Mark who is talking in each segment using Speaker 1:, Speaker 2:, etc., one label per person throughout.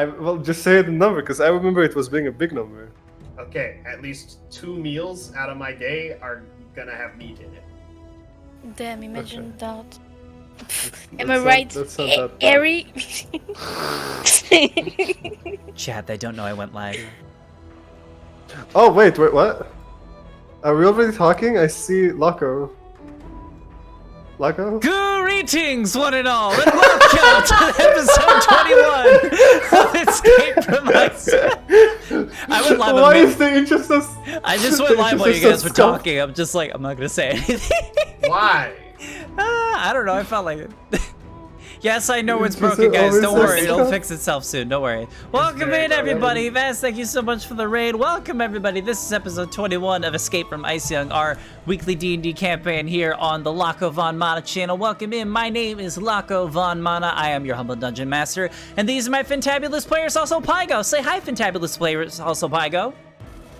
Speaker 1: Well, just say the number, because I remember it was being a big number.
Speaker 2: Okay, at least 2 meals out of my day are gonna have meat in it.
Speaker 3: Damn, imagine that. Am
Speaker 1: That's
Speaker 3: I
Speaker 1: not-
Speaker 3: right,
Speaker 1: that's not that bad.
Speaker 3: Harry?
Speaker 4: Chat, they don't know I went live.
Speaker 1: Oh, wait, what? Are we already talking? I see Loco. Loco?
Speaker 4: Greetings, one and all, and welcome to episode 21 of Escape from Icewind. I went live.
Speaker 1: Why is the interest so...
Speaker 4: I just went live while you guys were talking. I'm just like, I'm not gonna say anything.
Speaker 2: Why?
Speaker 4: I don't know. I felt like it. Yes, I know it's
Speaker 1: Because
Speaker 4: broken,
Speaker 1: it
Speaker 4: guys.
Speaker 1: always
Speaker 4: Don't
Speaker 1: says
Speaker 4: worry. It'll
Speaker 1: stuff.
Speaker 4: fix itself soon. Don't worry. Welcome
Speaker 2: very
Speaker 4: in, everybody. Vaz, thank you so much for the raid. Welcome, everybody. This is episode 21 of Escape from Eisjung, our weekly D&D campaign here on the Laco Von Mana channel. Welcome in. My name is Laco Von Mana. I am your humble dungeon master. And these are my fantabulous players, also Pygo. Say hi, fantabulous players, also Pygo.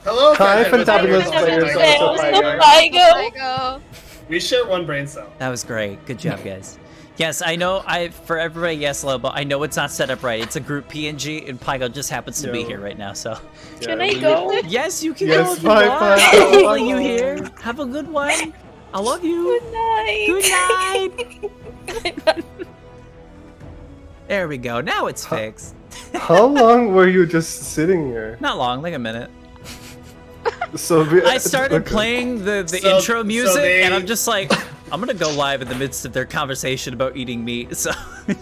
Speaker 2: Hello,
Speaker 1: Hi,
Speaker 2: fantabulous
Speaker 1: fantabulous
Speaker 2: players.
Speaker 1: players.
Speaker 3: I go.
Speaker 2: We share one brain cell.
Speaker 4: That was great. Good job, guys. Yes, I know. For everybody, yes, Lobo. I know it's not set up right. It's a group PNG, and Pygo just happens to be here right now. So,
Speaker 3: Can I go?
Speaker 4: yes, you can
Speaker 1: Yes,
Speaker 4: go if you
Speaker 1: bye,
Speaker 4: want.
Speaker 1: bye.
Speaker 4: I'll follow you here. Have a good one. I love you.
Speaker 3: Good night.
Speaker 4: There we go. Now it's fixed.
Speaker 1: How long were you just sitting here?
Speaker 4: Not long, like a minute.
Speaker 1: So
Speaker 4: I started playing the
Speaker 2: So-
Speaker 4: intro
Speaker 2: so
Speaker 4: music,
Speaker 2: they-
Speaker 4: and I'm just like, I'm gonna go live in the midst of their conversation about eating meat. So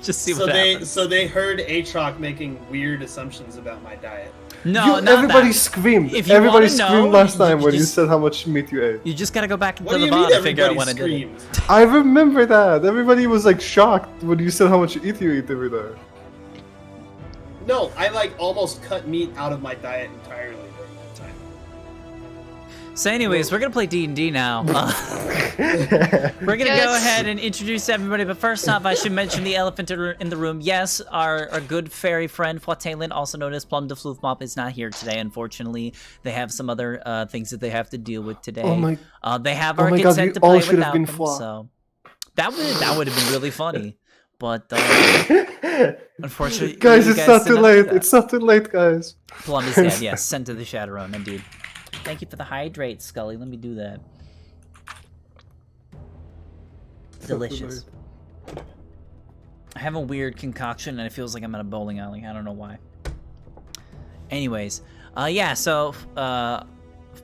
Speaker 4: just see what happens.
Speaker 2: So they heard Aatrox making weird assumptions about my diet.
Speaker 4: No, not
Speaker 1: everybody
Speaker 4: that.
Speaker 1: screamed.
Speaker 4: If you
Speaker 1: Everybody
Speaker 4: wanna know,
Speaker 1: screamed last time when you
Speaker 4: just-
Speaker 1: said how much meat you ate.
Speaker 4: You just gotta go back into
Speaker 2: What do
Speaker 4: the
Speaker 2: you mean
Speaker 4: VOD to figure out
Speaker 2: everybody
Speaker 4: when I did it.
Speaker 2: screamed?
Speaker 1: I remember that. Everybody was like shocked when you said how much you eat every day.
Speaker 2: No, I like almost cut meat out of my diet entirely during that time.
Speaker 4: So anyways, we're gonna play D&D now. We're gonna go ahead and introduce everybody, but first off, I should mention the elephant in the room. Yes, our good fairy friend, Fwatelin, also known as Plum de Floofmop, is not here today, unfortunately. They have some other things that they have to deal with today.
Speaker 1: Oh my-
Speaker 4: they have
Speaker 1: oh
Speaker 4: our
Speaker 1: my God,
Speaker 4: consent
Speaker 1: we
Speaker 4: to
Speaker 1: all
Speaker 4: play
Speaker 1: should have
Speaker 4: without
Speaker 1: been
Speaker 4: them,
Speaker 1: Fwa.
Speaker 4: so... That would have been really funny, but unfortunately,
Speaker 1: Guys,
Speaker 4: you
Speaker 1: it's
Speaker 4: guys
Speaker 1: not
Speaker 4: did
Speaker 1: too
Speaker 4: do
Speaker 1: late.
Speaker 4: that.
Speaker 1: It's not too late, guys.
Speaker 4: Plum is dead, yes. Sent to the Shadow Realm, indeed. Thank you for the hydrate, Scully. Let me do that. Delicious. I have a weird concoction, and it feels like I'm at a bowling alley. I don't know why. Anyways, yeah, so,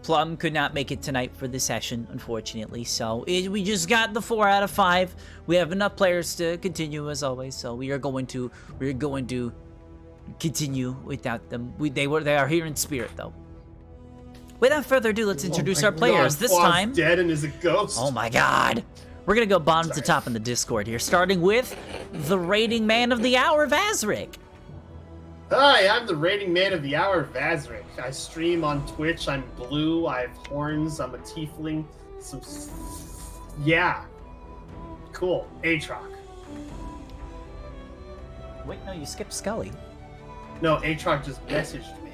Speaker 4: Plum could not make it tonight for the session, unfortunately. So, we just got the 4 out of 5. We have enough players to continue, as always. So, we are going to continue without them. They are here in spirit, though. Without further ado, let's introduce our players. This
Speaker 2: Fwaz
Speaker 4: time,
Speaker 2: dead and is a ghost.
Speaker 4: oh my god, we're gonna go bottom to top in the Discord here, starting with the rating man of the hour, Vazrik.
Speaker 2: Hi, I'm the rating man of the hour, Vazrik. I stream on Twitch. I'm blue. I have horns. I'm a tiefling. Yeah. Cool. Aatrox.
Speaker 4: Wait, no, you skipped Scully.
Speaker 2: No, Aatrox just messaged me.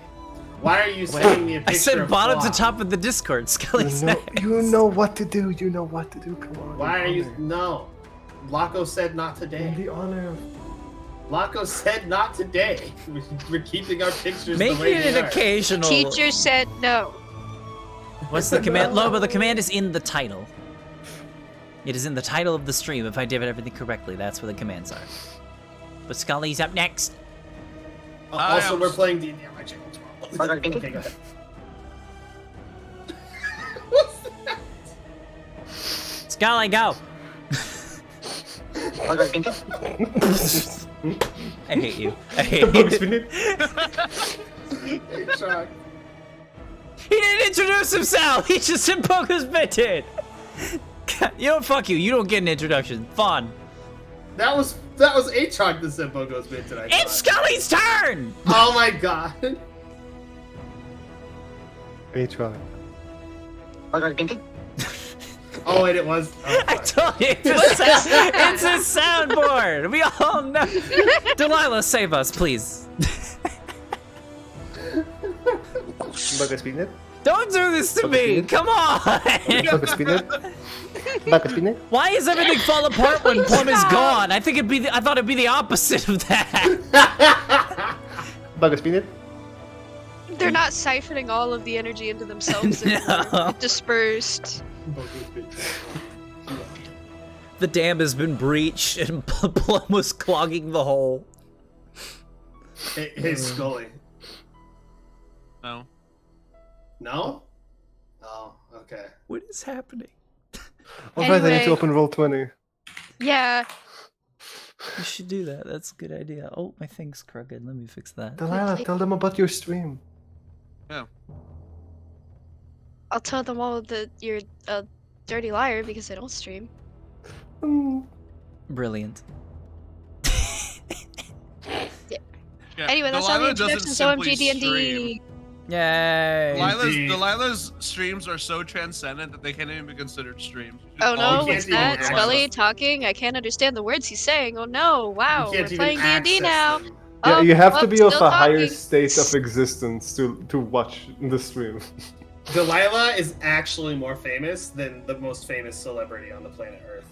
Speaker 2: Why are you sending me a picture
Speaker 4: I said
Speaker 2: of
Speaker 4: bottom to
Speaker 2: Fwaz?
Speaker 4: top of the Discord. Scully's next.
Speaker 1: You know what to do. You know what to do. Come on.
Speaker 2: Why are you...
Speaker 1: honor.
Speaker 2: No. Laco said not
Speaker 1: In
Speaker 2: today.
Speaker 1: the honor of...
Speaker 2: Laco said not today. We're keeping our pictures
Speaker 4: Make
Speaker 2: the way
Speaker 4: it
Speaker 2: they
Speaker 4: an
Speaker 2: are.
Speaker 4: occasional.
Speaker 5: Teacher said no.
Speaker 4: What's the command? Lobo, the command is in the title. It is in the title of the stream. If I did everything correctly, that's where the commands are. But Scully's up next.
Speaker 2: Also, we're playing D&D on my channel tomorrow. Okay, go ahead. What's that?
Speaker 4: Scully, go. I hate you. I hate you.
Speaker 2: Aatrox.
Speaker 4: He didn't introduce himself. He just said Poke's bitten. You know, fuck you. You don't get an introduction. Fawn.
Speaker 2: That was Aatrox that said Bogo's bit tonight.
Speaker 4: It's Scully's turn.
Speaker 2: Oh my god.
Speaker 1: Aatrox.
Speaker 2: Oh wait, it was. Oh,
Speaker 4: I
Speaker 2: sorry.
Speaker 4: told you. It's a soundboard. We all know. Delilah, save us, please.
Speaker 1: Baga Spinnet?
Speaker 4: Don't do this to me. Come on.
Speaker 1: Baga Spinnet? Baga Spinnet?
Speaker 4: Why is everything fall apart when Plum is gone? I thought it'd be the opposite of that.
Speaker 1: Bug spin it.
Speaker 3: They're not siphoning all of the energy into themselves.
Speaker 4: No.
Speaker 3: Dispersed.
Speaker 4: The dam has been breached and Plum was clogging the hole.
Speaker 2: Hey, Scully.
Speaker 5: No.
Speaker 2: No? Oh, okay.
Speaker 4: What is happening?
Speaker 1: Alright, I need
Speaker 3: Anyway.
Speaker 1: to open roll 20.
Speaker 3: Yeah.
Speaker 4: You should do that. That's a good idea. Oh, my thing's crooked. Let me fix that.
Speaker 1: Delilah, tell them about your stream.
Speaker 3: I'll tell them all that you're a dirty liar because I don't stream.
Speaker 4: Brilliant.
Speaker 5: Yeah,
Speaker 3: Anyway, that's all the
Speaker 5: Delilah doesn't
Speaker 3: introductions.
Speaker 5: simply
Speaker 3: OMG D&D.
Speaker 5: stream.
Speaker 4: Yay!
Speaker 2: Indeed.
Speaker 5: Delilah's streams are so transcendent that they can't even be considered streams.
Speaker 3: Oh no,
Speaker 2: can't
Speaker 3: what's
Speaker 2: even
Speaker 3: that?
Speaker 2: access
Speaker 3: Scully
Speaker 2: them.
Speaker 3: talking? I can't understand the words he's saying. Oh no, wow,
Speaker 2: You
Speaker 3: we're
Speaker 2: can't even
Speaker 3: playing D&D
Speaker 2: access
Speaker 3: now.
Speaker 2: them.
Speaker 1: Yeah,
Speaker 3: Oh,
Speaker 1: you have to
Speaker 3: oh,
Speaker 1: be of
Speaker 3: still
Speaker 1: a higher
Speaker 3: talking.
Speaker 1: state of existence to watch the stream.
Speaker 2: Delilah is actually more famous than the most famous celebrity on the planet Earth.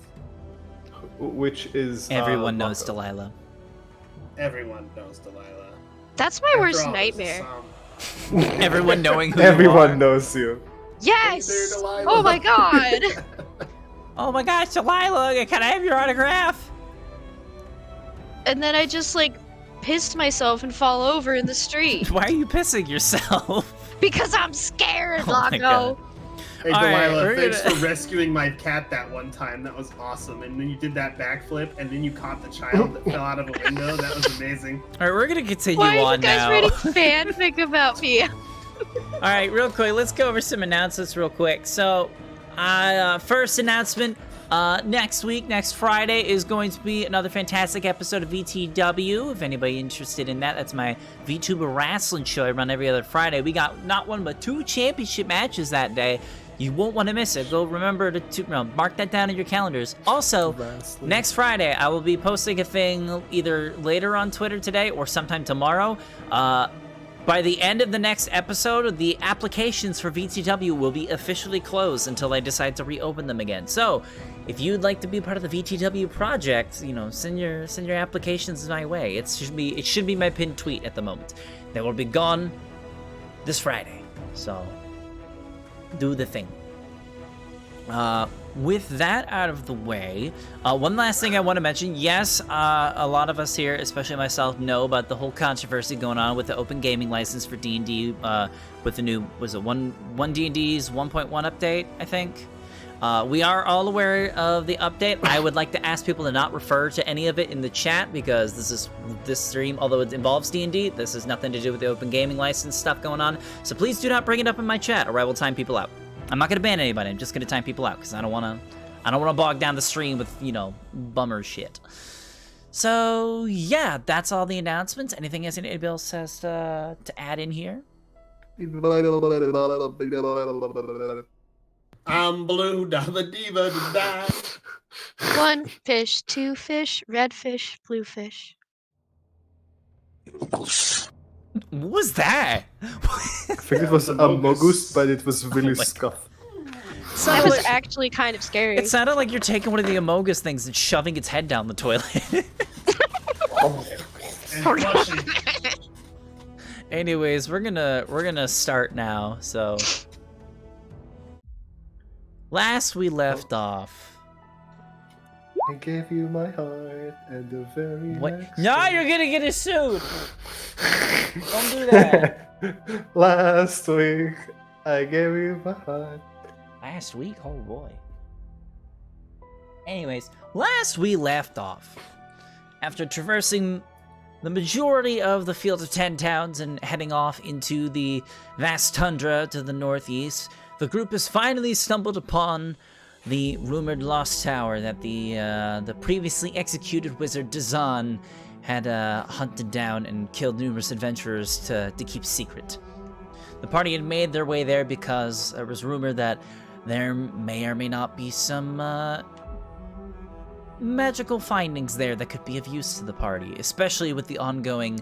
Speaker 1: Which is
Speaker 4: Everyone knows
Speaker 1: Mako.
Speaker 4: Delilah.
Speaker 2: Everyone knows Delilah.
Speaker 3: That's my
Speaker 2: After
Speaker 3: worst
Speaker 2: all, there's a
Speaker 3: nightmare.
Speaker 2: song.
Speaker 4: Everyone knowing who you
Speaker 1: Everyone
Speaker 4: are.
Speaker 1: knows you.
Speaker 3: Yes!
Speaker 2: Hey there, Delilah.
Speaker 3: Oh my god!
Speaker 4: Oh my gosh, Delilah! Can I have your autograph?
Speaker 3: And then I just like pissed myself and fall over in the street
Speaker 4: Why are you pissing yourself?
Speaker 3: because I'm scared,
Speaker 4: Oh my
Speaker 3: Lago.
Speaker 4: God.
Speaker 2: Hey
Speaker 4: All right,
Speaker 2: Delilah,
Speaker 4: we're
Speaker 2: thanks
Speaker 4: gonna-
Speaker 2: for rescuing my cat that one time. That was awesome. And then you did that backflip, and then you caught the child that fell out of a window. That was amazing.
Speaker 4: Alright, we're gonna continue
Speaker 3: Why are you
Speaker 4: on
Speaker 3: guys
Speaker 4: now.
Speaker 3: writing fanfic about me?
Speaker 4: Alright, real quick, let's go over some announcements real quick. So, first announcement, next week, next Friday, is going to be another fantastic episode of VTW. If anybody interested in that, that's my VTuber wrestling show I run every other Friday. We got not one but 2 championship matches that day. You won't want to miss it. Go remember to mark that down in your calendars. Also,
Speaker 1: Wrestling.
Speaker 4: next Friday, I will be posting a thing either later on Twitter today or sometime tomorrow. By the end of the next episode, the applications for VTW will be officially closed until I decide to reopen them again. So, if you'd like to be part of the VTW project, send your applications my way. It should be my pinned tweet at the moment. They will be gone this Friday. So, do the thing. With that out of the way, one last thing I want to mention. Yes, a lot of us here, especially myself, know about the whole controversy going on with the open gaming license for D&D, with the new, was it 1 D&D's 1.1 update, I think? We are all aware of the update. I would like to ask people to not refer to any of it in the chat because this stream, although it involves D&D, this has nothing to do with the open gaming license stuff going on. So please do not bring it up in my chat or I will time people out. I'm not going to ban anybody. I'm just going to time people out because I don't want to bog down the stream with, bummer shit. So, yeah, that's all the announcements. Anything anybody else has to add in here?
Speaker 2: I'm blue, da the diva da da.
Speaker 3: 1 fish, 2 fish, red fish, blue fish.
Speaker 4: What was that?
Speaker 1: I think it was a Mogus, but it was really
Speaker 4: my
Speaker 1: scuffed.
Speaker 3: That was actually kind of scary.
Speaker 4: It sounded like you're taking one of the Amogus things and shoving its head down the toilet.
Speaker 2: And flushing.
Speaker 4: Anyways, we're gonna start now. So, last we left off.
Speaker 1: I gave you my heart and the very
Speaker 4: What?
Speaker 1: next
Speaker 4: No,
Speaker 1: day.
Speaker 4: you're gonna get sued. Don't do that.
Speaker 1: Last week, I gave you my heart.
Speaker 4: Last week, oh boy. Anyways, last we left off, after traversing the majority of the Field of 10 Towns and heading off into the vast tundra to the northeast, the group has finally stumbled upon the rumored lost tower that the previously executed wizard Dazan had hunted down and killed numerous adventurers to keep secret. The party had made their way there because there was rumor that there may or may not be some magical findings there that could be of use to the party, especially with the ongoing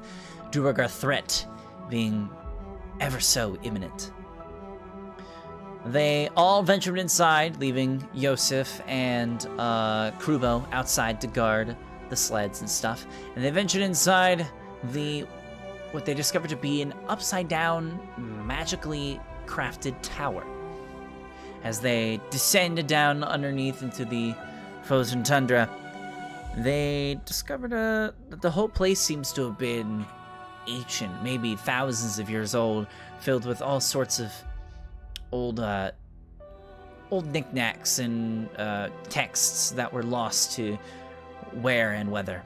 Speaker 4: Duergar threat being ever so imminent. They all ventured inside, leaving Yosef and Krubo outside to guard the sleds and stuff. And they ventured inside the what they discover to be an upside-down, magically crafted tower. As they descend down underneath into the frozen tundra, they discovered that the whole place seems to have been ancient, maybe thousands of years old, filled with all sorts of old knickknacks and texts that were lost to wear and weather.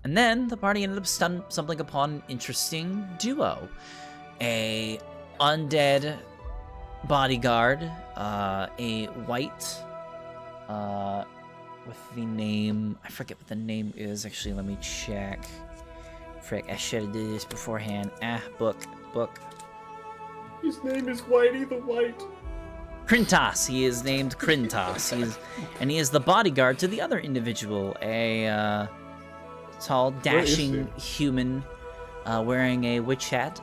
Speaker 4: And then the party ended up stumbling upon an interesting duo. A undead bodyguard, a white, with the name, I forget what the name is, actually, let me check. Frick, I should have did this beforehand. Book.
Speaker 2: His name is Whitey the White.
Speaker 4: Krintas, he is named Krintas. He is the bodyguard to the other individual, a tall, dashing human wearing a witch hat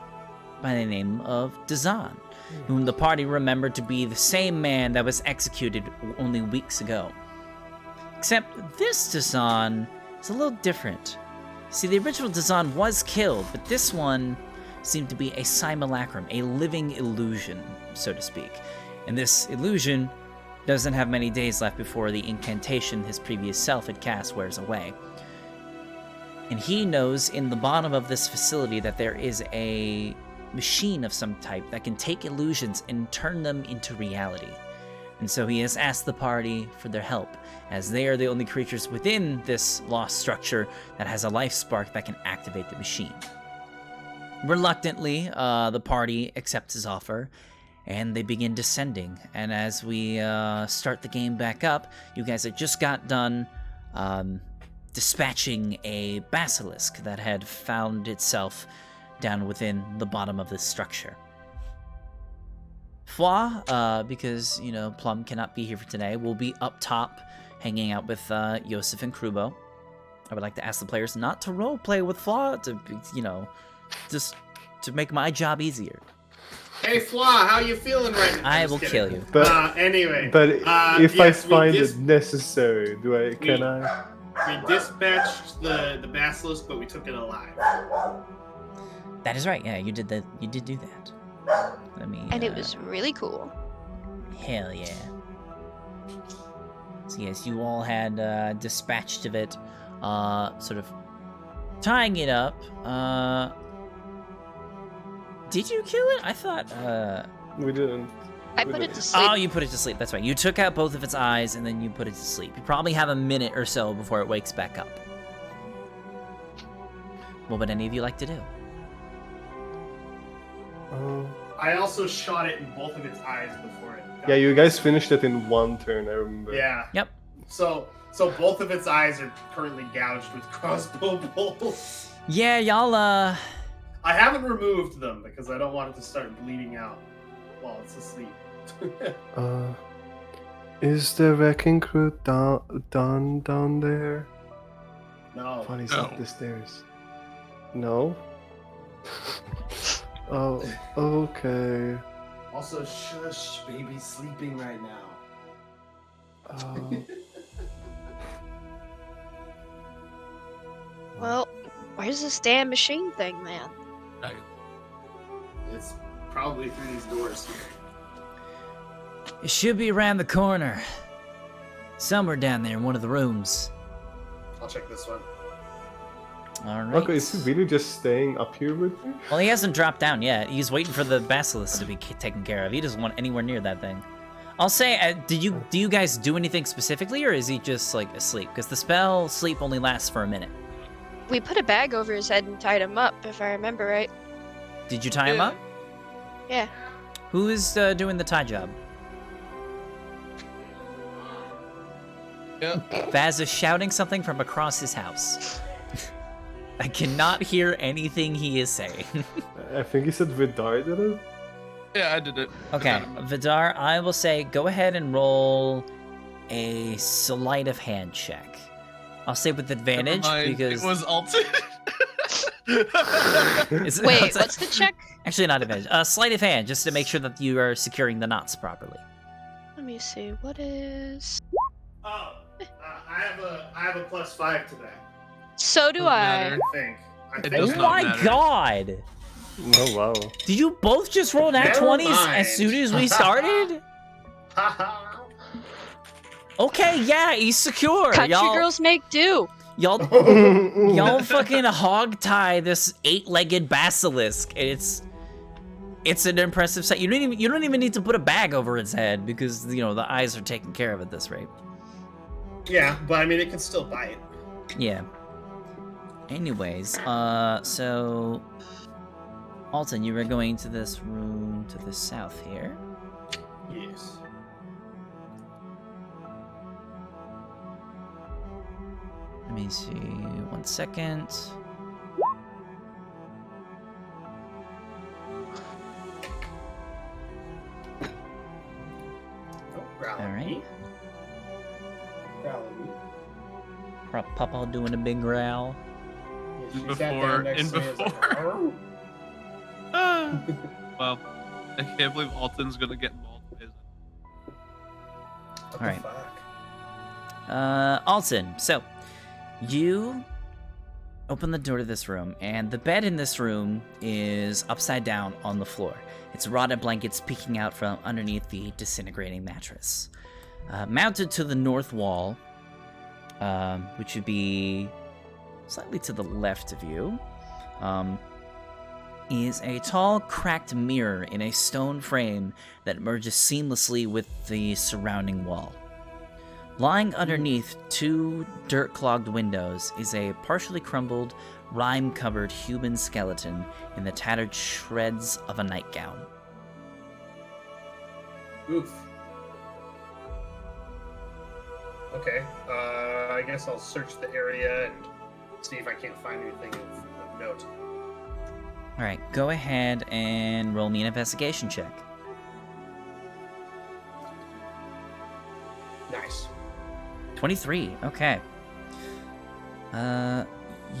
Speaker 4: by the name of Dazan, whom the party remembered to be the same man that was executed only weeks ago. Except this Dazan is a little different. See, the original Dazan was killed, but this one seemed to be a simulacrum, a living illusion, so to speak. And this illusion doesn't have many days left before the incantation his previous self had cast wears away. And he knows in the bottom of this facility that there is a machine of some type that can take illusions and turn them into reality. And so he has asked the party for their help, as they are the only creatures within this lost structure that has a life spark that can activate the machine. Reluctantly, the party accepts his offer, and they begin descending. And as we start the game back up, you guys had just got done dispatching a basilisk that had found itself down within the bottom of this structure. Fwa, because, Plum cannot be here for today, will be up top hanging out with Yosef and Krubo. I would like to ask the players not to roleplay with Fwa, just to make my job easier.
Speaker 2: Hey, Flaw, how you feeling right now?
Speaker 4: I will kill you.
Speaker 1: But
Speaker 2: anyway.
Speaker 1: but if
Speaker 2: yes,
Speaker 1: I find it necessary, can I?
Speaker 2: We dispatched the basilisk, but we took it alive.
Speaker 4: That is right. Yeah, you did that. You did do that. Let me.
Speaker 3: And it was really cool.
Speaker 4: Hell yeah. So yes, you all had dispatched of it, sort of tying it up. Did you kill it? I thought.
Speaker 1: We didn't.
Speaker 3: I put it to sleep.
Speaker 4: Oh, you put it to sleep. That's right. You took out both of its eyes and then you put it to sleep. You probably have a minute or so before it wakes back up. What would any of you like to do?
Speaker 2: I also shot it in both of its eyes before it.
Speaker 1: Yeah, you guys finished it in one turn, I remember.
Speaker 2: Yeah.
Speaker 4: Yep.
Speaker 2: So both of its eyes are currently gouged with crossbow bolts.
Speaker 4: Yeah, y'all,
Speaker 2: I haven't removed them because I don't want it to start bleeding out while it's asleep.
Speaker 1: Is the wrecking crew down there?
Speaker 2: No.
Speaker 1: Funny's
Speaker 5: No.
Speaker 1: up the stairs. No? Oh, okay.
Speaker 2: Also, shush, baby's sleeping right now.
Speaker 3: Well, where's this damn machine thing, man?
Speaker 2: It's probably through these doors.
Speaker 4: it should be around the corner. Somewhere down there in one of the rooms.
Speaker 2: I'll check this one.
Speaker 4: All right.
Speaker 1: Okay, is he really just staying up here with me?
Speaker 4: Well, he hasn't dropped down yet. He's waiting for the basilisk to be taken care of. He doesn't want anywhere near that thing. I'll say, do you guys do anything specifically, or is he just like asleep? Because the spell sleep only lasts for a minute.
Speaker 3: We put a bag over his head and tied him up, if I remember right.
Speaker 4: Did you tie him up?
Speaker 3: Yeah.
Speaker 4: Who is doing the tie job?
Speaker 5: Yeah.
Speaker 4: Vaz is shouting something from across his house. I cannot hear anything he is saying.
Speaker 1: I think he said Vidar did it.
Speaker 5: Yeah, I did it.
Speaker 4: Okay, Vidar, I will say go ahead and roll a sleight of hand check. I'll say with advantage because
Speaker 5: it was altered.
Speaker 3: Wait, what's the check?
Speaker 4: Actually, not advantage. Sleight of hand, just to make sure that you are securing the knots properly.
Speaker 3: Let me see. What is?
Speaker 2: Oh, I have a +5 to that.
Speaker 3: So do
Speaker 5: Doesn't
Speaker 3: I.
Speaker 5: matter.
Speaker 2: I think.
Speaker 5: It does
Speaker 4: Oh
Speaker 5: not
Speaker 4: my
Speaker 5: matter.
Speaker 4: god!
Speaker 1: Oh wow.
Speaker 4: Did you both just roll nat
Speaker 2: Never
Speaker 4: 20s
Speaker 2: mind.
Speaker 4: as soon as we started?
Speaker 2: Haha.
Speaker 4: Okay, yeah, he's secure.
Speaker 3: Country
Speaker 4: Y'all,
Speaker 3: girls make do.
Speaker 4: y'all, y'all fucking hog tie this 8-legged basilisk. It's an impressive sight. You don't even need to put a bag over its head because the eyes are taken care of at this rate.
Speaker 2: Yeah, but I mean, it can still bite.
Speaker 4: Yeah. Anyways, so Alton, you were going to this room to the south here.
Speaker 2: Yes.
Speaker 4: Let me see. 1 second.
Speaker 2: Oh, growling.
Speaker 4: All right.
Speaker 2: meat. Growling. meat.
Speaker 4: Papa doing a big growl.
Speaker 2: Yeah, she
Speaker 5: And
Speaker 2: sat
Speaker 5: before-
Speaker 2: down next
Speaker 5: and
Speaker 2: to me and was like,
Speaker 5: before.
Speaker 2: "Arr."
Speaker 5: Ah. Well, I can't believe Alton's gonna get mauled.
Speaker 2: What
Speaker 4: Alright.
Speaker 2: the fuck?
Speaker 4: Alton, so you open the door to this room, and the bed in this room is upside down on the floor. Its rotted blankets peeking out from underneath the disintegrating mattress. Mounted to the north wall, which would be slightly to the left of you, is a tall, cracked mirror in a stone frame that merges seamlessly with the surrounding wall. Lying underneath two dirt-clogged windows is a partially crumbled, rime-covered human skeleton in the tattered shreds of a nightgown.
Speaker 2: Oof. Okay. I guess I'll search the area and see if I can't find anything of note.
Speaker 4: Alright, go ahead and roll me an investigation check.
Speaker 2: Nice.
Speaker 4: 23, okay.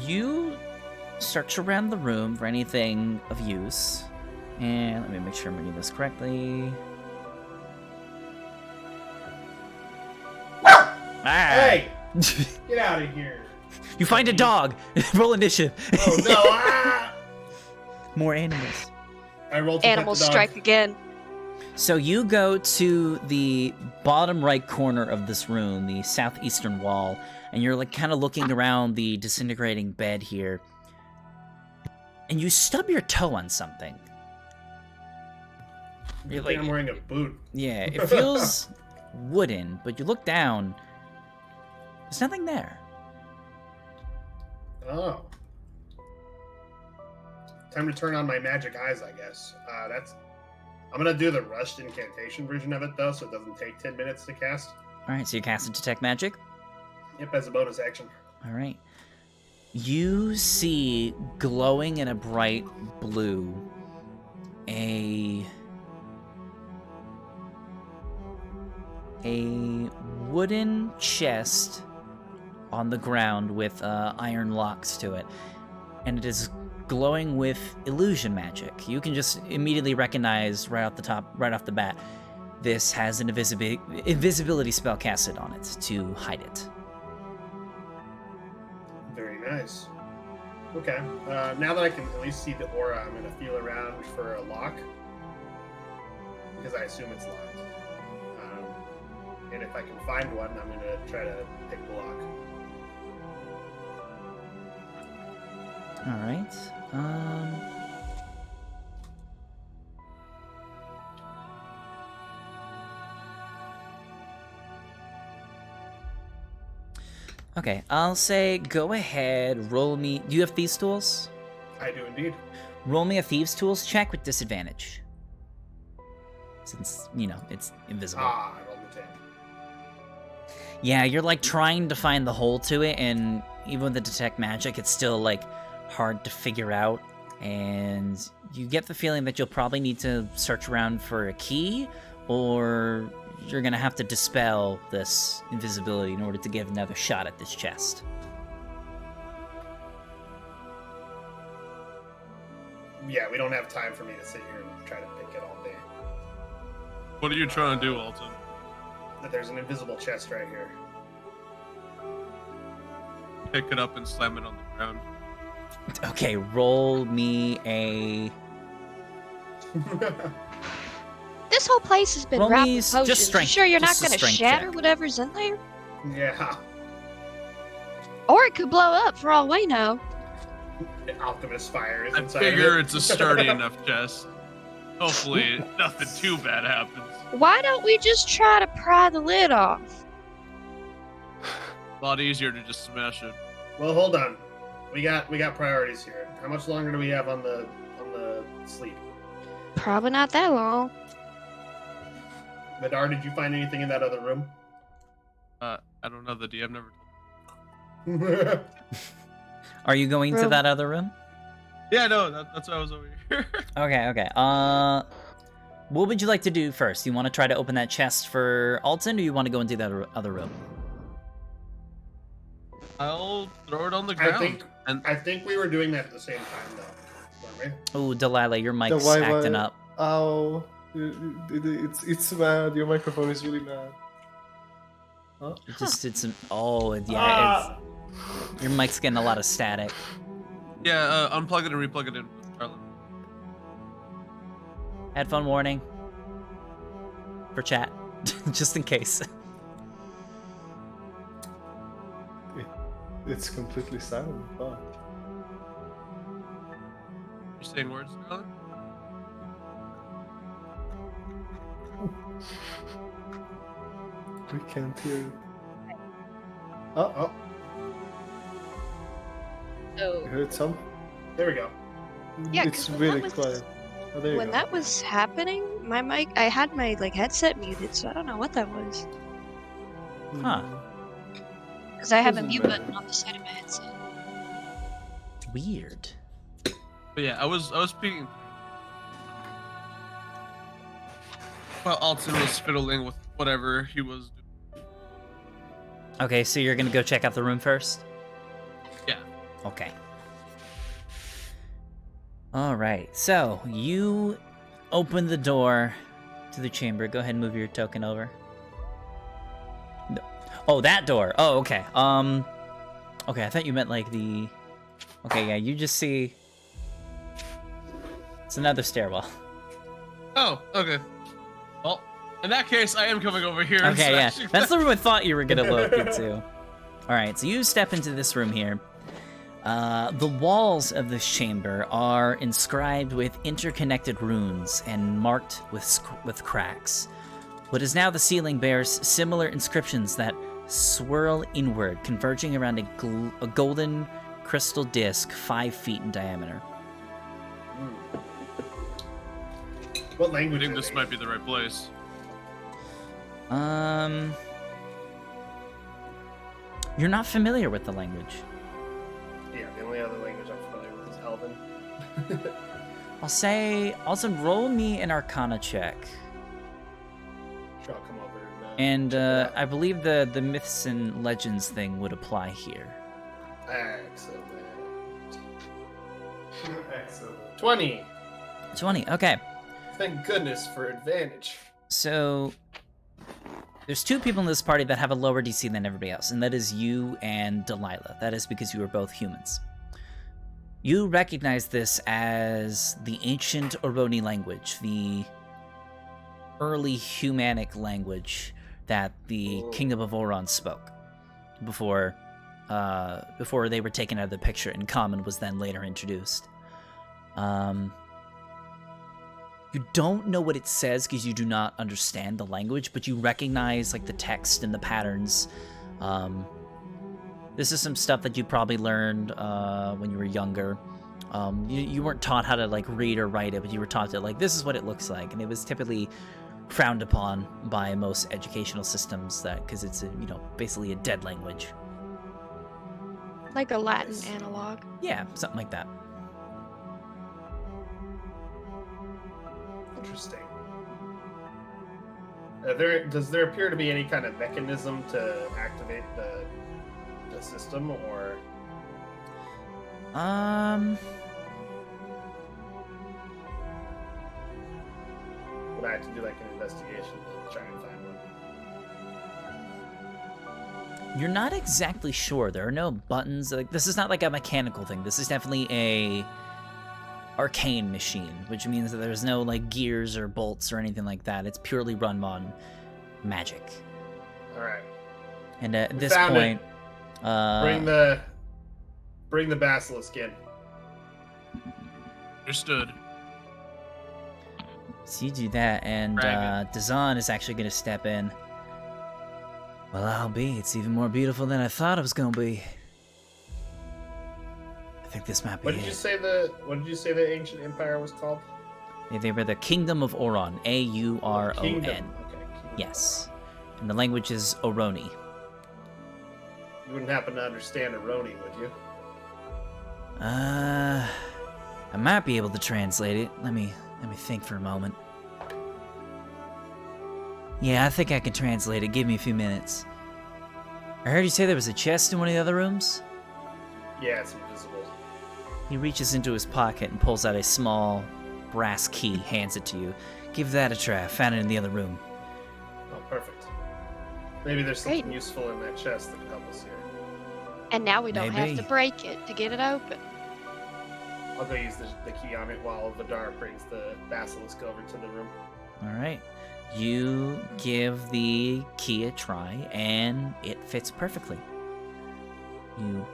Speaker 4: You search around the room for anything of use. And let me make sure I'm reading this correctly. Ah!
Speaker 2: Hey! Get out of here!
Speaker 4: You find a dog! Roll initiative!
Speaker 2: Oh no! Ah!
Speaker 4: More animals.
Speaker 2: I rolled to pet
Speaker 3: Animal
Speaker 2: the dog.
Speaker 3: strike again.
Speaker 4: So you go to the bottom right corner of this room, the southeastern wall, and you're like kind of looking around the disintegrating bed here. And you stub your toe on something.
Speaker 2: I think I'm wearing a boot.
Speaker 4: Yeah, it feels wooden, but you look down, there's nothing there.
Speaker 2: Oh. Time to turn on my magic eyes, I guess. I'm gonna do the rushed incantation version of it though, so it doesn't take 10 minutes to cast.
Speaker 4: Alright, so you cast it Detect Magic.
Speaker 2: Yep, as a bonus action.
Speaker 4: Alright. You see glowing in a bright blue a wooden chest on the ground with iron locks to it, and it is glowing with illusion magic. You can just immediately recognize right off the bat, this has an invisibility spell casted on it to hide it.
Speaker 2: Very nice. Okay. Now that I can at least see the aura, I'm gonna feel around for a lock. Because I assume it's locked. And if I can find one, I'm gonna try to pick the lock.
Speaker 4: Alright. Okay, I'll say go ahead, roll me. Do you have Thieves' Tools?
Speaker 2: I do indeed.
Speaker 4: Roll me a Thieves' Tools check with disadvantage. Since, it's invisible.
Speaker 2: Ah, I rolled a 10.
Speaker 4: Yeah, you're like trying to find the hole to it, and even with the Detect Magic, it's still like hard to figure out. And you get the feeling that you'll probably need to search around for a key, or you're gonna have to dispel this invisibility in order to give another shot at this chest.
Speaker 2: Yeah, we don't have time for me to sit here and try to pick it all day.
Speaker 5: What are you trying to do, Alton?
Speaker 2: But there's an invisible chest right here.
Speaker 5: Pick it up and slam it on the ground.
Speaker 4: Okay, roll me a...
Speaker 3: This whole place has been
Speaker 4: Roll
Speaker 3: wrapped
Speaker 4: me
Speaker 3: with
Speaker 4: just
Speaker 3: potions. You
Speaker 4: strength-
Speaker 3: sure you're not
Speaker 4: just a
Speaker 3: gonna
Speaker 4: strength
Speaker 3: shatter
Speaker 4: check.
Speaker 3: whatever's in there?
Speaker 2: Yeah.
Speaker 3: Or it could blow up for all we know.
Speaker 2: Alchemist fire is
Speaker 5: I
Speaker 2: inside
Speaker 5: figure
Speaker 2: of it.
Speaker 5: it's a sturdy enough chest. Hopefully, nothing too bad happens.
Speaker 3: Why don't we just try to pry the lid off?
Speaker 5: A lot easier to just smash it.
Speaker 2: Well, hold on. We got priorities here. How much longer do we have on the sleep?
Speaker 3: Probably not that long.
Speaker 2: Madar, did you find anything in that other room?
Speaker 5: I don't know. The DM never.
Speaker 4: Are you going to
Speaker 3: Room.
Speaker 4: that other room?
Speaker 5: Yeah, no, that's why I was over here.
Speaker 4: Okay. What would you like to do first? You want to try to open that chest for Alton, or you want to go into that other room?
Speaker 5: I'll throw it on the ground.
Speaker 2: I think we were doing that at the same time, though. Weren't
Speaker 4: Oh, Delilah, your mic's
Speaker 1: Delilah.
Speaker 4: acting up.
Speaker 1: Ow. It's mad. Your microphone is really mad. Huh?
Speaker 4: It just did some... Oh, yeah. Your mic's getting a lot of static.
Speaker 5: Yeah, unplug it and replug it in, Charlotte.
Speaker 4: Headphone warning. For chat. Just in case.
Speaker 1: It's completely silent. Fuck.
Speaker 5: You saying words, Charlotte?
Speaker 1: We can't hear it. Oh,
Speaker 3: So
Speaker 1: you heard some?
Speaker 2: There we go.
Speaker 3: Yeah,
Speaker 1: It's
Speaker 3: 'cause when
Speaker 1: really
Speaker 3: that was-
Speaker 1: quiet. Oh, there you
Speaker 3: when
Speaker 1: go.
Speaker 3: that was happening, my mic, I had my headset muted, so I don't know what that was.
Speaker 4: Huh.
Speaker 3: Because I have a
Speaker 1: Doesn't
Speaker 3: mute
Speaker 1: matter.
Speaker 3: button on the side of my headset.
Speaker 4: Weird.
Speaker 5: But yeah, I was speaking. Well, Alton was fiddling with whatever he was doing.
Speaker 4: Okay, so you're gonna go check out the room first?
Speaker 5: Yeah.
Speaker 4: Okay. Alright, so you open the door to the chamber. Go ahead and move your token over. No. Oh, that door. Oh, okay. Okay, I thought you meant like the... Okay, yeah, you just see... It's another stairwell.
Speaker 5: Oh, okay. Well, in that case, I am coming over here. and
Speaker 4: Okay, yeah.
Speaker 5: smashing
Speaker 4: That's the
Speaker 5: that.
Speaker 4: room I thought you were gonna look into. Alright, so you step into this room here. The walls of this chamber are inscribed with interconnected runes and marked with cracks. What is now the ceiling bears similar inscriptions that swirl inward, converging around a golden crystal disc 5 feet in diameter.
Speaker 2: What
Speaker 5: I
Speaker 2: language
Speaker 5: think
Speaker 2: are
Speaker 5: this
Speaker 2: they?
Speaker 5: might be the right place.
Speaker 4: You're not familiar with the language.
Speaker 2: Yeah, the only other language I'm familiar with is Elven.
Speaker 4: I'll say, also roll me an Arcana check.
Speaker 2: Sure, I'll come over and
Speaker 4: And
Speaker 2: check it out.
Speaker 4: I believe the myths and legends thing would apply here.
Speaker 2: Excellent.
Speaker 1: Excellent.
Speaker 2: 20.
Speaker 4: 20, okay.
Speaker 2: Thank goodness for advantage.
Speaker 4: So there's 2 people in this party that have a lower DC than everybody else, and that is you and Delilah. That is because you are both humans. You recognize this as the ancient Oroni language, the early humanic language that the Kingdom of Oron spoke before they were taken out of the picture, and Common was then later introduced. You don't know what it says because you do not understand the language, but you recognize like the text and the patterns. This is some stuff that you probably learned when you were younger. You weren't taught how to like read or write it, but you were taught that like this is what it looks like, and it was typically frowned upon by most educational systems that because it's basically a dead language.
Speaker 3: Like a Latin analog.
Speaker 4: Yeah, something like that.
Speaker 2: Interesting. Does there appear to be any kind of mechanism to activate the system, or would I have to do like an investigation to try and find one?
Speaker 4: You're not exactly sure. There are no buttons. Like, this is not like a mechanical thing. This is definitely a arcane machine, which means that there's no like gears or bolts or anything like that. It's purely run on magic.
Speaker 2: All right.
Speaker 4: And at
Speaker 2: We
Speaker 4: this
Speaker 2: found
Speaker 4: point,
Speaker 2: bring the basilisk in.
Speaker 5: Understood.
Speaker 4: so you do that, and
Speaker 5: Grab
Speaker 4: Dazan is actually going to step in. Well, I'll be. It's even more beautiful than I thought it was going to be. I think this might be
Speaker 2: What did you say the ancient empire was called?
Speaker 4: They were the Kingdom of Oron. A-U-R-O-N.
Speaker 2: Kingdom. Okay. Kingdom.
Speaker 4: Yes. And the language is Oroni.
Speaker 2: You wouldn't happen to understand Aroni, would you?
Speaker 4: I might be able to translate it. Let me think for a moment. Yeah, I think I can translate it. Give me a few minutes. I heard you say there was a chest in one of the other rooms?
Speaker 2: Yeah, it's invisible.
Speaker 4: He reaches into his pocket and pulls out a small brass key, hands it to you. Give that a try. I found it in the other room.
Speaker 2: Oh, perfect. Maybe there's something
Speaker 3: Great.
Speaker 2: useful in that chest that can help us here.
Speaker 3: And now we don't have
Speaker 4: Maybe.
Speaker 3: to break it to get it open.
Speaker 2: I'll go use the key on it while Vidar brings the basilisk over to the room.
Speaker 4: All right. You give the key a try, and it fits perfectly. You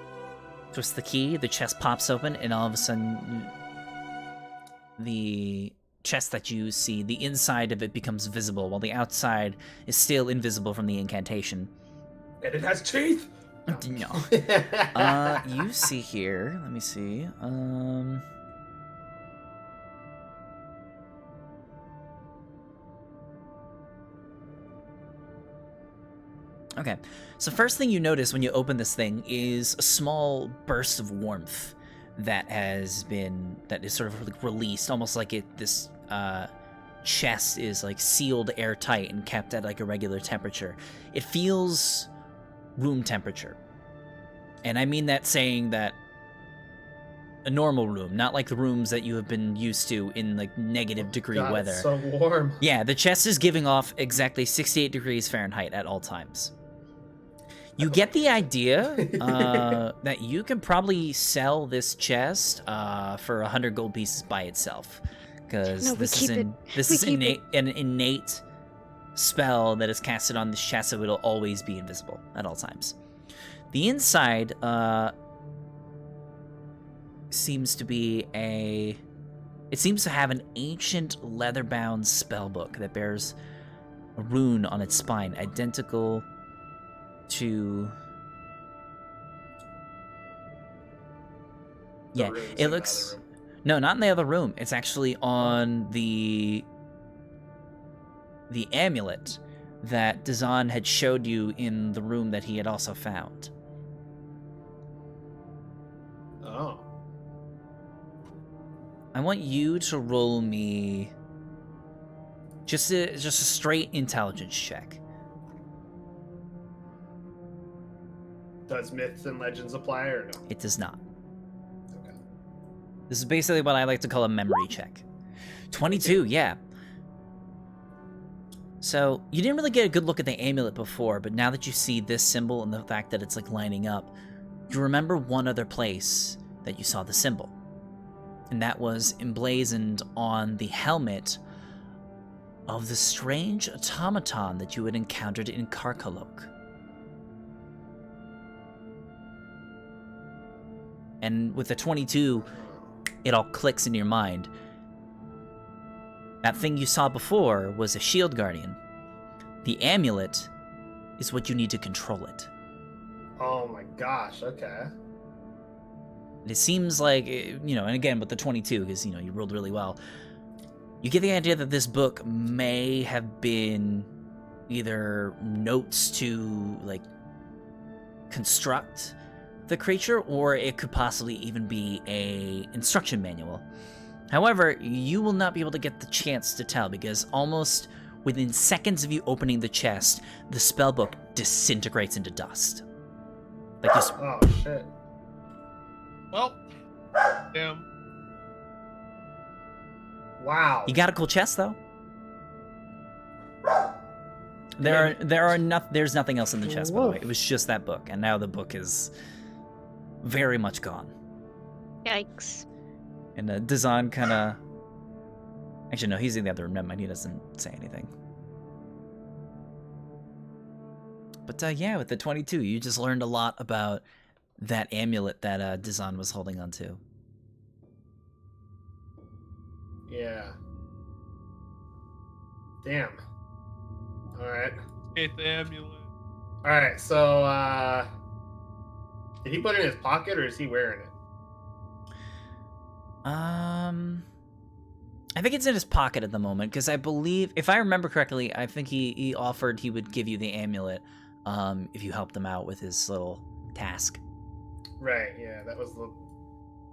Speaker 4: twist the key, the chest pops open, and all of a sudden, the chest that you see, the inside of it becomes visible, while the outside is still invisible from the incantation.
Speaker 2: And it has teeth!
Speaker 4: No. You see here, let me see, Okay, so first thing you notice when you open this thing is a small burst of warmth that is sort of like released, almost like this chest is like sealed airtight and kept at like a regular temperature. It feels room temperature. And I mean that saying that a normal room, not like the rooms that you have been used to in like negative degree
Speaker 2: God,
Speaker 4: weather.
Speaker 2: It's so warm.
Speaker 4: Yeah, the chest is giving off exactly 68 degrees Fahrenheit at all times. You get the idea that you can probably sell this chest for 100 gold pieces by itself, because
Speaker 3: No, we
Speaker 4: this
Speaker 3: keep
Speaker 4: is
Speaker 3: keep
Speaker 4: an innate spell that is casted on this chest, so it'll always be invisible at all times. The inside seems to be it seems to have an ancient leather-bound spellbook that bears a rune on its spine, identical to... Yeah,
Speaker 2: runes in
Speaker 4: it
Speaker 2: the
Speaker 4: looks...
Speaker 2: other room.
Speaker 4: No, not in the other room. It's actually on the amulet that Dazan had showed you in the room that he had also found.
Speaker 2: Oh.
Speaker 4: I want you to roll me just a straight intelligence check.
Speaker 2: Does myths and legends apply or no?
Speaker 4: It does not.
Speaker 2: Okay.
Speaker 4: This is basically what I like to call a memory check. 22, yeah. So, you didn't really get a good look at the amulet before, but now that you see this symbol and the fact that it's like lining up, you remember one other place that you saw the symbol. And that was emblazoned on the helmet of the strange automaton that you had encountered in Karkalok. And with the 22, it all clicks in your mind. That thing you saw before was a shield guardian. The amulet is what you need to control it.
Speaker 2: Oh my gosh, okay.
Speaker 4: And it seems like, and again with the 22, because, you rolled really well, you get the idea that this book may have been either notes to, like, construct the creature, or it could possibly even be a instruction manual. However, you will not be able to get the chance to tell, because almost within seconds of you opening the chest, the spellbook disintegrates into dust. Like this.
Speaker 2: Oh shit.
Speaker 5: Well, damn.
Speaker 2: Wow.
Speaker 4: You got a cool chest, though. There's nothing else in the chest, by the way.
Speaker 1: Woof.
Speaker 4: It was just that book, and now the book is very much gone.
Speaker 3: Yikes.
Speaker 4: And Dazan kind of... Actually, no, he's in the other room. Never mind, he doesn't say anything. But yeah, with the 22, you just learned a lot about that amulet that Dazan was holding on to.
Speaker 2: Yeah. Damn. Alright.
Speaker 5: Hate the amulet.
Speaker 2: Alright, so, did he put it in his pocket, or is he wearing it?
Speaker 4: I think it's in his pocket at the moment, because I believe, if I remember correctly, I think he offered he would give you the amulet if you helped him out with his little task.
Speaker 2: Right, yeah, that was the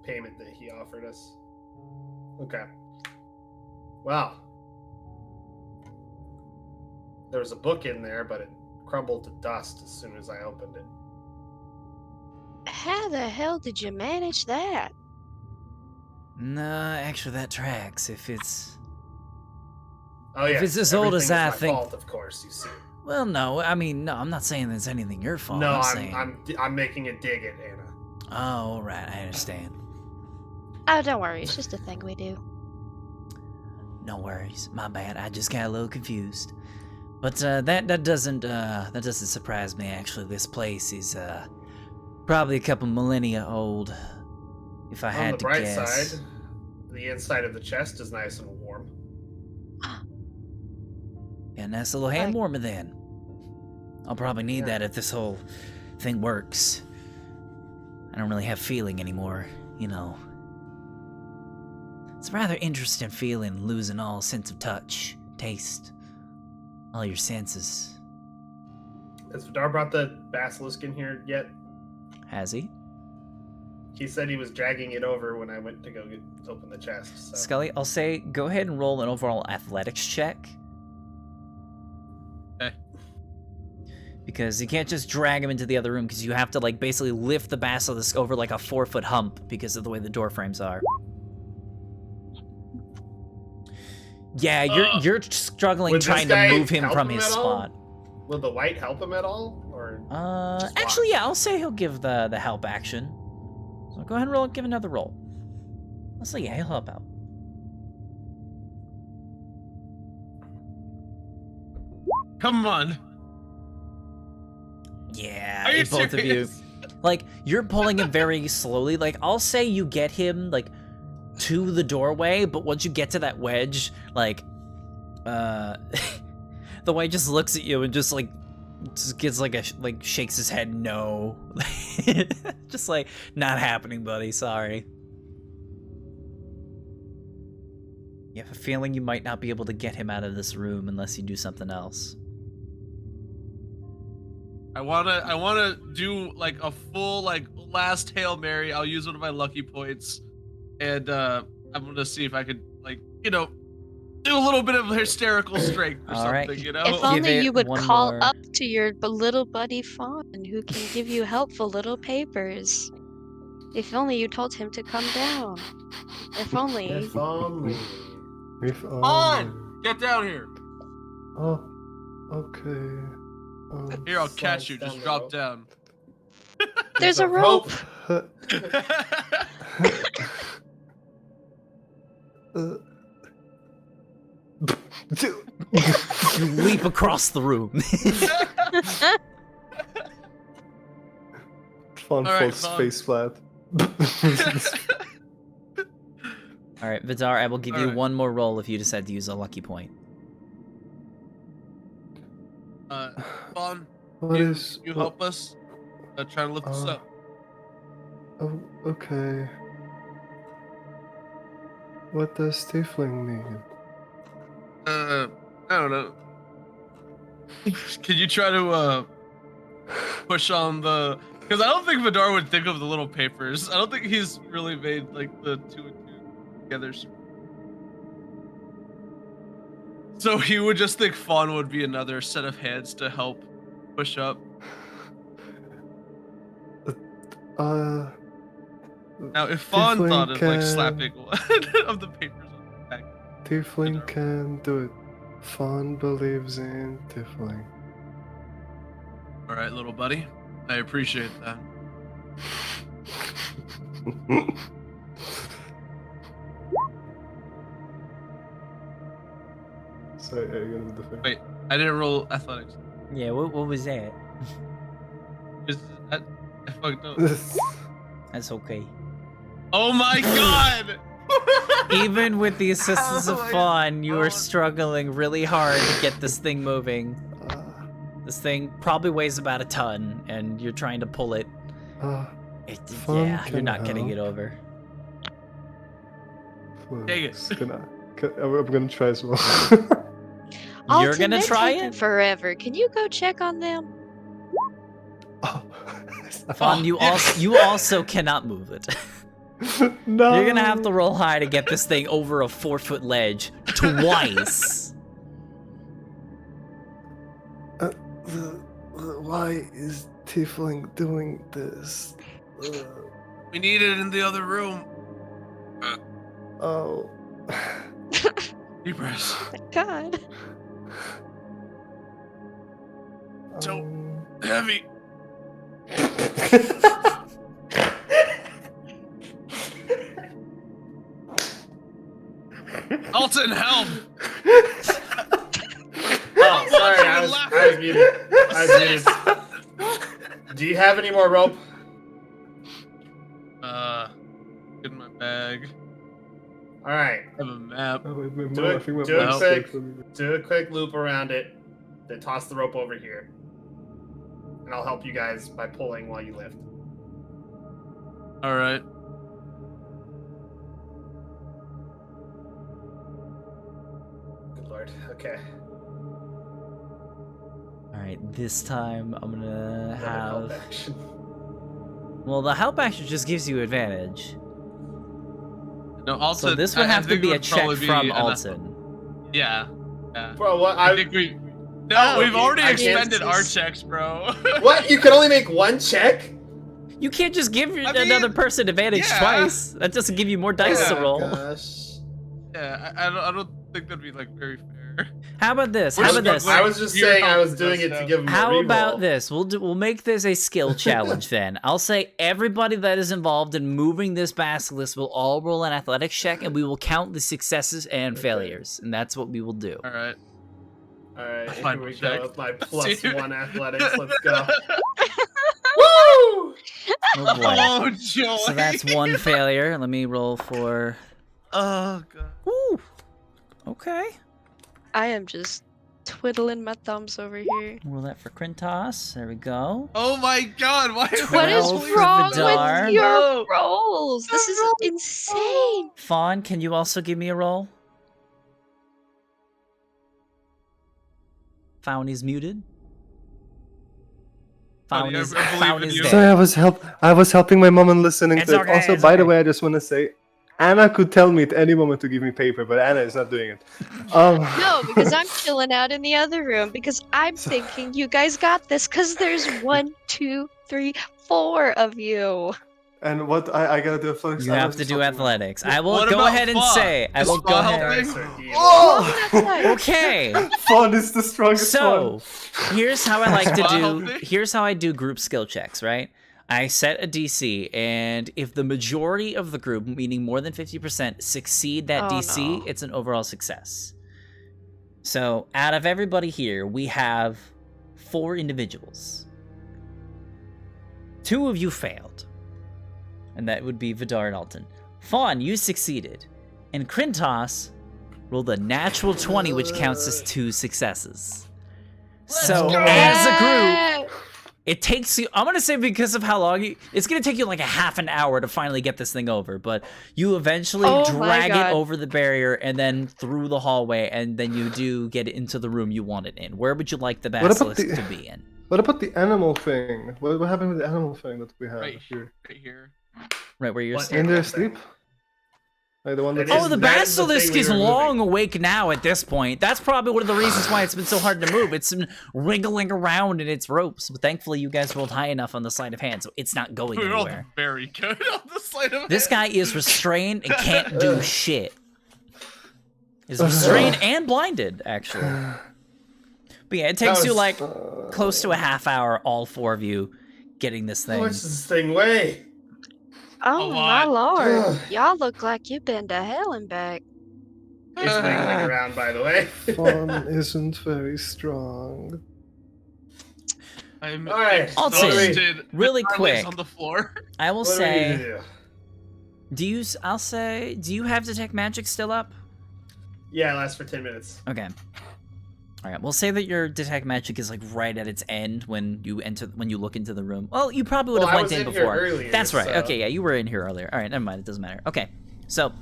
Speaker 2: payment that he offered us. Okay. Well. There was a book in there, but it crumbled to dust as soon as I opened it.
Speaker 3: How the hell did you manage that?
Speaker 4: Nah, actually that tracks. If it's...
Speaker 2: Oh yeah,
Speaker 4: If it's as old as
Speaker 2: everything
Speaker 4: I
Speaker 2: is my
Speaker 4: think-
Speaker 2: fault, of course, you see.
Speaker 4: Well, no, I mean, no, I'm not saying there's anything your fault.
Speaker 2: No,
Speaker 4: saying...
Speaker 2: I'm making a dig at Anna.
Speaker 4: Oh, all right, I understand.
Speaker 3: Oh, don't worry. It's just a thing we do.
Speaker 4: No worries, my bad. I just got a little confused. But that doesn't surprise me. Actually, this place is probably a couple millennia old. If I
Speaker 2: On
Speaker 4: had
Speaker 2: the
Speaker 4: to
Speaker 2: bright
Speaker 4: guess.
Speaker 2: side, the inside of the chest is nice and warm.
Speaker 4: Yeah, nice little hand
Speaker 3: Like-
Speaker 4: warmer then. I'll probably need
Speaker 2: Yeah.
Speaker 4: that if this whole thing works. I don't really have feeling anymore, you know. It's a rather interesting feeling, losing all sense of touch, taste, all your senses.
Speaker 2: Has Vidar brought the basilisk in here yet?
Speaker 4: Has he?
Speaker 2: He said he was dragging it over when I went to go open the chest. So.
Speaker 4: Scully, I'll say go ahead and roll an overall athletics check.
Speaker 5: Okay.
Speaker 4: Because you can't just drag him into the other room, because you have to like basically lift the basilisk over like a 4-foot hump because of the way the door frames are. Yeah, you're struggling
Speaker 2: Would this
Speaker 4: trying to
Speaker 2: guy
Speaker 4: move him
Speaker 2: help
Speaker 4: from
Speaker 2: him
Speaker 4: his
Speaker 2: at all?
Speaker 4: spot.
Speaker 2: Will the light help him at all, or just
Speaker 4: Actually,
Speaker 2: watch?
Speaker 4: yeah, I'll say he'll give the help action. So go ahead and give another roll. I'll say yeah, he'll help out.
Speaker 5: Come on.
Speaker 4: Yeah,
Speaker 5: Are you
Speaker 4: both of you.
Speaker 5: serious?
Speaker 4: Like, you're pulling him very slowly. Like, I'll say you get him, like, to the doorway, but once you get to that wedge, like, the way just looks at you and just, like, just gets, like, shakes his head no. Just, like, not happening, buddy, sorry. You have a feeling you might not be able to get him out of this room unless you do something else.
Speaker 5: I wanna do like a full like last Hail Mary. I'll use one of my lucky points, and I'm gonna see if I could like do a little bit of hysterical strength or
Speaker 4: All right.
Speaker 5: something. You know.
Speaker 3: If
Speaker 4: Give
Speaker 3: only
Speaker 4: it
Speaker 3: you would
Speaker 4: one
Speaker 3: call
Speaker 4: more-
Speaker 3: up to your little buddy Fawn, who can give you helpful little papers. If only you told him to come down. If only.
Speaker 2: If only.
Speaker 1: If
Speaker 5: On! Get down here.
Speaker 1: Oh, okay.
Speaker 5: Here, I'll catch you.
Speaker 2: Slides
Speaker 5: Just
Speaker 2: down
Speaker 5: drop
Speaker 2: the
Speaker 5: down.
Speaker 3: There's a rope.
Speaker 4: You leap across the room.
Speaker 1: Fun
Speaker 5: All right,
Speaker 1: full
Speaker 5: fun.
Speaker 1: face flat.
Speaker 4: All right, Vidar, I will give you
Speaker 5: Alright.
Speaker 4: one more roll if you decide to use a lucky point.
Speaker 5: Fawn,
Speaker 1: What
Speaker 5: you,
Speaker 1: is?
Speaker 5: you
Speaker 1: what-
Speaker 5: help us? Try to lift this up.
Speaker 1: Oh, okay. What does tiefling mean?
Speaker 5: I don't know. Can you try to push on the? Because I don't think Vidar would think of the little papers. I don't think he's really made like the 2 and 2 together. So he would just think Fawn would be another set of hands to help push up.
Speaker 1: Uh,
Speaker 5: Now, if Fawn
Speaker 1: Tiefling
Speaker 5: thought of like
Speaker 1: can-
Speaker 5: slapping one of the papers on the back,
Speaker 1: tiefling can do it. Fawn believes in tiefling.
Speaker 5: All right, little buddy. I appreciate that.
Speaker 1: Sorry, are you gonna do the thing?
Speaker 5: Wait, I didn't roll athletics.
Speaker 4: Yeah, what was that?
Speaker 5: I fucked up.
Speaker 4: That's okay.
Speaker 5: Oh my god!
Speaker 4: Even with the assistance of
Speaker 5: How do I-
Speaker 4: Fawn, you are struggling really hard to get this thing moving. This thing probably weighs about a ton, and you're trying to pull it.
Speaker 1: Fawn
Speaker 4: Yeah, you're
Speaker 1: can
Speaker 4: not getting
Speaker 1: help.
Speaker 4: it over.
Speaker 5: Dang it.
Speaker 1: I'm gonna try as well.
Speaker 3: Alton,
Speaker 4: You're gonna
Speaker 3: they're
Speaker 4: try
Speaker 3: taking
Speaker 4: it?
Speaker 3: forever. Can you go check on them?
Speaker 4: Fawn, you also cannot move it.
Speaker 1: No.
Speaker 4: You're gonna have to roll high to get this thing over a 4-foot ledge twice.
Speaker 1: Why is Tiefling doing this?
Speaker 5: We need it in the other room.
Speaker 1: Oh.
Speaker 5: Deep breaths.
Speaker 3: God.
Speaker 5: So heavy. Alton, help!
Speaker 2: Oh, sorry, I was muted. I was muted. Do you have any more rope?
Speaker 5: Get in my bag.
Speaker 2: All right.
Speaker 5: I have a map.
Speaker 2: Do a quick loop around it, then toss the rope over here, and I'll help you guys by pulling while you lift.
Speaker 5: All right.
Speaker 2: Good lord. Okay.
Speaker 4: Alright, this time I'm gonna
Speaker 2: Help
Speaker 4: have...
Speaker 2: action.
Speaker 4: Well, the help action just gives you advantage.
Speaker 5: No, Alton.
Speaker 4: So this would
Speaker 5: I
Speaker 4: have to
Speaker 5: think it
Speaker 4: be a
Speaker 5: would
Speaker 4: check
Speaker 5: probably be
Speaker 4: from
Speaker 5: an-
Speaker 4: Alton.
Speaker 5: Yeah. Yeah.
Speaker 2: Bro, what?
Speaker 5: I think we. No,
Speaker 2: Oh,
Speaker 5: we've already
Speaker 2: I can't
Speaker 5: expended our
Speaker 2: see-
Speaker 5: checks, bro.
Speaker 2: What? You can only make one check?
Speaker 4: You can't just give
Speaker 5: mean,
Speaker 4: another person advantage
Speaker 5: yeah.
Speaker 4: twice. That doesn't give you more dice to
Speaker 5: Yeah.
Speaker 4: roll.
Speaker 2: Gosh.
Speaker 5: Yeah, I don't think that'd be like very fair.
Speaker 4: How about this?
Speaker 5: We're
Speaker 4: How about
Speaker 5: just
Speaker 4: this?
Speaker 2: I was just
Speaker 5: Your
Speaker 2: saying I
Speaker 5: help
Speaker 2: was doing it
Speaker 5: does
Speaker 2: to
Speaker 5: that.
Speaker 2: give him a
Speaker 4: How
Speaker 2: reroll.
Speaker 4: about this? We'll make this a skill challenge then. I'll say everybody that is involved in moving this basilisk will all roll an athletics check, and we will count the successes and failures, and that's what we will do.
Speaker 5: All right.
Speaker 2: Alright,
Speaker 5: Fine,
Speaker 2: here we
Speaker 5: check.
Speaker 2: go with my plus
Speaker 5: See?
Speaker 2: 1 athletics. Let's go. Woo!
Speaker 4: Oh boy.
Speaker 5: Oh joy.
Speaker 4: So that's one failure. Let me roll for.
Speaker 5: Oh god.
Speaker 4: Woo. Okay.
Speaker 3: I am just twiddling my thumbs over here.
Speaker 4: Roll that for Krintos. There we go.
Speaker 5: Oh my god. Why?
Speaker 3: What is
Speaker 4: 12 for
Speaker 3: wrong
Speaker 4: Vidar.
Speaker 3: with your
Speaker 5: No.
Speaker 3: rolls? This is insane.
Speaker 4: Fawn, can you also give me a roll? Fawn is muted. Fawn
Speaker 5: I
Speaker 4: is,
Speaker 5: believe
Speaker 4: Fawn
Speaker 5: in
Speaker 4: is
Speaker 5: you.
Speaker 4: dead.
Speaker 1: Sorry, I was helping my mom and listening
Speaker 4: It's
Speaker 1: to it.
Speaker 4: okay,
Speaker 1: Also,
Speaker 4: it's
Speaker 1: by the
Speaker 4: okay.
Speaker 1: way, I just want to say, Anna could tell me at any moment to give me paper, but Anna is not doing it.
Speaker 3: No, because I'm chilling out in the other room because I'm thinking you guys got this because there's 1, 2, 3, 4 of you.
Speaker 1: And what I gotta do first?
Speaker 4: You have to do athletics. I will
Speaker 5: What
Speaker 4: go
Speaker 5: about
Speaker 4: ahead and
Speaker 5: Fawn?
Speaker 4: say. I
Speaker 5: Is
Speaker 4: will go
Speaker 5: Fawn
Speaker 4: ahead.
Speaker 5: helping?
Speaker 1: Oh!
Speaker 4: Okay.
Speaker 1: Fun is the strongest
Speaker 4: So, here's how I like to
Speaker 5: Wow.
Speaker 4: do. Here's how I do group skill checks, right? I set a DC, and if the majority of the group, meaning more than 50%, succeed that
Speaker 3: Oh,
Speaker 4: DC,
Speaker 3: no.
Speaker 4: it's an overall success. So, out of everybody here, we have 4 individuals. 2 of you failed, and that would be Vidar and Alton. Fawn, you succeeded, and Krintos rolled a natural 20, which counts as 2 successes. So,
Speaker 5: go.
Speaker 4: as a group, it takes you, I'm going to say because of how long, it's going to take you like a half an hour to finally get this thing over, but you eventually
Speaker 3: Oh my
Speaker 4: drag it
Speaker 3: God.
Speaker 4: over the barrier and then through the hallway, and then you do get it into the room you want it in. Where would you like the
Speaker 1: What about
Speaker 4: basilisk
Speaker 1: the-
Speaker 4: to be in?
Speaker 1: What about the animal thing? What happened with the animal thing that we have
Speaker 5: Right
Speaker 1: here?
Speaker 5: Right here.
Speaker 4: Right where you're
Speaker 2: What?
Speaker 4: standing.
Speaker 1: In their sleep? Like the one
Speaker 2: It
Speaker 1: that's...
Speaker 4: Oh, the
Speaker 2: that is the
Speaker 4: basilisk
Speaker 2: thing we
Speaker 4: is
Speaker 2: were
Speaker 4: long awake now at this point. That's probably one of the reasons why it's been so hard to move. It's been wriggling around in its ropes, but thankfully you guys rolled high enough on the sleight of hand, so it's not going
Speaker 5: We rolled
Speaker 4: anywhere.
Speaker 5: very good on the sleight of
Speaker 4: This
Speaker 5: hand.
Speaker 4: guy is restrained and can't do shit. Is restrained and blinded, actually. But yeah, it takes
Speaker 2: That
Speaker 4: you
Speaker 2: was-
Speaker 4: like close to a half hour, all 4 of you getting this
Speaker 2: How
Speaker 4: thing.
Speaker 2: much does this thing weigh?
Speaker 3: Oh my
Speaker 5: lot.
Speaker 3: lord.
Speaker 2: Ugh.
Speaker 3: Y'all look like you've been to hell and back.
Speaker 2: It's wiggling around, by the way.
Speaker 1: Fawn isn't very strong.
Speaker 5: I'm
Speaker 2: Alright,
Speaker 5: exhausted.
Speaker 4: really
Speaker 5: Vidar
Speaker 4: quick.
Speaker 5: lays on the floor.
Speaker 4: I will
Speaker 2: What do we need to
Speaker 4: say,
Speaker 2: do?
Speaker 4: I'll say, do you have Detect Magic still up?
Speaker 2: Yeah, it lasts for 10 minutes.
Speaker 4: Okay. All right. We'll say that your Detect Magic is like right at its end when you look into the room. Well, you probably would
Speaker 2: Well,
Speaker 4: have
Speaker 2: I
Speaker 4: went
Speaker 2: was
Speaker 4: in
Speaker 2: in here
Speaker 4: before.
Speaker 2: earlier,
Speaker 4: That's right.
Speaker 2: so-
Speaker 4: Okay. Yeah, you were in here earlier. All right. Never mind. It doesn't matter. Okay. So,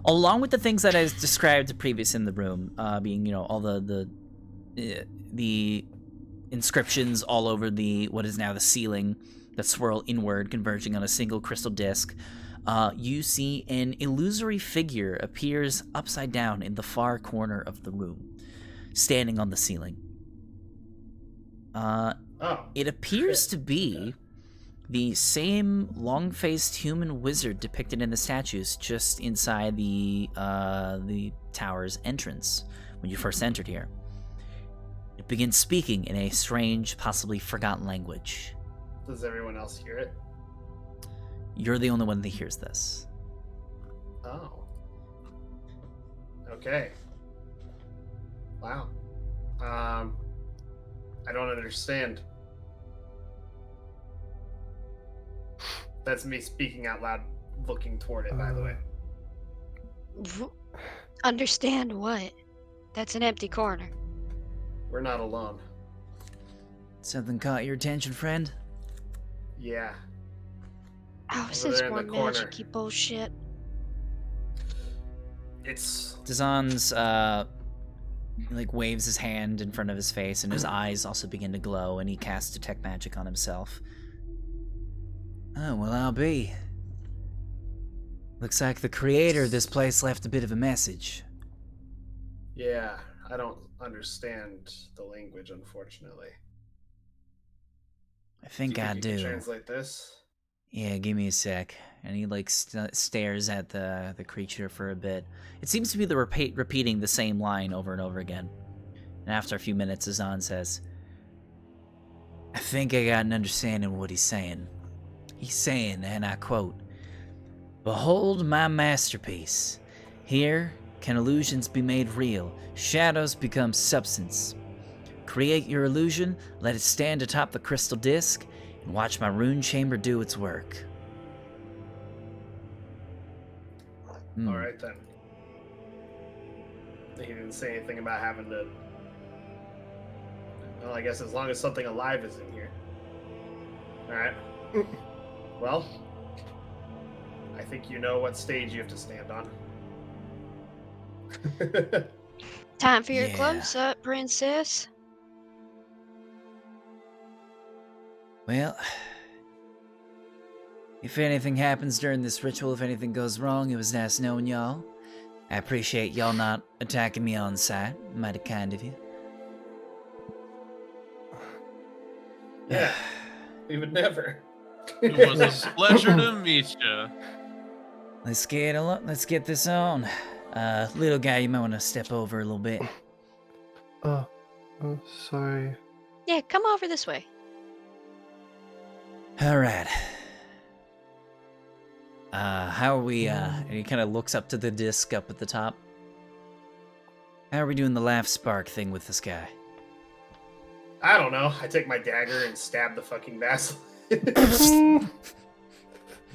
Speaker 4: along with the things that I described previous in the room, being all the inscriptions all over what is now the ceiling that swirl inward, converging on a single crystal disc. You see an illusory figure appears upside down in the far corner of the room, standing on the ceiling.
Speaker 2: Oh.
Speaker 4: It appears
Speaker 2: shit.
Speaker 4: to be the same long-faced human wizard depicted in the statues just inside the tower's entrance when you first entered here. It begins speaking in a strange, possibly forgotten language.
Speaker 2: Does everyone else hear it?
Speaker 4: You're the only one that hears this.
Speaker 2: Oh. Okay. Wow. I don't understand. That's me speaking out loud, looking toward it, by the way.
Speaker 3: Understand what? That's an empty corner.
Speaker 2: We're not alone.
Speaker 4: Something caught your attention, friend?
Speaker 2: Yeah.
Speaker 3: Oh, is
Speaker 2: Over
Speaker 3: this
Speaker 2: there in
Speaker 3: more
Speaker 2: the corner.
Speaker 3: magic-y bullshit?
Speaker 2: It's...
Speaker 4: Dazan's, waves his hand in front of his face, and his eyes also begin to glow, and he casts Detect Magic on himself. Oh, well, I'll be. Looks like the creator of this place left a bit of a message.
Speaker 2: Yeah, I don't understand the language, unfortunately.
Speaker 4: I think
Speaker 2: Do you
Speaker 4: I
Speaker 2: you can
Speaker 4: do.
Speaker 2: translate this?
Speaker 4: Yeah, give me a sec. And he stares at the creature for a bit. It seems to be repeating the same line over and over again. And after a few minutes, Azan says, I think I got an understanding of what he's saying. He's saying, and I quote, "Behold my masterpiece. Here can illusions be made real, shadows become substance. Create your illusion, let it stand atop the crystal disc, and watch my rune chamber do its work."
Speaker 2: Alright then. He didn't say anything about having to... Well, I guess as long as something alive is in here. Alright. Well, I think you know what stage you have to stand on.
Speaker 3: Time for your
Speaker 4: Yeah.
Speaker 3: close-up, princess.
Speaker 4: Well, if anything happens during this ritual, if anything goes wrong, it was nice knowing y'all. I appreciate y'all not attacking me on sight. Mighty kind of you.
Speaker 2: Yeah, we would never.
Speaker 5: It was a pleasure to meet you.
Speaker 4: Let's get this on. Little guy, you might want to step over a little bit.
Speaker 1: Oh, sorry.
Speaker 3: Yeah, come over this way.
Speaker 4: All right. How are we, and he kind of looks up to the disc up at the top. How are we doing the laugh spark thing with this guy?
Speaker 2: I don't know. I take my dagger and stab the fucking basilisk.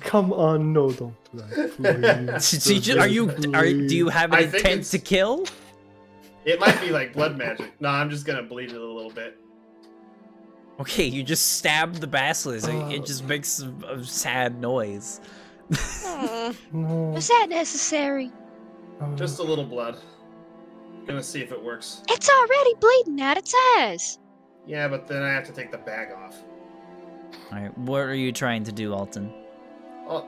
Speaker 1: Come on, no, don't do that, please.
Speaker 4: Do you have an
Speaker 2: I think
Speaker 4: intent
Speaker 2: it's-
Speaker 4: to kill?
Speaker 2: It might be like blood magic. No, I'm just gonna bleed it a little bit.
Speaker 4: Okay, you just stabbed the basilisk. It
Speaker 1: Oh.
Speaker 4: just makes a sad noise.
Speaker 1: No.
Speaker 3: Was that necessary?
Speaker 2: Just a little blood. Gonna see if it works.
Speaker 3: It's already bleeding out its eyes.
Speaker 2: Yeah, but then I have to take the bag off.
Speaker 4: Alright, what are you trying to do, Alton?
Speaker 2: Oh,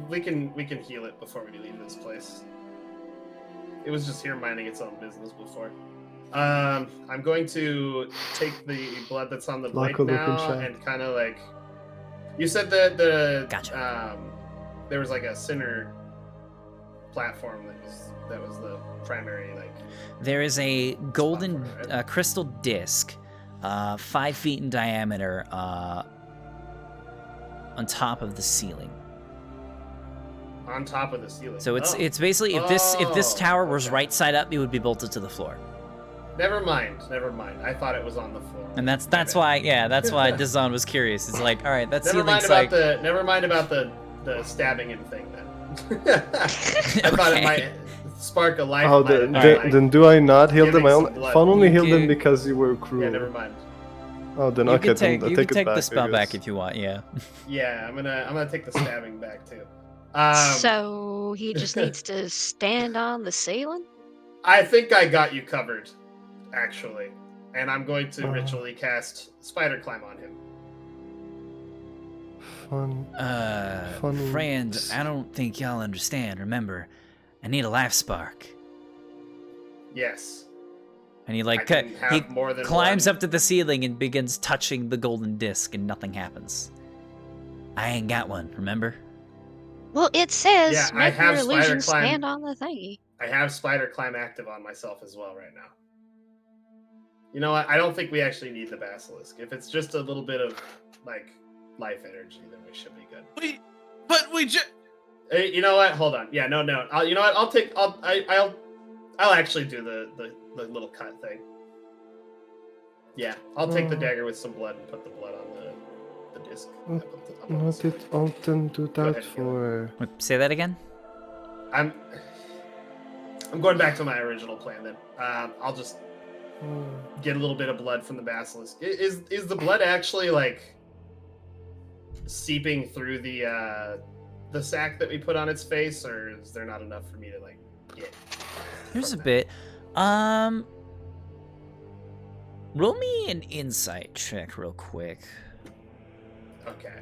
Speaker 2: we can heal it before we leave this place. It was just here minding its own business before. I'm going to take the blood that's on the blade
Speaker 1: Like a looking
Speaker 2: now
Speaker 1: shot.
Speaker 2: and kind of like. You said that
Speaker 4: Gotcha.
Speaker 2: there was like a sinner platform that was the primary like.
Speaker 4: There is a golden
Speaker 2: for it, right?
Speaker 4: crystal disc, 5 feet in diameter, on top of the ceiling.
Speaker 2: On top of the ceiling.
Speaker 4: So it's
Speaker 2: Oh.
Speaker 4: it's basically if this tower was
Speaker 2: okay.
Speaker 4: right side up, it would be bolted to the floor.
Speaker 2: Never mind. I thought it was on the floor.
Speaker 4: And that's
Speaker 2: My bad.
Speaker 4: why Dazan was curious. It's like, all right, that
Speaker 2: Never mind
Speaker 4: ceiling's
Speaker 2: about
Speaker 4: like
Speaker 2: never mind about the stabbing him thing then. I thought it
Speaker 4: Okay.
Speaker 2: might spark a life.
Speaker 1: Oh, then do I not heal them?
Speaker 2: giving some blood.
Speaker 1: Fun only
Speaker 4: You
Speaker 1: healed them
Speaker 4: can-
Speaker 1: because you were cruel.
Speaker 2: Yeah, never mind.
Speaker 1: Oh, then
Speaker 4: you
Speaker 1: okay,
Speaker 4: can take
Speaker 1: then
Speaker 4: you
Speaker 1: take
Speaker 4: can
Speaker 1: it
Speaker 4: take
Speaker 1: back,
Speaker 4: the
Speaker 1: I
Speaker 4: spell back
Speaker 1: guess.
Speaker 4: if you want. Yeah.
Speaker 2: Yeah, I'm gonna take the stabbing back too.
Speaker 3: So he just needs to stand on the ceiling?
Speaker 2: I think I got you covered, actually, and I'm going to
Speaker 1: Uh.
Speaker 2: ritually cast Spider Climb on him.
Speaker 1: Fun.
Speaker 4: Friend, I don't think y'all understand. Remember, I need a life spark.
Speaker 2: Yes.
Speaker 4: And he
Speaker 2: I
Speaker 4: like
Speaker 2: can
Speaker 4: he
Speaker 2: have more than
Speaker 4: climbs
Speaker 2: one.
Speaker 4: up to the ceiling and begins touching the golden disc, and nothing happens. I ain't got one. Remember?
Speaker 3: Well, it says
Speaker 2: Yeah, I
Speaker 3: make
Speaker 2: have
Speaker 3: your
Speaker 2: spider
Speaker 3: illusion
Speaker 2: climb.
Speaker 3: stand on the thingy.
Speaker 2: I have Spider Climb active on myself as well right now. You know what? I don't think we actually need the basilisk. If it's just a little bit of like life energy, then we should be good.
Speaker 5: We just.
Speaker 2: Hey, you know what? Hold on. Yeah, no. You know what? I'll actually do the little cut thing. Yeah, I'll take the dagger with some blood and put the blood on the disc.
Speaker 1: What did Alton do
Speaker 2: Go ahead,
Speaker 1: that
Speaker 2: heal
Speaker 1: for?
Speaker 4: Wait, say that again.
Speaker 2: I'm going back to my original plan then. I'll just get a little bit of blood from the basilisk. Is the blood actually like seeping through the sack that we put on its face, or is there not enough for me to like get?
Speaker 4: Here's a
Speaker 2: from that?
Speaker 4: bit. Roll me an insight check real quick.
Speaker 2: Okay.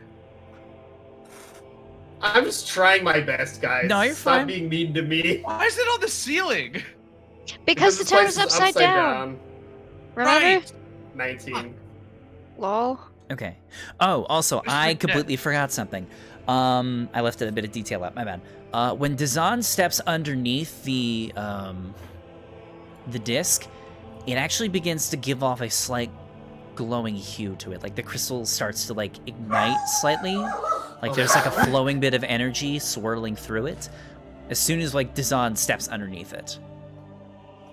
Speaker 2: I'm just trying my best, guys.
Speaker 4: No, you're
Speaker 2: Stop
Speaker 4: fine.
Speaker 2: being mean to me.
Speaker 5: Why is it on the ceiling?
Speaker 3: Because the
Speaker 2: this place
Speaker 3: tower's
Speaker 2: is
Speaker 3: upside down. Remember?
Speaker 5: Right.
Speaker 2: 19.
Speaker 3: Lol.
Speaker 4: Okay. Oh, also, I
Speaker 5: forget.
Speaker 4: completely forgot something. I left a bit of detail out. My bad. When Dazan steps underneath the disc, it actually begins to give off a slight glowing hue to it. Like the crystal starts to like ignite slightly. Like there's like a flowing bit of energy swirling through it. As soon as like Dazan steps underneath it.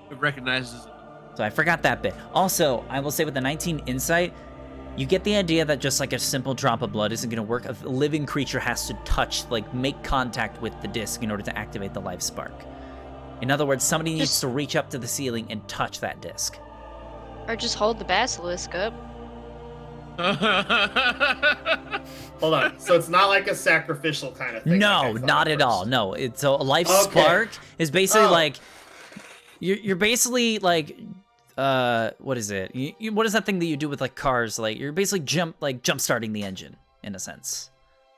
Speaker 5: It recognizes it.
Speaker 4: So I forgot that bit. Also, I will say with the 19 insight, you get the idea that just like a simple drop of blood isn't going to work. A living creature has to touch, like make contact with the disc in order to activate the life spark. In other words, somebody needs
Speaker 3: Just-
Speaker 4: to reach up to the ceiling and touch that disc.
Speaker 3: Or just hold the basilisk up.
Speaker 2: Hold on. So it's not like a sacrificial kind of thing.
Speaker 4: No,
Speaker 2: like I thought
Speaker 4: not at all.
Speaker 2: first.
Speaker 4: No, it's a life
Speaker 2: Okay.
Speaker 4: spark is basically
Speaker 2: Oh.
Speaker 4: like you're basically like what is it? What is that thing that you do with like cars? Like you're basically jump starting the engine in a sense.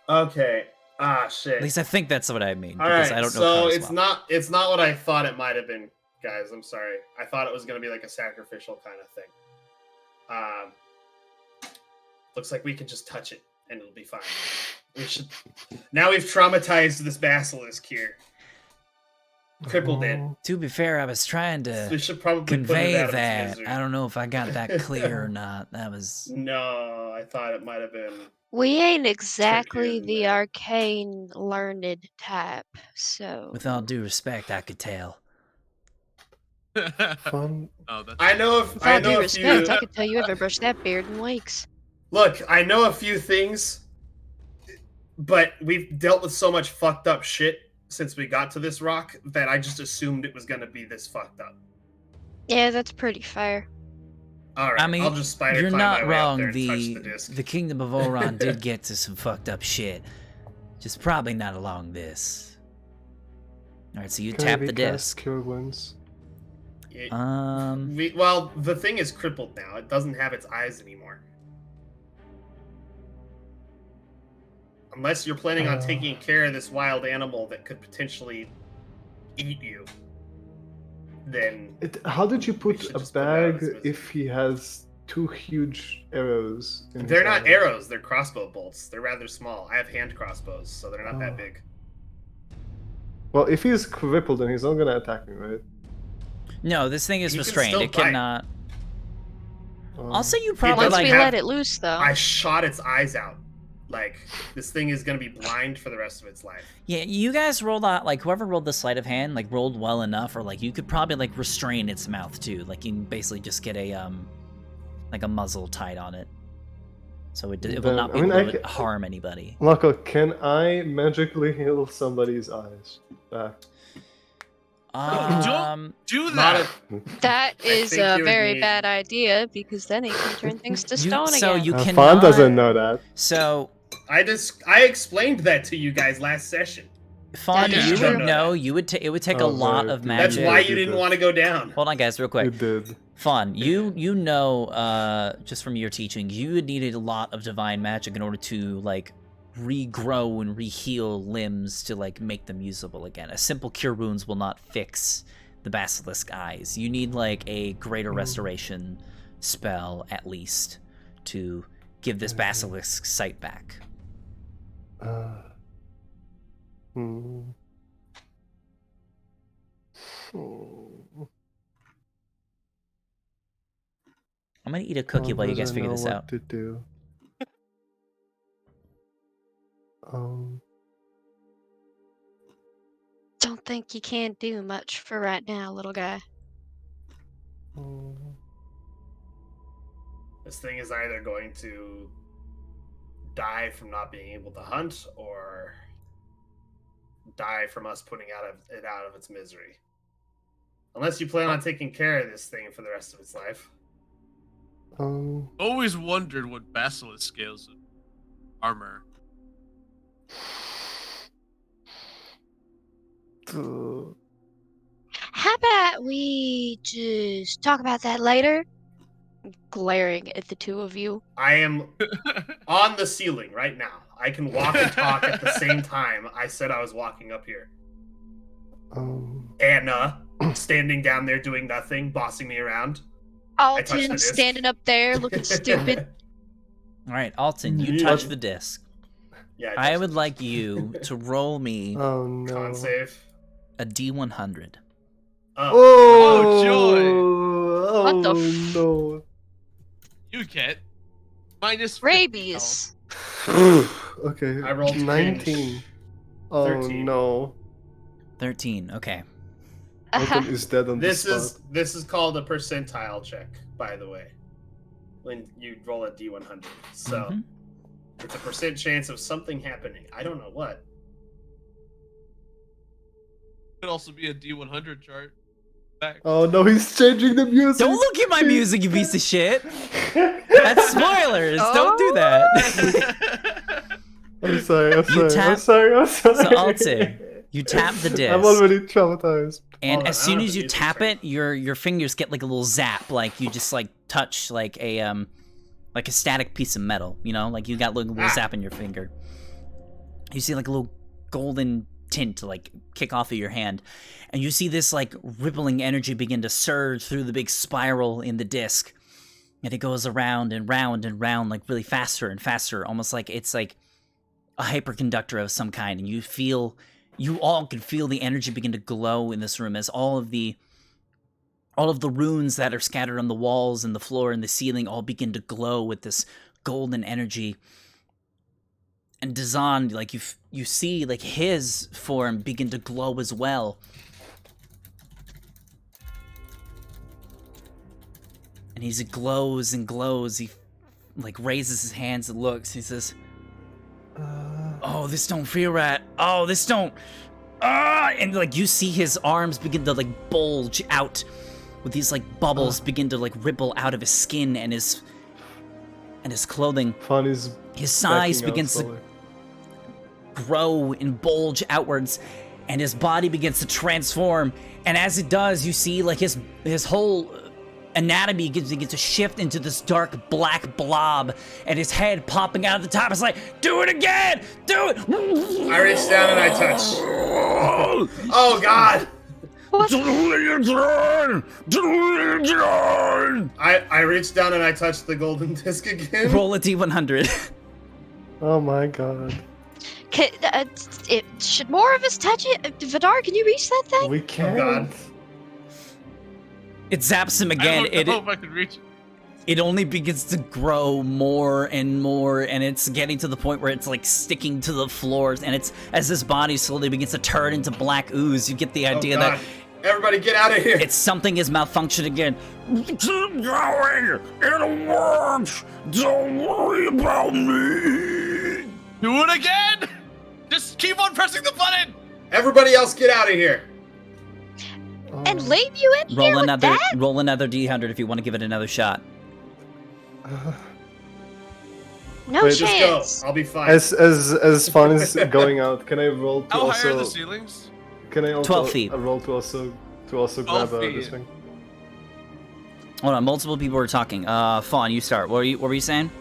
Speaker 2: Okay. Ah, shit.
Speaker 4: At least I think that's what I mean
Speaker 2: All
Speaker 4: because
Speaker 2: right.
Speaker 4: I don't know
Speaker 2: So
Speaker 4: cars
Speaker 2: it's
Speaker 4: well.
Speaker 2: not what I thought it might have been, guys. I'm sorry. I thought it was gonna be like a sacrificial kind of thing. Looks like we can just touch it and it'll be fine. We should. Now we've traumatized this basilisk here. Crippled it.
Speaker 4: To be fair, I was trying
Speaker 2: We
Speaker 4: to
Speaker 2: should probably
Speaker 4: convey
Speaker 2: put it out of its
Speaker 4: that.
Speaker 2: misery.
Speaker 4: I don't know if I got that clear or not. That was
Speaker 2: No, I thought it might have been.
Speaker 3: We ain't exactly
Speaker 2: than
Speaker 3: the
Speaker 2: that.
Speaker 3: arcane learned type, so
Speaker 4: with all due respect, I could tell.
Speaker 1: Fun.
Speaker 5: Oh, that's
Speaker 2: I know if
Speaker 3: with
Speaker 2: I
Speaker 3: all
Speaker 2: know
Speaker 3: due
Speaker 2: a few.
Speaker 3: respect, I could tell you haven't brushed that beard in weeks.
Speaker 2: Look, I know a few things, but we've dealt with so much fucked up shit since we got to this rock that I just assumed it was gonna be this fucked up.
Speaker 3: Yeah, that's pretty fair.
Speaker 2: All right,
Speaker 4: I mean,
Speaker 2: I'll just spider
Speaker 4: you're
Speaker 2: climb
Speaker 4: not
Speaker 2: my way up there
Speaker 4: wrong.
Speaker 2: and touch the disc.
Speaker 4: The Kingdom of Oron did get to some fucked up shit. Just probably not along this. All right, so you
Speaker 1: Can
Speaker 4: tap
Speaker 1: we
Speaker 4: the
Speaker 1: cast
Speaker 4: disc.
Speaker 1: Cure Wounds?
Speaker 2: Well, the thing is crippled now. It doesn't have its eyes anymore. Unless you're planning on taking care of this wild animal that could potentially eat you, then
Speaker 1: How did you
Speaker 2: We
Speaker 1: put
Speaker 2: should
Speaker 1: a
Speaker 2: just put it out of
Speaker 1: bag
Speaker 2: his misery.
Speaker 1: if he has 2 huge arrows? In
Speaker 2: they're
Speaker 1: his
Speaker 2: not
Speaker 1: arm?
Speaker 2: arrows. They're crossbow bolts. They're rather small. I have hand crossbows, so they're not that
Speaker 1: Oh.
Speaker 2: big.
Speaker 1: Well, if he's crippled, then he's not gonna attack me, right?
Speaker 4: No, this thing is
Speaker 2: You can
Speaker 4: restrained.
Speaker 2: still
Speaker 4: It
Speaker 2: bite.
Speaker 4: cannot. I'll say you probably
Speaker 2: doesn't
Speaker 3: Once
Speaker 4: like.
Speaker 3: we let it loose, though.
Speaker 2: I shot its eyes out. Like, this thing is gonna be blind for the rest of its life.
Speaker 4: Yeah, you guys rolled out, like, whoever rolled the sleight of hand, like, rolled well enough, or, like, you could probably, like, restrain its mouth, too. Like, you can basically just get a, like, a muzzle tied on it. So it will
Speaker 1: Then,
Speaker 4: not
Speaker 1: I
Speaker 4: be
Speaker 1: mean,
Speaker 4: able to harm anybody.
Speaker 1: Marco, can I magically heal somebody's eyes back?
Speaker 5: Don't do
Speaker 2: Not
Speaker 5: that.
Speaker 3: That is
Speaker 2: think
Speaker 3: a
Speaker 2: you would
Speaker 3: very
Speaker 2: need-
Speaker 3: bad idea because then it can turn things to stone
Speaker 4: so
Speaker 3: again.
Speaker 4: you
Speaker 1: Fawn
Speaker 4: cannot.
Speaker 1: doesn't know that.
Speaker 4: So,
Speaker 2: I explained that to you guys last session.
Speaker 4: Fawn,
Speaker 3: That is
Speaker 4: you
Speaker 3: true.
Speaker 4: would know. You would. It would take a
Speaker 1: Oh,
Speaker 4: lot
Speaker 1: right.
Speaker 4: of
Speaker 2: That's
Speaker 4: magic.
Speaker 2: why
Speaker 1: you
Speaker 2: you didn't
Speaker 1: did.
Speaker 2: want to go down.
Speaker 4: Hold on, guys, real
Speaker 1: You
Speaker 4: quick.
Speaker 1: did.
Speaker 4: Fawn, you know, just from your teaching, you would need a lot of divine magic in order to like regrow and reheal limbs to like make them usable again. A simple cure wounds will not fix the basilisk eyes. You need like a greater restoration spell at least to give this basilisk sight back.
Speaker 1: Hmm.
Speaker 4: I'm gonna eat a cookie while you guys figure this out.
Speaker 1: To do.
Speaker 3: Don't think you can do much for right now, little guy.
Speaker 2: This thing is either going to die from not being able to hunt, or die from us putting it out of its misery. Unless you plan on taking care of this thing for the rest of its life.
Speaker 5: Always wondered what basilisk scales of armor.
Speaker 3: How about we just talk about that later? Glaring at the two of you.
Speaker 2: I am on the ceiling right now. I can walk and talk at the same time. I said I was walking up here. Anna, standing down there doing nothing, bossing me around. touched the
Speaker 3: Alton
Speaker 2: disc.
Speaker 3: standing up there looking stupid.
Speaker 4: All right, Alton, you
Speaker 1: Yeah.
Speaker 4: touch the disc.
Speaker 2: Yeah,
Speaker 4: I would like you to roll me
Speaker 1: Oh no.
Speaker 2: con save.
Speaker 4: a D100.
Speaker 1: Oh,
Speaker 5: joy.
Speaker 3: What the
Speaker 1: Oh
Speaker 3: f-
Speaker 1: no.
Speaker 5: You get minus 50
Speaker 3: Rabies.
Speaker 1: Okay.
Speaker 2: I rolled
Speaker 1: 19. Oh
Speaker 2: 13.
Speaker 1: no.
Speaker 4: 13. Okay.
Speaker 1: Alton is dead on the
Speaker 2: This
Speaker 1: spot.
Speaker 2: is called a percentile check, by the way. When you roll a D100, so
Speaker 4: Mhm.
Speaker 2: it's a percent chance of something happening. I don't know what.
Speaker 5: Could also be a D100 chart. Back.
Speaker 1: Oh no, he's changing the music.
Speaker 4: Don't look at my music, you piece of shit. That's spoilers. Don't do that.
Speaker 1: I'm sorry. I'm
Speaker 4: You
Speaker 1: sorry. I'm
Speaker 4: tap-
Speaker 1: sorry. I'm sorry.
Speaker 4: So, Alton, you tap the disc.
Speaker 1: I'm already traumatized.
Speaker 4: And
Speaker 2: Hold
Speaker 4: as
Speaker 2: on, I
Speaker 4: soon
Speaker 2: don't
Speaker 4: as
Speaker 2: have
Speaker 4: you
Speaker 2: the music
Speaker 4: tap
Speaker 2: turned.
Speaker 4: it, your fingers get like a little zap, like you just like touch like a static piece of metal, you know, like you got like, a little
Speaker 2: Ah.
Speaker 4: zap in your finger. You see like a little golden tint to like kick off of your hand, and you see this like rippling energy begin to surge through the big spiral in the disc, and it goes around and round and round like really faster and faster, almost like it's like a hyperconductor of some kind, and you all can feel the energy begin to glow in this room as all of the runes that are scattered on the walls and the floor and the ceiling all begin to glow with this golden energy. And Dazan, like you see like his form begin to glow as well. And he glows and glows. He like raises his hands and looks. He says, "Oh, this don't feel right. Oh, this don't. And like you see his arms begin to like bulge out, with these like bubbles begin to like ripple out of his skin and his clothing.
Speaker 1: Fun is
Speaker 4: His size
Speaker 1: backing out
Speaker 4: begins to
Speaker 1: slowly.
Speaker 4: grow and bulge outwards, and his body begins to transform. And as it does, you see like his whole anatomy begins to shift into this dark black blob, and his head popping out of the top. It's like, do it again! Do it!
Speaker 2: I reach down and I touch. Oh God! I reach down and I touch the golden disc again.
Speaker 4: Roll a D100.
Speaker 1: Oh my god.
Speaker 3: Should more of us touch it? Vidar, can you reach that thing?
Speaker 1: We can't.
Speaker 2: God.
Speaker 4: It zaps him
Speaker 5: I
Speaker 4: again.
Speaker 5: don't know if I can reach it.
Speaker 4: It only begins to grow more and more, and it's getting to the point where it's like sticking to the floors, and it's as this body slowly begins to turn into black ooze, you get the idea that
Speaker 2: Everybody get out of here!
Speaker 4: it's something is malfunctioning again. Keep going! It'll work! Don't worry about me!
Speaker 5: Do it again! Just keep on pressing the button!
Speaker 2: Everybody else get out of here!
Speaker 3: And leave you in here with that?
Speaker 4: Roll another D100 if you want to give it another shot.
Speaker 3: No
Speaker 1: Wait, just
Speaker 2: Just
Speaker 3: chance.
Speaker 2: go. I'll be fine.
Speaker 1: As fun is going out, can I roll to
Speaker 5: How
Speaker 1: also?
Speaker 5: high are the ceilings?
Speaker 1: Can I also
Speaker 4: 12 feet.
Speaker 1: roll to also grab
Speaker 5: 12
Speaker 1: this
Speaker 5: feet.
Speaker 1: thing?
Speaker 4: Hold on, multiple people were talking. Fawn, you start. What were you saying?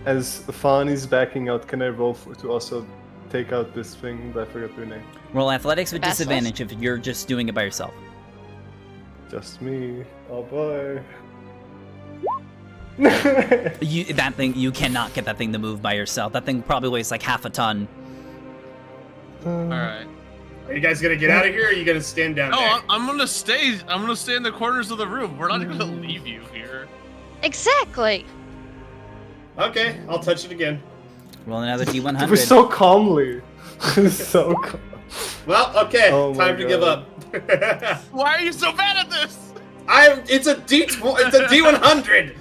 Speaker 1: As Fawn is backing out, can I roll to also take out this thing? I forgot your name.
Speaker 4: Roll athletics with
Speaker 3: Basilisk?
Speaker 4: disadvantage if you're just doing it by yourself.
Speaker 1: Just me. Oh boy.
Speaker 4: That thing, you cannot get that thing to move by yourself. That thing probably weighs like half a ton.
Speaker 5: Alright.
Speaker 2: Are you guys gonna get out of here, or are you gonna stand down
Speaker 5: No,
Speaker 2: there?
Speaker 5: I'm gonna stay. I'm gonna stay in the corners of the room. We're not gonna leave you here.
Speaker 3: Exactly.
Speaker 2: Okay, I'll touch it again.
Speaker 4: Roll another D100.
Speaker 1: We're so calmly. So calm.
Speaker 2: Well, okay,
Speaker 1: Oh my
Speaker 2: time to give
Speaker 1: God.
Speaker 2: up.
Speaker 5: Why are you so bad at this?
Speaker 2: It's a D100.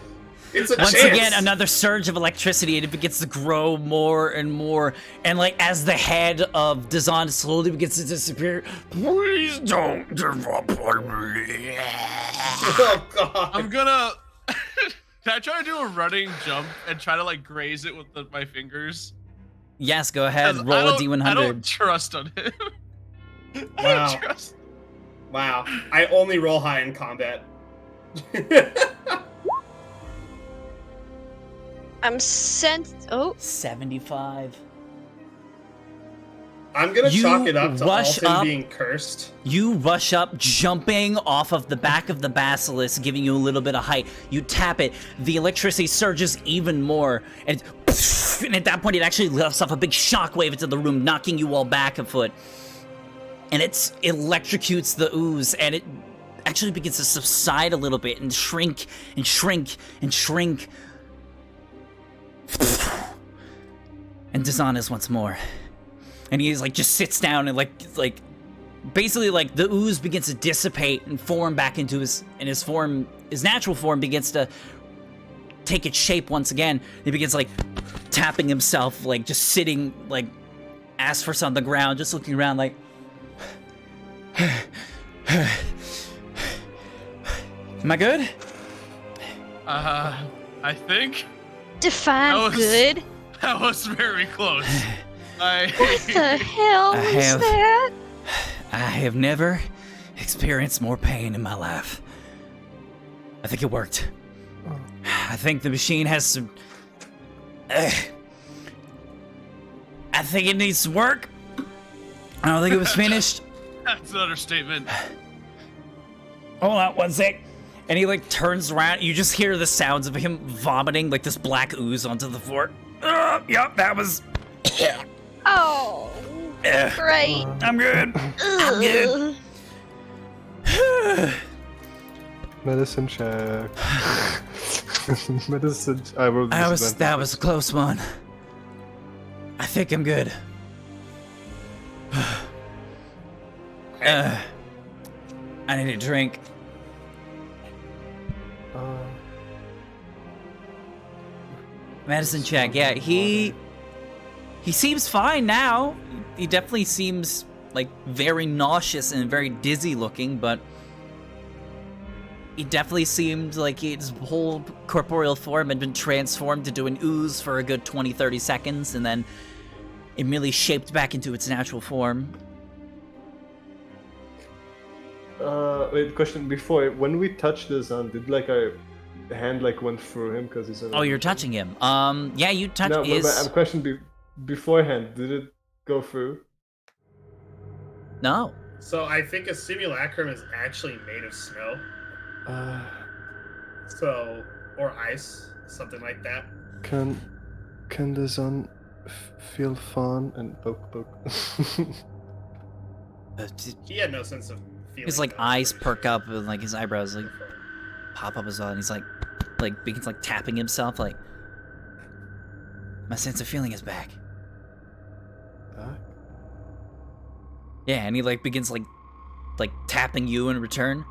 Speaker 2: It's a
Speaker 4: Once
Speaker 2: chance.
Speaker 4: again, another surge of electricity, and it begins to grow more and more. And like as the head of Dazan slowly begins to disappear, please don't give up on me.
Speaker 2: Oh God.
Speaker 5: I'm gonna. Can I try to do a running jump and try to like graze it with my fingers?
Speaker 4: Yes, go ahead.
Speaker 5: 'Cause
Speaker 4: Roll a
Speaker 5: I
Speaker 4: D100.
Speaker 5: don't trust on him. I
Speaker 2: Wow.
Speaker 5: don't trust.
Speaker 2: Wow. I only roll high in combat.
Speaker 3: I'm sent. Oh,
Speaker 4: 75.
Speaker 2: I'm gonna
Speaker 4: You
Speaker 2: chalk it up to
Speaker 4: rush
Speaker 2: Alton
Speaker 4: up.
Speaker 2: being cursed.
Speaker 4: You rush up, jumping off of the back of the basilisk, giving you a little bit of height. You tap it. The electricity surges even more, and at that point, it actually lifts off a big shockwave into the room, knocking you all back a foot. And it electrocutes the ooze, and it actually begins to subside a little bit and shrink and shrink and shrink. And Dazan is once more. And he's like just sits down and like basically like the ooze begins to dissipate and form back into his natural form begins to take its shape once again. He begins like tapping himself, like just sitting like ass first on the ground, just looking around like Am I good?
Speaker 5: I think
Speaker 3: define
Speaker 5: That was-
Speaker 3: good.
Speaker 5: that was very close.
Speaker 3: What the hell
Speaker 4: I
Speaker 3: was
Speaker 4: have-
Speaker 3: that?
Speaker 4: I have never experienced more pain in my life. I think it worked. I think the machine has some. I think it needs some work. I don't think it was finished.
Speaker 5: That's an understatement.
Speaker 4: Hold on one sec. And he like turns around. You just hear the sounds of him vomiting like this black ooze onto the floor. Yep, that was.
Speaker 3: Oh, great.
Speaker 4: I'm good. I'm good.
Speaker 1: Medicine check. Medicine. I rolled
Speaker 4: That was
Speaker 1: disadvantage.
Speaker 4: a close one. I think I'm good. I need a drink. Medicine check. Yeah, he seems fine now. He definitely seems like very nauseous and very dizzy looking, but he definitely seemed like his whole corporeal form had been transformed into an ooze for a good 20-30 seconds, and then immediately shaped back into its natural form.
Speaker 1: Wait, question before. When we touched this on, did like our hand like went through him because he's.
Speaker 4: Oh, you're touching him. Yeah, you touch
Speaker 1: No,
Speaker 4: his.
Speaker 1: but question beforehand. Did it go through?
Speaker 4: No.
Speaker 2: So I think a simulacrum is actually made of snow. Or ice, something like that.
Speaker 1: Can the sun feel fun and poke.
Speaker 2: He had no sense of feeling.
Speaker 4: His like
Speaker 2: though,
Speaker 4: eyes
Speaker 2: for
Speaker 4: perk
Speaker 2: sure.
Speaker 4: up and like his eyebrows like pop up as well, and he's like begins like tapping himself like, my sense of feeling is back. Yeah, and he like begins like tapping you in return.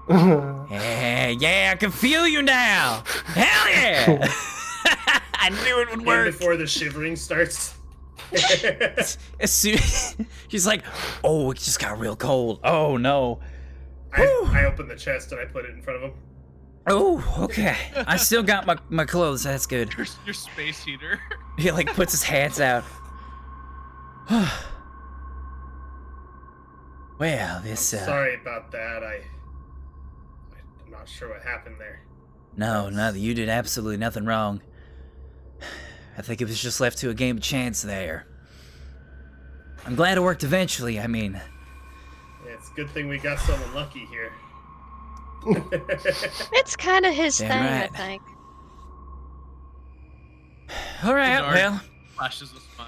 Speaker 4: Yeah, I can feel you now. Hell yeah! I knew it would
Speaker 2: And
Speaker 4: work.
Speaker 2: before the shivering starts.
Speaker 4: As soon she's like, oh, it just got real cold. Oh no.
Speaker 2: I open the chest and I put it in front of him.
Speaker 4: Oh, okay. I still got my clothes. That's good.
Speaker 5: Your space heater.
Speaker 4: He like puts his hands out. Well, this
Speaker 2: Sorry about that. I'm not sure what happened there.
Speaker 4: No, you did absolutely nothing wrong. I think it was just left to a game of chance there. I'm glad it worked eventually. I mean,
Speaker 2: Yeah, it's a good thing we got someone lucky here.
Speaker 3: It's kind of his
Speaker 4: Damn
Speaker 3: thing,
Speaker 4: right.
Speaker 3: I think.
Speaker 4: all right.
Speaker 5: Dark.
Speaker 4: Well,
Speaker 5: Flashes a smile.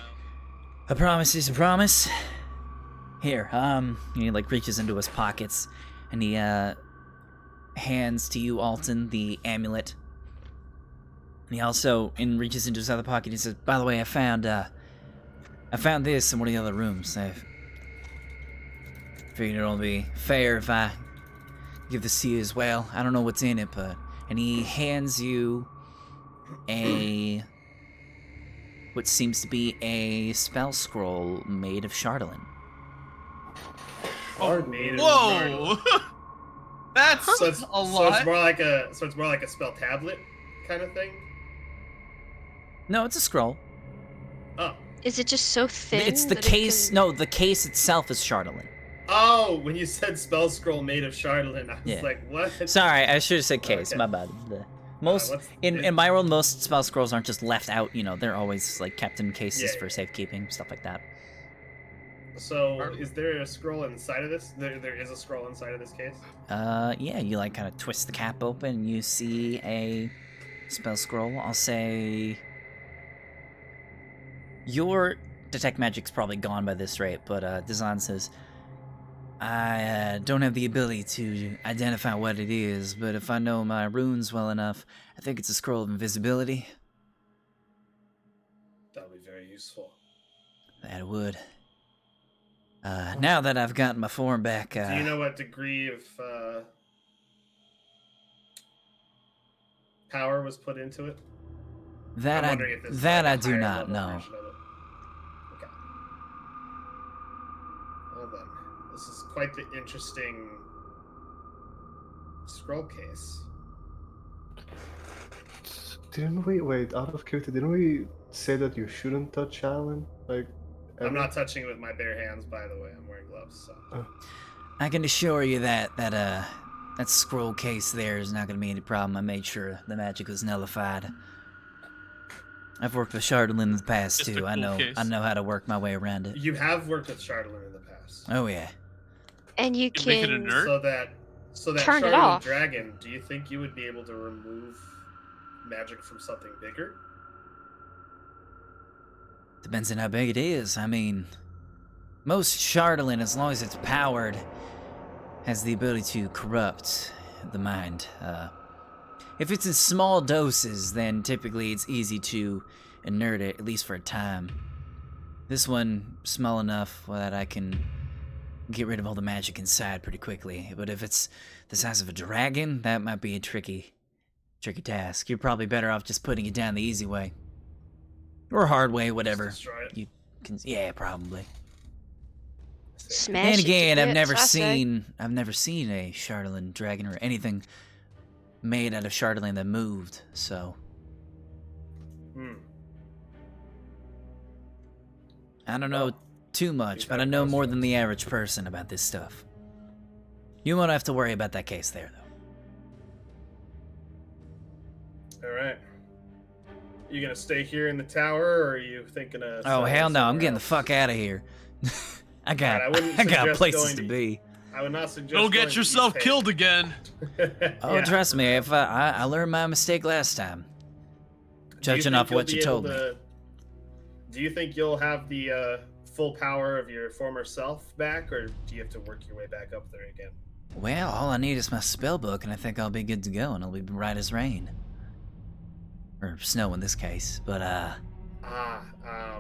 Speaker 4: a promise is a promise. Here, he like reaches into his pockets, and he hands to you, Alton, the amulet. And he also reaches into his other pocket. He says, "By the way, I found this in one of the other rooms. I figured it'll be fair if I give this to you as well. I don't know what's in it, but..." And he hands you what seems to be a spell scroll made of Chardolin.
Speaker 2: Made of
Speaker 5: Whoa! That's
Speaker 2: So it's,
Speaker 5: a
Speaker 2: so
Speaker 5: lot.
Speaker 2: it's more like a spell tablet kind of thing.
Speaker 4: No, it's a scroll.
Speaker 2: Oh.
Speaker 3: Is it just so thin?
Speaker 4: It's the
Speaker 3: that it
Speaker 4: case.
Speaker 3: can-
Speaker 4: No, the case itself is Chardolin.
Speaker 2: Oh, when you said spell scroll made of Chardolin, I was
Speaker 4: Yeah.
Speaker 2: like, what?
Speaker 4: Sorry, I should have said case.
Speaker 2: Okay.
Speaker 4: My bad. Most
Speaker 2: what's-
Speaker 4: in my world, most spell scrolls aren't just left out. You know, they're always like kept in cases
Speaker 2: Yeah,
Speaker 4: for
Speaker 2: yeah.
Speaker 4: safekeeping, stuff like that.
Speaker 2: So, is there a scroll inside of this? There is a scroll inside of this case?
Speaker 4: Yeah, you like kind of twist the cap open, and you see a spell scroll. I'll say your detect magic's probably gone by this rate, but Dazan says, I don't have the ability to identify what it is, but if I know my runes well enough, I think it's a scroll of invisibility.
Speaker 2: That would be very useful.
Speaker 4: That it would. Now that I've gotten my form back,
Speaker 2: Do you know what degree of power was put into it?
Speaker 4: that
Speaker 2: I'm
Speaker 4: I
Speaker 2: wondering if this is
Speaker 4: that
Speaker 2: like a
Speaker 4: I do
Speaker 2: higher
Speaker 4: not
Speaker 2: level
Speaker 4: know.
Speaker 2: version of it. Okay. Well then, this is quite the interesting scroll case.
Speaker 1: Didn't we wait? Out of curiosity, didn't we say that you shouldn't touch Alan? Like,
Speaker 2: I'm
Speaker 1: ever?
Speaker 2: not touching it with my bare hands, by the way. I'm wearing gloves, so.
Speaker 4: I can assure you that scroll case there is not going to be any problem. I made sure the magic was nullified. I've worked with Chardolin in the past
Speaker 5: Just a
Speaker 4: too. I
Speaker 5: cool
Speaker 4: know
Speaker 5: case.
Speaker 4: I know how to work my way around it.
Speaker 2: You have worked with Chardolin in the past.
Speaker 4: Oh yeah.
Speaker 3: And you
Speaker 5: You make it a
Speaker 3: can.
Speaker 5: nerd?
Speaker 2: So that
Speaker 3: Turn it
Speaker 2: Chardolin
Speaker 3: off.
Speaker 2: dragon, do you think you would be able to remove magic from something bigger?
Speaker 4: Depends on how big it is. I mean, most Chardolin, as long as it's powered, has the ability to corrupt the mind. If it's in small doses, then typically it's easy to inert it, at least for a time. This one, small enough that I can get rid of all the magic inside pretty quickly. But if it's the size of a dragon, that might be a tricky task. You're probably better off just putting it down the easy way. Or hard way, whatever.
Speaker 2: Just destroy it.
Speaker 4: You can, yeah, probably.
Speaker 3: Smash
Speaker 4: And
Speaker 3: it to
Speaker 4: again, I've
Speaker 3: bits,
Speaker 4: never
Speaker 3: I say.
Speaker 4: seen a Chardolin dragon or anything made out of Chardolin that moved. So I don't know too much, but I know more than the average person about this stuff. You won't have to worry about that case there, though.
Speaker 2: All right. You gonna stay here in the tower, or are you thinking of?
Speaker 4: Oh hell no! I'm
Speaker 2: somewhere
Speaker 4: getting the
Speaker 2: else?
Speaker 4: fuck out of here. I got
Speaker 2: Alright, I wouldn't
Speaker 4: I got
Speaker 2: suggest
Speaker 4: places
Speaker 2: going
Speaker 4: to
Speaker 2: to-
Speaker 4: be.
Speaker 2: I would not suggest.
Speaker 5: Don't
Speaker 2: going
Speaker 5: get
Speaker 2: to
Speaker 5: yourself
Speaker 2: East
Speaker 5: killed again.
Speaker 2: Haven.
Speaker 4: Oh,
Speaker 2: Yeah.
Speaker 4: trust me, if I learned my mistake last time.
Speaker 2: Do you
Speaker 4: Judging
Speaker 2: think
Speaker 4: off
Speaker 2: you'll
Speaker 4: what you
Speaker 2: be able
Speaker 4: told me.
Speaker 2: do you think you'll have the full power of your former self back, or do you have to work your way back up there again?
Speaker 4: Well, all I need is my spell book, and I think I'll be good to go, and I'll be right as rain. Or snow in this case, but I'll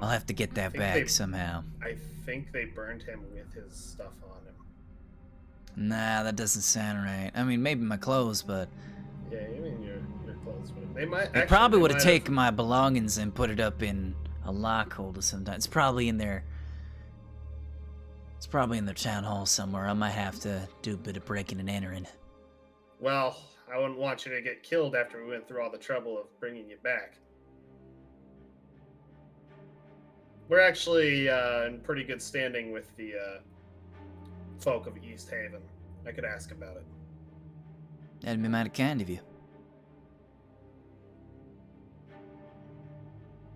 Speaker 4: have to get that back somehow.
Speaker 2: I think they burned him with his stuff on him.
Speaker 4: Nah, that doesn't sound right. I mean, maybe my clothes, but...
Speaker 2: Yeah, I mean your clothes. They might.
Speaker 4: They probably would have taken my belongings and put it up in a lock holder sometime. It's probably in their... It's probably in their town hall somewhere. I might have to do a bit of breaking and entering.
Speaker 2: Well, I wouldn't want you to get killed after we went through all the trouble of bringing you back. We're actually in pretty good standing with the folk of East Haven. I could ask about it.
Speaker 4: That'd be mighty kind of you.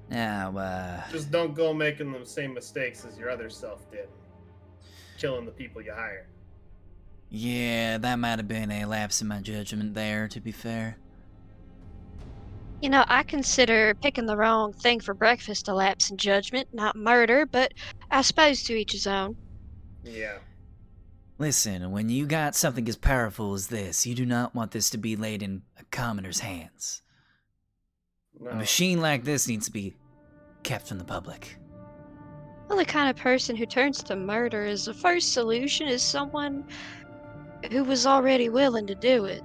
Speaker 4: Now,
Speaker 2: Just don't go making the same mistakes as your other self did. Killing the people you hire.
Speaker 4: yeah, that might have been a lapse in my judgment there, to be fair.
Speaker 3: You know, I consider picking the wrong thing for breakfast a lapse in judgment, not murder, but I suppose to each his own.
Speaker 2: Yeah.
Speaker 4: Listen, when you got something as powerful as this, you do not want this to be laid in a commoner's hands.
Speaker 2: No.
Speaker 4: A machine like this needs to be kept from the public.
Speaker 3: Well, the kind of person who turns to murder as the first solution is someone who was already willing to do it.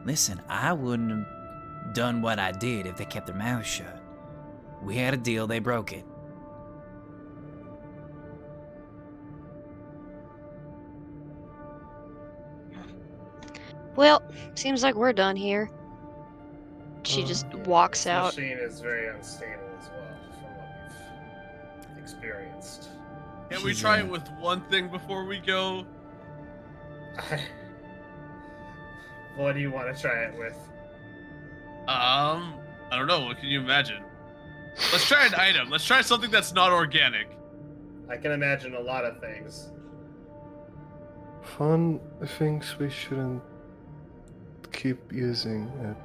Speaker 4: Listen, I wouldn't have done what I did if they kept their mouths shut. We had a deal, they broke it.
Speaker 3: Well, seems like we're done here. She just walks
Speaker 2: This
Speaker 3: out.
Speaker 2: machine is very unstable as well, from what we've experienced.
Speaker 5: Can we try it with one thing before we go?
Speaker 2: What do you want to try it with?
Speaker 5: I don't know. What can you imagine? Let's try an item. Let's try something that's not organic.
Speaker 2: I can imagine a lot of things.
Speaker 1: Fun things we shouldn't keep using it.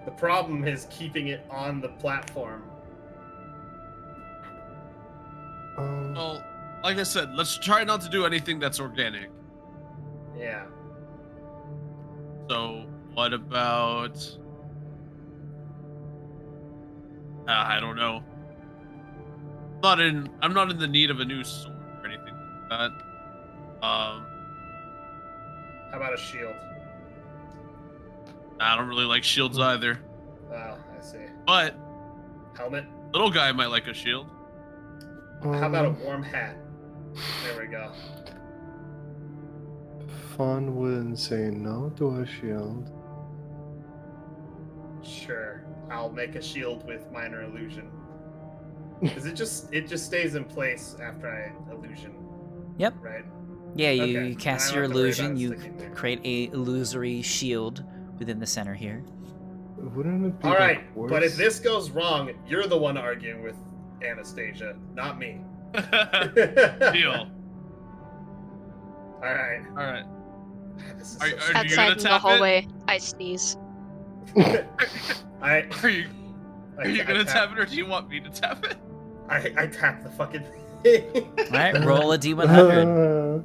Speaker 2: The problem is keeping it on the platform.
Speaker 5: Well, like I said, let's try not to do anything that's organic.
Speaker 2: Yeah.
Speaker 5: So, what about... I don't know. I'm not in the need of a new sword or anything like that.
Speaker 2: How about a shield?
Speaker 5: I don't really like shields either.
Speaker 2: Oh, I see.
Speaker 5: But
Speaker 2: Helmet?
Speaker 5: little guy might like a shield.
Speaker 2: How about a warm hat? There we go.
Speaker 1: Fun wouldn't say no to a shield.
Speaker 2: Sure. I'll make a shield with minor illusion. Cause it just stays in place after I illusion.
Speaker 4: Yep.
Speaker 2: Right?
Speaker 4: Yeah, you,
Speaker 2: Okay,
Speaker 4: you cast
Speaker 2: I
Speaker 4: your
Speaker 2: don't have to worry
Speaker 4: illusion,
Speaker 2: about
Speaker 4: you
Speaker 2: sticking there.
Speaker 4: create a illusory shield within the center here.
Speaker 1: Wouldn't it be
Speaker 2: Alright,
Speaker 1: like worse?
Speaker 2: but if this goes wrong, you're the one arguing with Anastasia, not me.
Speaker 5: Deal.
Speaker 2: Alright.
Speaker 5: All right.
Speaker 2: This is
Speaker 5: Are
Speaker 2: so
Speaker 5: you
Speaker 2: stupid.
Speaker 5: gonna
Speaker 3: Outside in the
Speaker 5: tap it?
Speaker 3: hallway, I sneeze.
Speaker 2: I
Speaker 5: Are you gonna tap it, or do you want me to tap it?
Speaker 2: I tap the fucking thing.
Speaker 4: Alright, roll a d100.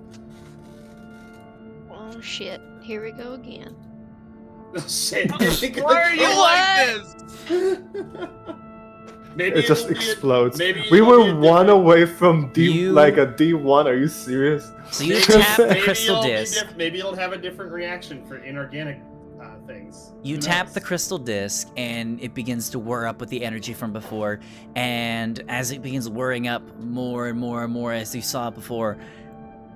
Speaker 3: Oh shit, here we go again.
Speaker 2: Shit.
Speaker 5: Why are you like this?
Speaker 2: Maybe
Speaker 1: It just
Speaker 2: it'll be
Speaker 1: explodes.
Speaker 2: maybe
Speaker 1: We
Speaker 2: it'll
Speaker 1: were
Speaker 2: be a
Speaker 1: one
Speaker 2: different-
Speaker 1: away from
Speaker 4: You-
Speaker 1: like a D1. Are you serious?
Speaker 4: So you
Speaker 2: Maybe-
Speaker 4: tap the
Speaker 2: maybe
Speaker 4: crystal
Speaker 2: it'll be
Speaker 4: disc.
Speaker 2: maybe it'll have a different reaction for inorganic things.
Speaker 4: You
Speaker 2: Who
Speaker 4: tap
Speaker 2: knows?
Speaker 4: the crystal disc, and it begins to whir up with the energy from before. And as it begins whirring up more and more and more, as you saw before,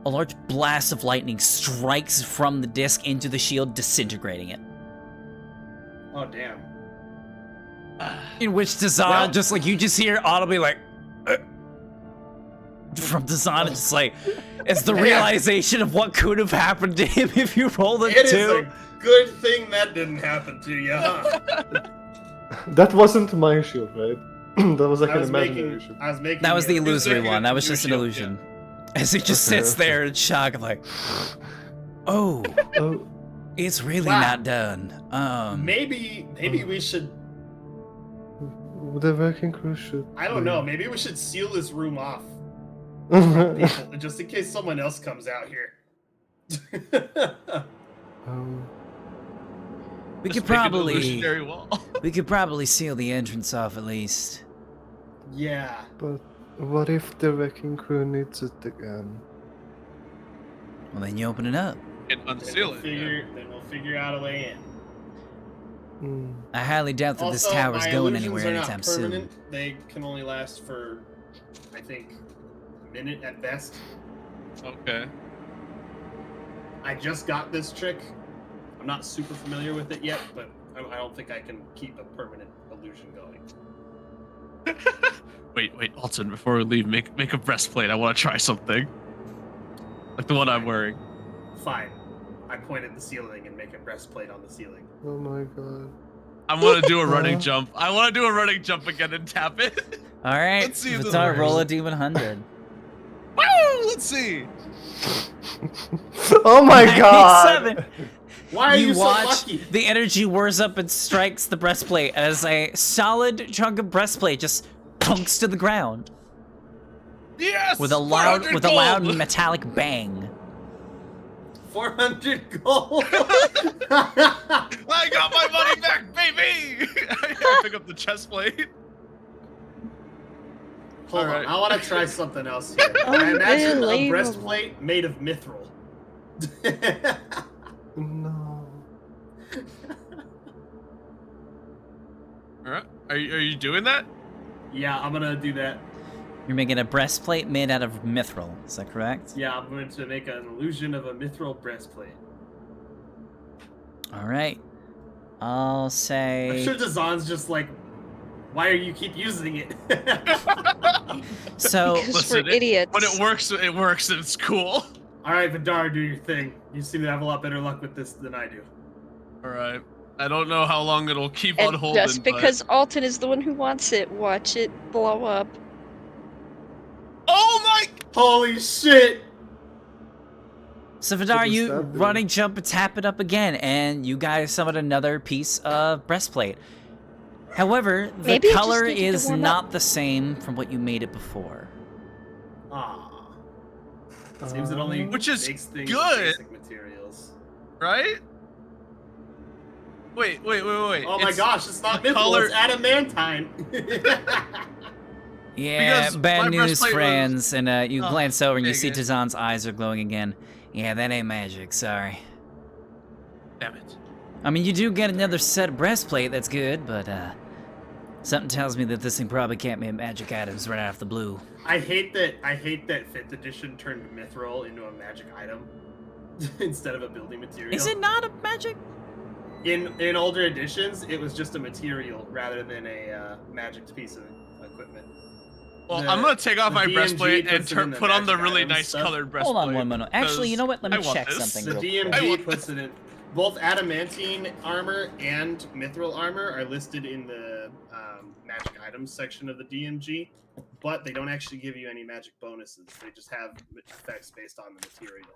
Speaker 4: a large blast of lightning strikes from the disc into the shield, disintegrating it.
Speaker 2: Oh damn.
Speaker 4: In which Dazan,
Speaker 2: Well-
Speaker 4: just like you just hear audibly like from Dazan, it's like it's the
Speaker 2: Man.
Speaker 4: realization of what could have happened to him if you rolled a
Speaker 2: It is
Speaker 4: 2.
Speaker 2: a good thing that didn't happen to you, huh?
Speaker 1: That wasn't my shield, right? That was like an imaginary shield.
Speaker 2: I was making
Speaker 4: That was the
Speaker 2: you-
Speaker 4: illusory
Speaker 5: making
Speaker 4: one.
Speaker 5: it
Speaker 4: That was
Speaker 5: your
Speaker 4: just an
Speaker 5: shield,
Speaker 4: illusion. As he just
Speaker 1: Okay,
Speaker 4: sits
Speaker 1: okay.
Speaker 4: there in shock, of like, oh,
Speaker 1: Oh,
Speaker 4: it's really
Speaker 2: Wow.
Speaker 4: not done.
Speaker 2: Maybe we should
Speaker 1: The working crew should.
Speaker 2: I don't know. Maybe we should seal this room off from people, just in case someone else comes out here.
Speaker 4: We
Speaker 5: Just
Speaker 4: could
Speaker 5: make an
Speaker 4: probably
Speaker 5: illusionary wall.
Speaker 4: we could probably seal the entrance off at least.
Speaker 2: Yeah.
Speaker 1: But what if the wrecking crew needs it again?
Speaker 4: Well, then you open it up.
Speaker 5: And unseal it.
Speaker 2: Then we'll figure out a way in.
Speaker 4: I highly doubt that this
Speaker 2: Also,
Speaker 4: tower's
Speaker 2: my
Speaker 4: going
Speaker 2: illusions
Speaker 4: anywhere
Speaker 2: are not
Speaker 4: anytime soon.
Speaker 2: permanent. They can only last for, I think, a minute at best.
Speaker 5: Okay.
Speaker 2: I just got this trick. I'm not super familiar with it yet, but I don't think I can keep a permanent illusion going.
Speaker 5: Wait, Alton, before we leave, make a breastplate. I want to try something. Like the one I'm wearing.
Speaker 2: Fine. I point at the ceiling and make a breastplate on the ceiling.
Speaker 1: Oh my god.
Speaker 5: I want to do a running jump. I want to do a running jump again and tap it.
Speaker 4: All right,
Speaker 5: Let's see if this
Speaker 4: Vidar,
Speaker 5: works.
Speaker 4: roll a D100.
Speaker 5: Woo! Let's see.
Speaker 1: Oh my god!
Speaker 4: 97.
Speaker 2: Why are you so
Speaker 4: watch
Speaker 2: lucky?
Speaker 4: the energy whirs up and strikes the breastplate as a solid chunk of breastplate just punks to the ground
Speaker 5: Yes.
Speaker 4: with a loud
Speaker 5: 400
Speaker 4: loud metallic bang.
Speaker 2: 400 gold.
Speaker 5: I got my money back, baby. I pick up the chest plate.
Speaker 2: Hold on,
Speaker 5: Alright.
Speaker 2: I want to try something else here. I imagine a
Speaker 3: Unbelievable.
Speaker 2: breastplate made of mithril.
Speaker 1: No.
Speaker 5: All right. Are you doing that?
Speaker 2: Yeah, I'm gonna do that.
Speaker 4: You're making a breastplate made out of mithril. Is that correct?
Speaker 2: Yeah, I'm going to make an illusion of a mithril breastplate.
Speaker 4: All right. I'll say.
Speaker 2: I'm sure Dazan's just like, why are you keep using it?
Speaker 4: So
Speaker 3: Because
Speaker 5: Listen,
Speaker 3: we're idiots.
Speaker 5: When it works, it works. And it's cool.
Speaker 2: All right, Vidar, do your thing. You seem to have a lot better luck with this than I do.
Speaker 5: All right. I don't know how long it'll keep on
Speaker 3: And
Speaker 5: holding.
Speaker 3: just because Alton is the one who wants it, watch it blow up.
Speaker 5: Oh my!
Speaker 2: Holy shit!
Speaker 4: So Vidar,
Speaker 1: What does
Speaker 4: you
Speaker 1: that do?
Speaker 4: running jump and tap it up again, and you guys summon another piece of breastplate. However, the
Speaker 3: Maybe it just
Speaker 4: color
Speaker 3: needed to
Speaker 4: is
Speaker 3: warm
Speaker 4: not the same from what you made it before.
Speaker 2: Ah. Seems it only
Speaker 5: Which is
Speaker 2: makes things
Speaker 5: good.
Speaker 2: basic materials.
Speaker 5: Right? Wait.
Speaker 2: Oh my gosh, it's not
Speaker 5: the
Speaker 2: mithril,
Speaker 5: color-
Speaker 2: it's adamantine.
Speaker 4: Yeah,
Speaker 5: Because
Speaker 4: bad
Speaker 5: my
Speaker 4: news,
Speaker 5: breastplate was-
Speaker 4: friends. And you
Speaker 5: Oh,
Speaker 4: glance over and you
Speaker 5: dang
Speaker 4: see
Speaker 5: it.
Speaker 4: Tazan's eyes are glowing again. Yeah, that ain't magic, sorry.
Speaker 5: Damn it.
Speaker 4: I mean, you do get another set of breastplate, that's good, but something tells me that this thing probably can't be magic items right off the blue.
Speaker 2: I hate that 5th edition turned mithril into a magic item instead of a building material.
Speaker 4: Is it not a magic?
Speaker 2: In older editions, it was just a material rather than a magic piece of equipment.
Speaker 5: Well,
Speaker 2: The-
Speaker 5: I'm gonna take off
Speaker 2: the
Speaker 5: my
Speaker 2: DMG
Speaker 5: breastplate and
Speaker 2: puts it in the
Speaker 5: put on the
Speaker 2: magic
Speaker 5: really
Speaker 2: item
Speaker 5: nice
Speaker 2: stuff.
Speaker 5: colored breastplate.
Speaker 4: Hold on one minute. Actually, you know what? Let me
Speaker 5: I want
Speaker 4: check
Speaker 5: this.
Speaker 4: something
Speaker 2: The
Speaker 4: real quick.
Speaker 5: I
Speaker 2: DMG
Speaker 5: want
Speaker 2: puts it in. Both adamantine armor and mithril armor are listed in the magic items section of the DMG, but they don't actually give you any magic bonuses. They just have effects based on the material.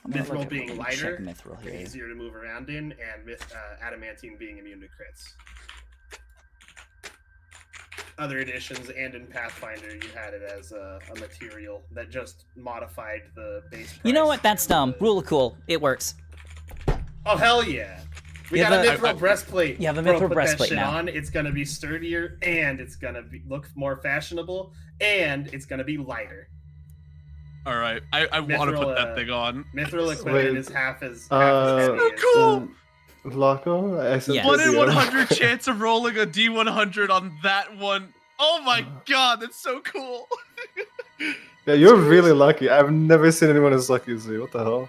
Speaker 4: I'm gonna
Speaker 2: Mithril
Speaker 4: look at-
Speaker 2: being
Speaker 4: let me
Speaker 2: lighter,
Speaker 4: check mithril
Speaker 2: and
Speaker 4: here.
Speaker 2: easier to move around in, and adamantine being immune to crits. Other editions and in Pathfinder, you had it as a material that just modified the base.
Speaker 4: You know
Speaker 2: price
Speaker 4: what? That's
Speaker 2: and
Speaker 4: dumb.
Speaker 2: the-
Speaker 4: Rule of cool. It works.
Speaker 2: Oh hell yeah! We
Speaker 4: You
Speaker 2: got
Speaker 4: have
Speaker 2: a
Speaker 4: a-
Speaker 2: mithril breastplate.
Speaker 4: you have a
Speaker 2: Bro,
Speaker 4: mithril
Speaker 2: put that
Speaker 4: breastplate
Speaker 2: shit
Speaker 4: now.
Speaker 2: on. It's gonna be sturdier, and it's gonna look more fashionable, and it's gonna be lighter.
Speaker 5: All right, I want to
Speaker 2: Mithril,
Speaker 5: put that thing on.
Speaker 2: Mithril equipment
Speaker 1: Wait,
Speaker 2: is half as
Speaker 1: uh,
Speaker 2: heavy
Speaker 5: So
Speaker 2: as-
Speaker 5: cool.
Speaker 1: Loco? I said
Speaker 4: Yes.
Speaker 5: 1 in
Speaker 1: the,
Speaker 5: 100 chance of rolling a D100 on that one. Oh my
Speaker 1: Uh.
Speaker 5: god, that's so cool.
Speaker 1: Yeah, you're really lucky. I've never seen anyone as lucky as you. What the hell?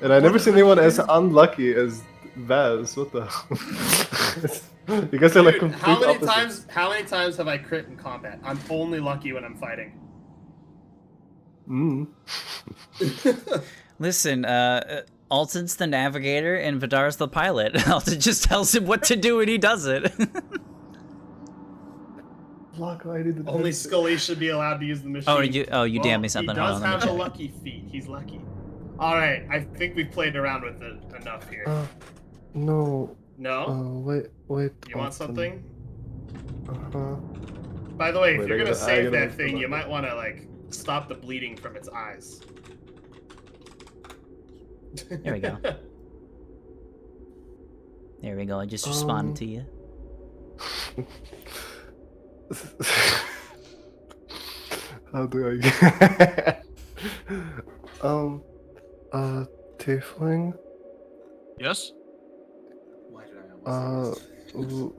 Speaker 1: And I've never seen anyone as unlucky as Vaz. What the hell? You guys are like
Speaker 2: Dude,
Speaker 1: complete
Speaker 2: how many
Speaker 1: opposites.
Speaker 2: times have I crit in combat? I'm only lucky when I'm fighting.
Speaker 1: Mm.
Speaker 4: Listen, Alton's the navigator and Vidar's the pilot. Alton just tells him what to do and he does it.
Speaker 1: Loco, I did the
Speaker 2: Only Scully should be allowed to use the machine.
Speaker 4: you damn me something.
Speaker 2: He
Speaker 4: Hold
Speaker 2: does
Speaker 4: on, let me
Speaker 2: have a
Speaker 4: check.
Speaker 2: lucky feat. He's lucky. All right, I think we've played around with it enough here.
Speaker 1: No.
Speaker 2: No,
Speaker 1: Wait.
Speaker 2: you want
Speaker 1: Alton.
Speaker 2: something?
Speaker 1: Uh-huh.
Speaker 2: By the way, if
Speaker 1: Wait,
Speaker 2: you're
Speaker 1: I
Speaker 2: gonna
Speaker 1: gotta- I
Speaker 2: save
Speaker 1: gotta
Speaker 2: that
Speaker 1: look
Speaker 2: thing,
Speaker 1: them
Speaker 2: you
Speaker 1: up.
Speaker 2: might want to like stop the bleeding from its eyes.
Speaker 4: There we go. There we go. I just responded to you.
Speaker 1: How do I get tiefling?
Speaker 5: Yes.
Speaker 2: Why did I almost say this?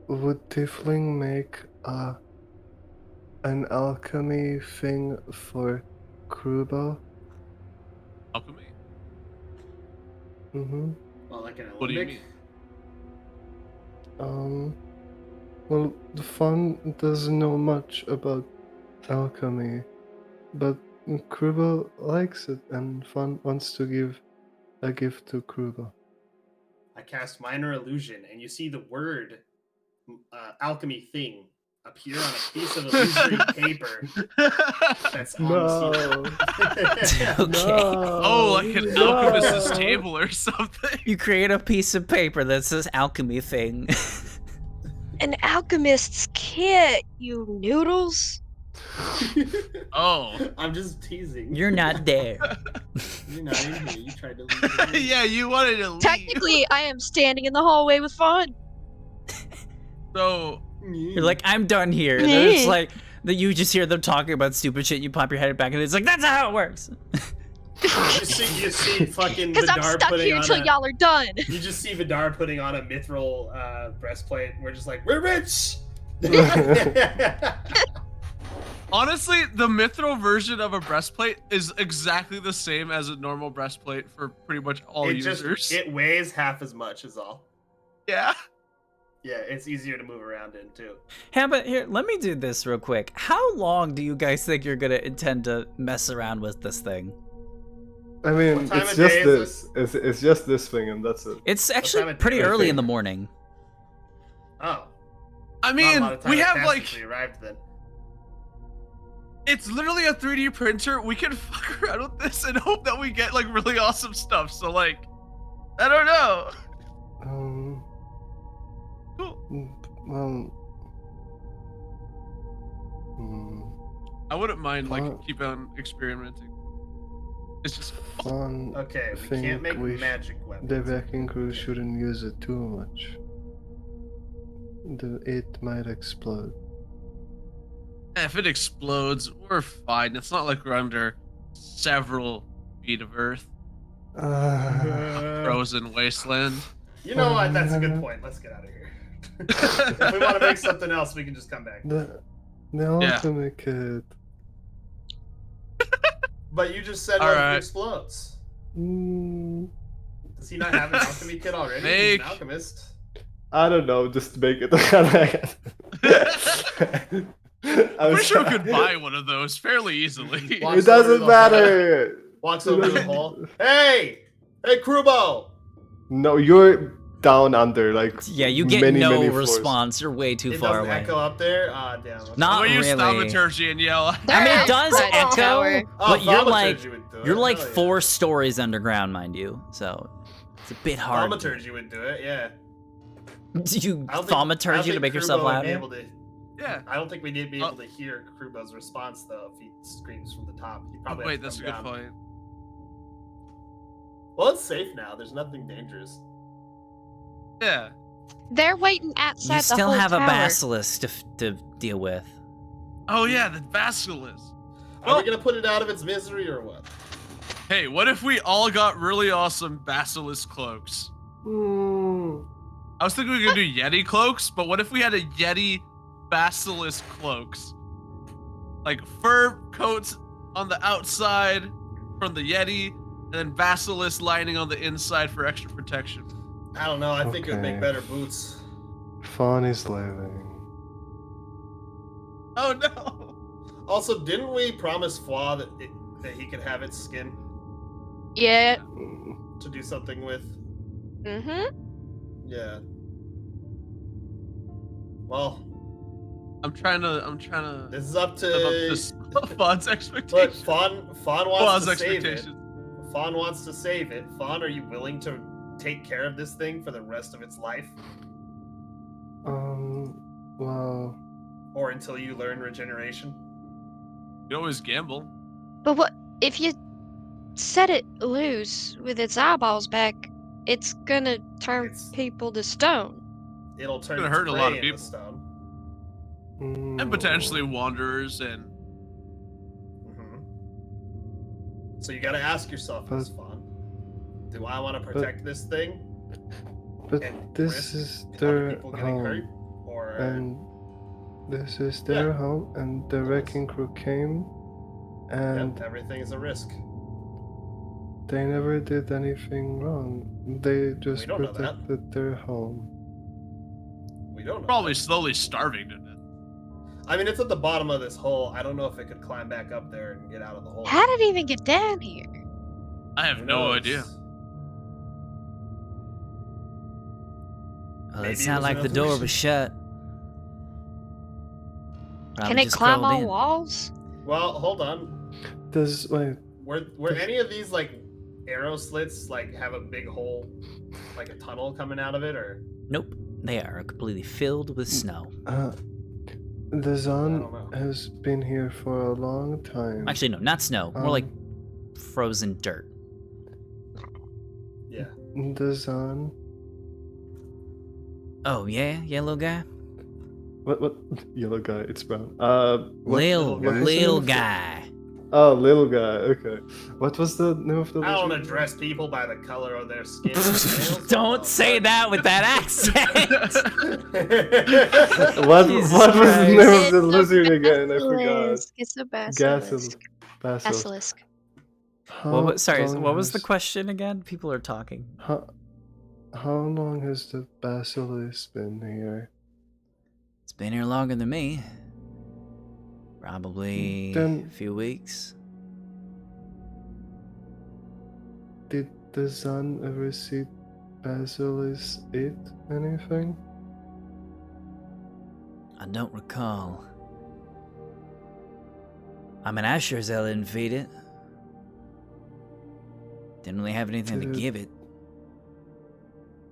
Speaker 1: Would tiefling make an alchemy thing for Krubo?
Speaker 5: Alchemy.
Speaker 1: Mm-hmm.
Speaker 2: Well, like an alembic.
Speaker 5: What do you mean?
Speaker 1: Well, the Fawn doesn't know much about alchemy, but Krubo likes it, and Fawn wants to give a gift to Krubo.
Speaker 2: I cast minor illusion, and you see the word alchemy thing appear on a piece of illusory paper that's on
Speaker 1: No.
Speaker 2: the ceiling.
Speaker 4: Okay.
Speaker 5: Oh, like an alchemist's table or something.
Speaker 4: You create a piece of paper that says alchemy thing.
Speaker 3: An alchemist's kit, you noodles.
Speaker 5: Oh.
Speaker 2: I'm just teasing.
Speaker 4: You're not there.
Speaker 2: You're not in here. You tried to leave. Me.
Speaker 5: Yeah, you wanted to leave.
Speaker 3: Technically, I am standing in the hallway with Fawn.
Speaker 5: So
Speaker 4: You're like, I'm done here. And then it's like that you just hear them talking about stupid shit. You pop your head back, and it's like, that's how it works.
Speaker 2: You see fucking
Speaker 3: Because I'm
Speaker 2: Vidar
Speaker 3: stuck
Speaker 2: putting
Speaker 3: here
Speaker 2: on
Speaker 3: till
Speaker 2: a,
Speaker 3: y'all are done.
Speaker 2: You just see Vidar putting on a mithril breastplate. We're just like, we're rich.
Speaker 5: honestly, the mithril version of a breastplate is exactly the same as a normal breastplate for pretty much all users.
Speaker 2: It weighs half as much as all.
Speaker 5: Yeah.
Speaker 2: Yeah, it's easier to move around in too.
Speaker 4: How about here? Let me do this real quick. How long do you guys think you're gonna intend to mess around with this thing?
Speaker 1: I mean,
Speaker 2: What time
Speaker 1: it's
Speaker 2: of
Speaker 1: just
Speaker 2: day
Speaker 1: this.
Speaker 2: is
Speaker 1: It's just this thing, and that's it.
Speaker 4: It's
Speaker 2: time
Speaker 4: actually
Speaker 2: of
Speaker 4: pretty
Speaker 2: day?
Speaker 4: early in the morning.
Speaker 2: Oh,
Speaker 5: I
Speaker 2: not a
Speaker 5: mean,
Speaker 2: lot of time
Speaker 5: we
Speaker 2: had
Speaker 5: have
Speaker 2: passed
Speaker 5: like,
Speaker 2: since we arrived then.
Speaker 5: it's literally a 3D printer. We can fuck around with this and hope that we get like really awesome stuff. So like, I don't know. Cool.
Speaker 1: Well,
Speaker 5: I wouldn't mind like
Speaker 1: Fun.
Speaker 5: keep on experimenting. It's just
Speaker 1: fun.
Speaker 2: Okay, we
Speaker 1: think
Speaker 2: can't make
Speaker 1: we
Speaker 2: magic weapons.
Speaker 1: The vacuum crew shouldn't use it too much. It might explode.
Speaker 5: if it explodes, we're fine. It's not like we're under several feet of earth, frozen wasteland.
Speaker 2: You know what? That's a good point. Let's get out of here. If we want to make something else, we can just come back.
Speaker 1: The
Speaker 5: Yeah.
Speaker 1: ultimate kit.
Speaker 2: But you just said
Speaker 5: All
Speaker 2: what if
Speaker 5: right.
Speaker 2: it explodes.
Speaker 1: Mm,
Speaker 2: Does he not have an alchemy kit already? He's
Speaker 5: Make-
Speaker 2: an alchemist.
Speaker 1: I don't know. Just make it.
Speaker 5: I'm pretty sure we could buy one of those fairly easily.
Speaker 1: It
Speaker 2: Walks over to
Speaker 1: doesn't
Speaker 2: the
Speaker 1: matter.
Speaker 2: Walks over to the hole. Hey! Hey, Krubo!
Speaker 1: No, you're down under like.
Speaker 4: Yeah, you get
Speaker 1: many,
Speaker 4: no
Speaker 1: many floors.
Speaker 4: response. You're way too
Speaker 2: It
Speaker 4: far
Speaker 2: doesn't
Speaker 4: away.
Speaker 2: echo up there? Ah, damn. Okay.
Speaker 4: Not
Speaker 5: I'm gonna use
Speaker 4: really.
Speaker 5: thaumaturgy and yell.
Speaker 4: I mean, it does
Speaker 3: Outside
Speaker 4: echo,
Speaker 3: tower.
Speaker 4: but you're like
Speaker 2: thaumaturgy would do it.
Speaker 4: you're like
Speaker 2: Hell yeah.
Speaker 4: 4 stories underground, mind you. So it's a bit hard.
Speaker 2: Thaumaturgy would do it, yeah.
Speaker 4: Do you
Speaker 2: I don't think- I don't
Speaker 4: thaumaturgy to
Speaker 2: think
Speaker 4: make yourself
Speaker 2: Krubo would be
Speaker 4: louder?
Speaker 2: able to-
Speaker 5: Yeah.
Speaker 2: I don't think we'd be able to hear Krubo's response, though, if he screams from the top. He'd probably
Speaker 5: Wait,
Speaker 2: have to
Speaker 5: that's a
Speaker 2: come
Speaker 5: good
Speaker 2: down.
Speaker 5: point.
Speaker 2: Well, it's safe now. There's nothing dangerous.
Speaker 5: Yeah.
Speaker 3: They're waiting outside
Speaker 4: You
Speaker 3: the
Speaker 4: still
Speaker 3: whole
Speaker 4: have a
Speaker 3: tower.
Speaker 4: basilisk to deal with.
Speaker 5: Oh yeah, the basilisk.
Speaker 2: Are
Speaker 5: Well-
Speaker 2: we gonna put it out of its misery or what?
Speaker 5: Hey, what if we all got really awesome basilisk cloaks? I was thinking we could do Yeti cloaks, but what if we had a Yeti basilisk cloaks? Like fur coats on the outside from the Yeti, and then basilisk lining on the inside for extra protection.
Speaker 2: I don't know. I think it would make
Speaker 1: Okay.
Speaker 2: better boots.
Speaker 1: Fawn is leaving.
Speaker 5: Oh no!
Speaker 2: Also, didn't we promise Fwa that he could have its skin
Speaker 3: Yeah.
Speaker 2: to do something with?
Speaker 3: Mm-hmm.
Speaker 2: Yeah. Well,
Speaker 5: I'm trying to
Speaker 2: this is up
Speaker 5: live up
Speaker 2: to.
Speaker 5: to Fawn's
Speaker 2: Look,
Speaker 5: expectations.
Speaker 2: Fawn
Speaker 5: Fawn's
Speaker 2: wants to save it.
Speaker 5: expectations.
Speaker 2: Fawn wants to save it. Fawn, are you willing to take care of this thing for the rest of its life?
Speaker 1: Wow.
Speaker 2: Or until you learn regeneration.
Speaker 5: You always gamble.
Speaker 3: But what if you set it loose with its eyeballs back? It's gonna turn
Speaker 2: It's-
Speaker 3: people to stone.
Speaker 2: It'll turn
Speaker 5: gonna
Speaker 2: its
Speaker 5: hurt a lot of
Speaker 2: prey into
Speaker 5: people.
Speaker 2: stone.
Speaker 5: And potentially wanderers and
Speaker 2: Mhm. So you gotta ask yourself this, Fawn. Do I want to protect this thing?
Speaker 1: But
Speaker 2: and
Speaker 1: this
Speaker 2: risk
Speaker 1: is
Speaker 2: other
Speaker 1: their
Speaker 2: people getting hurt?
Speaker 1: home.
Speaker 2: Or
Speaker 1: And this is their home, and the wrecking crew came, and
Speaker 2: yep, everything is a risk.
Speaker 1: they never did anything wrong. They just
Speaker 2: don't know that.
Speaker 1: protected their home.
Speaker 2: We don't know.
Speaker 5: probably
Speaker 2: that.
Speaker 5: slowly starving to death.
Speaker 2: I mean, it's at the bottom of this hole. I don't know if it could climb back up there and get out of the hole.
Speaker 3: How did it even get down here?
Speaker 5: I have
Speaker 2: Who
Speaker 5: no
Speaker 2: knows?
Speaker 5: idea.
Speaker 4: Well,
Speaker 2: Maybe
Speaker 4: it's
Speaker 2: it
Speaker 4: not
Speaker 2: was
Speaker 4: like
Speaker 2: an
Speaker 4: the door
Speaker 2: illusion.
Speaker 4: was shut. Probably
Speaker 3: Can it
Speaker 4: just
Speaker 3: climb
Speaker 4: crawled
Speaker 3: on
Speaker 4: in.
Speaker 3: walls?
Speaker 2: Well, hold on.
Speaker 1: Does wait?
Speaker 2: Were any of these like arrow slits like have a big hole, like a tunnel coming out of it, or?
Speaker 4: Nope, they are completely filled with snow.
Speaker 1: The
Speaker 2: I
Speaker 1: Zon
Speaker 2: don't know.
Speaker 1: has been here for a long time.
Speaker 4: Actually, no, not snow. More like
Speaker 1: Um,
Speaker 4: frozen dirt.
Speaker 2: Yeah.
Speaker 1: The Zon.
Speaker 4: Oh yeah, yellow guy.
Speaker 1: What? Yellow guy. It's brown.
Speaker 4: Lil
Speaker 1: what was the name
Speaker 4: Lil
Speaker 1: of the-
Speaker 4: guy.
Speaker 1: Oh, little guy. Okay. What was the name of the?
Speaker 2: I don't
Speaker 1: lizard?
Speaker 2: address people by the color of their skin. and nails.
Speaker 4: Don't say that with that accent.
Speaker 1: What
Speaker 4: Jesus
Speaker 1: was the
Speaker 4: Christ.
Speaker 1: name of the
Speaker 3: It's a
Speaker 1: lizard again? I forgot.
Speaker 3: basilisk. It's a basilisk.
Speaker 1: Basilisk.
Speaker 3: Basilisk.
Speaker 4: Sorry,
Speaker 1: long
Speaker 4: what was the
Speaker 1: has-
Speaker 4: question again? People are talking.
Speaker 1: How long has the basilisk been here?
Speaker 4: It's been here longer than me. Probably
Speaker 1: Then-
Speaker 4: a few weeks.
Speaker 1: Did the Zon ever see basilisk eat anything?
Speaker 4: I don't recall. I mean, I sure as hell didn't feed it. Didn't really have anything to
Speaker 1: Did it-
Speaker 4: give it.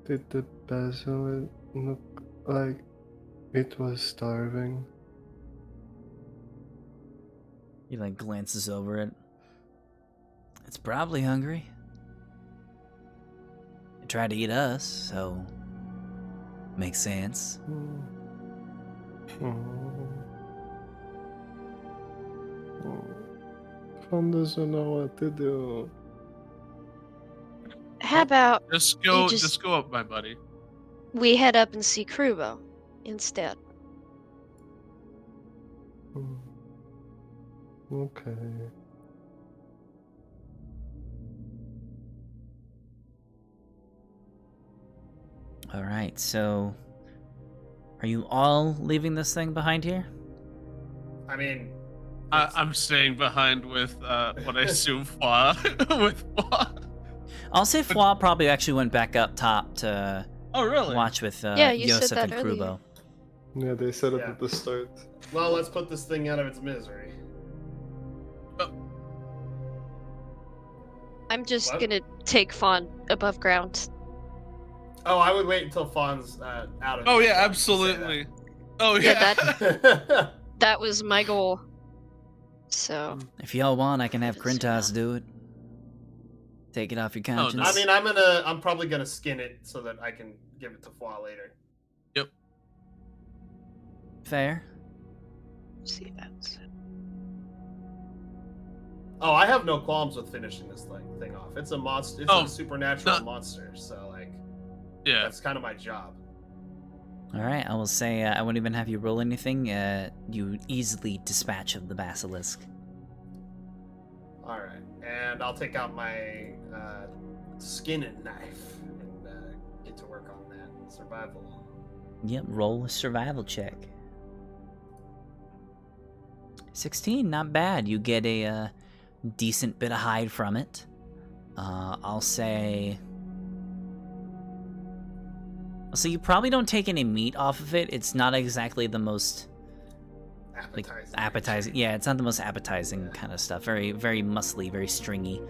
Speaker 1: Did the basilisk look like it was starving?
Speaker 4: He like glances over it. It's probably hungry. It tried to eat us, so makes sense.
Speaker 1: Fun doesn't know what to do.
Speaker 3: How about
Speaker 5: Just go,
Speaker 3: You
Speaker 5: just go up, my buddy.
Speaker 3: we head up and see Krubo instead?
Speaker 1: Okay.
Speaker 4: All right, so are you all leaving this thing behind here?
Speaker 2: I mean,
Speaker 5: I'm staying behind with what I assume Fwa with Fwa.
Speaker 4: I'll say Fwa probably actually went back up top to
Speaker 5: Oh really?
Speaker 4: watch with
Speaker 3: Yeah, you said
Speaker 4: Yosef
Speaker 3: that
Speaker 4: and
Speaker 3: earlier.
Speaker 4: Krubo.
Speaker 1: Yeah, they said it
Speaker 2: Yeah.
Speaker 1: at the start.
Speaker 2: well, let's put this thing out of its misery.
Speaker 3: I'm just
Speaker 2: What?
Speaker 3: gonna take Fawn above ground.
Speaker 2: Oh, I would wait until Fawn's out of.
Speaker 5: Oh
Speaker 2: it
Speaker 5: yeah,
Speaker 2: to say
Speaker 5: absolutely. Oh
Speaker 3: Yeah,
Speaker 5: yeah.
Speaker 2: that.
Speaker 3: That was my goal. So
Speaker 4: If y'all want, I can have
Speaker 3: Just,
Speaker 4: Krintas do it. Take it off your
Speaker 5: no.
Speaker 4: conscience.
Speaker 2: I mean, I'm probably gonna skin it so that I can give it to Fwa later.
Speaker 4: Fair.
Speaker 3: see that.
Speaker 2: Oh, I have no qualms with finishing this thing off. It's a monster. It's
Speaker 5: Oh,
Speaker 2: a supernatural
Speaker 5: no.
Speaker 2: monster. So like,
Speaker 5: Yeah.
Speaker 2: that's kind of my job.
Speaker 4: All right, I will say I won't even have you roll anything. You easily dispatch of the basilisk.
Speaker 2: All right, and I'll take out my skinning knife and get to work on that survival.
Speaker 4: Yep, roll a survival check. 16, not bad. You get a decent bit of hide from it. I'll say you probably don't take any meat off of it. It's not exactly the most like appetizing. Yeah, it's not the most appetizing kind of stuff. Very, very muscly, very stringy.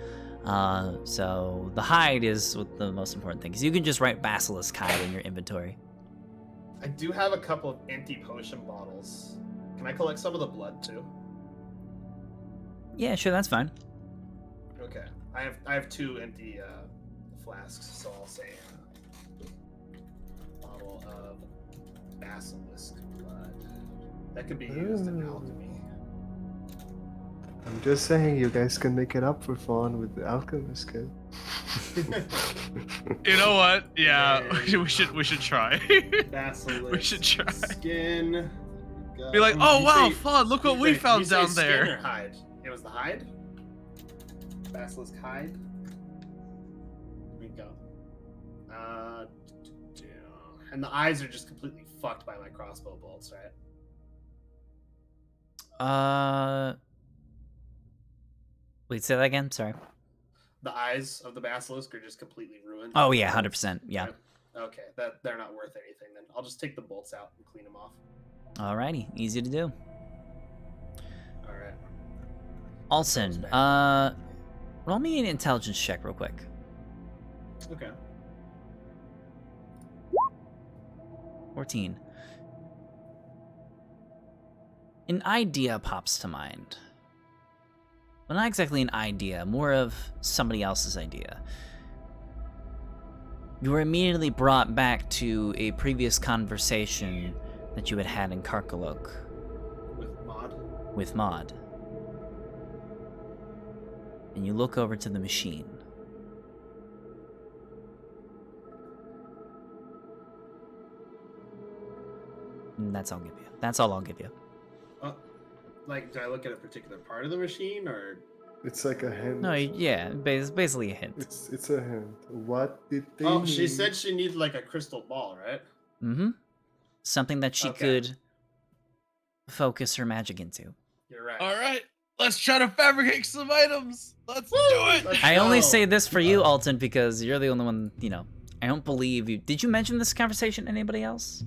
Speaker 4: So the hide is what the most important thing. Because you can just write basilisk hide in your inventory.
Speaker 2: I do have a couple of empty potion bottles. Can I collect some of the blood too?
Speaker 4: Yeah, sure, that's fine.
Speaker 2: Okay. I have 2 empty flasks, so I'll say bottle of basilisk blood. That could be used in alchemy.
Speaker 1: I'm just saying, you guys can make it up for fun with the alchemist kit.
Speaker 5: You know what? Yeah,
Speaker 2: Yay.
Speaker 5: we should try.
Speaker 2: Basilisk.
Speaker 5: We should try.
Speaker 2: Skin.
Speaker 5: Be like, oh
Speaker 2: You
Speaker 5: wow,
Speaker 2: say-
Speaker 5: fun! Look what
Speaker 2: you
Speaker 5: we
Speaker 2: say-
Speaker 5: found
Speaker 2: you say
Speaker 5: down
Speaker 2: skin
Speaker 5: there.
Speaker 2: or hide? It was the hide. Basilisk hide. Here we go. And the eyes are just completely fucked by my crossbow bolts, right?
Speaker 4: Wait, say that again. Sorry.
Speaker 2: The eyes of the basilisk are just completely ruined.
Speaker 4: Oh yeah, 100%. Yeah.
Speaker 2: Okay, that they're not worth anything then. I'll just take the bolts out and clean them off.
Speaker 4: Alrighty, easy to do.
Speaker 2: All right.
Speaker 4: Alton, roll me an intelligence check real quick.
Speaker 2: Okay.
Speaker 4: 14. An idea pops to mind. Well, not exactly an idea, more of somebody else's idea. You were immediately brought back to a previous conversation that you had had in Karkalok
Speaker 2: With mod.
Speaker 4: with Maud. And you look over to the machine. And that's all I'll give you. That's all I'll give you.
Speaker 2: Like, do I look at a particular part of the machine or?
Speaker 1: It's like a hint.
Speaker 4: No, yeah, basically a hint.
Speaker 1: It's a hint. What did they
Speaker 2: Oh, she
Speaker 1: need?
Speaker 2: said she needed like a crystal ball, right?
Speaker 4: Mm-hmm. Something that she
Speaker 2: Okay.
Speaker 4: could focus her magic into.
Speaker 2: You're right.
Speaker 5: All right, let's try to fabricate some items. Let's do it.
Speaker 2: Let's
Speaker 4: I only
Speaker 2: go.
Speaker 4: say this for you, Alton, because you're the only one, you know. I don't believe you. Did you mention this conversation to anybody else?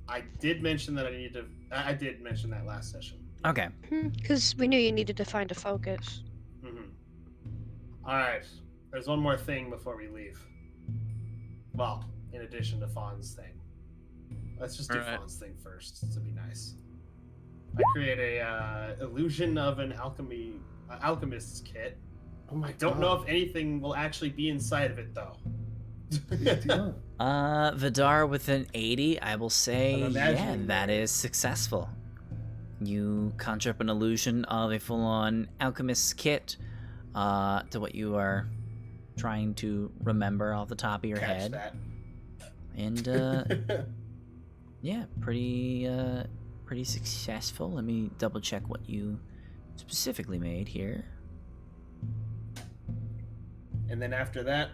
Speaker 2: I did mention that I need to. I did mention that last session.
Speaker 4: Okay.
Speaker 3: Because we knew you needed to find a focus.
Speaker 2: Mm-hmm. All right. There's one more thing before we leave. Well, in addition to Fawn's thing. Let's just do
Speaker 5: All right.
Speaker 2: Fawn's thing first to be nice. I create a illusion of an alchemist's kit.
Speaker 1: Oh my
Speaker 2: I don't know if anything will actually be inside of it though.
Speaker 1: if.
Speaker 4: Vidar with an 80, I will say,
Speaker 2: I'm
Speaker 4: yeah,
Speaker 2: imagining
Speaker 4: that is successful. You conjure up an illusion of a full-on alchemist's kit to what you are trying to remember off the top of your
Speaker 2: Catch
Speaker 4: head.
Speaker 2: that.
Speaker 4: And, yeah, pretty successful. Let me double check what you specifically made here.
Speaker 2: And then after that,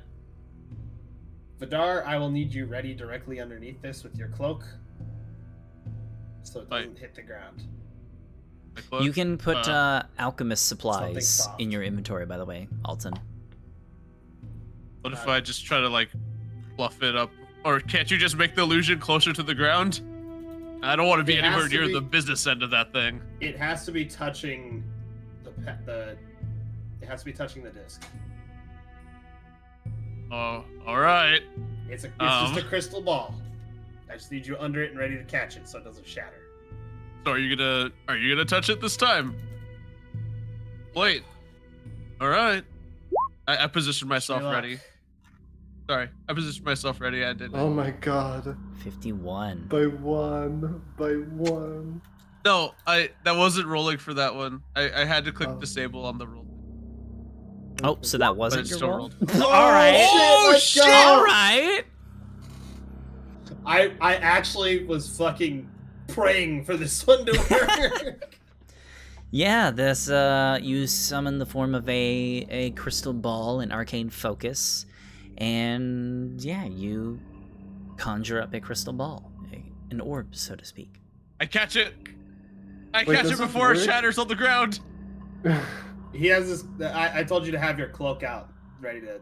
Speaker 2: Vidar, I will need you ready directly underneath this with your cloak, so it doesn't hit the ground.
Speaker 5: My cloak?
Speaker 4: You can put alchemist supplies
Speaker 2: soft.
Speaker 4: in your inventory, by the way, Alton.
Speaker 5: What if I just try to like fluff it up, or can't you just make the illusion closer to the ground? I don't want to be
Speaker 2: It has
Speaker 5: anywhere
Speaker 2: to
Speaker 5: near
Speaker 2: be-
Speaker 5: the business end of that thing.
Speaker 2: It has to be touching It has to be touching the disc.
Speaker 5: Oh, all right.
Speaker 2: It's just a crystal ball. I just need you under it and ready to catch it so it doesn't shatter.
Speaker 5: So are you gonna touch it this time? Wait. All right. I positioned myself
Speaker 2: Good luck.
Speaker 5: ready. Sorry, I positioned myself ready. I didn't.
Speaker 1: Oh my god.
Speaker 4: 51.
Speaker 1: By one.
Speaker 5: No, that wasn't rolling for that one. I had to click
Speaker 1: Oh.
Speaker 5: disable on the roll.
Speaker 4: Oh, so that wasn't
Speaker 5: it
Speaker 4: your
Speaker 5: still
Speaker 4: roll?
Speaker 5: rolled.
Speaker 4: All right.
Speaker 2: Oh, let's go!
Speaker 4: All right.
Speaker 2: I actually was fucking praying for this one to work.
Speaker 4: Yeah, this you summon the form of a crystal ball, an arcane focus, and yeah, you conjure up a crystal ball, an orb, so to speak.
Speaker 5: I catch it. I
Speaker 1: Wait,
Speaker 5: catch it
Speaker 1: does it
Speaker 5: before it
Speaker 1: work?
Speaker 5: shatters on the ground.
Speaker 2: He has this. I told you to have your cloak out, ready to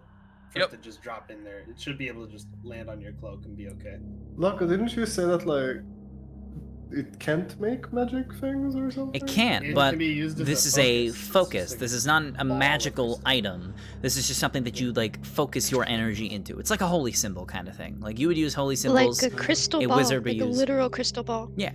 Speaker 2: for
Speaker 5: Yep.
Speaker 2: it to just drop in there. It should be able to just land on your cloak and be okay.
Speaker 1: Look, didn't you say that like it can't make magic things or something?
Speaker 4: It can't,
Speaker 2: It
Speaker 4: but
Speaker 2: can be used as
Speaker 4: this
Speaker 2: a
Speaker 4: is a
Speaker 2: focus. It's
Speaker 4: focus.
Speaker 2: just
Speaker 4: This
Speaker 2: a
Speaker 4: is not a
Speaker 2: ball of
Speaker 4: magical
Speaker 2: crystal.
Speaker 4: item. This is just something that you like focus your energy into. It's like a holy symbol kind of thing. Like you would use holy symbols.
Speaker 3: Like a crystal
Speaker 4: a
Speaker 3: ball,
Speaker 4: wizard would
Speaker 3: like a
Speaker 4: use.
Speaker 3: literal crystal ball.
Speaker 4: Yeah,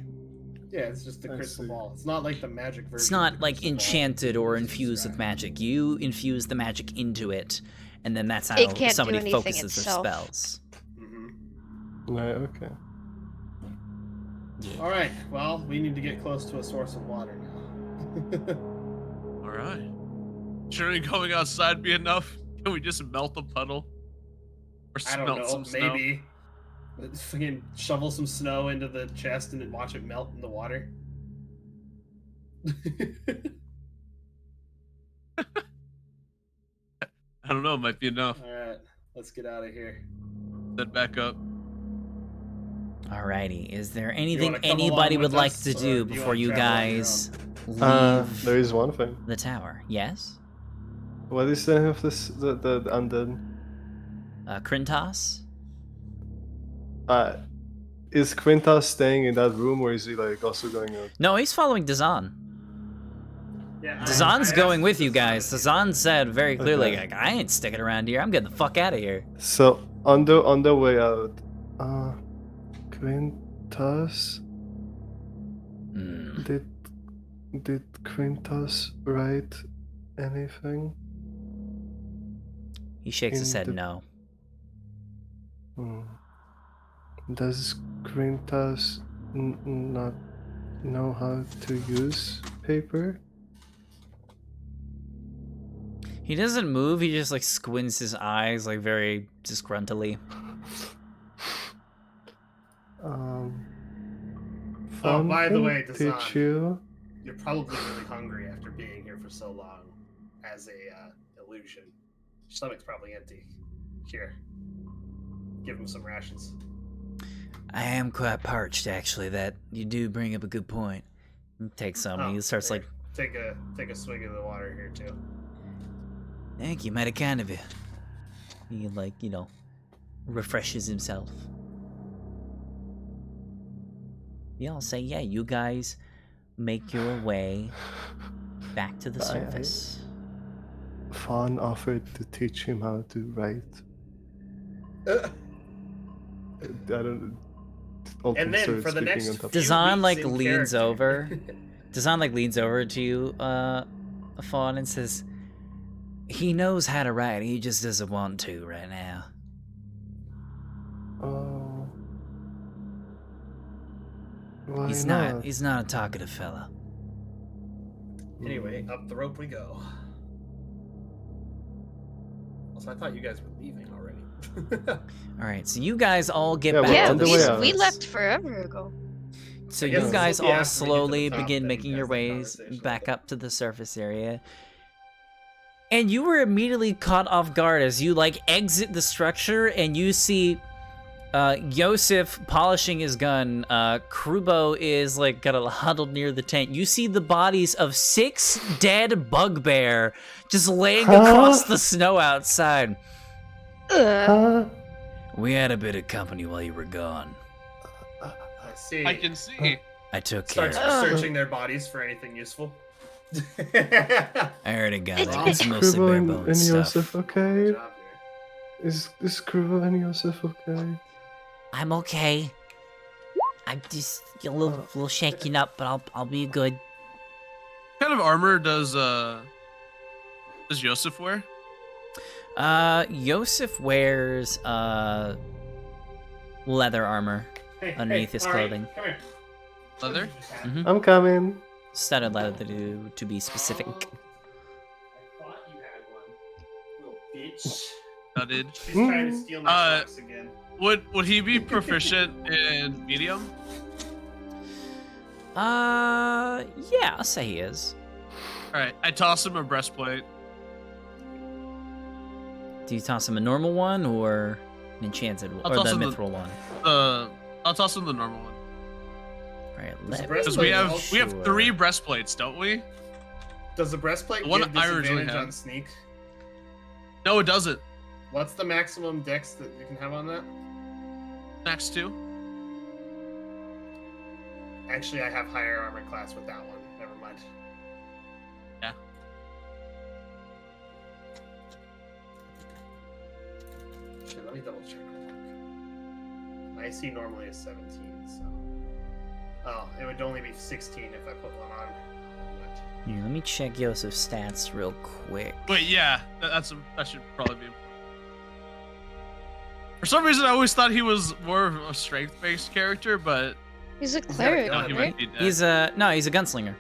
Speaker 2: Yeah, it's just a
Speaker 1: I
Speaker 2: crystal
Speaker 1: see.
Speaker 2: ball. It's not like the magic version.
Speaker 4: it's
Speaker 2: of
Speaker 4: not
Speaker 2: the
Speaker 4: like
Speaker 2: crystal ball.
Speaker 4: enchanted or
Speaker 2: It's
Speaker 4: infused with
Speaker 2: just
Speaker 4: magic. You infuse the magic into it, and then that's how
Speaker 3: It can't do
Speaker 4: somebody
Speaker 3: anything
Speaker 4: focuses their
Speaker 3: itself.
Speaker 4: spells.
Speaker 1: Right, okay.
Speaker 2: All right. Well, we need to get close to a source of water now.
Speaker 5: All right. Shouldn't going outside be enough? Can we just melt the puddle? Or
Speaker 2: I don't
Speaker 5: smelt
Speaker 2: know.
Speaker 5: some snow?
Speaker 2: Maybe. Fucking shovel some snow into the chest and then watch it melt in the water.
Speaker 5: I don't know. It might be enough.
Speaker 2: All right. Let's get out of here.
Speaker 5: Then back up.
Speaker 4: Alrighty, is there anything
Speaker 2: wanna come
Speaker 4: anybody
Speaker 2: along
Speaker 4: would
Speaker 2: with
Speaker 4: like
Speaker 2: us,
Speaker 4: to
Speaker 2: or
Speaker 4: do
Speaker 2: do you
Speaker 4: before
Speaker 2: wanna
Speaker 4: you
Speaker 2: travel on your
Speaker 4: guys leave
Speaker 1: There is one thing.
Speaker 4: the tower? Yes?
Speaker 1: What is the name of this? The undead?
Speaker 4: Krintas?
Speaker 1: Is Quintas staying in that room, or is he like also going out?
Speaker 4: No, he's following Dazan.
Speaker 2: Yeah.
Speaker 4: Dazan's going with you
Speaker 2: Dazan.
Speaker 4: guys. Dazan said very clearly,
Speaker 1: Okay.
Speaker 4: like, I ain't sticking around here. I'm getting the fuck out of here.
Speaker 1: So on the way out, Quintas,
Speaker 4: Hmm.
Speaker 1: did Quintas write anything?
Speaker 4: He shakes his
Speaker 1: In
Speaker 4: head
Speaker 1: the-
Speaker 4: no.
Speaker 1: Hmm. Does Quintas not know how to use paper?
Speaker 4: He doesn't move, he just like squints his eyes like very disgruntledly.
Speaker 2: Oh,
Speaker 1: Fun
Speaker 2: by the
Speaker 1: can
Speaker 2: way, Dazan.
Speaker 1: teach you.
Speaker 2: You're probably really hungry after being here for so long as a illusion. Your stomach's probably empty. Here. Give him some rations.
Speaker 4: I am quite parched, actually. That you do bring up a good point. He takes some.
Speaker 2: Oh,
Speaker 4: He starts
Speaker 2: there.
Speaker 4: like,
Speaker 2: Take a swig of the water here too.
Speaker 4: "Thank you, mighty kind of you." He like, refreshes himself. I'll say, yeah, you guys make your way back to the surface.
Speaker 1: Fawn offered to teach him how to write. I don't.
Speaker 2: And then for the next few
Speaker 4: Dazan
Speaker 2: weeks
Speaker 4: like
Speaker 2: in
Speaker 4: leans
Speaker 2: character-
Speaker 4: over. Dazan like leans over to you, Fawn, and says, "He knows how to write. He just doesn't want to right now."
Speaker 1: Oh. Why
Speaker 4: He's not. He's not a talkative fella.
Speaker 2: Anyway, up the rope we go. Also, I thought you guys were leaving already.
Speaker 4: All right, so you guys all get
Speaker 1: Yeah,
Speaker 4: back
Speaker 1: we're
Speaker 3: Yeah,
Speaker 4: to
Speaker 1: on
Speaker 4: the
Speaker 1: the way
Speaker 3: we,
Speaker 1: out.
Speaker 3: we
Speaker 4: surface.
Speaker 3: left forever ago.
Speaker 4: So
Speaker 2: I guess
Speaker 4: you
Speaker 2: this
Speaker 4: guys
Speaker 2: will be
Speaker 4: all
Speaker 2: after we get to the
Speaker 4: slowly
Speaker 2: top,
Speaker 4: begin
Speaker 2: then
Speaker 4: making
Speaker 2: you
Speaker 4: your
Speaker 2: guys have
Speaker 4: ways
Speaker 2: conversation
Speaker 4: back
Speaker 2: with it.
Speaker 4: up to the surface area. And you were immediately caught off guard as you like exit the structure and you see Yosef polishing his gun. Krubo is like got huddled near the tent. You see the bodies of 6 dead bugbear just laying across the snow outside.
Speaker 3: Ugh.
Speaker 4: We had a bit of company while you were gone.
Speaker 2: I see.
Speaker 5: I can see.
Speaker 4: I took care
Speaker 2: Starts
Speaker 4: of it.
Speaker 2: searching their bodies for anything useful.
Speaker 4: I already got it.
Speaker 3: It's
Speaker 4: It's mostly
Speaker 1: Krubo
Speaker 4: bare
Speaker 1: and
Speaker 4: bones
Speaker 1: Yosef
Speaker 4: stuff.
Speaker 1: okay?
Speaker 2: Good job here.
Speaker 1: Is Krubo and Yosef okay?
Speaker 4: I'm okay. I'm just a little shaken up, but I'll be good.
Speaker 5: What kind of armor does Yosef wear?
Speaker 4: Yosef wears leather armor
Speaker 2: Hey,
Speaker 4: underneath his
Speaker 2: all right,
Speaker 4: clothing.
Speaker 2: come here.
Speaker 5: Leather?
Speaker 4: Mhm.
Speaker 1: I'm coming.
Speaker 4: Studded leather to be specific.
Speaker 2: I thought you had one. Little bitch.
Speaker 5: Studded.
Speaker 2: She's trying to steal my socks again.
Speaker 5: Would he be proficient in medium?
Speaker 4: Yeah, I'll say he is.
Speaker 5: All right, I toss him a breastplate.
Speaker 4: Do you toss him a normal one or an enchanted one?
Speaker 5: I'll
Speaker 4: Or
Speaker 5: toss
Speaker 4: the
Speaker 5: him the-
Speaker 4: mithril one?
Speaker 5: I'll toss him the normal one
Speaker 4: Alright,
Speaker 2: Does the
Speaker 4: let
Speaker 5: because
Speaker 2: breastplate
Speaker 5: we have
Speaker 4: Sure.
Speaker 5: 3 breastplates, don't we?
Speaker 2: Does the breastplate
Speaker 5: The one
Speaker 2: give
Speaker 5: I originally
Speaker 2: disadvantage
Speaker 5: had.
Speaker 2: on sneak?
Speaker 5: No, it doesn't.
Speaker 2: What's the maximum dex that you can have on that?
Speaker 5: Max 2.
Speaker 2: Actually, I have higher armor class with that one. Never mind.
Speaker 5: Yeah.
Speaker 2: Shit, let me double check. My AC normally is 17, so. Oh, it would only be 16 if I put one on. But...
Speaker 4: Here, let me check Yosef's stats real quick.
Speaker 5: Wait, yeah, that should probably be important. For some reason, I always thought he was more of a strength-based character, but
Speaker 3: He's a cleric,
Speaker 2: gun,
Speaker 5: he
Speaker 3: right?
Speaker 5: might be dead.
Speaker 4: He's a gunslinger.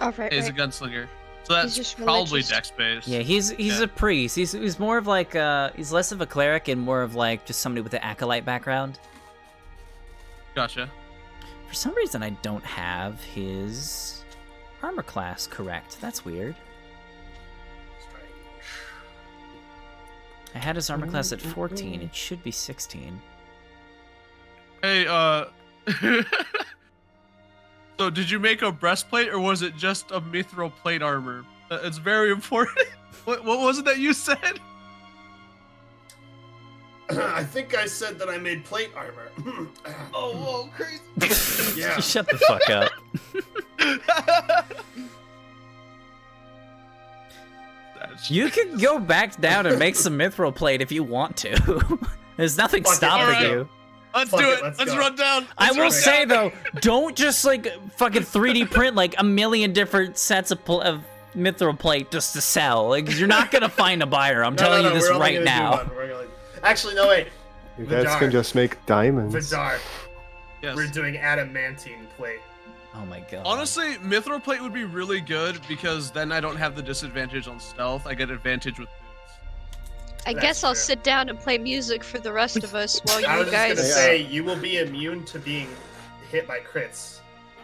Speaker 3: Oh, right,
Speaker 5: He's a
Speaker 3: right.
Speaker 5: gunslinger, so
Speaker 3: He's
Speaker 5: that's
Speaker 3: just
Speaker 5: probably
Speaker 3: religious.
Speaker 5: dex-based.
Speaker 4: Yeah, he's a priest. He's more of like he's less of a cleric and more of like just somebody with an acolyte background.
Speaker 5: Gotcha.
Speaker 4: For some reason, I don't have his armor class correct. That's weird. I had his armor class at 14. It should be 16.
Speaker 5: Hey, so did you make a breastplate or was it just a mithril plate armor? It's very important. What was it that you said?
Speaker 2: I think I said that I made plate armor.
Speaker 5: Oh, crazy.
Speaker 2: Yeah.
Speaker 4: Shut the fuck up. You can go back down and make some mithril plate if you want to. There's nothing
Speaker 2: Fuck it,
Speaker 4: stopping
Speaker 5: alright.
Speaker 4: you.
Speaker 5: Let's
Speaker 2: Fuck
Speaker 5: do
Speaker 2: it,
Speaker 5: it.
Speaker 2: let's
Speaker 5: Let's
Speaker 2: go.
Speaker 5: run down.
Speaker 4: I
Speaker 5: Let's
Speaker 4: will
Speaker 5: run
Speaker 4: say
Speaker 5: down.
Speaker 4: though, don't just like fucking 3D print like a million different sets of mithril plate just to sell. Like you're not gonna find a buyer. I'm telling you this
Speaker 2: we're only
Speaker 4: right
Speaker 2: gonna do
Speaker 4: now.
Speaker 2: one. Actually, no, wait.
Speaker 1: You guys
Speaker 2: Vidar.
Speaker 1: can just make diamonds.
Speaker 2: Vidar,
Speaker 5: Yes.
Speaker 2: we're doing adamantine plate.
Speaker 4: Oh my god.
Speaker 5: Honestly, mithril plate would be really good because then I don't have the disadvantage on stealth. I get advantage with boots.
Speaker 3: I
Speaker 2: That's
Speaker 3: guess I'll
Speaker 2: true.
Speaker 3: sit down and play music for the rest of us while
Speaker 2: I
Speaker 3: you
Speaker 2: was just
Speaker 3: guys.
Speaker 2: gonna say you will be immune to being hit by crits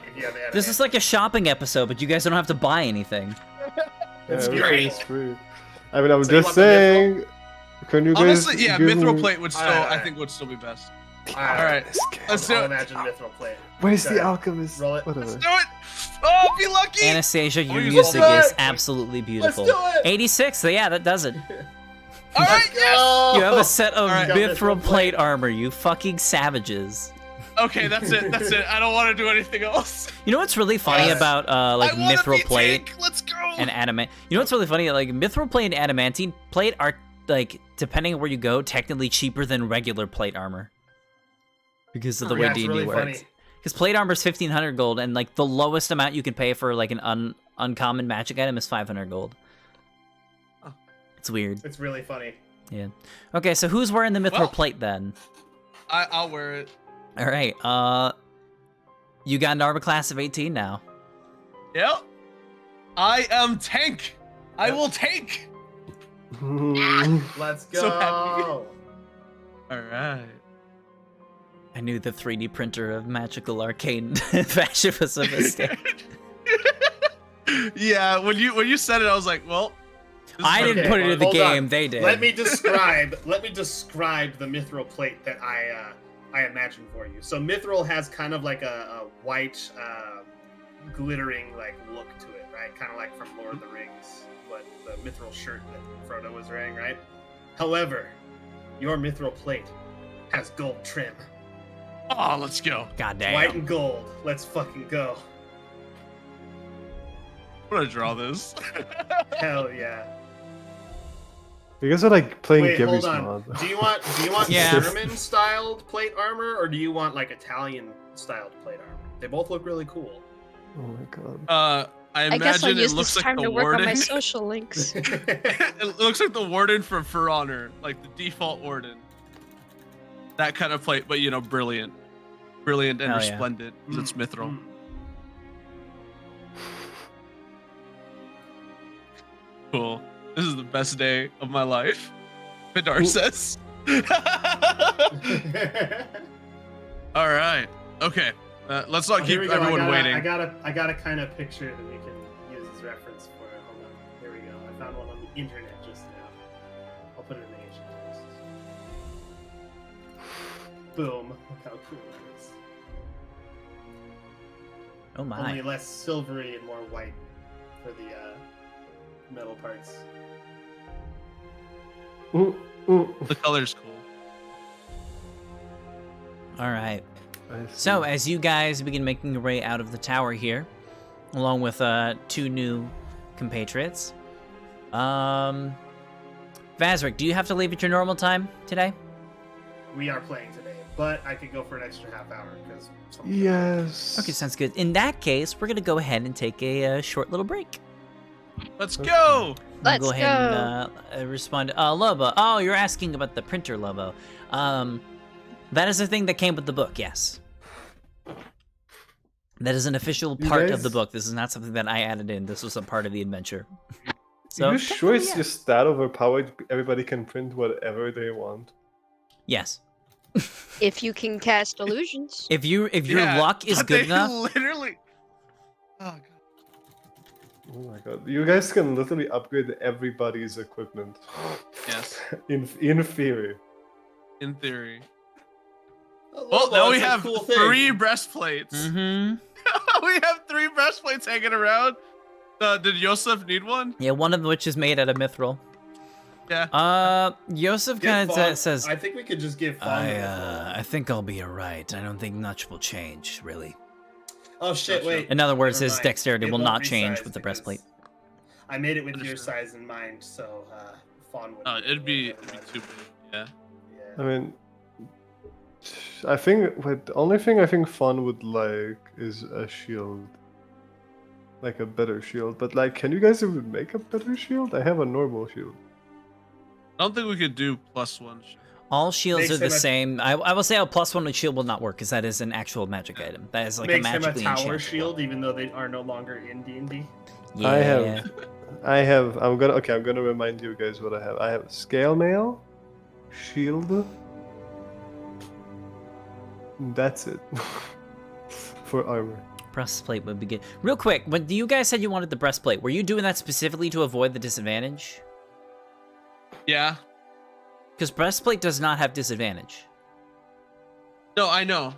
Speaker 2: if you have adamantine.
Speaker 4: This is like a shopping episode, but you guys don't have to buy anything.
Speaker 2: That's
Speaker 1: everything
Speaker 2: great.
Speaker 1: is free. I mean, I'm
Speaker 2: So you
Speaker 1: just
Speaker 2: want the
Speaker 1: saying. Can you guys?
Speaker 5: Honestly, yeah,
Speaker 1: give
Speaker 5: mithril
Speaker 1: me-
Speaker 5: plate would still,
Speaker 2: Alright,
Speaker 5: I think, would still be best.
Speaker 2: All
Speaker 5: All right, let's do
Speaker 2: I'll
Speaker 5: it.
Speaker 2: imagine mithril plate.
Speaker 1: Where's
Speaker 2: Okay.
Speaker 1: the alchemist?
Speaker 2: Roll it.
Speaker 1: Whatever.
Speaker 5: Let's do it. Oh, be lucky.
Speaker 4: Anastasia, your
Speaker 5: Oh, you
Speaker 4: music
Speaker 2: said
Speaker 4: is
Speaker 2: that.
Speaker 4: absolutely beautiful.
Speaker 2: do it.
Speaker 4: 86, so yeah, that does it.
Speaker 5: All right,
Speaker 2: Let's go.
Speaker 4: You have a set of
Speaker 5: Alright.
Speaker 4: mithril plate armor, you fucking savages.
Speaker 5: Okay, that's it. That's it. I don't want to do anything else.
Speaker 4: You know what's really funny
Speaker 2: Yes.
Speaker 4: about like
Speaker 5: I wanna
Speaker 4: mithril
Speaker 5: be
Speaker 4: plate
Speaker 5: tank. Let's go.
Speaker 4: and adamant? You know what's really funny? Like mithril plate and adamantine plate are like, depending on where you go, technically cheaper than regular plate armor because of the way
Speaker 2: That's
Speaker 4: D&D
Speaker 2: really
Speaker 4: works.
Speaker 2: funny.
Speaker 4: Because plate armor is 1,500 gold, and like the lowest amount you can pay for like an uncommon magic item is 500 gold.
Speaker 5: Oh.
Speaker 4: It's weird.
Speaker 2: It's really funny.
Speaker 4: Yeah. Okay, so who's wearing the mithril
Speaker 5: Well-
Speaker 4: plate then?
Speaker 5: I'll wear it.
Speaker 4: All right. You got an armor class of 18 now.
Speaker 5: Yep. I am tank. I
Speaker 2: Yep.
Speaker 5: will tank.
Speaker 2: Let's go.
Speaker 5: So happy. All right.
Speaker 4: I knew the 3D printer of magical arcane fashion was a mistake.
Speaker 5: Yeah, when you said it, I was like, well. this is
Speaker 4: I
Speaker 5: okay.
Speaker 4: didn't put it in the
Speaker 2: Hold
Speaker 4: game.
Speaker 2: on.
Speaker 4: They did.
Speaker 2: Let me describe the mithril plate that I imagined for you. So mithril has kind of like a white, glittering like look to it, right? Kind of like from Lord of the Rings, what the mithril shirt that Frodo was wearing, right? However, your mithril plate has gold trim,
Speaker 5: Oh, let's go.
Speaker 4: God damn.
Speaker 2: white and gold. Let's fucking go!
Speaker 5: I'm gonna draw this.
Speaker 2: Hell yeah!
Speaker 1: You guys are like playing
Speaker 2: Wait, hold
Speaker 1: Gibby's
Speaker 2: on.
Speaker 1: mod.
Speaker 2: Do you want
Speaker 4: Yeah.
Speaker 2: German styled plate armor, or do you want like Italian styled plate armor? They both look really cool.
Speaker 1: Oh my god.
Speaker 5: I
Speaker 3: I guess I'll
Speaker 5: imagine it
Speaker 3: use
Speaker 5: looks
Speaker 3: this
Speaker 5: like
Speaker 3: time
Speaker 5: the
Speaker 3: to work on
Speaker 5: warden.
Speaker 3: my social links.
Speaker 5: It looks like the warden for For Honor, like the default warden. That kind of plate, but you know, brilliant and
Speaker 4: Hell yeah.
Speaker 5: resplendent. 'Cause it's mithril. Cool. This is the best day of my life. Vidar says. All right. Okay. Let's not
Speaker 2: Oh, here
Speaker 5: keep
Speaker 2: we go.
Speaker 5: everyone waiting.
Speaker 2: I got a kind of picture that we can use as reference for it. Hold on. Here we go. I found one on the internet just now. I'll put it in the ancient texts. Boom. Look how cool it is.
Speaker 4: Oh my.
Speaker 2: Only less silvery and more white for the metal parts.
Speaker 1: Ooh, ooh.
Speaker 5: The color's cool.
Speaker 4: All right.
Speaker 1: I see.
Speaker 4: So, as you guys begin making your way out of the tower here, along with 2 new compatriots, Vazric, do you have to leave at your normal time today?
Speaker 2: We are playing today, but I could go for an extra half hour because.
Speaker 1: Yes.
Speaker 4: Okay, sounds good. In that case, we're gonna go ahead and take a short little break.
Speaker 5: Let's go.
Speaker 4: I'll
Speaker 3: Let's
Speaker 4: go ahead and respond. Lobo. Oh, you're asking about the printer, Lobo. That is a thing that came with the book. Yes. That is an official part of the
Speaker 1: guys-
Speaker 4: book. This is not something that I added in. This was a part of the adventure. So,
Speaker 1: Are you sure it's
Speaker 4: yeah.
Speaker 1: just that overpowered? Everybody can print whatever they want.
Speaker 4: Yes.
Speaker 3: If you can cast illusions.
Speaker 4: If your
Speaker 5: Yeah,
Speaker 4: luck is
Speaker 5: but
Speaker 4: good
Speaker 5: they
Speaker 4: enough,
Speaker 5: Literally. Oh god.
Speaker 1: Oh my god, you guys can literally upgrade everybody's equipment.
Speaker 5: Yes.
Speaker 1: In theory.
Speaker 5: In theory.
Speaker 2: Oh,
Speaker 5: Well,
Speaker 2: Lobo,
Speaker 5: now we
Speaker 2: it's a
Speaker 5: have
Speaker 2: cool thing.
Speaker 5: 3 breastplates.
Speaker 4: mm-hmm.
Speaker 5: We have 3 breastplates hanging around. Did Yosef need one?
Speaker 4: Yeah, one of which is made out of mithril.
Speaker 5: Yeah.
Speaker 4: Yosef
Speaker 2: Give
Speaker 4: kind of
Speaker 2: Fawn-
Speaker 4: says,
Speaker 2: I think we could just give Fawn.
Speaker 4: I think I'll be alright. I don't think much will change, really.
Speaker 2: Oh shit! Wait.
Speaker 4: In other words,
Speaker 2: Never
Speaker 4: his
Speaker 2: mind.
Speaker 4: dexterity
Speaker 2: It
Speaker 4: will
Speaker 2: won't
Speaker 4: not
Speaker 2: be
Speaker 4: change
Speaker 2: sized
Speaker 4: with the
Speaker 2: because
Speaker 4: breastplate.
Speaker 2: I made it with your
Speaker 5: Understood.
Speaker 2: size in mind, so Fawn would.
Speaker 5: Oh, it'd be too big. Yeah.
Speaker 1: I mean, I think the only thing I think Fawn would like is a shield. Like a better shield. But like, can you guys even make a better shield? I have a normal shield.
Speaker 5: I don't think we could do +1.
Speaker 4: All shields
Speaker 2: Makes
Speaker 4: are the
Speaker 2: him a-
Speaker 4: same. I will say a +1 with shield will not work because that is an actual magic item. That is like
Speaker 2: Makes
Speaker 4: a
Speaker 2: him a
Speaker 4: magically
Speaker 2: tower
Speaker 4: enchanted
Speaker 2: shield, even though they are no longer in D&D.
Speaker 4: Yeah.
Speaker 1: I'm gonna remind you guys what I have. I have scale mail, shield. That's it. For armor.
Speaker 4: Breastplate would be good. Real quick, when you guys said you wanted the breastplate, were you doing that specifically to avoid the disadvantage?
Speaker 5: Yeah.
Speaker 4: Because breastplate does not have disadvantage.
Speaker 5: No, I know.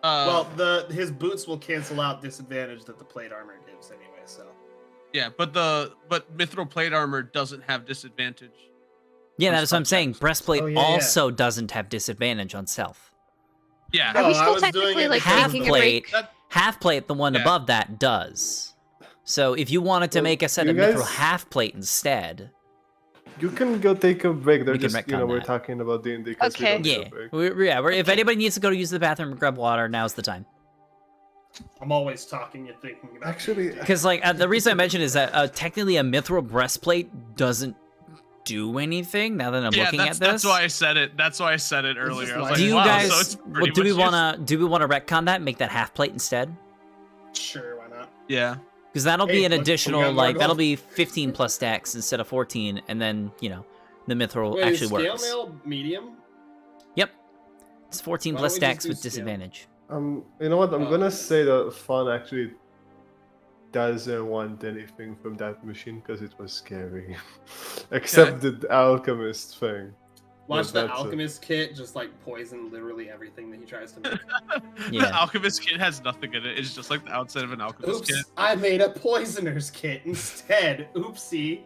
Speaker 2: Well, his boots will cancel out disadvantage that the plate armor gives anyway. So
Speaker 5: Yeah, but mithril plate armor doesn't have disadvantage.
Speaker 4: Yeah,
Speaker 5: On
Speaker 4: that's what I'm
Speaker 5: spell
Speaker 4: saying.
Speaker 5: checks.
Speaker 4: Breastplate
Speaker 2: Oh, yeah,
Speaker 4: also doesn't have disadvantage on stealth.
Speaker 5: Yeah.
Speaker 3: Are we
Speaker 2: I
Speaker 3: still
Speaker 2: was doing
Speaker 3: technically
Speaker 2: it
Speaker 3: like
Speaker 2: because
Speaker 4: Half
Speaker 3: taking
Speaker 2: the-
Speaker 3: a break?
Speaker 5: That-
Speaker 4: Half plate, the one
Speaker 5: Yeah.
Speaker 4: above that, does. So if you wanted to
Speaker 1: Well,
Speaker 4: make a set
Speaker 1: you
Speaker 4: of mithril
Speaker 1: guys-
Speaker 4: half plate instead,
Speaker 1: You can go take a break. They're
Speaker 4: We can
Speaker 1: just,
Speaker 4: retcon
Speaker 1: we're
Speaker 4: that.
Speaker 1: talking about D&D because
Speaker 3: Okay.
Speaker 1: we don't
Speaker 4: yeah,
Speaker 1: need a break.
Speaker 4: if anybody needs to go to use the bathroom or grab water, now's the time.
Speaker 2: I'm always talking and thinking about.
Speaker 1: Actually,
Speaker 2: D&D.
Speaker 4: Because like the reason I mentioned is that technically a mithril breastplate doesn't do anything. Now that I'm looking at this,
Speaker 5: that's why I said it. That's why I said it earlier.
Speaker 2: just
Speaker 5: I was
Speaker 2: like-
Speaker 5: like,
Speaker 4: do you
Speaker 5: wow,
Speaker 4: guys?
Speaker 5: so it's pretty
Speaker 4: do we
Speaker 5: much
Speaker 4: want to retcon that? Make that half plate instead?
Speaker 2: Sure, why not?
Speaker 5: Yeah.
Speaker 4: Because that'll be
Speaker 2: Hey,
Speaker 4: an
Speaker 2: look, we
Speaker 4: additional
Speaker 2: got more
Speaker 4: like that'll
Speaker 2: gold.
Speaker 4: be 15 plus stacks instead of 14, and then the mithril
Speaker 2: Wait,
Speaker 4: actually
Speaker 2: is scale
Speaker 4: works.
Speaker 2: mail medium?
Speaker 4: Yep, it's 14
Speaker 2: Why
Speaker 4: plus
Speaker 2: don't we just
Speaker 4: stacks
Speaker 2: do
Speaker 4: with
Speaker 2: scale?
Speaker 4: disadvantage.
Speaker 1: you know what? I'm
Speaker 2: Oh.
Speaker 1: gonna say that Fawn actually doesn't want anything from that machine because it was scary. Except the alchemist thing.
Speaker 2: Watch
Speaker 1: Yeah,
Speaker 2: the
Speaker 1: that's it.
Speaker 2: alchemist kit just like poison literally everything that he tries to make.
Speaker 4: Yeah.
Speaker 5: The alchemist kit has nothing in it. It's just like the outside of an alchemist
Speaker 2: Oops,
Speaker 5: kit.
Speaker 2: I made a poisoner's kit instead. Oopsie.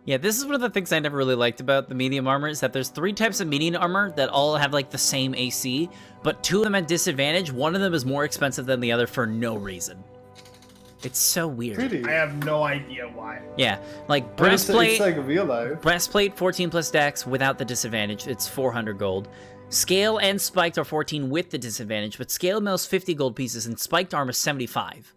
Speaker 4: Yeah, this is one of the things I never really liked about the medium armor is that there's 3 types of medium armor that all have like the same AC, but 2 of them at disadvantage. One of them is more expensive than the other for no reason. It's so weird.
Speaker 1: Pretty.
Speaker 2: I have no idea why.
Speaker 4: Yeah, like
Speaker 1: But
Speaker 4: breastplate.
Speaker 1: It's like real life.
Speaker 4: Breastplate 14 plus stacks without the disadvantage. It's 400 gold. Scale and spiked are 14 with the disadvantage, but scale mail's 50 gold pieces and spiked armor is 75.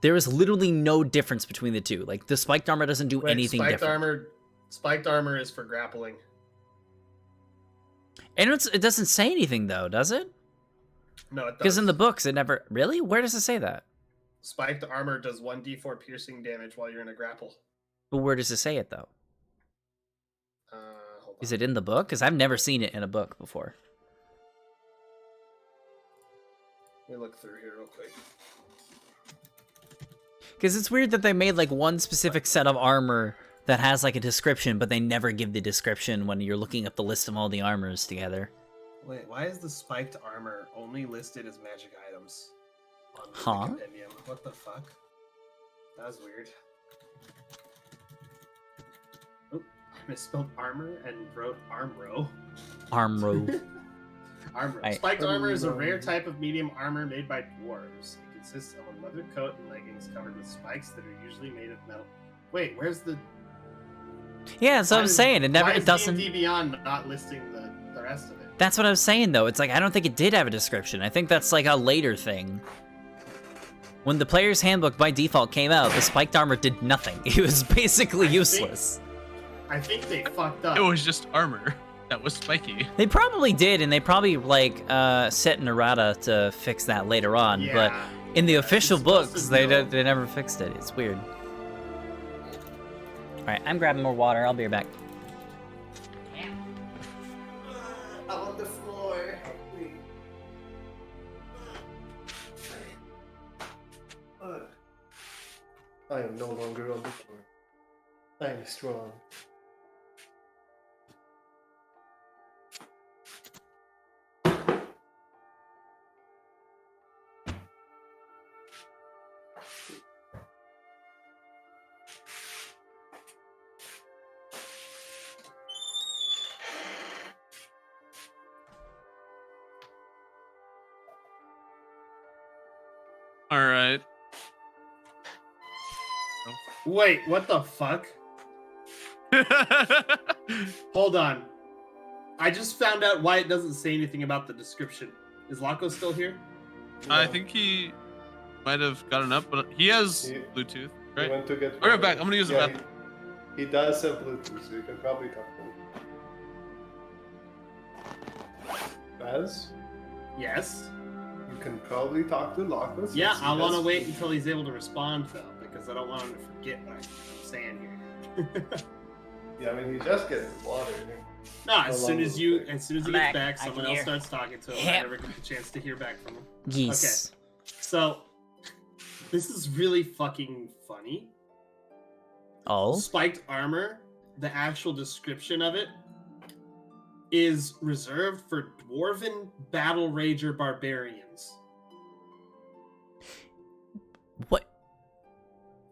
Speaker 4: There is literally no difference between the two. Like the spiked armor doesn't do
Speaker 2: Wait,
Speaker 4: anything different.
Speaker 2: Spiked armor is for grappling.
Speaker 4: And it doesn't say anything though, does it?
Speaker 2: No, it does.
Speaker 4: Because in the books it never really. Where does it say that?
Speaker 2: Spiked armor does 1d4 piercing damage while you're in a grapple.
Speaker 4: But where does it say it though?
Speaker 2: Hold on.
Speaker 4: Is it in the book? Because I've never seen it in a book before.
Speaker 2: Let me look through here real quick.
Speaker 4: Because it's weird that they made like one specific set of armor that has like a description, but they never give the description when you're looking up the list of all the armors together.
Speaker 2: Wait, why is the spiked armor only listed as magic items on the
Speaker 4: Huh?
Speaker 2: compendium? What the fuck? That was weird. Oop, I misspelled armor and wrote armro.
Speaker 4: Armro.
Speaker 2: Armor.
Speaker 4: Right.
Speaker 2: Spiked armor is a rare type of medium armor made by dwarves. It consists of a leather coat and leggings covered with spikes that are usually made of metal. Wait, where's the?
Speaker 4: Yeah, that's what I'm saying. It never.
Speaker 2: Why
Speaker 4: It
Speaker 2: is
Speaker 4: doesn't.
Speaker 2: D&D Beyond not listing the rest of it?
Speaker 4: That's what I was saying though. It's like I don't think it did have a description. I think that's like a later thing. When the player's handbook by default came out, the spiked armor did nothing. It was basically useless.
Speaker 2: I think they fucked up.
Speaker 5: It was just armor that was spiky.
Speaker 4: They probably did, and they probably like set an errata to fix that later on.
Speaker 2: Yeah.
Speaker 4: But in the official
Speaker 2: It's supposed
Speaker 4: books,
Speaker 2: to
Speaker 4: they
Speaker 2: know.
Speaker 4: they never fixed it. It's weird. All right, I'm grabbing more water. I'll be right back.
Speaker 1: I'm on the floor. I am no longer on the floor. I am strong.
Speaker 5: All right.
Speaker 2: Wait, what the fuck? Hold on. I just found out why it doesn't say anything about the description. Is Laco still here?
Speaker 5: I think he might have gotten up, but he has
Speaker 1: He-
Speaker 5: Bluetooth,
Speaker 1: He
Speaker 5: right?
Speaker 1: went to get.
Speaker 5: I'll be right back. I'm gonna use the
Speaker 1: Yeah,
Speaker 5: bathroom.
Speaker 1: he does have Bluetooth, so you can probably talk to him. Baz,
Speaker 2: Yes.
Speaker 1: you can probably talk to Lachlan.
Speaker 2: Yeah,
Speaker 1: since he
Speaker 2: I want to
Speaker 1: has-
Speaker 2: wait until he's able to respond though, because I don't want him to forget what I'm saying here.
Speaker 1: Yeah, I mean, he's just getting water.
Speaker 2: No, as
Speaker 1: How
Speaker 2: soon
Speaker 1: long
Speaker 2: as
Speaker 1: will it
Speaker 2: you,
Speaker 1: take?
Speaker 2: as soon as he
Speaker 4: I'm
Speaker 2: gets
Speaker 4: back.
Speaker 2: back,
Speaker 4: I
Speaker 2: someone
Speaker 4: can
Speaker 2: else
Speaker 4: hear.
Speaker 2: starts talking to him.
Speaker 4: Yeah.
Speaker 2: I never get the chance to hear back from him.
Speaker 4: Geese.
Speaker 2: So, this is really fucking funny.
Speaker 4: Oh.
Speaker 2: Spiked armor, the actual description of it, is reserved for dwarven battle rager barbarians.
Speaker 4: What?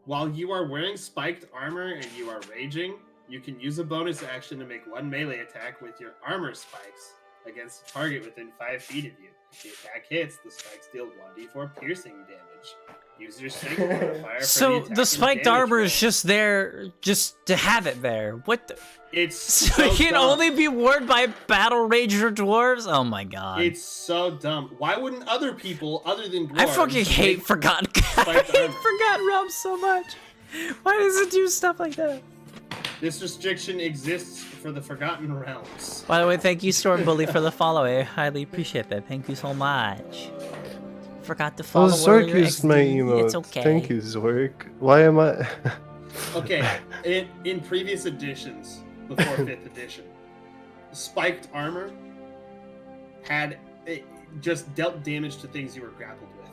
Speaker 2: While you are wearing spiked armor and you are raging, you can use a bonus action to make one melee attack with your armor spikes against a target within 5 feet of you. If the attack hits, the spikes deal 1d4 piercing damage. Use your stake modifier for
Speaker 4: So
Speaker 2: attack
Speaker 4: the
Speaker 2: and
Speaker 4: spiked
Speaker 2: damage
Speaker 4: armor is
Speaker 2: roll.
Speaker 4: just there, just to have it there. What? The...
Speaker 2: It's
Speaker 4: So
Speaker 2: so
Speaker 4: it can
Speaker 2: dumb.
Speaker 4: only be worn by battle rager dwarves? Oh my god.
Speaker 2: It's so dumb. Why wouldn't other people, other than dwarves,
Speaker 4: I fucking hate
Speaker 2: make-
Speaker 4: Forgotten. I
Speaker 2: Spiked
Speaker 4: hate
Speaker 2: armor.
Speaker 4: Forgotten Realms so much. Why does it do stuff like that?
Speaker 2: This restriction exists for the Forgotten Realms.
Speaker 4: By the way, thank you, Storm Bully, for the follow. I highly appreciate that. Thank you so much. Forgot to
Speaker 1: Oh,
Speaker 4: follow.
Speaker 1: Zork
Speaker 4: earlier,
Speaker 1: used my
Speaker 4: XD.
Speaker 1: emote.
Speaker 4: It's okay.
Speaker 1: Thank you, Zork. Why am I?
Speaker 2: Okay, in previous editions, before 5th edition, spiked armor had it just dealt damage to things you were grappled with.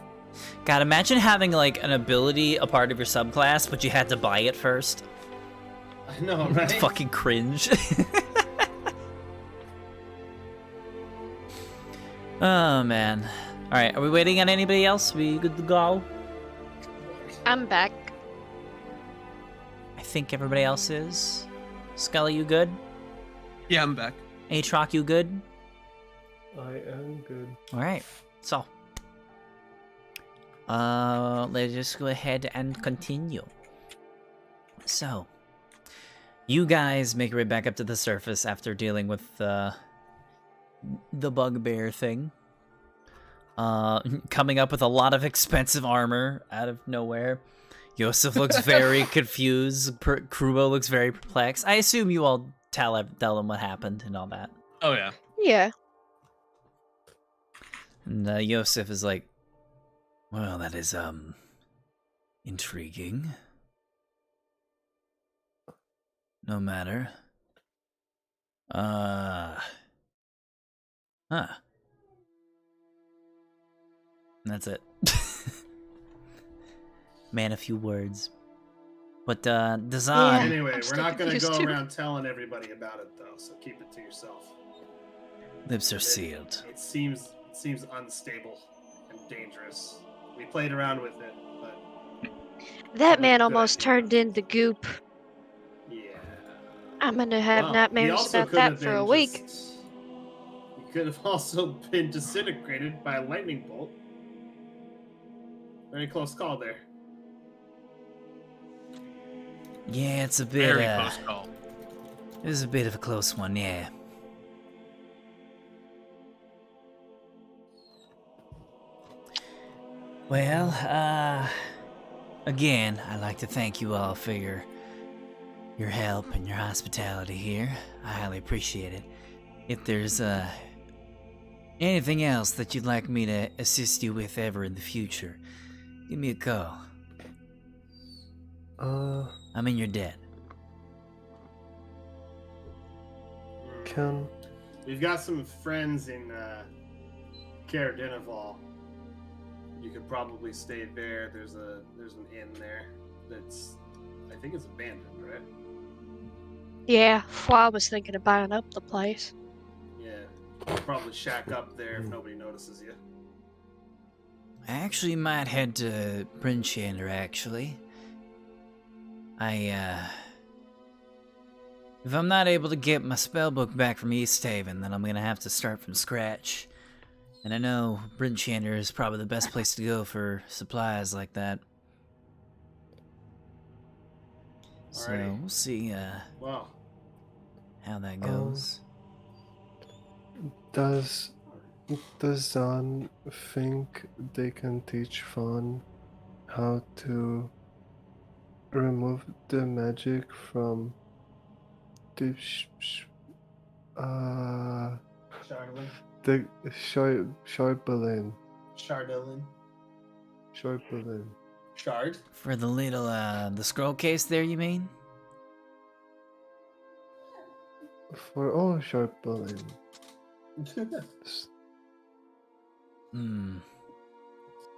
Speaker 4: God, imagine having like an ability, a part of your subclass, but you had to buy it first.
Speaker 2: I know, right?
Speaker 4: It's fucking cringe. Oh man. All right, are we waiting on anybody else? We good to go?
Speaker 3: I'm back.
Speaker 4: I think everybody else is. Scully, you good?
Speaker 5: Yeah, I'm back.
Speaker 4: Aatrox, you good?
Speaker 1: I am good.
Speaker 4: All right. So, let's just go ahead and continue. So, you guys make your way back up to the surface after dealing with the bugbear thing. Coming up with a lot of expensive armor out of nowhere. Yosef looks very confused. Krubo looks very perplexed. I assume you all tell them what happened and all that.
Speaker 5: Oh yeah.
Speaker 3: Yeah.
Speaker 4: And Yosef is like, well, that is, intriguing. No matter. Huh. That's it. Man, a few words. But, Dazan...
Speaker 3: Yeah.
Speaker 2: Anyway,
Speaker 3: I'm
Speaker 2: we're
Speaker 3: still
Speaker 2: not going to
Speaker 3: confused
Speaker 2: go
Speaker 3: too.
Speaker 2: around telling everybody about it, though, so keep it to yourself.
Speaker 4: Lips are sealed.
Speaker 2: It seems unstable and dangerous. We played around with it, but
Speaker 3: That
Speaker 2: Good
Speaker 3: man almost
Speaker 2: idea.
Speaker 3: turned into goop.
Speaker 2: yeah.
Speaker 3: I'm gonna have
Speaker 2: Well, he
Speaker 3: nightmares
Speaker 2: also
Speaker 3: about
Speaker 2: could
Speaker 3: that
Speaker 2: have
Speaker 3: for a
Speaker 2: been
Speaker 3: week.
Speaker 2: just- He could have also been disintegrated by a lightning bolt. Very close call there.
Speaker 4: Yeah, it's a bit,
Speaker 5: Very close call.
Speaker 4: it was a bit of a close one, yeah. Well, again, I'd like to thank you all for your help and your hospitality here. I highly appreciate it. If there's, anything else that you'd like me to assist you with ever in the future, give me a call. I'm in your debt.
Speaker 1: Can
Speaker 2: We've got some friends in Caradinaval. You could probably stay there. There's an inn there that's, I think it's abandoned, right?
Speaker 3: Yeah, Fwa was thinking of buying up the place.
Speaker 2: Yeah. Probably shack up there if nobody notices you.
Speaker 4: I actually might head to Brinchander, actually. If I'm not able to get my spellbook back from East Haven, then I'm gonna have to start from scratch. And I know Brinchander is probably the best place to go for supplies like that. So
Speaker 2: Alrighty.
Speaker 4: we'll see
Speaker 2: Well,
Speaker 4: how that goes.
Speaker 1: does Zan think they can teach Fawn how to remove the magic from the
Speaker 2: Chardolin.
Speaker 1: the Sharbelin?
Speaker 2: Chardolin.
Speaker 1: Sharbelin.
Speaker 2: Shard.
Speaker 4: For the little the scroll case there, you mean?
Speaker 1: For all Sharbelin.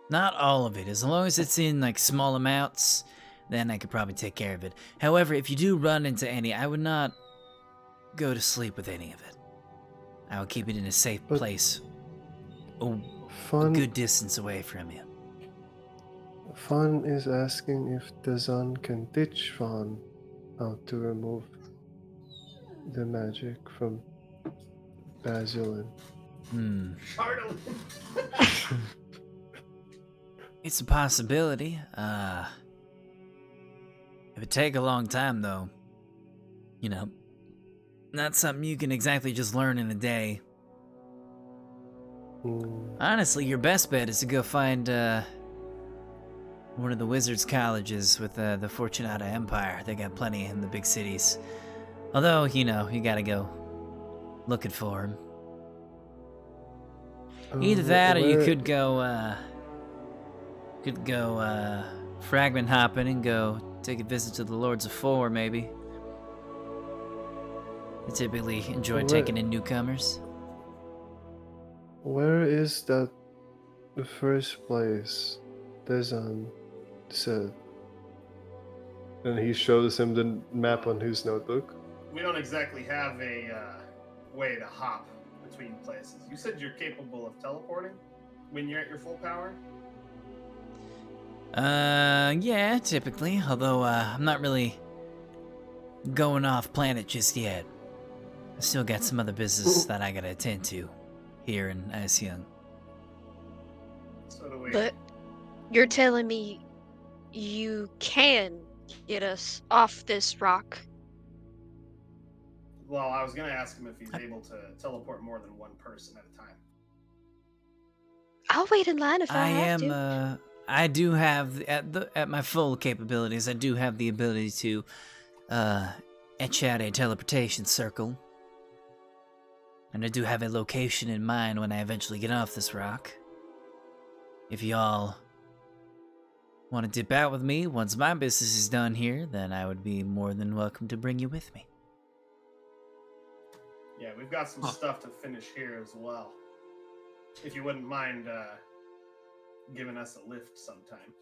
Speaker 4: Not all of it. As long as it's in like small amounts, then I could probably take care of it. However, if you do run into any, I would not go to sleep with any of it. I would keep it in a safe
Speaker 1: But
Speaker 4: place, a
Speaker 1: Fawn,
Speaker 4: good distance away from you.
Speaker 1: Fawn is asking if the Zan can teach Fawn how to remove the magic from Basilin.
Speaker 2: Chardolin.
Speaker 4: It's a possibility. It would take a long time, though. You know, not something you can exactly just learn in a day. Honestly, your best bet is to go find one of the wizards' colleges with the Fortunata Empire. They got plenty in the big cities. Although, you know, you gotta go looking for them. Either that, or you could go fragment hopping and go take a visit to the Lords of Four, maybe. They typically enjoy taking in newcomers.
Speaker 1: Where is that first place Dezan said? And he shows him the map on his notebook.
Speaker 2: We don't exactly have a way to hop between places. You said you're capable of teleporting when you're at your full power?
Speaker 4: Yeah, typically. Although, I'm not really going off planet just yet. I still got some other business that I gotta attend to here in Eisjung.
Speaker 2: So do we.
Speaker 3: But you're telling me you can get us off this rock?
Speaker 2: Well, I was going to ask him if he's able to teleport more than one person at a time.
Speaker 3: I'll wait in line if I have to.
Speaker 4: I do have at my full capabilities. I do have the ability to etch out a teleportation circle, and I do have a location in mind when I eventually get off this rock. If y'all want to dip out with me once my business is done here, then I would be more than welcome to bring you with me.
Speaker 2: Yeah, we've got some stuff to finish here as well. If you wouldn't mind giving us a lift sometime.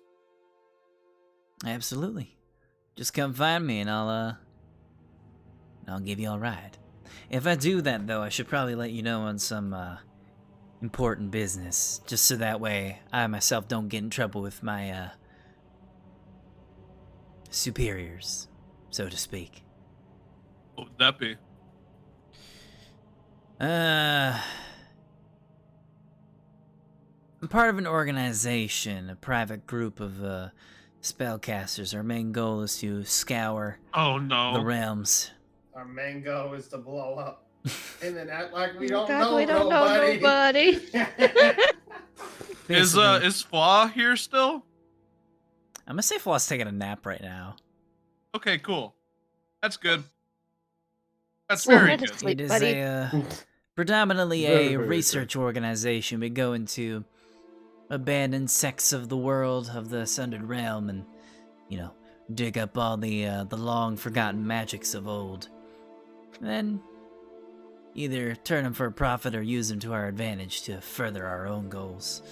Speaker 4: Absolutely. Just come find me and I'll give you a ride. If I do that, though, I should probably let you know on some important business, just so that way I myself don't get in trouble with my superiors, so to speak.
Speaker 5: What would that be?
Speaker 4: I'm part of an organization, a private group of spellcasters. Our main goal is to scour
Speaker 5: Oh no.
Speaker 4: the realms.
Speaker 2: Our main goal is to blow up. And then act like we don't
Speaker 3: God,
Speaker 2: know
Speaker 3: we don't know
Speaker 2: nobody.
Speaker 4: Basically,
Speaker 5: Is Flaw here still?
Speaker 4: I'm gonna say Flaw's taking a nap right now.
Speaker 5: Okay, cool. That's good. That's
Speaker 3: Well,
Speaker 5: very
Speaker 3: that is
Speaker 5: good.
Speaker 3: sweet,
Speaker 4: It is
Speaker 3: buddy.
Speaker 4: predominantly
Speaker 1: Very,
Speaker 4: a
Speaker 1: very
Speaker 4: research organization. We go into abandoned sects of the world of the Sundered realm, and dig up all the long forgotten magics of old. And then either turn them for a profit or use them to our advantage to further our own goals.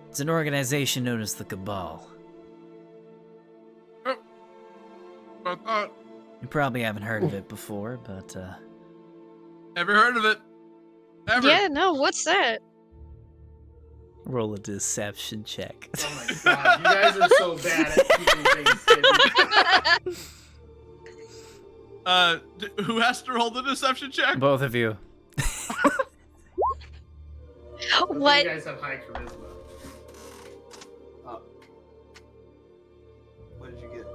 Speaker 4: It's an organization known as the Cabal. You probably haven't heard of it before, but
Speaker 5: Never heard of it. Ever.
Speaker 3: Yeah, no, what's that?
Speaker 4: roll a deception check.
Speaker 2: Oh my god, you guys are so bad at keeping things hidden.
Speaker 5: Who has to roll the deception check?
Speaker 4: Both of you.
Speaker 3: What?
Speaker 2: You guys have high charisma. Oh. What did you get?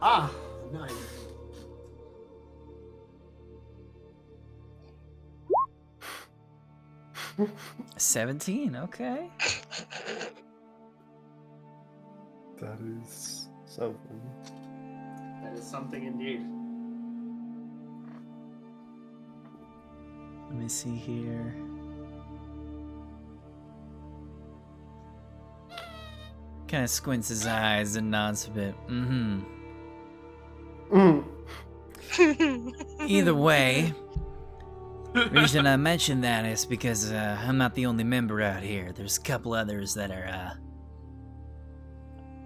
Speaker 2: Ah, 9.
Speaker 4: 17, okay.
Speaker 1: That is something.
Speaker 2: That is something indeed.
Speaker 4: Let me see here. Kind of squints his eyes and nods a bit. Mm-hmm. Either way, the reason I mention that is because I'm not the only member out here. There's a couple others that are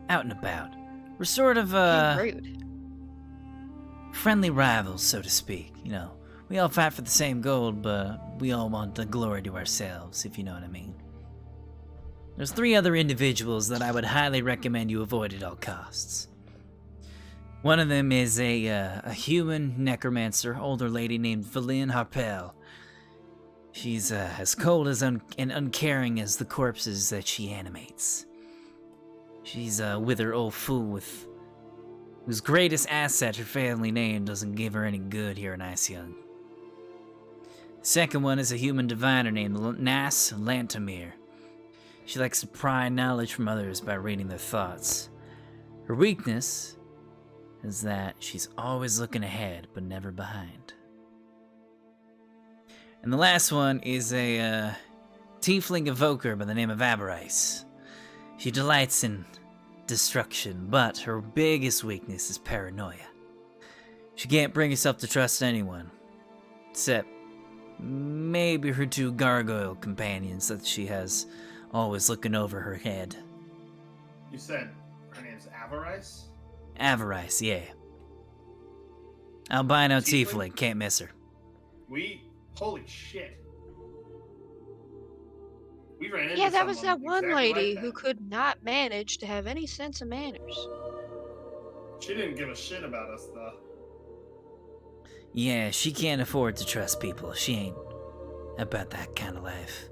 Speaker 4: out and about. We're sort of
Speaker 3: Rude.
Speaker 4: friendly rivals, so to speak. We all fight for the same gold, but we all want the glory to ourselves, if you know what I mean. There's 3 other individuals that I would highly recommend you avoid at all costs. One of them is a human necromancer, older lady named Valine Harpel. She's as cold and uncaring as the corpses that she animates. She's a wither old fool whose greatest asset, her family name, doesn't give her any good here in Eisjung. The second one is a human diviner named Nas Lantamir. She likes to pry knowledge from others by reading their thoughts. Her weakness is that she's always looking ahead, but never behind. And the last one is a tiefling evoker by the name of Avarice. She delights in destruction, but her biggest weakness is paranoia. She can't bring herself to trust anyone, except maybe her 2 gargoyle companions that she has always looking over her head.
Speaker 2: You said her name's Avarice?
Speaker 4: Avarice, yeah. Albino
Speaker 2: Tiefling?
Speaker 4: tiefling, can't miss her.
Speaker 2: Holy shit. We ran into
Speaker 3: Yeah, that was that
Speaker 2: someone
Speaker 3: one
Speaker 2: exactly
Speaker 3: lady
Speaker 2: like
Speaker 3: who
Speaker 2: that.
Speaker 3: could not manage to have any sense of manners.
Speaker 2: She didn't give a shit about us, though.
Speaker 4: Yeah, she can't afford to trust people. She ain't about that kind of life.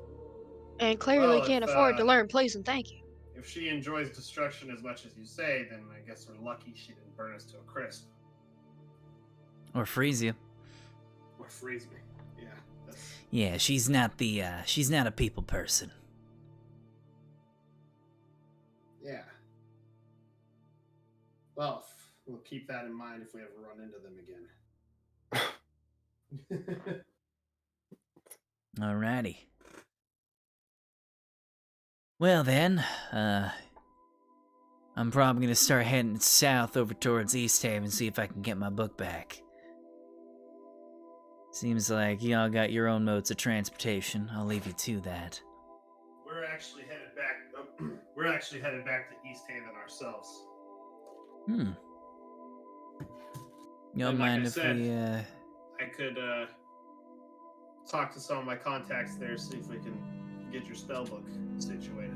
Speaker 3: And clearly
Speaker 2: Well,
Speaker 3: can't
Speaker 2: if,
Speaker 3: afford to learn please and thank you.
Speaker 2: If she enjoys destruction as much as you say, then I guess we're lucky she didn't burn us to a crisp.
Speaker 4: Or freeze you.
Speaker 2: Or freeze me. Yeah.
Speaker 4: Yeah, she's not a people person.
Speaker 2: Yeah. Well, we'll keep that in mind if we ever run into them again.
Speaker 4: Alrighty. Well then, I'm probably gonna start heading south over towards East Haven, see if I can get my book back. Seems like y'all got your own modes of transportation. I'll leave you to that.
Speaker 2: We're actually headed back. We're actually headed back to East Haven ourselves.
Speaker 4: Y'all
Speaker 2: And like
Speaker 4: mind
Speaker 2: I
Speaker 4: if
Speaker 2: said,
Speaker 4: we,
Speaker 2: I could talk to some of my contacts there, see if we can get your spell book situated.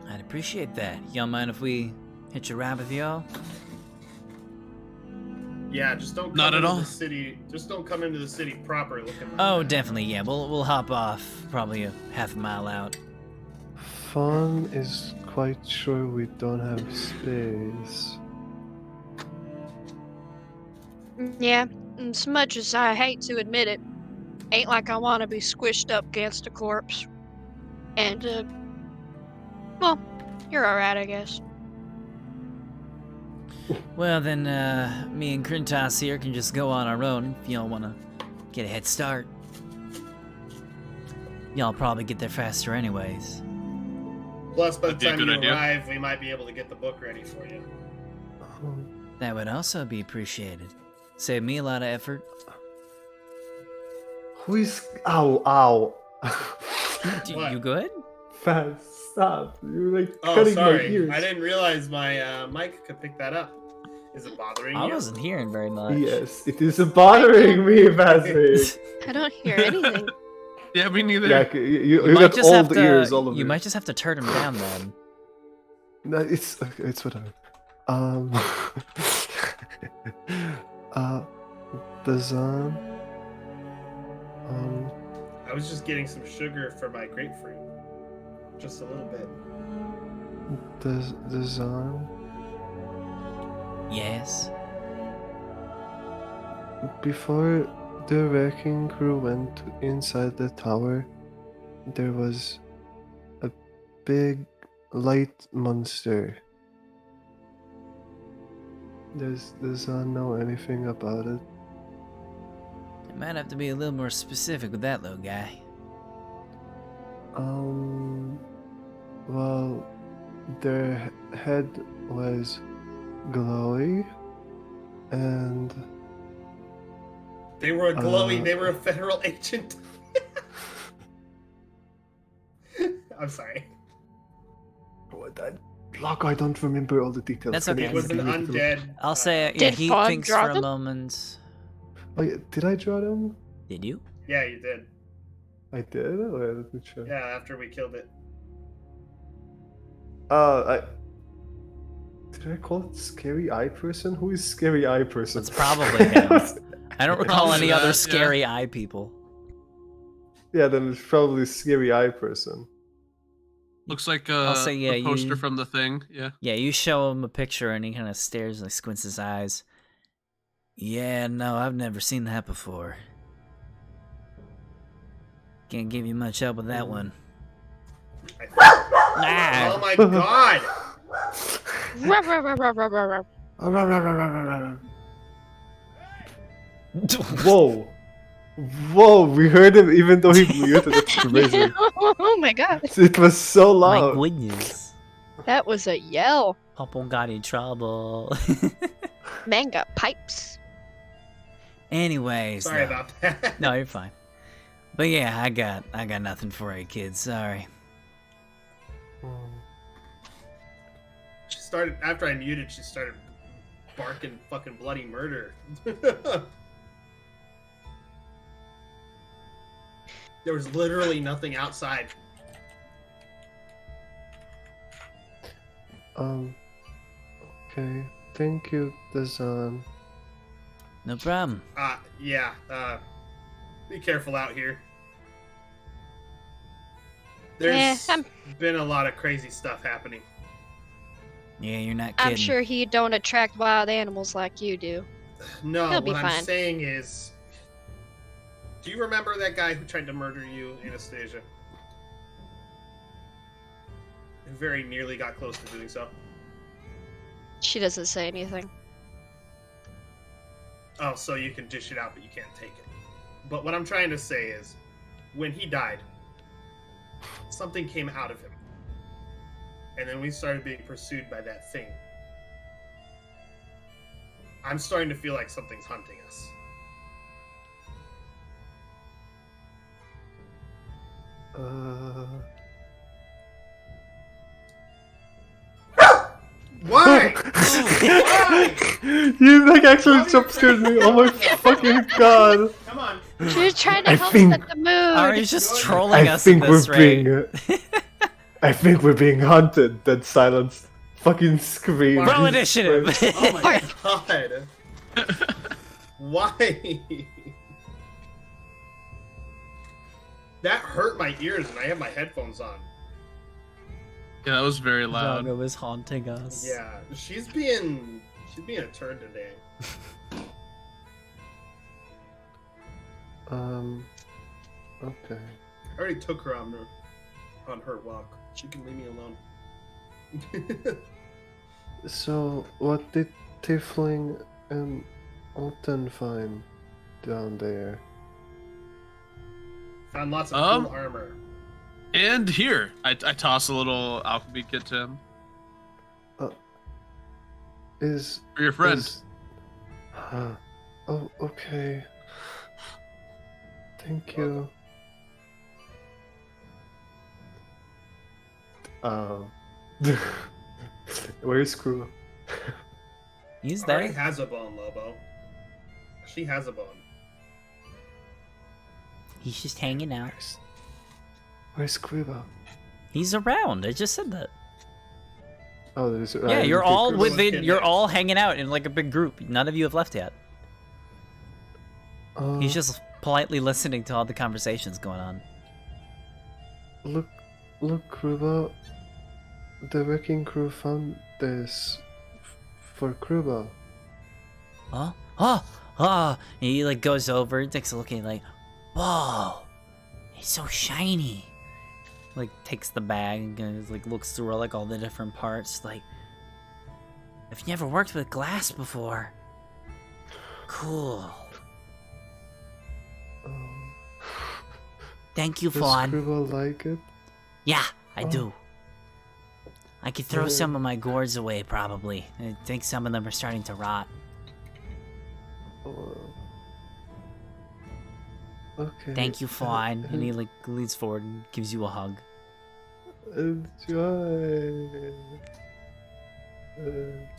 Speaker 4: I'd appreciate that. Y'all mind if we hitch a ride with y'all?
Speaker 2: Yeah, just don't come
Speaker 5: Not at
Speaker 2: into
Speaker 5: all.
Speaker 2: the city. Just don't come into the city proper looking like
Speaker 4: Oh,
Speaker 2: that.
Speaker 4: definitely, yeah. We'll hop off probably a half a mile out.
Speaker 1: Fawn is quite sure we don't have space.
Speaker 3: Yeah, as much as I hate to admit it, ain't like I want to be squished up against a corpse. And, well, you're alright, I guess.
Speaker 4: Well, then, me and Krintas here can just go on our own if y'all wanna get a head start. Y'all probably get there faster anyways.
Speaker 2: Plus, by the
Speaker 5: That'd be a
Speaker 2: time
Speaker 5: good
Speaker 2: you
Speaker 5: idea.
Speaker 2: arrive, we might be able to get the book ready for you.
Speaker 4: That would also be appreciated. Save me a lot of effort.
Speaker 1: Who is? Ow! Ow!
Speaker 2: What?
Speaker 4: You good?
Speaker 1: Fast, stop! You're like
Speaker 2: Oh,
Speaker 1: cutting my
Speaker 2: sorry.
Speaker 1: ears.
Speaker 2: I didn't realize my mic could pick that up. Is it bothering
Speaker 4: I
Speaker 2: you?
Speaker 4: wasn't hearing very much.
Speaker 1: Yes, it is bothering me, Vasily.
Speaker 3: I don't hear anything.
Speaker 5: Yeah, me neither.
Speaker 1: Yeah, you
Speaker 4: might
Speaker 1: got
Speaker 4: just have
Speaker 1: old
Speaker 4: to,
Speaker 1: ears, all of
Speaker 4: You
Speaker 1: it.
Speaker 4: might just have to turn him down then.
Speaker 1: No, it's okay, it's whatever. Dazan.
Speaker 2: I was just getting some sugar for my grapefruit. Just a little bit.
Speaker 1: Dazan.
Speaker 4: Yes.
Speaker 1: Before the wrecking crew went inside the tower, there was a big light monster. Does Dazan know anything about it?
Speaker 4: You might have to be a little more specific with that little guy.
Speaker 1: Well, their head was glowy, and
Speaker 2: They were a glowy.
Speaker 1: Uh,
Speaker 2: They were a federal agent. I'm sorry.
Speaker 1: Look, I don't remember all the details.
Speaker 4: That's
Speaker 1: Can
Speaker 4: okay.
Speaker 2: It was an
Speaker 1: you repeat it?
Speaker 2: undead.
Speaker 4: I'll say, yeah,
Speaker 3: Did
Speaker 4: he
Speaker 3: Fawn
Speaker 4: thinks
Speaker 3: draw
Speaker 4: for a
Speaker 3: them?
Speaker 4: moment.
Speaker 1: Oh, yeah, did I draw them?
Speaker 4: Did you?
Speaker 2: Yeah, you did.
Speaker 1: I did? Oh, yeah, let me check.
Speaker 2: Yeah, after we killed it.
Speaker 1: Did I call it Scary Eye Person? Who is Scary Eye Person?
Speaker 4: It's probably him. I don't recall
Speaker 5: Probably
Speaker 4: any
Speaker 5: that,
Speaker 4: other
Speaker 5: yeah.
Speaker 4: scary eye people.
Speaker 1: Yeah, then it's probably Scary Eye Person.
Speaker 5: Looks like
Speaker 4: I'll say, yeah,
Speaker 5: the poster
Speaker 4: you-
Speaker 5: from the thing. Yeah.
Speaker 4: Yeah, you show him a picture and he kind of stares, like squints his eyes. Yeah, no, I've never seen that before. Can't give you much help with that one.
Speaker 2: Oh my god!
Speaker 3: Ruff, ruff, ruff, ruff, ruff, ruff.
Speaker 1: Whoa! Whoa, we heard him even though he muted. That's crazy.
Speaker 3: Oh my god.
Speaker 1: It was so
Speaker 4: My
Speaker 1: loud.
Speaker 4: goodness.
Speaker 3: That was a yell.
Speaker 4: Popo got in trouble.
Speaker 3: Man got pipes.
Speaker 4: Anyways.
Speaker 2: Sorry
Speaker 4: no.
Speaker 2: about that.
Speaker 4: No, you're fine. But yeah, I got nothing for you kids. Sorry.
Speaker 2: She started after I muted. She started barking fucking bloody murder. There was literally nothing outside.
Speaker 1: Okay. Thank you, Dazan.
Speaker 4: No problem.
Speaker 2: Yeah. Be careful out here. There's
Speaker 3: I'm-
Speaker 2: been a lot of crazy stuff happening.
Speaker 4: Yeah, you're not kidding.
Speaker 3: I'm sure he don't attract wild animals like you do.
Speaker 2: No,
Speaker 3: He'll be
Speaker 2: what I'm
Speaker 3: fine.
Speaker 2: saying is, do you remember that guy who tried to murder you, Anastasia? Who very nearly got close to doing so.
Speaker 3: She doesn't say anything.
Speaker 2: Oh, so you can dish it out, but you can't take it. But what I'm trying to say is, when he died, something came out of him. And then we started being pursued by that thing. I'm starting to feel like something's hunting us. Why?
Speaker 1: You like actually jump scared me. Oh my fucking god.
Speaker 2: Come on.
Speaker 3: She was trying to
Speaker 1: I
Speaker 3: help
Speaker 1: think-
Speaker 3: set the mood.
Speaker 4: Ari's just trolling
Speaker 1: I
Speaker 4: us at
Speaker 1: think
Speaker 4: this
Speaker 1: we're
Speaker 4: rate.
Speaker 1: being. I think we're being hunted. That silence. Fucking scream.
Speaker 4: Roll
Speaker 1: Jesus
Speaker 4: initiative.
Speaker 1: Christ.
Speaker 2: Oh my god. Why? That hurt my ears, and I have my headphones on.
Speaker 5: Yeah, that was very loud.
Speaker 4: Doggo is haunting us.
Speaker 2: Yeah, she's being a turd today.
Speaker 1: Okay.
Speaker 2: I already took her on her walk. She can leave me alone.
Speaker 1: So, what did Tiefling and Alton find down there?
Speaker 2: Found lots of cool armor.
Speaker 5: And here, I toss a little alchemy kit to him.
Speaker 1: Is
Speaker 5: For your friend.
Speaker 1: Oh, okay. Thank you. Where's Crew?
Speaker 4: He's
Speaker 2: Ari
Speaker 4: there.
Speaker 2: has a bone, Lobo. She has a bone.
Speaker 4: He's just hanging out.
Speaker 1: Where's Scriba?
Speaker 4: He's around. I just said that.
Speaker 1: Oh, there's.
Speaker 4: Yeah, you're all
Speaker 2: Crew was
Speaker 4: within. You're
Speaker 2: kidnapped.
Speaker 4: all hanging out in like a big group. None of you have left yet. He's just politely listening to all the conversations going on.
Speaker 1: Look, Kruba. The wrecking crew found this for Kruba.
Speaker 4: Huh? Oh! And he like goes over and takes a look and like, whoa! It's so shiny. Like takes the bag and like looks through like all the different parts. Like, I've never worked with glass before. Cool. Thank you,
Speaker 1: Does
Speaker 4: Fawn.
Speaker 1: Kruba like it?
Speaker 4: Yeah, I do. I could throw
Speaker 1: Yeah.
Speaker 4: some of my gourds away, probably. I think some of them are starting to rot.
Speaker 1: Okay.
Speaker 4: Thank you, Fawn. And he like leans forward and gives you a hug.
Speaker 1: Enjoy.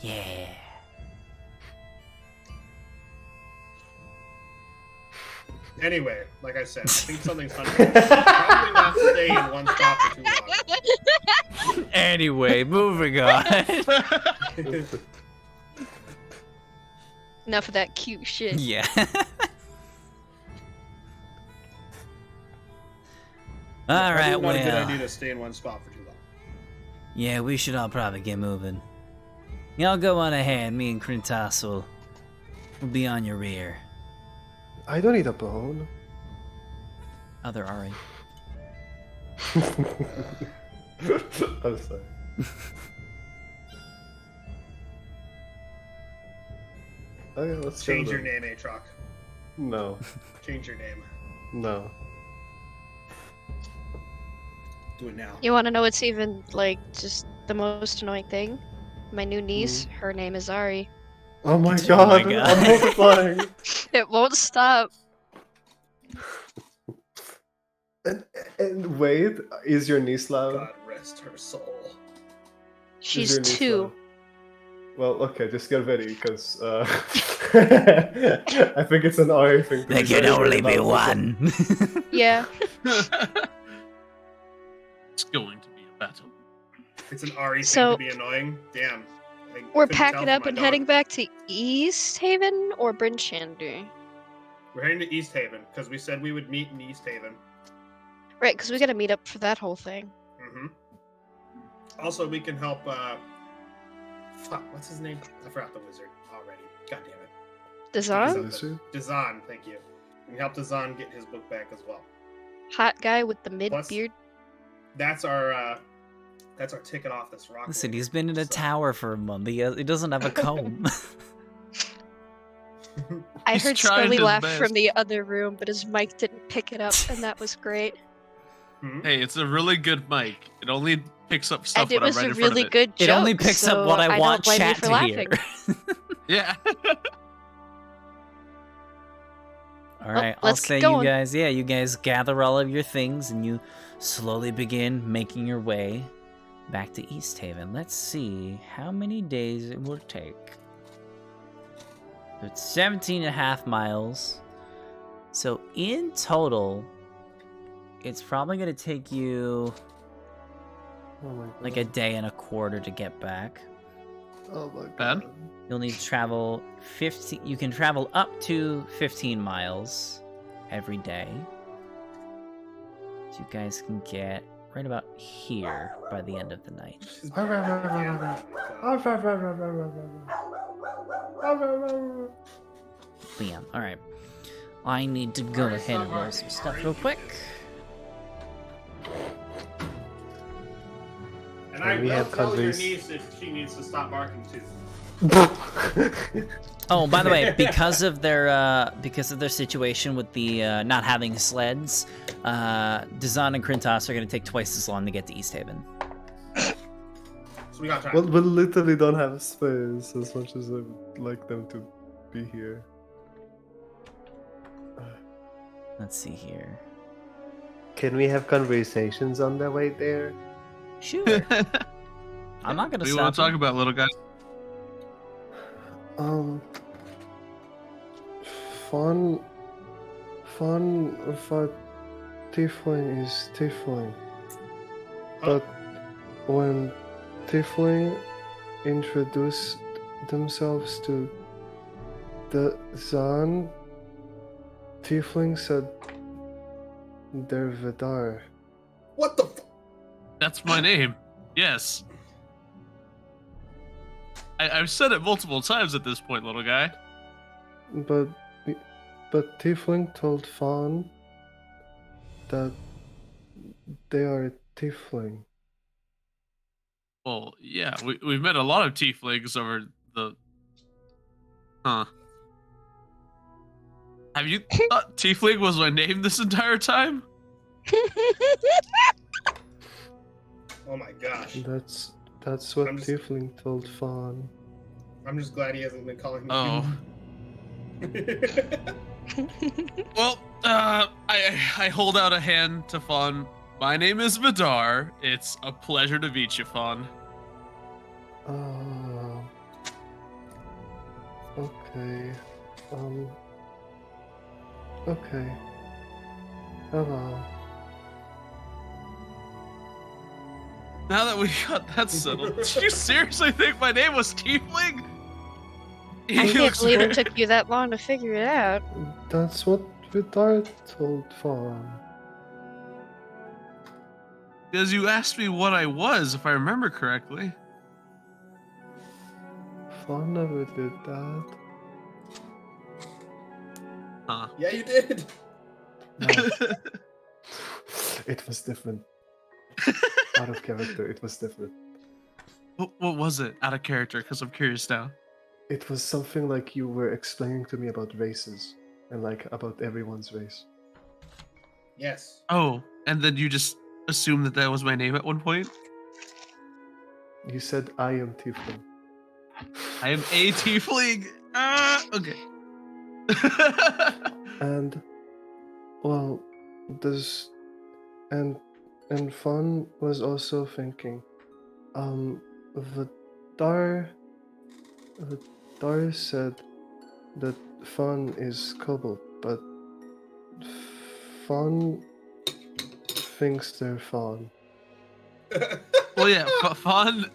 Speaker 4: Yeah.
Speaker 2: Anyway, like I said, I think something's funny. Probably not stay in one spot for too long.
Speaker 4: Anyway, moving on.
Speaker 3: Enough of that cute shit.
Speaker 4: Yeah. All right,
Speaker 2: Probably not a good idea
Speaker 4: well.
Speaker 2: to stay in one spot for too long.
Speaker 4: Yeah, we should all probably get moving. Y'all go on ahead. Me and Krintas will be on your rear.
Speaker 1: I don't need a bone.
Speaker 4: Other Ari.
Speaker 1: I'm sorry. Okay, let's
Speaker 2: Change
Speaker 1: go
Speaker 2: your
Speaker 1: then.
Speaker 2: name, Aatrox.
Speaker 1: No,
Speaker 2: Change your name.
Speaker 1: no.
Speaker 2: Do it now.
Speaker 3: You want to know what's even, like, just the most annoying thing? My new niece, her name is Ari.
Speaker 1: Oh my
Speaker 4: Oh
Speaker 1: god,
Speaker 4: my God.
Speaker 1: I'm multiplying.
Speaker 3: It won't stop.
Speaker 1: And wait, is your niece loud?
Speaker 2: God rest her soul.
Speaker 1: Is
Speaker 3: She's
Speaker 1: your niece
Speaker 3: 2.
Speaker 1: loud? Well, okay, just get ready, because I think it's an Ari thing. to
Speaker 4: There
Speaker 1: be
Speaker 4: can
Speaker 1: very,
Speaker 4: only
Speaker 1: very
Speaker 4: be
Speaker 1: loud.
Speaker 4: one.
Speaker 3: Yeah.
Speaker 5: It's going to be a battle.
Speaker 2: It's an Ari
Speaker 3: So-
Speaker 2: thing to be annoying. Damn. I
Speaker 3: We're
Speaker 2: couldn't tell
Speaker 3: packing
Speaker 2: from
Speaker 3: up
Speaker 2: my
Speaker 3: and
Speaker 2: dog.
Speaker 3: heading back to East Haven or Bryn Shandy?
Speaker 2: We're heading to East Haven because we said we would meet in East Haven.
Speaker 3: Right, because we gotta meet up for that whole thing.
Speaker 2: Mm-hmm. Also, we can help. Fuck, what's his name? I forgot the wizard already. God damn it.
Speaker 3: Dazan?
Speaker 1: Wizard?
Speaker 2: Dazan, thank you. We can help Dazan get his book back as well.
Speaker 3: Hot guy with the mid
Speaker 2: Plus-
Speaker 3: beard.
Speaker 2: That's our ticket off this rock.
Speaker 4: Listen, he's been in a tower for a month. He doesn't have a comb.
Speaker 3: I
Speaker 5: He's
Speaker 3: heard
Speaker 5: trying
Speaker 3: Scully
Speaker 5: his
Speaker 3: laugh
Speaker 5: best.
Speaker 3: from the other room, but his mic didn't pick it up, and that was great.
Speaker 2: Hmm?
Speaker 5: Hey, it's a really good mic. It only picks up stuff
Speaker 3: And it
Speaker 5: when
Speaker 3: was
Speaker 5: I'm right
Speaker 3: a
Speaker 5: in front
Speaker 3: really
Speaker 5: of it.
Speaker 3: good joke.
Speaker 4: It only picks up
Speaker 3: so
Speaker 4: what I want
Speaker 3: don't blame you
Speaker 4: chat
Speaker 3: for
Speaker 4: to
Speaker 3: laughing.
Speaker 4: hear.
Speaker 5: Yeah.
Speaker 4: All right, I'll
Speaker 3: let's
Speaker 4: say
Speaker 3: keep
Speaker 4: you
Speaker 3: going.
Speaker 4: guys, yeah, you guys gather all of your things and you slowly begin making your way back to East Haven. Let's see how many days it will take. It's 17 and a half miles. So in total, it's probably going to take you
Speaker 1: Oh my god.
Speaker 4: like a day and a quarter to get back.
Speaker 1: Oh my
Speaker 5: Bad?
Speaker 1: god.
Speaker 4: You'll need to travel 15. You can travel up to 15 miles every day. So you guys can get right about here by the end of the night. Liam, alright. I need to go ahead and roll some stuff real quick.
Speaker 2: And I
Speaker 1: we
Speaker 2: will
Speaker 1: have
Speaker 2: tell your
Speaker 1: converse-
Speaker 2: niece if she needs to stop barking too.
Speaker 4: Oh, by the way, because of their situation with the not having sleds, Dazan and Krintos are going to take twice as long to get to East Haven.
Speaker 2: So we got time.
Speaker 1: Well, we literally don't have space as much as I would like them to be here.
Speaker 4: Let's see here.
Speaker 1: Can we have conversations on the way there?
Speaker 4: Sure. I'm not going to
Speaker 5: We
Speaker 4: stop
Speaker 5: want to talk
Speaker 4: you.
Speaker 5: about little guy.
Speaker 1: Fun of a tiefling is tiefling. But when tiefling introduced themselves to the Zan, tiefling said they're Vidar.
Speaker 2: What the?
Speaker 5: That's my name. Yes. I've said it multiple times at this point, little guy.
Speaker 1: But Tiefling told Fawn that they are Tiefling.
Speaker 5: Well, yeah, we've met a lot of tieflings over the... Huh. Have you thought tiefling was my name this entire time?
Speaker 2: Oh my gosh.
Speaker 1: That's what
Speaker 2: I'm just-
Speaker 1: Tiefling told Fawn.
Speaker 2: I'm just glad he hasn't been calling me.
Speaker 5: Oh. Well, I hold out a hand to Fawn. My name is Vidar. It's a pleasure to meet you, Fawn.
Speaker 1: Okay. Okay. Hello.
Speaker 5: Now that we got that settled, did you seriously think my name was Tiefling?
Speaker 3: I can't believe it took you that long to figure it out.
Speaker 1: That's what Vidar told Fawn.
Speaker 5: Because you asked me what I was, if I remember correctly.
Speaker 1: Fawn never did that.
Speaker 5: Huh.
Speaker 2: Yeah, you did.
Speaker 1: No, it was different. Out of character, it was different.
Speaker 5: What was it? Out of character, because I'm curious now.
Speaker 1: It was something like you were explaining to me about races and like about everyone's race.
Speaker 2: Yes.
Speaker 5: Oh, and then you just assumed that that was my name at one point?
Speaker 1: You said I am Tiefling.
Speaker 5: I am a tiefling. Okay.
Speaker 1: And well, and Fawn was also thinking, Vidar said that Fawn is kobold, but Fawn thinks they're Fawn.
Speaker 5: Well, yeah, Fawn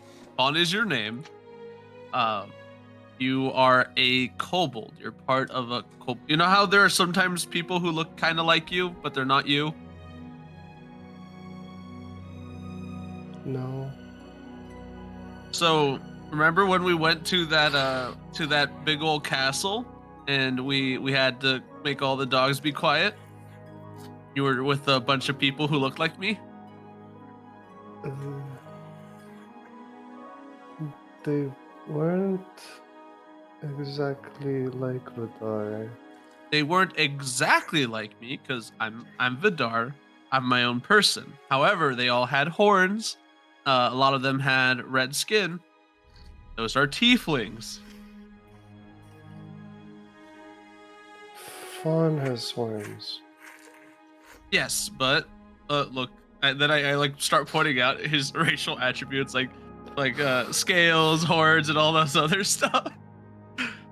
Speaker 5: is your name. You are a kobold. You're part of a kobold. You know how there are sometimes people who look kind of like you, but they're not you?
Speaker 1: No.
Speaker 5: So, remember when we went to that big old castle and we had to make all the dogs be quiet? You were with a bunch of people who looked like me?
Speaker 1: They weren't exactly like Vidar.
Speaker 5: They weren't exactly like me because I'm Vidar. I'm my own person. However, they all had horns. A lot of them had red skin. Those are tieflings.
Speaker 1: Fawn has horns.
Speaker 5: Yes, but look. Then I like start pointing out his racial attributes, like scales, horns, and all this other stuff.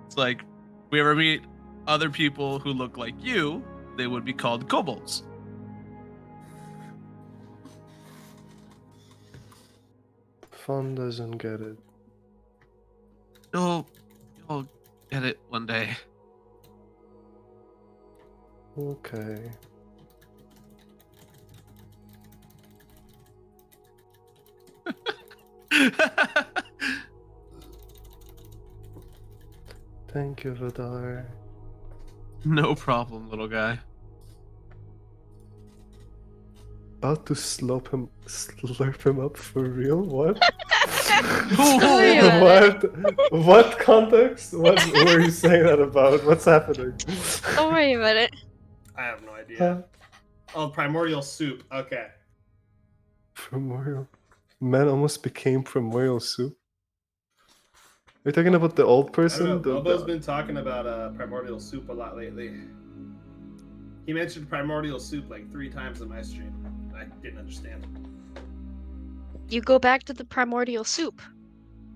Speaker 5: It's like, if we ever meet other people who look like you, they would be called kobolds.
Speaker 1: Fawn doesn't get it.
Speaker 5: You'll get it one day.
Speaker 1: Okay. Thank you, Vidar.
Speaker 5: No problem, little guy.
Speaker 1: About to slurp him up for real? What?
Speaker 3: worry about
Speaker 1: What context? What were you saying that about? What's happening?
Speaker 3: Don't worry about it.
Speaker 2: I have no idea.
Speaker 1: Huh?
Speaker 2: Oh, primordial soup. Okay.
Speaker 1: Primordial. Man almost became primordial soup. Are you talking about the old
Speaker 2: I
Speaker 1: person?
Speaker 2: don't know.
Speaker 1: The-
Speaker 2: Bobo's been talking about primordial soup a lot lately. He mentioned primordial soup like 3 times in my stream. I didn't understand.
Speaker 3: You go back to the primordial soup.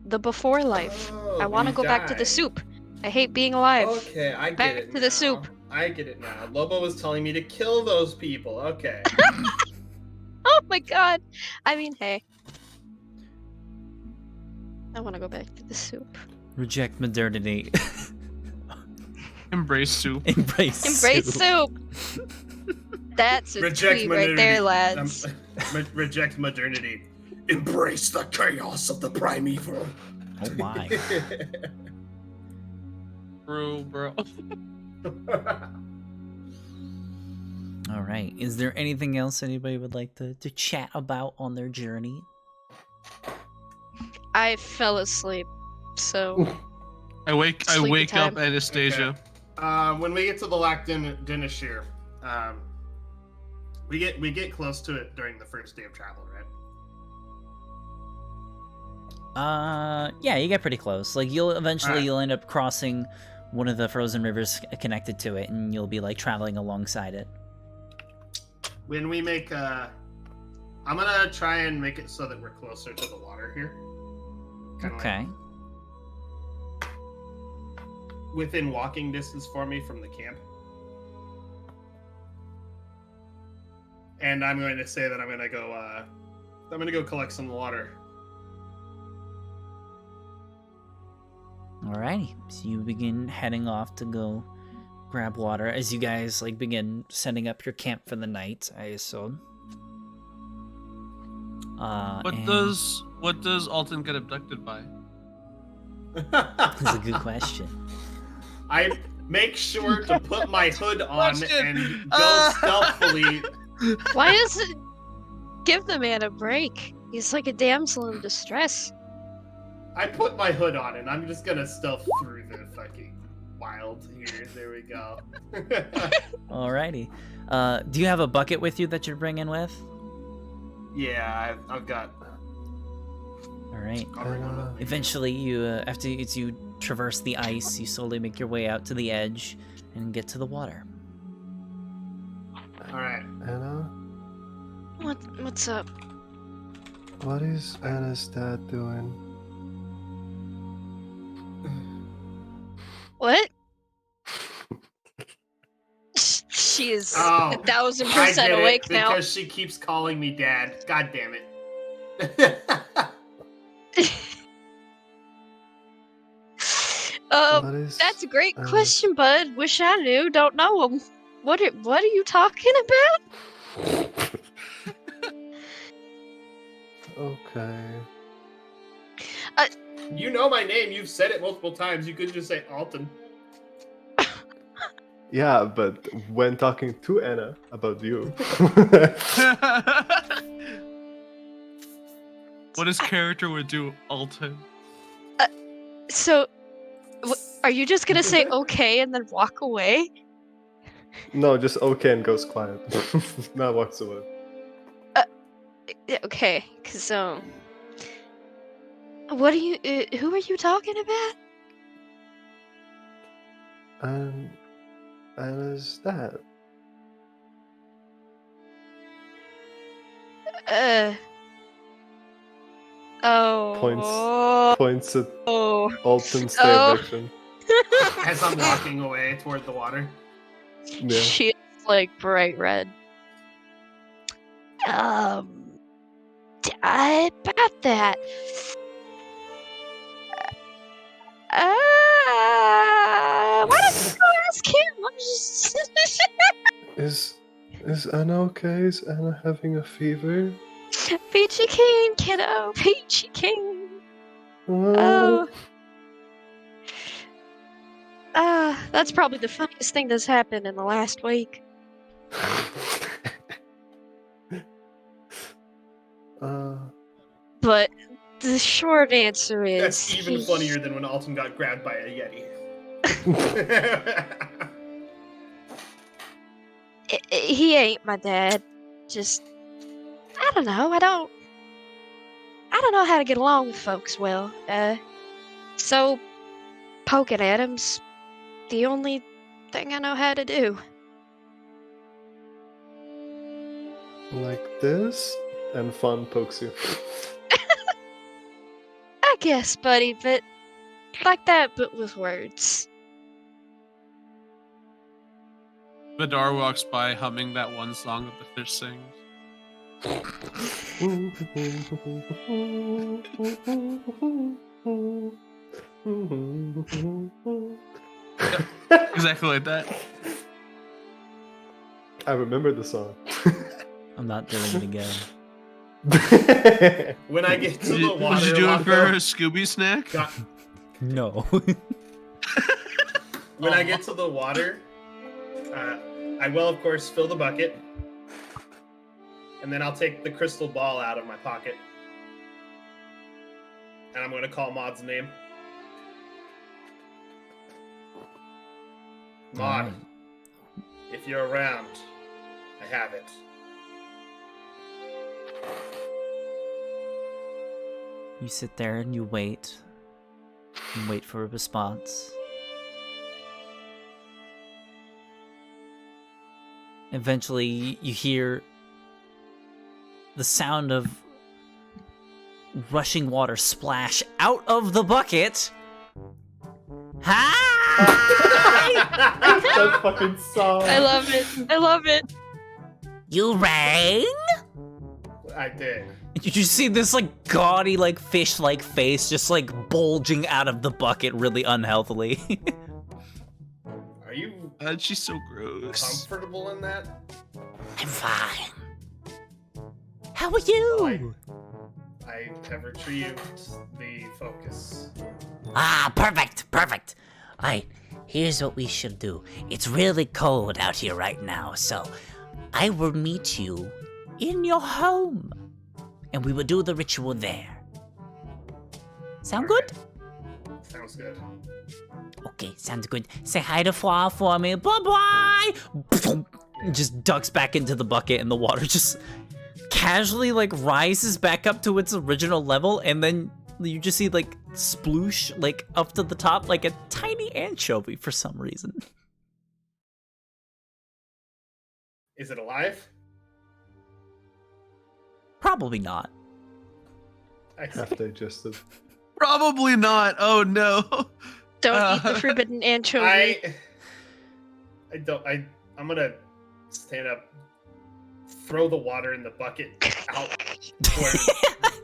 Speaker 3: The before life.
Speaker 2: Oh,
Speaker 3: I want to
Speaker 2: you
Speaker 3: go back to the
Speaker 2: died.
Speaker 3: soup. I hate being alive.
Speaker 2: Okay, I
Speaker 3: Back
Speaker 2: get it
Speaker 3: to
Speaker 2: now.
Speaker 3: the soup.
Speaker 2: I get it now. Lobo was telling me to kill those people. Okay.
Speaker 3: Oh my god. I mean, hey. I want to go back to the soup.
Speaker 4: Reject modernity.
Speaker 5: Embrace soup.
Speaker 4: Embrace
Speaker 3: Embrace soup. That's a tweet right there, lads.
Speaker 2: Reject modernity. Embrace the chaos of the primeval.
Speaker 4: Oh my.
Speaker 5: True, bro.
Speaker 4: All right. Is there anything else anybody would like to chat about on their journey?
Speaker 3: I fell asleep, so
Speaker 5: I wake
Speaker 3: Sleepy
Speaker 5: up
Speaker 3: time.
Speaker 5: Anastasia.
Speaker 2: Okay. When we get to the Lac Dinashir, we get close to it during the first day of travel, right?
Speaker 4: Yeah, you get pretty close. Like you'll eventually
Speaker 2: Alright.
Speaker 4: you'll end up crossing one of the frozen rivers connected to it, and you'll be like traveling alongside it.
Speaker 2: When we make I'm gonna try and make it so that we're closer to the water here. Kinda like
Speaker 4: Okay.
Speaker 2: within walking distance for me from the camp. And I'm going to say that I'm gonna go collect some water.
Speaker 4: Alrighty. So you begin heading off to go grab water as you guys like begin setting up your camp for the night, I assume.
Speaker 5: What does Alton get abducted by?
Speaker 4: That's a good question.
Speaker 2: I make sure to put my hood on
Speaker 5: Question.
Speaker 2: and go stealthily.
Speaker 3: why does it give the man a break? He's like a damsel in distress.
Speaker 2: I put my hood on and I'm just gonna stealth through the fucking wild here. There we go.
Speaker 4: Alrighty. Do you have a bucket with you that you're bringing with?
Speaker 2: Yeah, I've got.
Speaker 4: All right.
Speaker 2: I'll bring one with me.
Speaker 4: Eventually, you after you traverse the ice, you slowly make your way out to the edge and get to the water.
Speaker 2: All right.
Speaker 1: Anna?
Speaker 3: What's up?
Speaker 1: What is Anna's dad doing?
Speaker 3: What? She is
Speaker 2: Oh,
Speaker 3: 1000% awake now.
Speaker 2: because she keeps calling me dad. God damn it.
Speaker 1: What is
Speaker 3: That's a great
Speaker 1: Anna's-
Speaker 3: question, bud. Wish I knew. Don't know him. What are you talking about?
Speaker 1: Okay.
Speaker 2: You know my name. You've said it multiple times. You could just say Alton.
Speaker 1: Yeah, but when talking to Anna about you.
Speaker 5: What his character would do, Alton.
Speaker 3: So, are you just gonna say okay and then walk away?
Speaker 1: No, just okay and goes quiet. Not walks away.
Speaker 3: Yeah, okay, cause what are you? Who are you talking about?
Speaker 1: And Anna's dad.
Speaker 3: Oh.
Speaker 1: Points at
Speaker 3: Oh.
Speaker 1: Alton's
Speaker 3: Oh.
Speaker 1: eviction.
Speaker 2: As I'm walking away toward the water.
Speaker 1: Yeah.
Speaker 3: She's like bright red. About that.
Speaker 1: Is Anna okay? Is Anna having a fever?
Speaker 3: Peachy King, kiddo, Peachy King.
Speaker 1: Oh.
Speaker 3: That's probably the funniest thing that's happened in the last week. But the short answer is
Speaker 2: That's even funnier than when Alton got grabbed by a Yeti.
Speaker 3: He ain't my dad. Just, I don't know. I don't know how to get along with folks well. So poking at him's the only thing I know how to do.
Speaker 1: Like this? And Fun pokes you.
Speaker 3: I guess, buddy, but like that, but with words.
Speaker 5: Vidar walks by humming that one song that the fish sings. Exactly like that.
Speaker 1: I remember the song.
Speaker 4: I'm not doing it again.
Speaker 2: When I get to the water,
Speaker 5: Did you do it for
Speaker 2: Loco,
Speaker 5: a Scooby snack?
Speaker 4: No.
Speaker 2: when I get to the water, I will, of course, fill the bucket. And then I'll take the crystal ball out of my pocket. And I'm going to call Maud's name. Maud, if you're around, I have it.
Speaker 4: You sit there and you wait. And wait for a response. Eventually, you hear the sound of rushing water splash out of the bucket. Hi!
Speaker 1: That fucking song.
Speaker 3: I love it. I love it.
Speaker 4: You rang?
Speaker 2: I did.
Speaker 4: Did you see this like gaudy like fish-like face just like bulging out of the bucket really unhealthily?
Speaker 2: Are you
Speaker 5: She's so gross.
Speaker 2: comfortable in that?
Speaker 4: I'm fine. How are you?
Speaker 2: I have retrieved the focus.
Speaker 4: Ah, perfect, perfect. Alright, here's what we should do. It's really cold out here right now, so I will meet you in your home. And we will do the ritual there. Sound good?
Speaker 2: Sounds good.
Speaker 4: Okay, sounds good. Say hi to Fwa for me. Bye-bye! Just ducks back into the bucket and the water just casually like rises back up to its original level, and then you just see like sploosh like up to the top like a tiny anchovy for some reason.
Speaker 2: Is it alive?
Speaker 4: Probably not.
Speaker 2: Excellent.
Speaker 1: Half digested.
Speaker 5: Probably not. Oh no.
Speaker 3: Don't eat the forbidden anchovy.
Speaker 2: I'm gonna stand up, throw the water in the bucket out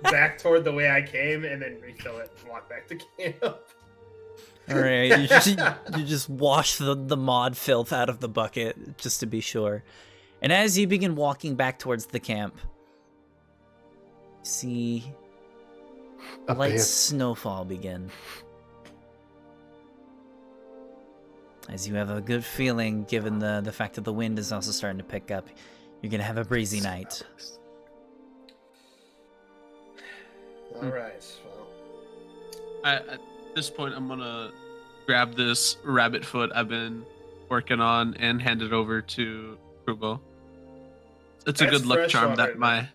Speaker 2: back toward the way I came, and then refill it and walk back to camp.
Speaker 4: Alright, you just wash the mod filth out of the bucket just to be sure. And as you begin walking back towards the camp, you see
Speaker 1: A
Speaker 4: light
Speaker 1: bear.
Speaker 4: snowfall begin. As you have a good feeling, given the fact that the wind is also starting to pick up, you're gonna have a breezy night.
Speaker 2: All right. Well,
Speaker 5: At this point, I'm gonna grab this rabbit foot I've been working on and hand it over to Krubo. It's a
Speaker 2: That's
Speaker 5: good luck
Speaker 2: fresh
Speaker 5: charm
Speaker 2: water,
Speaker 5: that my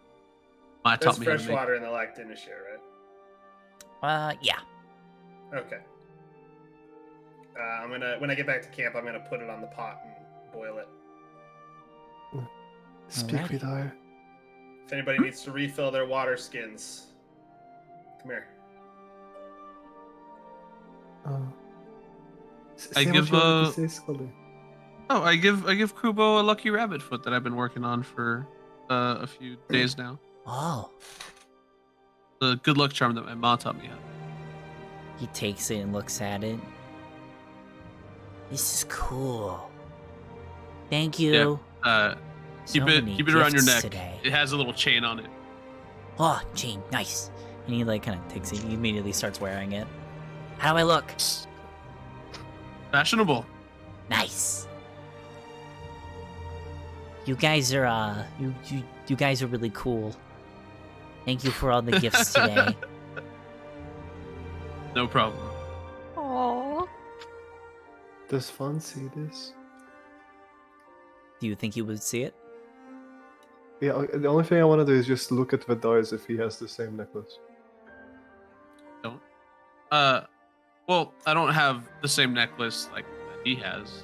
Speaker 2: that's
Speaker 5: taught me how
Speaker 2: fresh
Speaker 5: to make.
Speaker 2: water in the Lac d'Inishere, right?
Speaker 4: Yeah.
Speaker 2: Okay. When I get back to camp, I'm gonna put it on the pot and boil it.
Speaker 1: Speak
Speaker 4: Alright.
Speaker 1: with her.
Speaker 2: If anybody needs to refill their water skins, come here.
Speaker 5: I
Speaker 1: Say
Speaker 5: give
Speaker 1: what you wanted
Speaker 5: a-
Speaker 1: to say, Scully.
Speaker 5: Oh, I give Krubo a lucky rabbit foot that I've been working on for a few days now.
Speaker 4: Oh.
Speaker 5: The good luck charm that my mom taught me how.
Speaker 4: He takes it and looks at it. This is cool. Thank you.
Speaker 5: Yeah.
Speaker 4: So
Speaker 5: Keep
Speaker 4: many
Speaker 5: it around your
Speaker 4: gifts
Speaker 5: neck.
Speaker 4: today.
Speaker 5: It has a little chain on it.
Speaker 4: Oh, chain, nice. And he like kind of takes it. He immediately starts wearing it. How do I look?
Speaker 5: Fashionable.
Speaker 4: Nice. You guys are you guys are really cool. Thank you for all the gifts today.
Speaker 5: No problem.
Speaker 3: Aww.
Speaker 1: Does Fawn see this?
Speaker 4: Do you think he would see it?
Speaker 1: Yeah, the only thing I want to do is just look at Vidar's if he has the same necklace.
Speaker 5: Don't. Well, I don't have the same necklace like that he has.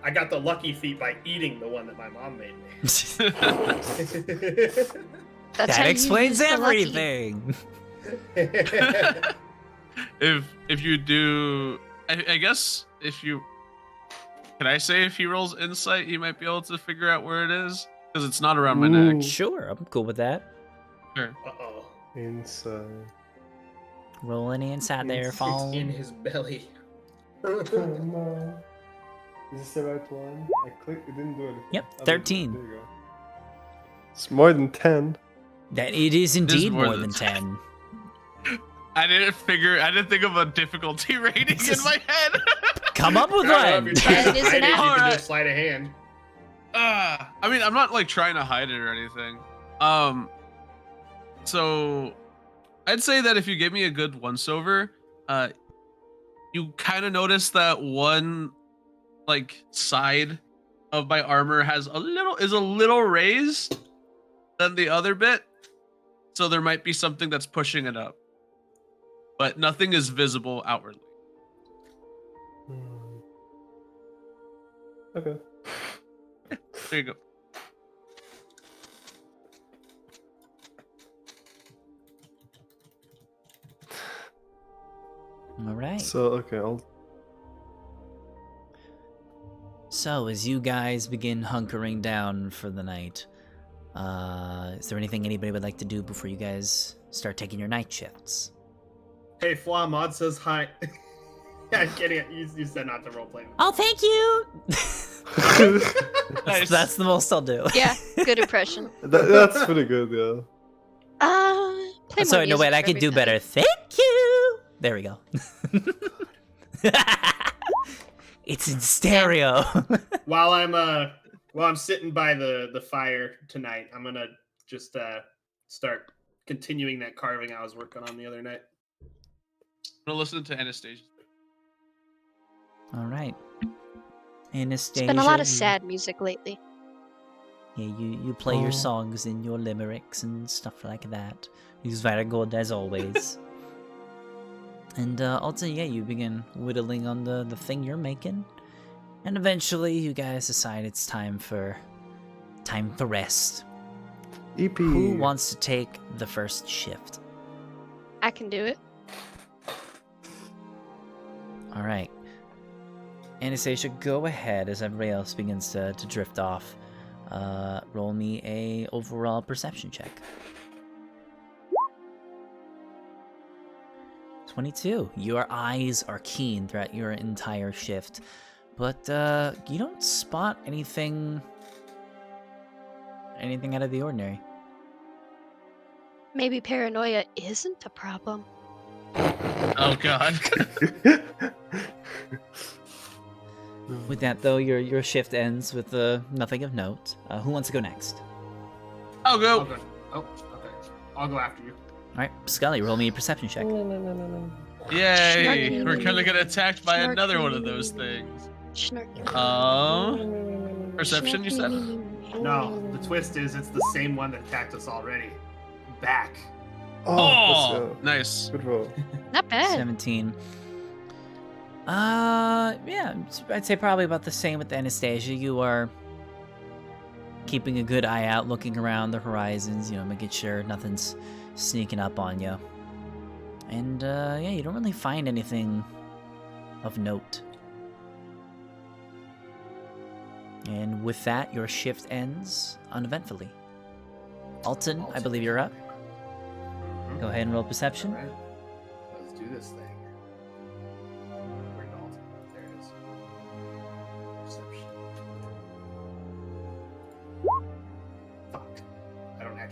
Speaker 2: I got the lucky feat by eating the one that my mom made me.
Speaker 3: That's how
Speaker 4: That
Speaker 3: you
Speaker 4: explains
Speaker 3: use the lucky.
Speaker 4: everything.
Speaker 5: If you do, I guess if you, can I say if he rolls insight, he might be able to figure out where it is because it's not around my
Speaker 1: Ooh.
Speaker 5: neck.
Speaker 4: Sure, I'm cool with that.
Speaker 5: Sure.
Speaker 2: Uh-oh.
Speaker 1: Inside.
Speaker 4: Roll any inside there,
Speaker 1: It's
Speaker 4: phone.
Speaker 2: It's in his belly.
Speaker 1: Oh no. Is this the right one? I clicked, it didn't do anything.
Speaker 4: Yep,
Speaker 1: Oh,
Speaker 4: 13.
Speaker 1: There you go. It's more than 10.
Speaker 4: That it is indeed
Speaker 5: more
Speaker 4: more
Speaker 5: than
Speaker 4: than 10.
Speaker 5: I didn't think of a difficulty rating in my head.
Speaker 4: Come up with
Speaker 2: I don't know,
Speaker 4: one.
Speaker 2: if you're trying
Speaker 3: That
Speaker 2: to
Speaker 3: is
Speaker 2: hide
Speaker 3: an
Speaker 2: it, you can
Speaker 5: Alright.
Speaker 2: just sleight of hand.
Speaker 5: I mean, I'm not like trying to hide it or anything. So I'd say that if you give me a good once over, you kind of notice that one like side of my armor is a little raised than the other bit. So there might be something that's pushing it up. But nothing is visible outwardly.
Speaker 1: Okay.
Speaker 5: There you go.
Speaker 4: All right.
Speaker 1: So, okay,
Speaker 4: So, as you guys begin hunkering down for the night, is there anything anybody would like to do before you guys start taking your night shifts?
Speaker 2: Hey, Flaw, Mod says hi. I'm kidding. You said not to roleplay.
Speaker 4: Oh, thank you!
Speaker 5: Nice.
Speaker 4: That's the most I'll do.
Speaker 3: Yeah, good impression.
Speaker 1: That's pretty good, yeah.
Speaker 3: Play more
Speaker 4: Sorry, no, wait,
Speaker 3: music
Speaker 4: I
Speaker 3: for
Speaker 4: could do
Speaker 3: everybody.
Speaker 4: better. Thank you! There we go. It's in stereo.
Speaker 2: While I'm sitting by the fire tonight, I'm gonna just start continuing that carving I was working on the other night.
Speaker 5: I'm gonna listen to Anastasia.
Speaker 4: All right. Anastasia.
Speaker 3: It's been a lot of
Speaker 4: you-
Speaker 3: sad music lately.
Speaker 4: Yeah, you play
Speaker 1: Oh.
Speaker 4: your songs and your limericks and stuff like that. He's very good as always. And also, yeah, you begin whittling on the thing you're making. And eventually you guys decide it's time for rest.
Speaker 1: EP.
Speaker 4: Who wants to take the first shift?
Speaker 3: I can do it.
Speaker 4: All right. Anastasia, go ahead as everybody else begins to drift off. Roll me a overall perception check. 22. Your eyes are keen throughout your entire shift, but you don't spot anything out of the ordinary.
Speaker 3: Maybe paranoia isn't a problem.
Speaker 5: Oh god.
Speaker 4: With that, though, your shift ends with nothing of note. Who wants to go next?
Speaker 5: I'll
Speaker 2: I'll
Speaker 5: go.
Speaker 2: go. Oh, okay. I'll go after you.
Speaker 4: All right, Scully, roll me a perception check.
Speaker 5: Yay!
Speaker 3: Snarky.
Speaker 5: We're gonna get attacked by
Speaker 3: Snarky.
Speaker 5: another one of those things.
Speaker 3: Snarky.
Speaker 5: Perception, you said?
Speaker 2: No, the twist is it's the same one that attacked us already. Back.
Speaker 1: Oh,
Speaker 5: Oh, nice.
Speaker 1: good roll.
Speaker 3: Not bad.
Speaker 4: 17. Yeah, I'd say probably about the same with Anastasia. You are keeping a good eye out, looking around the horizons, making sure nothing's sneaking up on you. And, yeah, you don't really find anything of note. And with that, your shift ends uneventfully. Alton, I believe you're up. Go ahead and roll perception.
Speaker 2: Alright. Let's do this thing. Where'd Dalton go? There it is. Perception.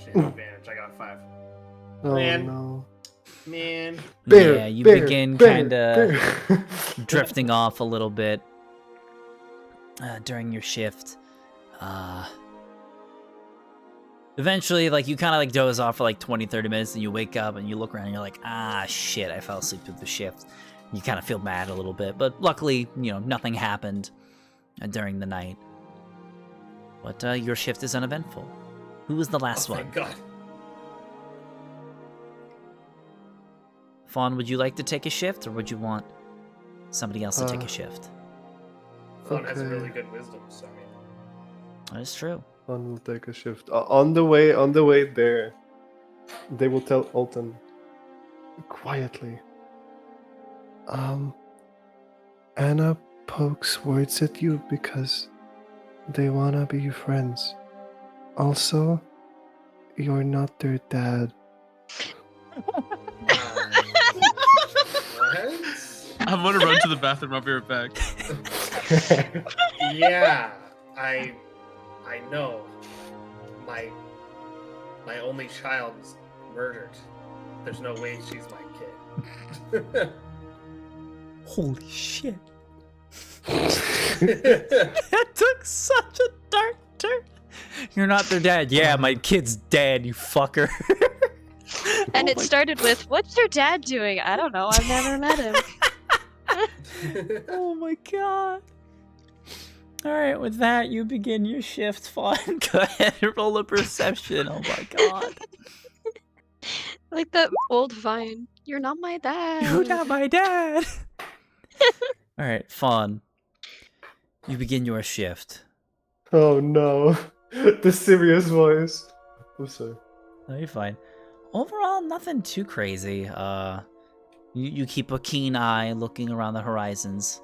Speaker 2: actually have advantage. I got a 5.
Speaker 1: Oh
Speaker 2: Man.
Speaker 1: no.
Speaker 2: Man.
Speaker 1: Bear,
Speaker 4: Yeah, you
Speaker 1: bear,
Speaker 4: begin
Speaker 1: bear,
Speaker 4: kind of
Speaker 1: bear.
Speaker 4: drifting off a little bit during your shift. Eventually, like, you kind of like doze off for like 20-30 minutes, and you wake up and you look around and you're like, ah, shit, I fell asleep through the shift. You kind of feel mad a little bit, but luckily, you know, nothing happened during the night. But your shift is uneventful. Who was the last one?
Speaker 2: Thank God.
Speaker 4: Fawn, would you like to take a shift, or would you want somebody else to take a shift?
Speaker 2: Fawn has
Speaker 1: Okay.
Speaker 2: really good wisdom, so I mean.
Speaker 4: That is true.
Speaker 1: One will take a shift. On the way there, they will tell Alton quietly. Anna pokes words at you because they wanna be friends. Also, you're not their dad.
Speaker 2: What?
Speaker 5: I'm gonna run to the bathroom. I'll be right back.
Speaker 2: Yeah, I know. My only child was murdered. There's no way she's my kid.
Speaker 4: Holy shit. That took such a dark turn. You're not their dad. Yeah, my kid's dead, you fucker.
Speaker 3: And it started with, "What's your dad doing?" I don't know. I've never met him.
Speaker 4: Oh my god. Alright, with that, you begin your shift, Fawn. Go ahead and roll a perception. Oh my god.
Speaker 3: Like that old vine. You're not my dad.
Speaker 4: You're not my dad. Alright, Fawn. You begin your shift.
Speaker 1: Oh no. The serious voice. I'm sorry.
Speaker 4: No, you're fine. Overall, nothing too crazy. You keep a keen eye looking around the horizons.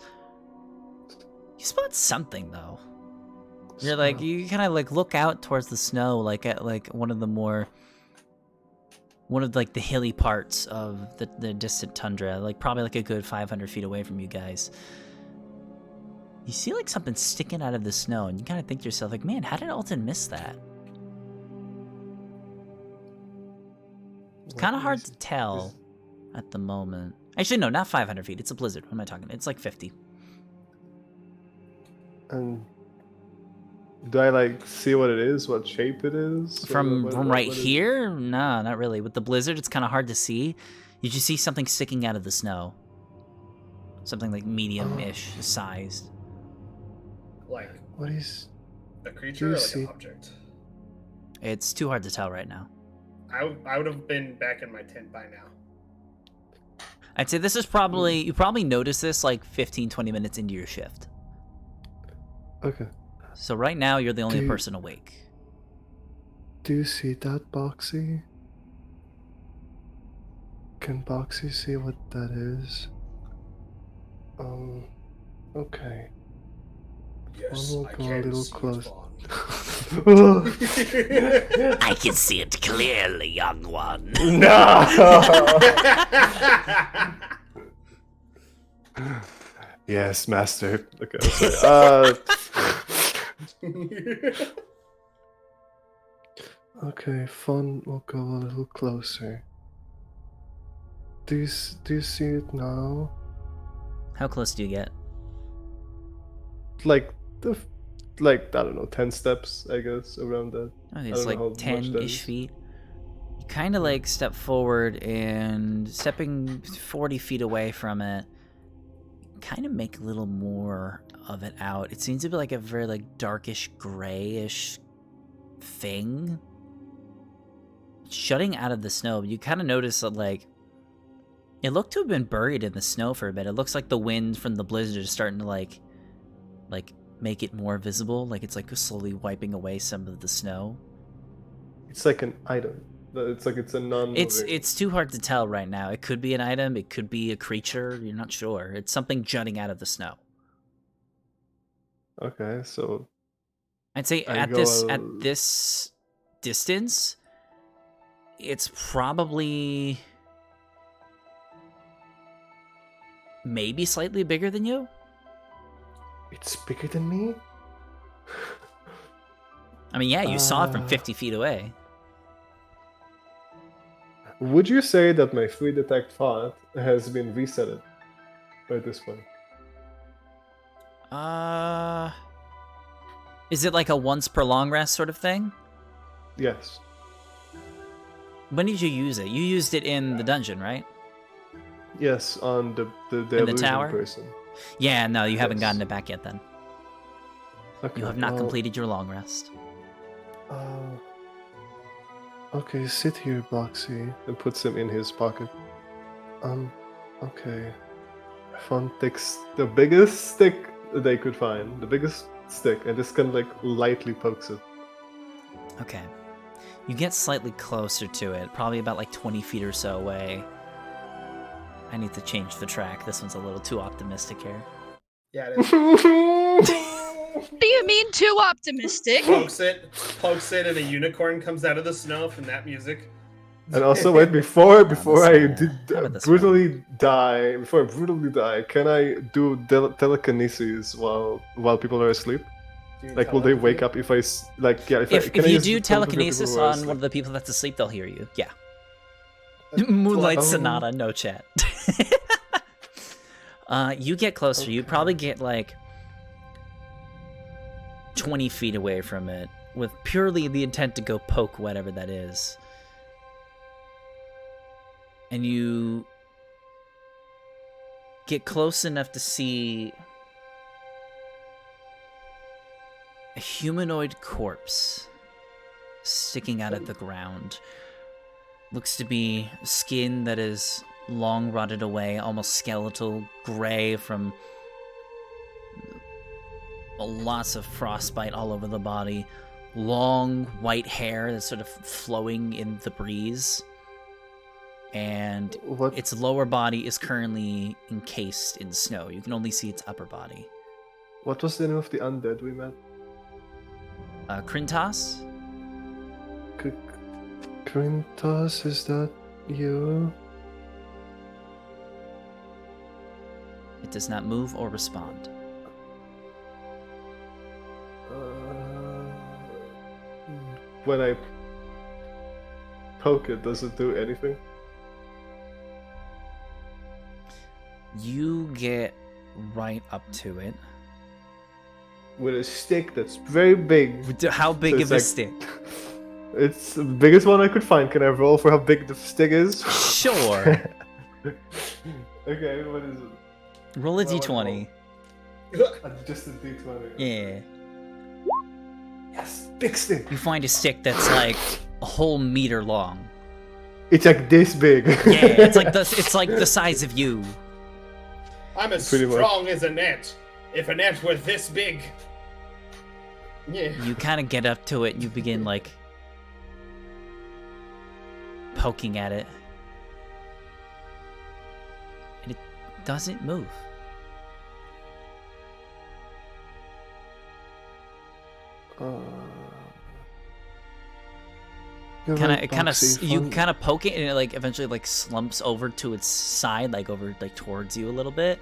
Speaker 4: You spot something though. You're like, you kind of like look out towards the snow, like at like one of the hilly parts of the distant tundra, like probably like a good 500 feet away from you guys. You see like something sticking out of the snow, and you kind of think to yourself, like, man, how did Alton miss that? It's kind of hard to tell at the moment. Actually, no, not 500 feet. It's a blizzard. What am I talking? It's like 50.
Speaker 1: And do I like see what it is? What shape it is?
Speaker 4: From
Speaker 1: What
Speaker 4: right
Speaker 1: is it?
Speaker 4: here? No, not really. With the blizzard, it's kind of hard to see. You just see something sticking out of the snow. Something like medium-ish sized.
Speaker 2: Like
Speaker 1: What is?
Speaker 2: a creature or like
Speaker 1: see-
Speaker 2: an object?
Speaker 4: It's too hard to tell right now.
Speaker 2: I would have been back in my tent by now.
Speaker 4: I'd say this is probably, you probably notice this like 15-20 minutes into your shift.
Speaker 1: Okay.
Speaker 4: So right now, you're the only
Speaker 1: Do you-
Speaker 4: person awake.
Speaker 1: Do you see that, Boxy? Can Boxy see what that is? Okay.
Speaker 2: Yes,
Speaker 1: One will
Speaker 2: I
Speaker 1: go a
Speaker 2: can
Speaker 1: little
Speaker 2: see
Speaker 1: close.
Speaker 2: it, Vaughn.
Speaker 4: I can see it clearly, young one.
Speaker 1: No! Yes, master. Okay, I'm sorry. Okay, Fun will go a little closer. Do you see it now?
Speaker 4: How close do you get?
Speaker 1: Like I don't know, 10 steps, I guess, around that.
Speaker 4: Okay,
Speaker 1: I
Speaker 4: it's
Speaker 1: don't know how
Speaker 4: like
Speaker 1: much that
Speaker 4: 10-ish
Speaker 1: is.
Speaker 4: feet. You kind of like step forward, and stepping 40 feet away from it, kind of make a little more of it out. It seems to be like a very like darkish grayish thing shutting out of the snow. You kind of notice that like it looked to have been buried in the snow for a bit. It looks like the wind from the blizzard is starting to like make it more visible, like it's like slowly wiping away some of the snow.
Speaker 1: It's like an item. It's like it's a non.
Speaker 4: It's too hard to tell right now. It could be an item, it could be a creature, you're not sure. It's something jutting out of the snow.
Speaker 1: Okay, so
Speaker 4: I'd say
Speaker 1: I
Speaker 4: at
Speaker 1: go
Speaker 4: this distance, it's probably maybe slightly bigger than you.
Speaker 1: it's bigger than me?
Speaker 4: I mean, yeah, you saw it from 50 feet away.
Speaker 1: Would you say that my 3 detect thought has been resetted at this point?
Speaker 4: Is it like a once per long rest sort of thing?
Speaker 1: Yes.
Speaker 4: When did you use it? You used it in the dungeon, right?
Speaker 1: Yes, on the
Speaker 4: the
Speaker 1: illusion
Speaker 4: tower?
Speaker 1: person.
Speaker 4: Yeah, no, you haven't
Speaker 1: Yes.
Speaker 4: gotten it back yet then.
Speaker 1: Okay,
Speaker 4: You have not
Speaker 1: well,
Speaker 4: completed your long rest.
Speaker 1: Okay, sit here, Boxy, and puts him in his pocket. Okay. I found the biggest stick they could find, the biggest stick, and just kind of like lightly pokes it.
Speaker 4: Okay. You get slightly closer to it, probably about like 20 feet or so away. I need to change the track. This one's a little too optimistic here.
Speaker 2: Yeah, it is.
Speaker 3: What do you mean too optimistic?
Speaker 2: pokes it, and a unicorn comes out of the snow from that music.
Speaker 1: And also, wait, before
Speaker 4: this,
Speaker 1: I
Speaker 4: how about this one?
Speaker 1: brutally die, can I do telekinesis while people are asleep? Like, will they wake up if I like? Yeah,
Speaker 4: If
Speaker 1: can I
Speaker 4: you
Speaker 1: use
Speaker 4: do
Speaker 1: the telepathy
Speaker 4: telekinesis
Speaker 1: people who are
Speaker 4: on
Speaker 1: asleep?
Speaker 4: one of the people that's asleep, they'll hear you. Yeah. Moonlight
Speaker 1: Oh.
Speaker 4: Sonata, no chat. You get closer. You probably get like 20 feet away from it with purely the intent to go poke whatever that is. And you get close enough to see a humanoid corpse sticking out of the ground. Looks to be skin that is long rotted away, almost skeletal, gray from lots of frostbite all over the body. Long white hair that's sort of flowing in the breeze. And
Speaker 1: What?
Speaker 4: its lower body is currently encased in snow. You can only see its upper body.
Speaker 1: What was the name of the undead we met?
Speaker 4: Krintas?
Speaker 1: Krintos, is that you?
Speaker 4: It does not move or respond.
Speaker 1: When I poke it, does it do anything?
Speaker 4: You get right up to it.
Speaker 1: With a stick that's very big.
Speaker 4: How big
Speaker 1: So
Speaker 4: of a
Speaker 1: it's
Speaker 4: stick?
Speaker 1: It's the biggest one I could find. Can I roll for how big the stick is?
Speaker 4: Sure.
Speaker 1: Okay, what is it?
Speaker 4: Roll a
Speaker 1: Well,
Speaker 4: d20.
Speaker 1: Just a d20.
Speaker 4: Yeah.
Speaker 1: Yes, big stick.
Speaker 4: You find a stick that's like a whole meter long.
Speaker 1: It's like this big.
Speaker 4: Yeah, it's like the size of you.
Speaker 2: I'm as
Speaker 1: Pretty much.
Speaker 2: strong as an ant. If an ant were this big. Yeah.
Speaker 4: You kind of get up to it and you begin like poking at it. And it doesn't move.
Speaker 1: You're right, Boxy,
Speaker 4: You
Speaker 1: fun-
Speaker 4: kind of poke it and it like eventually like slumps over to its side, like over like towards you a little bit.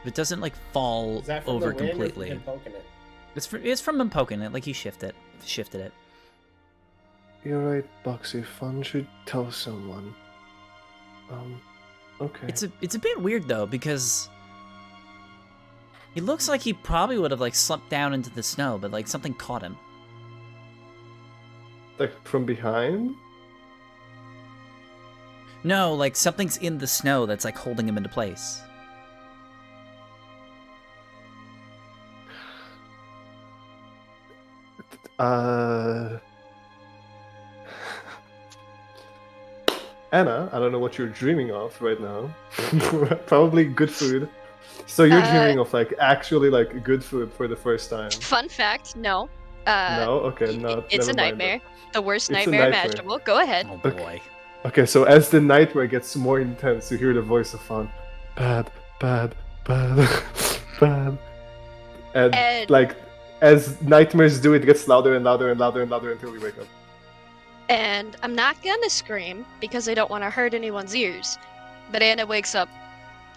Speaker 4: But it doesn't like fall
Speaker 2: Is that from
Speaker 4: over
Speaker 2: the wind or from
Speaker 4: completely.
Speaker 2: him poking it?
Speaker 4: It's from him poking it, like you shifted it.
Speaker 1: You're right, Boxy. Fun should tell someone. Okay.
Speaker 4: It's a bit weird though because he looks like he probably would have like slumped down into the snow, but like something caught him.
Speaker 1: Like from behind?
Speaker 4: No, like something's in the snow that's like holding him into place.
Speaker 1: Anna, I don't know what you're dreaming of right now. Probably good food. So you're dreaming of like actually like good food for the first time.
Speaker 3: Fun fact, no.
Speaker 1: No, okay, no.
Speaker 3: It's a
Speaker 1: never mind
Speaker 3: nightmare. The worst
Speaker 1: It's a
Speaker 3: nightmare
Speaker 1: nightmare.
Speaker 3: imaginable. Go ahead.
Speaker 4: Oh
Speaker 1: Okay.
Speaker 4: boy.
Speaker 1: that. Okay, so as the nightmare gets more intense, you hear the voice of Fawn. Bad, bad, bad, bad. And like as nightmares do, it gets louder and louder and louder and louder until you wake up.
Speaker 3: And I'm not gonna scream because I don't want to hurt anyone's ears. But Anna wakes up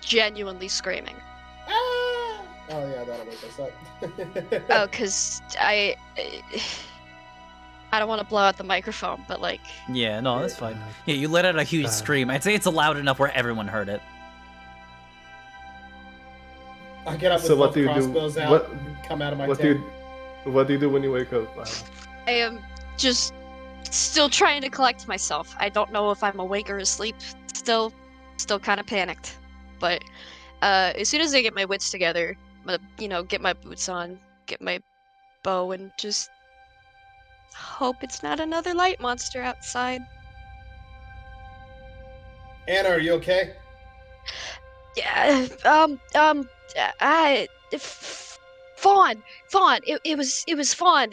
Speaker 3: genuinely screaming.
Speaker 2: Ah! Oh yeah, that'll wake us up.
Speaker 3: Oh, because I don't want to blow out the microphone, but like,
Speaker 4: Yeah, no, that's fine. Yeah, you let out a huge scream. I'd say it's loud enough where everyone heard it.
Speaker 2: I get up with
Speaker 1: So what
Speaker 2: both
Speaker 1: do you do?
Speaker 2: crossbows out,
Speaker 1: What-
Speaker 2: and come out of my
Speaker 1: What
Speaker 2: tent.
Speaker 1: do you do when you wake up?
Speaker 3: I am just still trying to collect myself. I don't know if I'm awake or asleep. Still kind of panicked. But as soon as I get my wits together, I'm gonna, get my boots on, get my bow, and just hope it's not another light monster outside.
Speaker 2: Anna, are you okay?
Speaker 3: Yeah, Fawn, it was Fawn.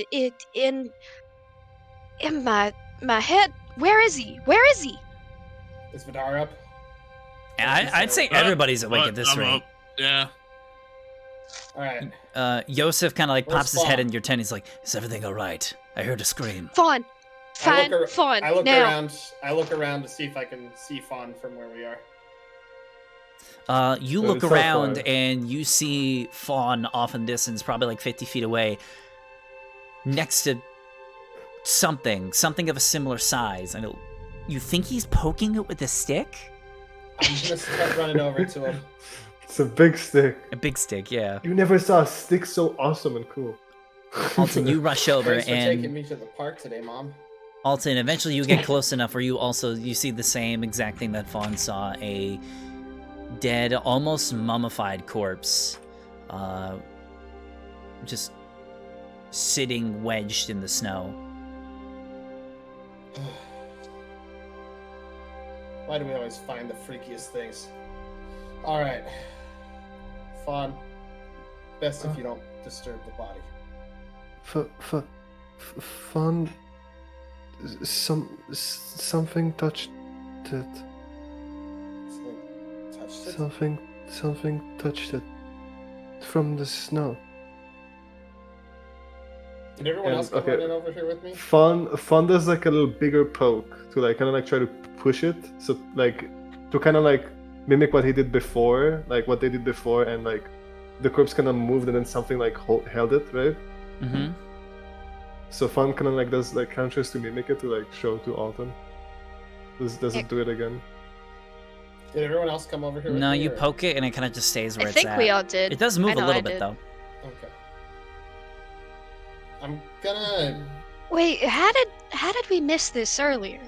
Speaker 3: In my head. Where is he?
Speaker 2: Is Vidar up?
Speaker 4: I'd say everybody's awake at this
Speaker 5: I'm
Speaker 4: rate.
Speaker 5: up. Yeah.
Speaker 2: All right.
Speaker 4: Yosef kind of like
Speaker 2: Where's
Speaker 4: pops his head
Speaker 2: Fawn?
Speaker 4: in your tent. He's like, "Is everything all right? I heard a scream."
Speaker 3: Fawn,
Speaker 2: I look
Speaker 3: now.
Speaker 2: around. I look around to see if I can see Fawn from where we are.
Speaker 4: You
Speaker 1: But
Speaker 4: look
Speaker 1: it's not
Speaker 4: around
Speaker 1: far.
Speaker 4: and you see Fawn off in the distance, probably like 50 feet away, next to something of a similar size. I know. You think he's poking it with a stick?
Speaker 2: I'm gonna start running over to him.
Speaker 1: It's a big stick.
Speaker 4: A big stick, yeah.
Speaker 1: You never saw a stick so awesome and cool.
Speaker 4: Alton, you rush over
Speaker 2: Thanks for taking
Speaker 4: and
Speaker 2: me to the park today, Mom.
Speaker 4: Alton, eventually you get close enough where you see the same exact thing that Fawn saw, a dead, almost mummified corpse, just sitting wedged in the snow.
Speaker 2: Why do we always find the freakiest things? All right, Fawn. Best if you don't disturb the body.
Speaker 1: Fun. Something touched it.
Speaker 2: Something touched it.
Speaker 1: Something touched it. From the snow.
Speaker 2: Did everyone
Speaker 1: And-
Speaker 2: else come
Speaker 1: okay.
Speaker 2: running over here with me?
Speaker 1: Fun does like a little bigger poke to like kind of like try to push it, so like to kind of like mimic what he did before, like what they did before, and like the corpse kind of moved and then something like held it, right?
Speaker 4: Mm-hmm.
Speaker 1: So Fun kind of like does like kind of tries to mimic it to like show to Alton. Does it do it again?
Speaker 2: Did everyone else come over here with
Speaker 4: No,
Speaker 2: me?
Speaker 4: you
Speaker 2: or-
Speaker 4: poke it and it kind of just stays where
Speaker 3: I
Speaker 4: it's
Speaker 3: think
Speaker 4: at.
Speaker 3: we all did.
Speaker 4: It does
Speaker 3: I
Speaker 4: move a
Speaker 3: know
Speaker 4: little
Speaker 3: I
Speaker 4: bit
Speaker 3: did.
Speaker 4: though.
Speaker 2: Okay. I'm gonna.
Speaker 3: Wait, how did we miss this earlier?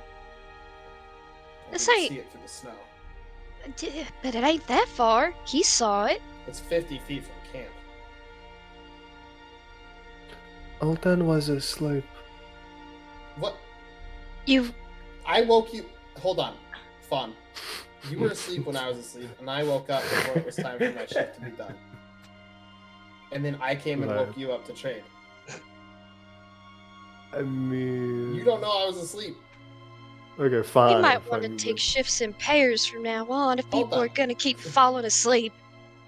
Speaker 2: I
Speaker 3: This
Speaker 2: didn't
Speaker 3: ain't-
Speaker 2: see it through the snow.
Speaker 3: But it ain't that far. He saw it.
Speaker 2: It's 50 feet from camp.
Speaker 1: Alton was asleep.
Speaker 2: What?
Speaker 3: You
Speaker 2: I woke you. Hold on, Fawn. You were asleep when I was asleep, and I woke up before it was time for my shift to be done. And then I came and
Speaker 1: Right.
Speaker 2: woke you up to trade.
Speaker 1: I mean,
Speaker 2: You don't know I was asleep.
Speaker 1: Okay, fine.
Speaker 3: we might want to
Speaker 1: fine,
Speaker 3: take shifts in pairs from now on if
Speaker 2: Hold
Speaker 3: people
Speaker 2: on.
Speaker 3: are gonna keep falling asleep.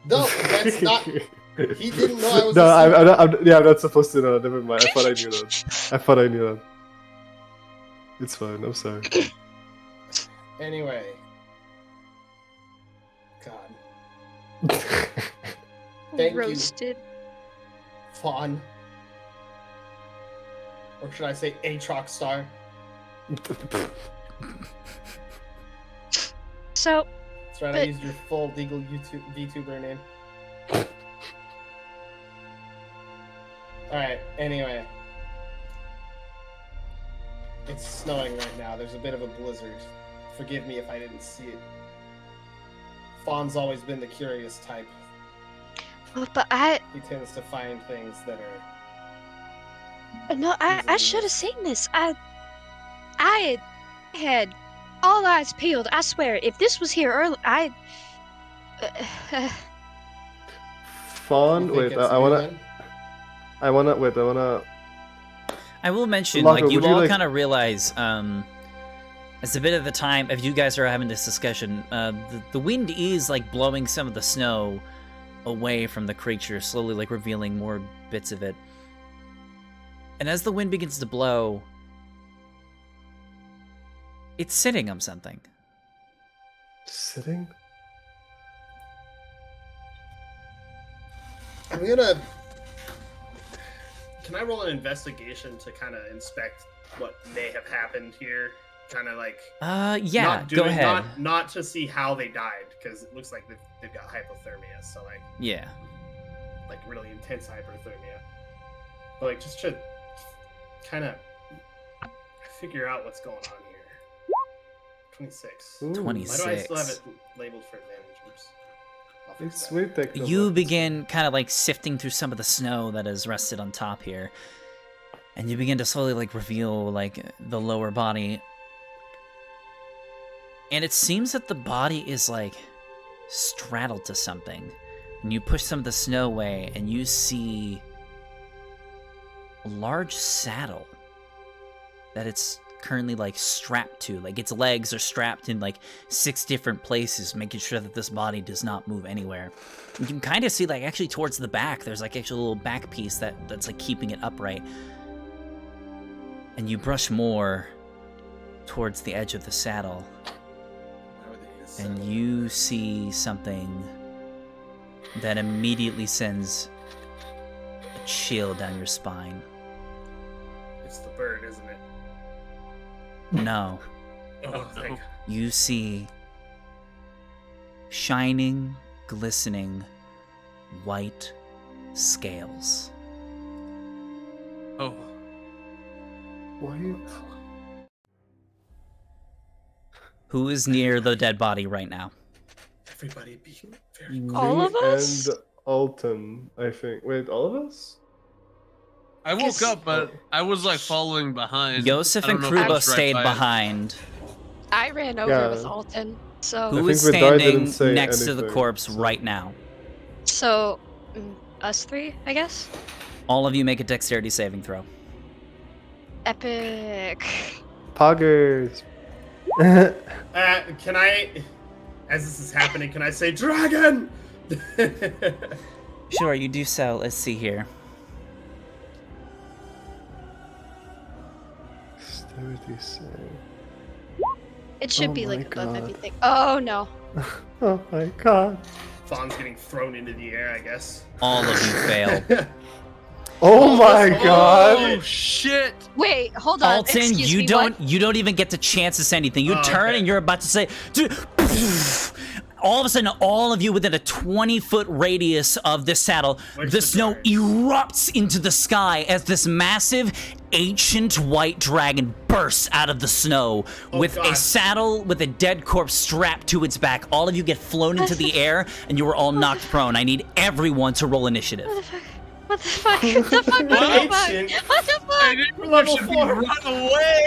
Speaker 2: No, that's not. He didn't know I was
Speaker 1: No,
Speaker 2: asleep.
Speaker 1: I'm not supposed to know. Never mind. I thought I knew that. I thought I knew that. It's fine. I'm sorry.
Speaker 2: Anyway. God. Thank you.
Speaker 3: Roasted.
Speaker 2: Fawn. Or should I say Aatrox Star?
Speaker 3: So
Speaker 2: That's right, I
Speaker 3: But-
Speaker 2: used your full legal VTuber name. Alright, anyway. It's snowing right now. There's a bit of a blizzard. Forgive me if I didn't see it. Fawn's always been the curious type.
Speaker 3: but I
Speaker 2: He tends to find things that are...
Speaker 3: no, I should have seen this. I had all eyes peeled. I swear, if this was here early,
Speaker 1: Fawn,
Speaker 2: You think
Speaker 1: wait,
Speaker 2: it's
Speaker 1: I
Speaker 2: you
Speaker 1: wanna,
Speaker 2: then?
Speaker 1: I wanna.
Speaker 4: I will mention,
Speaker 1: Lager,
Speaker 4: like, you
Speaker 1: would you
Speaker 4: all
Speaker 1: like-
Speaker 4: kind of realize, as a bit of the time, if you guys are having this discussion, the wind is, like, blowing some of the snow away from the creature, slowly, like, revealing more bits of it. And as the wind begins to blow, it's sitting on something.
Speaker 1: Sitting?
Speaker 2: I'm gonna... Can I roll an investigation to kind of inspect what may have happened here? Kind of like
Speaker 4: Yeah,
Speaker 2: not
Speaker 4: go ahead.
Speaker 2: Not to see how they died, because it looks like they've got hypothermia, so
Speaker 4: Yeah.
Speaker 2: like really intense hypothermia. But like just to kind of figure out what's going on here. 26.
Speaker 1: Ooh,
Speaker 4: 26.
Speaker 2: Why do I still have it labeled for advantage? Oops. I'll fix
Speaker 1: It's
Speaker 2: that.
Speaker 1: sweet technology.
Speaker 4: You begin kind of like sifting through some of the snow that is rested on top here. And you begin to slowly like reveal like the lower body. And it seems that the body is like straddled to something. And you push some of the snow away and you see a large saddle that it's currently like strapped to. Like its legs are strapped in like 6 different places, making sure that this body does not move anywhere. You can kind of see like actually towards the back, there's like actually a little back piece that's like keeping it upright. And you brush more towards the edge of the saddle.
Speaker 2: Why would they need a
Speaker 4: And
Speaker 2: saddle?
Speaker 4: you see something that immediately sends a chill down your spine.
Speaker 2: It's the bird, isn't it?
Speaker 4: No,
Speaker 2: Oh, thank God.
Speaker 4: you see shining, glistening, white scales.
Speaker 5: Oh.
Speaker 1: What?
Speaker 4: Who is near the dead body right now?
Speaker 2: Everybody be very
Speaker 3: All of us?
Speaker 1: And Alton, I think. Wait, all of us?
Speaker 5: I woke
Speaker 3: Yes.
Speaker 5: up, but I was like following behind.
Speaker 4: Yosef
Speaker 5: I don't
Speaker 4: and
Speaker 5: know if I
Speaker 4: Kruba
Speaker 5: was right
Speaker 4: stayed
Speaker 5: by it.
Speaker 4: behind.
Speaker 3: I ran over
Speaker 1: Yeah.
Speaker 3: with Alton. So,
Speaker 4: Who
Speaker 1: I
Speaker 4: is
Speaker 1: think Vidar didn't
Speaker 4: standing
Speaker 1: say
Speaker 4: next to the
Speaker 1: anything,
Speaker 4: corpse
Speaker 1: so-
Speaker 4: right now?
Speaker 3: us 3, I guess.
Speaker 4: All of you make a dexterity saving throw.
Speaker 3: Epic.
Speaker 1: Poggers.
Speaker 2: Can I, as this is happening, can I say dragon?
Speaker 4: Sure, you do so. Let's see here.
Speaker 1: Dexterity save.
Speaker 3: It should
Speaker 1: Oh
Speaker 3: be
Speaker 1: my
Speaker 3: like above
Speaker 1: God.
Speaker 3: everything. Oh no.
Speaker 1: Oh my god.
Speaker 2: Fawn's getting thrown into the air, I guess.
Speaker 4: All of you fail.
Speaker 1: Oh my god.
Speaker 5: Oh shit!
Speaker 3: Wait, hold on.
Speaker 4: Alton,
Speaker 3: Excuse
Speaker 4: you
Speaker 3: me,
Speaker 4: don't
Speaker 3: what?
Speaker 4: you don't even get the chance to say anything. You
Speaker 2: Oh,
Speaker 4: turn
Speaker 2: okay.
Speaker 4: and you're about to say all of a sudden all of you within a 20-foot radius of this saddle,
Speaker 2: Where's
Speaker 4: the
Speaker 2: the
Speaker 4: snow
Speaker 2: dragon?
Speaker 4: erupts into the sky as this massive ancient white dragon bursts out of the snow
Speaker 2: Oh,
Speaker 4: with a
Speaker 2: God.
Speaker 4: saddle with a dead corpse strapped to its back. All of you get flown into the air and you are all knocked prone. I need everyone to roll initiative.
Speaker 3: What the fuck? What the fuck? What the fuck?
Speaker 2: Ancient.
Speaker 3: What the
Speaker 5: I
Speaker 3: fuck?
Speaker 5: didn't
Speaker 2: Level
Speaker 5: should be
Speaker 2: 4.
Speaker 5: run away.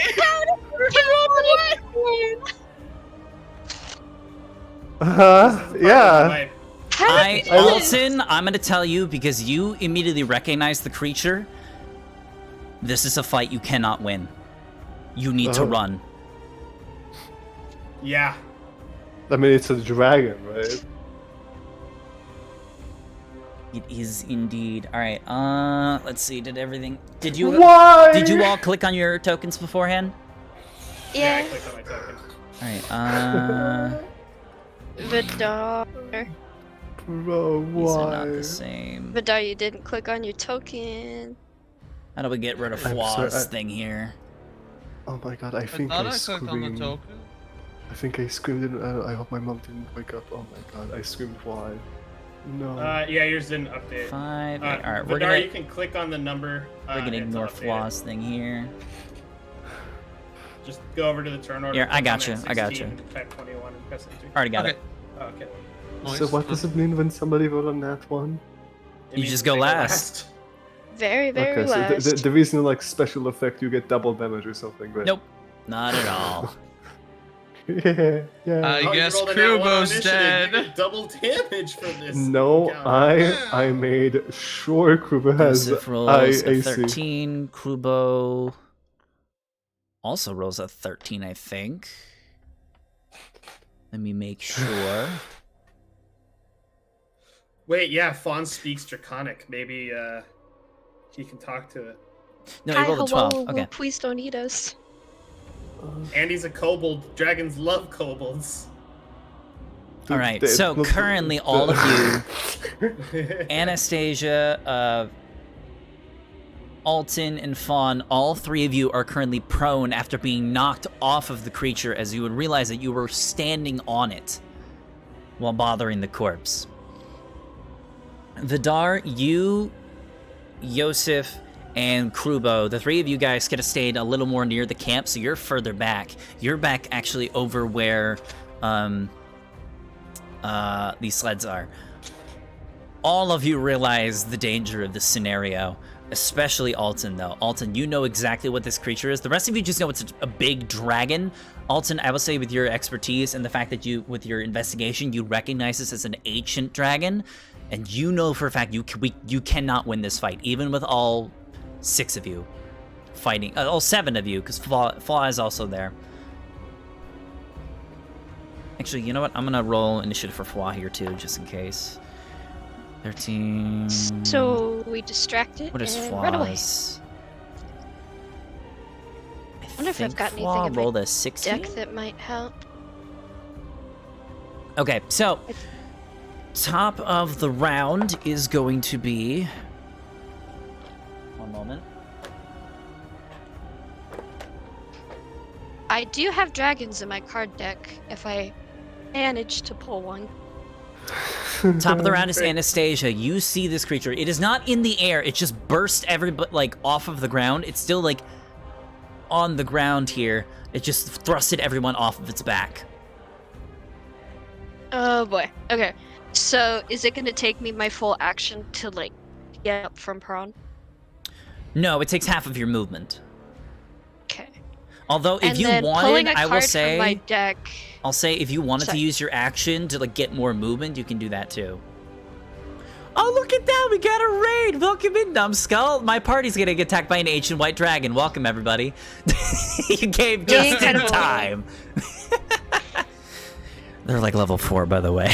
Speaker 1: Yeah.
Speaker 4: Alton, I'm gonna tell you because you immediately recognize the creature. This is a fight you cannot win. You need to
Speaker 1: Oh.
Speaker 4: run.
Speaker 2: Yeah.
Speaker 1: I mean, it's a dragon, right?
Speaker 4: It is indeed. All right. Let's see. Did you
Speaker 1: Why?
Speaker 4: did you all click on your tokens beforehand?
Speaker 2: I
Speaker 3: Yeah.
Speaker 2: clicked on my token.
Speaker 4: All right.
Speaker 3: Vidar.
Speaker 1: Bro,
Speaker 4: These are not
Speaker 1: why?
Speaker 4: the same.
Speaker 3: Vidar, you didn't click on your token.
Speaker 4: How do we get rid of
Speaker 1: I'm
Speaker 4: flaws
Speaker 1: sorry,
Speaker 4: thing here?
Speaker 1: Oh my god, I
Speaker 5: I
Speaker 1: think
Speaker 5: thought
Speaker 1: I
Speaker 5: I clicked on the
Speaker 1: screamed.
Speaker 5: token.
Speaker 1: I think I screamed. I hope my mom didn't wake up. Oh my god, I screamed. Why? No.
Speaker 2: Yeah, yours didn't update.
Speaker 4: 5. All right. We're
Speaker 2: Vidar,
Speaker 4: gonna
Speaker 2: you can click on the number.
Speaker 4: we're gonna
Speaker 2: and
Speaker 4: ignore
Speaker 2: it'll update it.
Speaker 4: flaws thing here.
Speaker 2: Just go over to the turn order.
Speaker 4: Here, I
Speaker 2: click
Speaker 4: got
Speaker 2: on
Speaker 4: you,
Speaker 2: that
Speaker 4: I got
Speaker 2: 16,
Speaker 4: you.
Speaker 2: and Type 21 and press enter.
Speaker 4: Already got
Speaker 5: Okay.
Speaker 4: it.
Speaker 2: Oh, okay.
Speaker 1: So what does it mean when somebody rolled on that one?
Speaker 2: It
Speaker 4: You
Speaker 2: means
Speaker 4: just
Speaker 2: they
Speaker 4: go last.
Speaker 3: Very, very
Speaker 1: Okay, so
Speaker 3: last.
Speaker 1: the reason like special effect you get double damage or something, right?
Speaker 4: Nope. Not at all.
Speaker 1: yeah, yeah.
Speaker 5: I
Speaker 2: Oh, you
Speaker 5: guess
Speaker 2: rolled a nat one on
Speaker 5: Krubo's
Speaker 2: initiative.
Speaker 5: dead.
Speaker 2: You get double damage for this.
Speaker 1: No,
Speaker 2: encounter.
Speaker 1: I made sure Kruba has
Speaker 4: Yusuf rolls a
Speaker 1: IAC.
Speaker 4: 13. Krubo also rolls a 13, I think. Let me make sure.
Speaker 2: Wait, yeah, Fawn speaks Draconic. Maybe he can talk to it.
Speaker 4: No,
Speaker 3: Hi,
Speaker 4: he rolled a
Speaker 3: hello.
Speaker 4: 12. Okay.
Speaker 3: Please don't eat us.
Speaker 2: Andy's a kobold. Dragons love kobolds.
Speaker 4: All right.
Speaker 1: The-
Speaker 4: So
Speaker 1: the-
Speaker 4: currently, all of you, Anastasia, Alton, and Fawn, all three of you are currently prone after being knocked off of the creature, as you would realize that you were standing on it while bothering the corpse. Vidar, you, Yosef, and Krubo, the three of you guys could have stayed a little more near the camp, so you're further back. You're back actually over where these sleds are. All of you realize the danger of this scenario, especially Alton, though. Alton, you know exactly what this creature is. The rest of you just know it's a big dragon. Alton, I will say with your expertise and the fact that you, with your investigation, you recognize this as an ancient dragon, and you know for a fact you cannot win this fight, even with all 6 of you fighting. All 7 of you, because Flaw is also there. Actually, you know what? I'm going to roll initiative for Flaw here, too, just in case. 13.
Speaker 3: So we distract it
Speaker 4: What is
Speaker 3: and run away.
Speaker 4: Flaws? I
Speaker 3: wonder if I've
Speaker 4: think
Speaker 3: got
Speaker 4: Flaw
Speaker 3: anything in
Speaker 4: rolled
Speaker 3: my
Speaker 4: a 16.
Speaker 3: deck that might help.
Speaker 4: Okay, so top of the round is going to be. One moment.
Speaker 3: I do have dragons in my card deck if I manage to pull one.
Speaker 4: Top of the round is Anastasia. You see this creature. It is not in the air. It just burst everybody off of the ground. It's still on the ground here. It just thrusted everyone off of its back.
Speaker 3: Oh boy. Okay. So is it gonna take me my full action to get up from prone?
Speaker 4: No, it takes half of your movement.
Speaker 3: Okay.
Speaker 4: Although if
Speaker 3: And
Speaker 4: you
Speaker 3: then
Speaker 4: wanted,
Speaker 3: pulling a
Speaker 4: I will
Speaker 3: card from
Speaker 4: say,
Speaker 3: my deck.
Speaker 4: I'll say if you wanted
Speaker 3: Sorry.
Speaker 4: to use your action to get more movement, you can do that too. Oh, look at that! We got a raid! Welcome in, Numbskull! My party's getting attacked by an ancient white dragon. Welcome, everybody. You came just in time. They're level 4, by the way.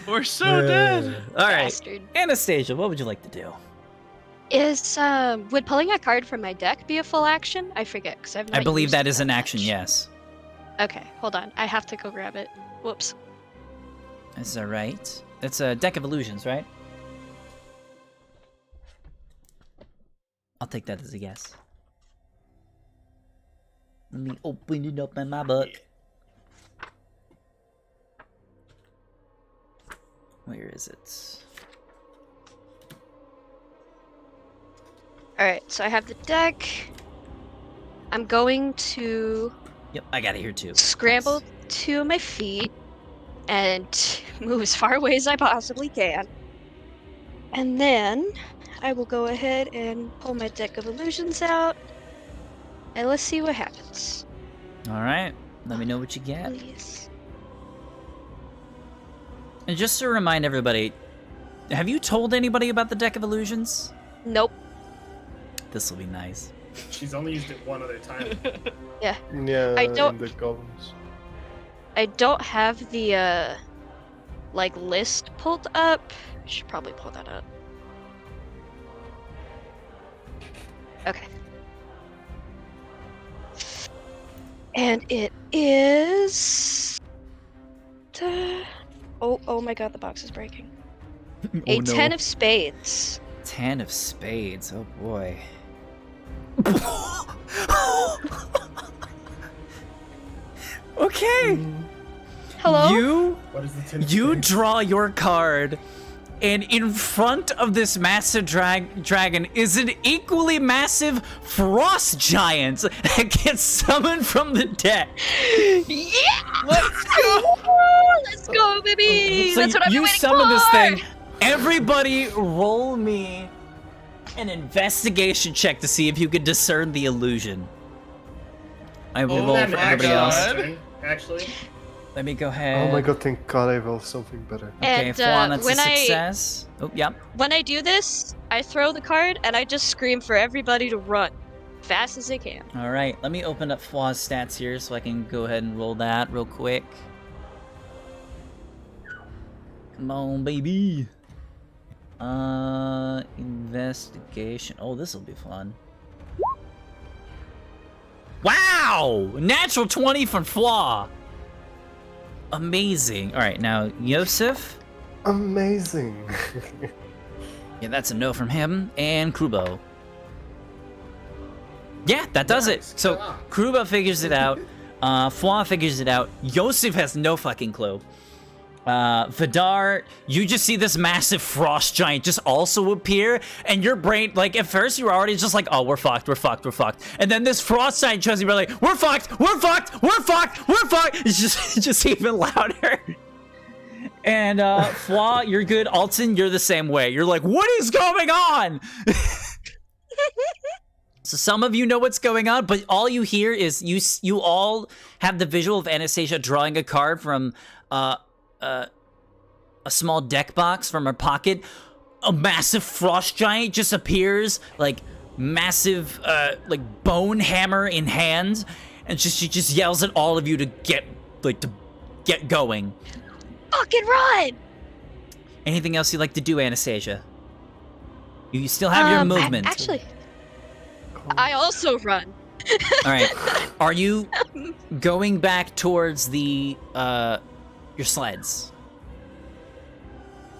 Speaker 5: We're so dead.
Speaker 4: All right,
Speaker 3: Bastard.
Speaker 4: Anastasia, what would you like to do?
Speaker 3: Would pulling a card from my deck be a full action? I forget because I've not
Speaker 4: I believe
Speaker 3: used
Speaker 4: that
Speaker 3: it
Speaker 4: is an action,
Speaker 3: much.
Speaker 4: yes.
Speaker 3: Okay, hold on. I have to go grab it. Whoops.
Speaker 4: That's all right. It's a deck of illusions, right? I'll take that as a yes. Let me open it up in my book. Where is it?
Speaker 3: Alright, so I have the deck. I'm going to
Speaker 4: Yep, I got it here too.
Speaker 3: scramble to my feet and move as far away as I possibly can. And then I will go ahead and pull my deck of illusions out. And let's see what happens.
Speaker 4: All right, let me know what you get.
Speaker 3: Please.
Speaker 4: And just to remind everybody, have you told anybody about the deck of illusions?
Speaker 3: Nope.
Speaker 4: This will be nice.
Speaker 2: She's only used it one other time.
Speaker 3: Yeah.
Speaker 1: Yeah,
Speaker 3: I don't-
Speaker 1: in the goblins.
Speaker 3: I don't have the list pulled up. I should probably pull that up. Okay. And it is oh my god, the box is breaking. A 10 of spades.
Speaker 4: 10 of spades. Oh boy. Okay.
Speaker 3: Hello?
Speaker 2: What is the tin?
Speaker 4: You draw your card, and in front of this massive dragon is an equally massive frost giant that gets summoned from the deck.
Speaker 3: Yeah! Let's go! Let's go, baby!
Speaker 4: So
Speaker 3: That's what I've been
Speaker 4: you
Speaker 3: waiting
Speaker 4: summon
Speaker 3: for!
Speaker 4: this thing. Everybody roll me an investigation check to see if you can discern the illusion. I will roll
Speaker 2: That
Speaker 4: for
Speaker 2: an
Speaker 4: everybody
Speaker 2: action,
Speaker 4: else.
Speaker 2: Actually,
Speaker 4: Let me go ahead.
Speaker 1: Oh my god, thank god I rolled something better.
Speaker 4: Okay,
Speaker 3: And,
Speaker 4: Flan, that's a
Speaker 3: when I-
Speaker 4: success. Oh, yep.
Speaker 3: When I do this, I throw the card and I just scream for everybody to run fast as they can.
Speaker 4: All right, let me open up Fla's stats here so I can go ahead and roll that real quick. Come on, baby. Investigation. Oh, this will be fun. Wow! Natural 20 from Flaw. Amazing. All right, now Yosef.
Speaker 1: Amazing.
Speaker 4: Yeah, that's a no from him. And Krubo. Yeah, that does it.
Speaker 2: Nice.
Speaker 4: So
Speaker 2: Ah.
Speaker 4: Krubo figures it out. Fwa figures it out. Yosef has no fucking clue. Vidar, you just see this massive frost giant just also appear, and your brain, like, at first you were already just like, oh, we're fucked, we're fucked, we're fucked. And then this frost giant shows you, you're like, we're fucked, we're fucked, we're fucked, we're fucked. It's just even louder. And, Fwa, you're good. Alton, you're the same way. You're like, what is going on? So some of you know what's going on, but all you hear is you all have the visual of Anastasia drawing a card from, a small deck box from her pocket. A massive frost giant just appears, like massive, like bone hammer in hand, and she just yells at all of you to get going.
Speaker 3: Fucking run!
Speaker 4: Anything else you'd like to do, Anastasia? You still have your movement.
Speaker 3: Actually, I also run.
Speaker 4: All right. Are you going back towards the your sleds?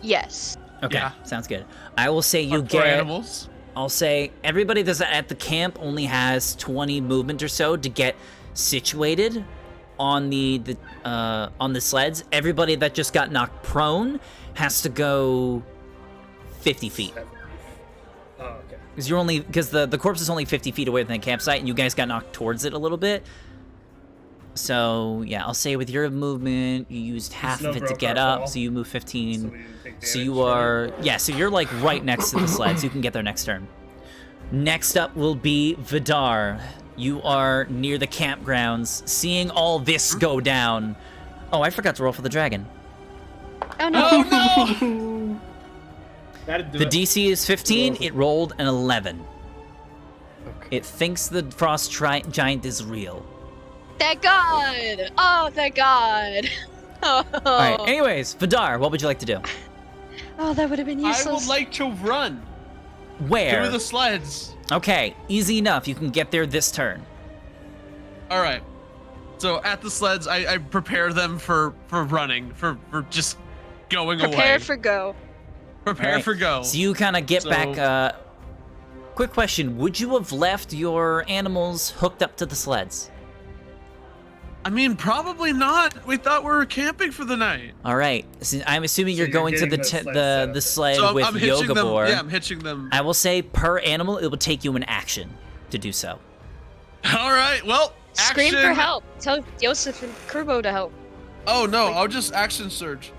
Speaker 3: Yes.
Speaker 4: Okay,
Speaker 5: Yeah.
Speaker 4: sounds good. I will say you
Speaker 5: Our poor
Speaker 4: get.
Speaker 5: animals.
Speaker 4: I'll say everybody that's at the camp only has 20 movement or so to get situated on the sleds. Everybody that just got knocked prone has to go 50 feet.
Speaker 2: Oh, okay.
Speaker 4: Because the corpse is only 50 feet away from the campsite, and you guys got knocked towards it a little bit. So yeah, I'll say with your movement, you used half
Speaker 2: Snow
Speaker 4: of it to
Speaker 2: broke
Speaker 4: get
Speaker 2: our
Speaker 4: up,
Speaker 2: fall,
Speaker 4: so you move
Speaker 2: So
Speaker 4: 15.
Speaker 2: we didn't take
Speaker 4: So
Speaker 2: damage
Speaker 4: you
Speaker 2: from
Speaker 4: are,
Speaker 2: it.
Speaker 4: yeah, so you're like right next to the sled, so you can get there next turn. Next up will be Vidar. You are near the campgrounds, seeing all this go down. Oh, I forgot to roll for the dragon.
Speaker 3: Oh no.
Speaker 5: Oh no!
Speaker 2: That'd do
Speaker 4: The
Speaker 2: it.
Speaker 4: DC is 15, it rolled an 11.
Speaker 1: Okay.
Speaker 4: It thinks the frost giant is real.
Speaker 3: Thank God! Oh, thank God! Oh,
Speaker 4: Alright, anyways, Vidar, what would you like to do?
Speaker 3: oh that would have been
Speaker 5: I
Speaker 3: useless.
Speaker 5: would like to run
Speaker 4: Where?
Speaker 5: through the sleds.
Speaker 4: Okay, easy enough. You can get there this turn.
Speaker 5: All right. So at the sleds, I prepare them for running, for just going
Speaker 3: Prepare
Speaker 5: away.
Speaker 3: for go.
Speaker 5: Prepare
Speaker 4: Alright,
Speaker 5: for go.
Speaker 4: So you kind of get
Speaker 5: So-
Speaker 4: back. Quick question: would you have left your animals hooked up to the sleds?
Speaker 5: I mean, probably not. We thought we were camping for the night.
Speaker 4: All right. So I'm assuming
Speaker 2: So
Speaker 4: you're
Speaker 2: you're
Speaker 4: going to
Speaker 2: getting
Speaker 4: the
Speaker 2: the sled set
Speaker 4: the
Speaker 2: up.
Speaker 4: sled
Speaker 5: So
Speaker 4: with
Speaker 5: I'm hitching
Speaker 4: Yoga
Speaker 5: them.
Speaker 4: Boar.
Speaker 5: Yeah, I'm hitching them.
Speaker 4: I will say per animal, it will take you an action to do so.
Speaker 5: All right. Well,
Speaker 3: Scream
Speaker 5: action.
Speaker 3: for help. Tell Yosef and Kurbo to help.
Speaker 5: Oh no, I'll just action surge.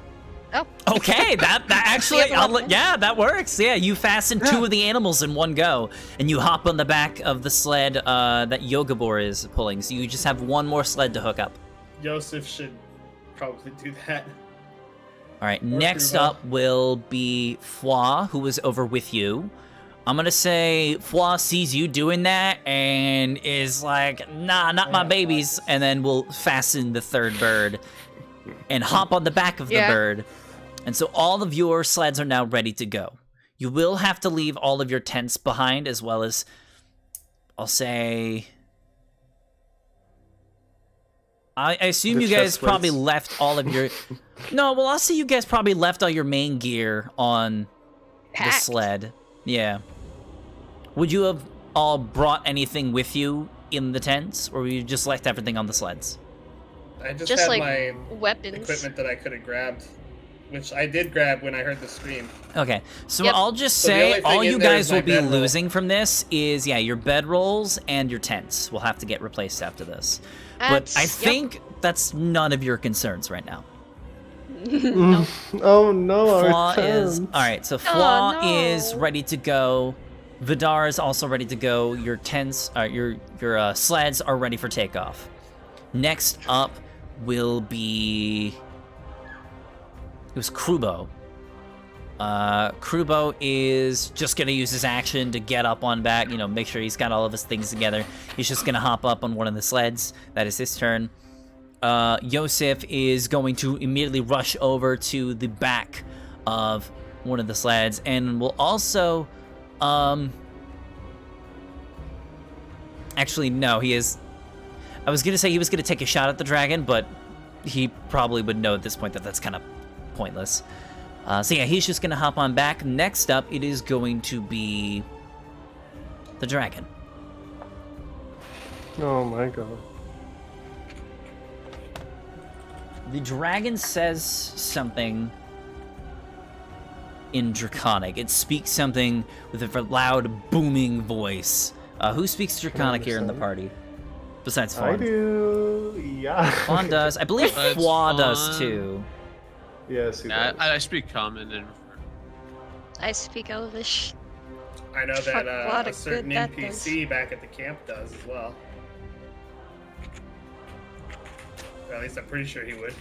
Speaker 3: Oh.
Speaker 4: Okay, that actually,
Speaker 3: You have a weapon?
Speaker 4: yeah, that works. Yeah, you fasten two of the animals in one go, and you hop on the back of the sled that Yoga Boar is pulling. So you just have one more sled to hook up.
Speaker 2: Yosef should probably do that.
Speaker 4: All right,
Speaker 2: Or
Speaker 4: next
Speaker 2: Kubo.
Speaker 4: up will be Fwa, who was over with you. I'm gonna say Fwa sees you doing that and is like, nah, not my
Speaker 2: Yeah,
Speaker 4: babies,
Speaker 2: fine.
Speaker 4: and then we'll fasten the third bird and hop on the back of the
Speaker 3: Yeah.
Speaker 4: bird. And so all of your sleds are now ready to go. You will have to leave all of your tents behind, as well as, I'll say, I assume
Speaker 1: The
Speaker 4: you guys
Speaker 1: chest
Speaker 4: probably
Speaker 1: plates.
Speaker 4: left all of your. No, well, I'll say you guys probably left all your main gear on the
Speaker 3: Packed.
Speaker 4: sled. Yeah. Would you have all brought anything with you in the tents, or you just left everything on the sleds?
Speaker 2: I just
Speaker 3: Just
Speaker 2: had
Speaker 3: like
Speaker 2: my
Speaker 3: weapons.
Speaker 2: equipment that I could have grabbed, which I did grab when I heard the scream.
Speaker 4: Okay, so
Speaker 3: Yep.
Speaker 4: I'll just
Speaker 2: So the
Speaker 4: say
Speaker 2: only thing
Speaker 4: all
Speaker 2: in
Speaker 4: you
Speaker 2: there
Speaker 4: guys
Speaker 2: is
Speaker 4: will
Speaker 2: my
Speaker 4: be
Speaker 2: bedroll.
Speaker 4: losing from this is, yeah, your bedrolls and your tents will have to get replaced after this. But I
Speaker 3: Yep.
Speaker 4: think that's none of your concerns right now.
Speaker 3: No.
Speaker 1: Oh no, our
Speaker 4: Flaw is
Speaker 1: tent.
Speaker 4: all right. So Flaw
Speaker 3: no.
Speaker 4: is ready to go. Vidar is also ready to go. Your tents, your sleds are ready for takeoff. Next up will be it was Krubo. Krubo is just gonna use his action to get up on back. You know, make sure he's got all of his things together. He's just gonna hop up on one of the sleds. That is his turn. Yosef is going to immediately rush over to the back of one of the sleds, and will also, actually, no, he is. I was gonna say he was gonna take a shot at the dragon, but he probably would know at this point that that's kind of pointless. So yeah, he's just gonna hop on back. Next up, it is going to be the dragon.
Speaker 1: Oh my god.
Speaker 4: The dragon says something in Draconic. It speaks something with a loud, booming voice. Who speaks Draconic here in the party? Besides Fawn.
Speaker 1: I do. Yeah.
Speaker 4: Fawn does. I believe
Speaker 5: That's
Speaker 4: Flaw does
Speaker 5: fun.
Speaker 4: too.
Speaker 1: Yes, he
Speaker 5: Yeah,
Speaker 1: does.
Speaker 5: I speak common and
Speaker 3: I speak Elvish.
Speaker 2: I know
Speaker 3: Fuck,
Speaker 2: that
Speaker 3: a lot
Speaker 2: a
Speaker 3: of
Speaker 2: certain
Speaker 3: good that
Speaker 2: NPC back at the camp does as well. Or at least I'm pretty sure he would.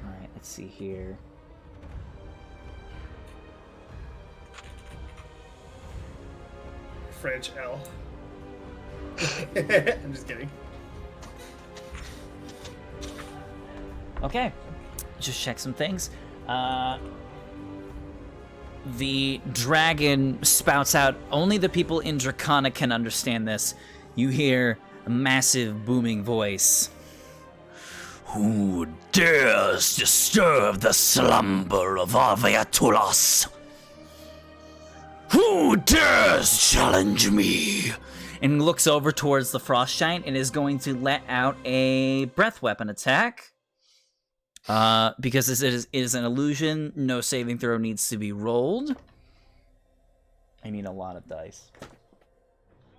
Speaker 4: Alright, let's see here.
Speaker 2: French L. I'm just kidding.
Speaker 4: Okay, just check some things. The dragon spouts out, only the people in Draconic can understand this. You hear a massive booming voice. Who dares disturb the slumber of Aviatulas? Who dares challenge me? And looks over towards the frost giant and is going to let out a breath weapon attack. Because this is an illusion, no saving throw needs to be rolled. I need a lot of dice.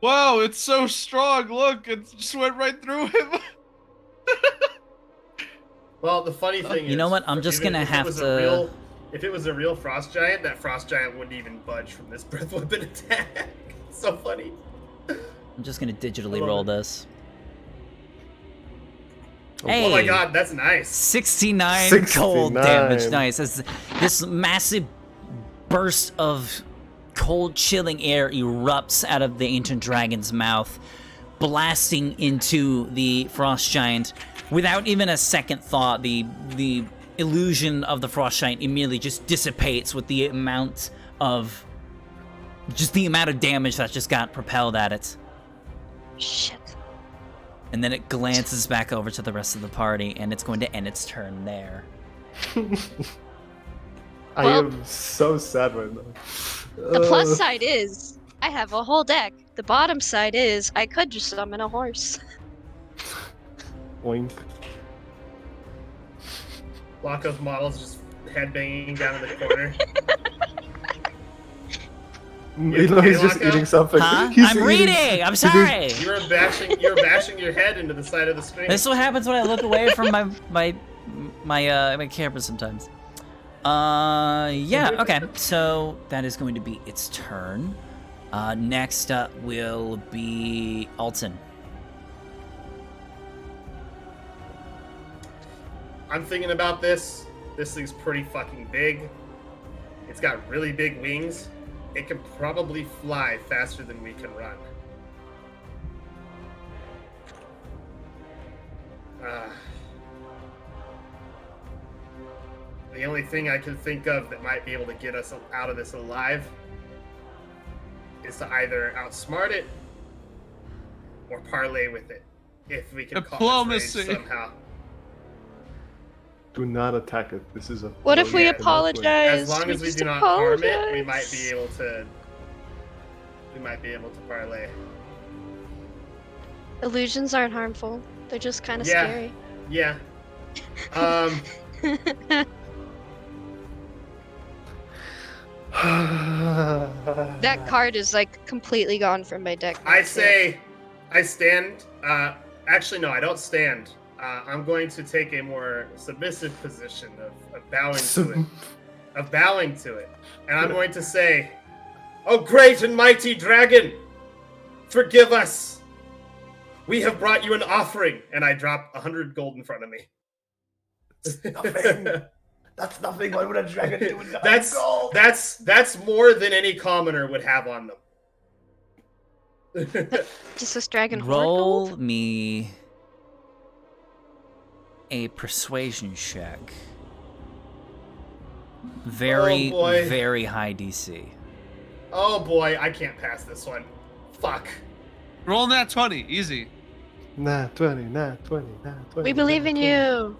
Speaker 5: wow, it's so strong. Look, it just went right through him.
Speaker 2: Well, the funny thing is,
Speaker 4: You know what? I'm just gonna have to.
Speaker 2: If it was a real frost giant, that frost giant wouldn't even budge from this breath weapon attack. It's so funny.
Speaker 4: I'm just gonna digitally
Speaker 2: love
Speaker 4: roll
Speaker 2: it.
Speaker 4: this.
Speaker 1: Oh,
Speaker 4: Hey,
Speaker 2: Oh my god, that's nice.
Speaker 4: 69 cold
Speaker 1: 69.
Speaker 4: damage. Nice. As this massive burst of cold, chilling air erupts out of the ancient dragon's mouth, blasting into the frost giant. Without even a second thought, the illusion of the frost giant immediately just dissipates with the amount of damage that just got propelled at it.
Speaker 3: Shit.
Speaker 4: And then it glances back over to the rest of the party, and it's going to end its turn there.
Speaker 1: I
Speaker 3: Well-
Speaker 1: am so sad right now.
Speaker 3: The plus side is I have a whole deck. The bottom side is I could just summon a horse.
Speaker 1: Oink.
Speaker 2: Locko's model's just headbanging down in the corner.
Speaker 1: You know, he's just
Speaker 2: Locko?
Speaker 1: eating something.
Speaker 4: Huh?
Speaker 1: He's
Speaker 4: I'm
Speaker 1: eating-
Speaker 4: reading! I'm sorry!
Speaker 2: You were bashing your head into the side of the screen.
Speaker 4: This is what happens when I look away from my camera sometimes. Yeah, okay. So that is going to be its turn. Next up will be Alton.
Speaker 2: I'm thinking about this. This thing's pretty fucking big. It's got really big wings. It can probably fly faster than we can run. The only thing I can think of that might be able to get us out of this alive is to either outsmart it or parlay with it, if we can call its range
Speaker 5: Diplomacy.
Speaker 2: somehow.
Speaker 1: Do not attack it. This is a.
Speaker 3: What if we
Speaker 2: yeah,
Speaker 3: apologize?
Speaker 2: As long as we
Speaker 3: just
Speaker 2: do not harm it, we
Speaker 3: apologize.
Speaker 2: might be able to. We might be able to parlay.
Speaker 3: Illusions aren't harmful. They're just kind of
Speaker 2: Yeah.
Speaker 3: scary.
Speaker 2: Yeah.
Speaker 3: That card is like completely gone from my deck.
Speaker 2: I say, I stand. Actually, no, I don't stand. I'm going to take a more submissive position of bowing to it. Of bowing to it, and I'm going to say, "Oh, great and mighty dragon, forgive us. We have brought you an offering." And I drop 100 gold in front of me.
Speaker 1: Nothing. That's nothing. What would a dragon do with
Speaker 2: That's more than any commoner would have on them.
Speaker 3: Just this dragon horde
Speaker 4: Roll
Speaker 3: gold?
Speaker 4: me a persuasion check. Very,
Speaker 2: Oh, boy.
Speaker 4: very high DC.
Speaker 2: Oh boy, I can't pass this one. Fuck.
Speaker 5: Roll that 20, easy.
Speaker 1: Nah, 20, nah, 20, nah, 20.
Speaker 3: We believe in you.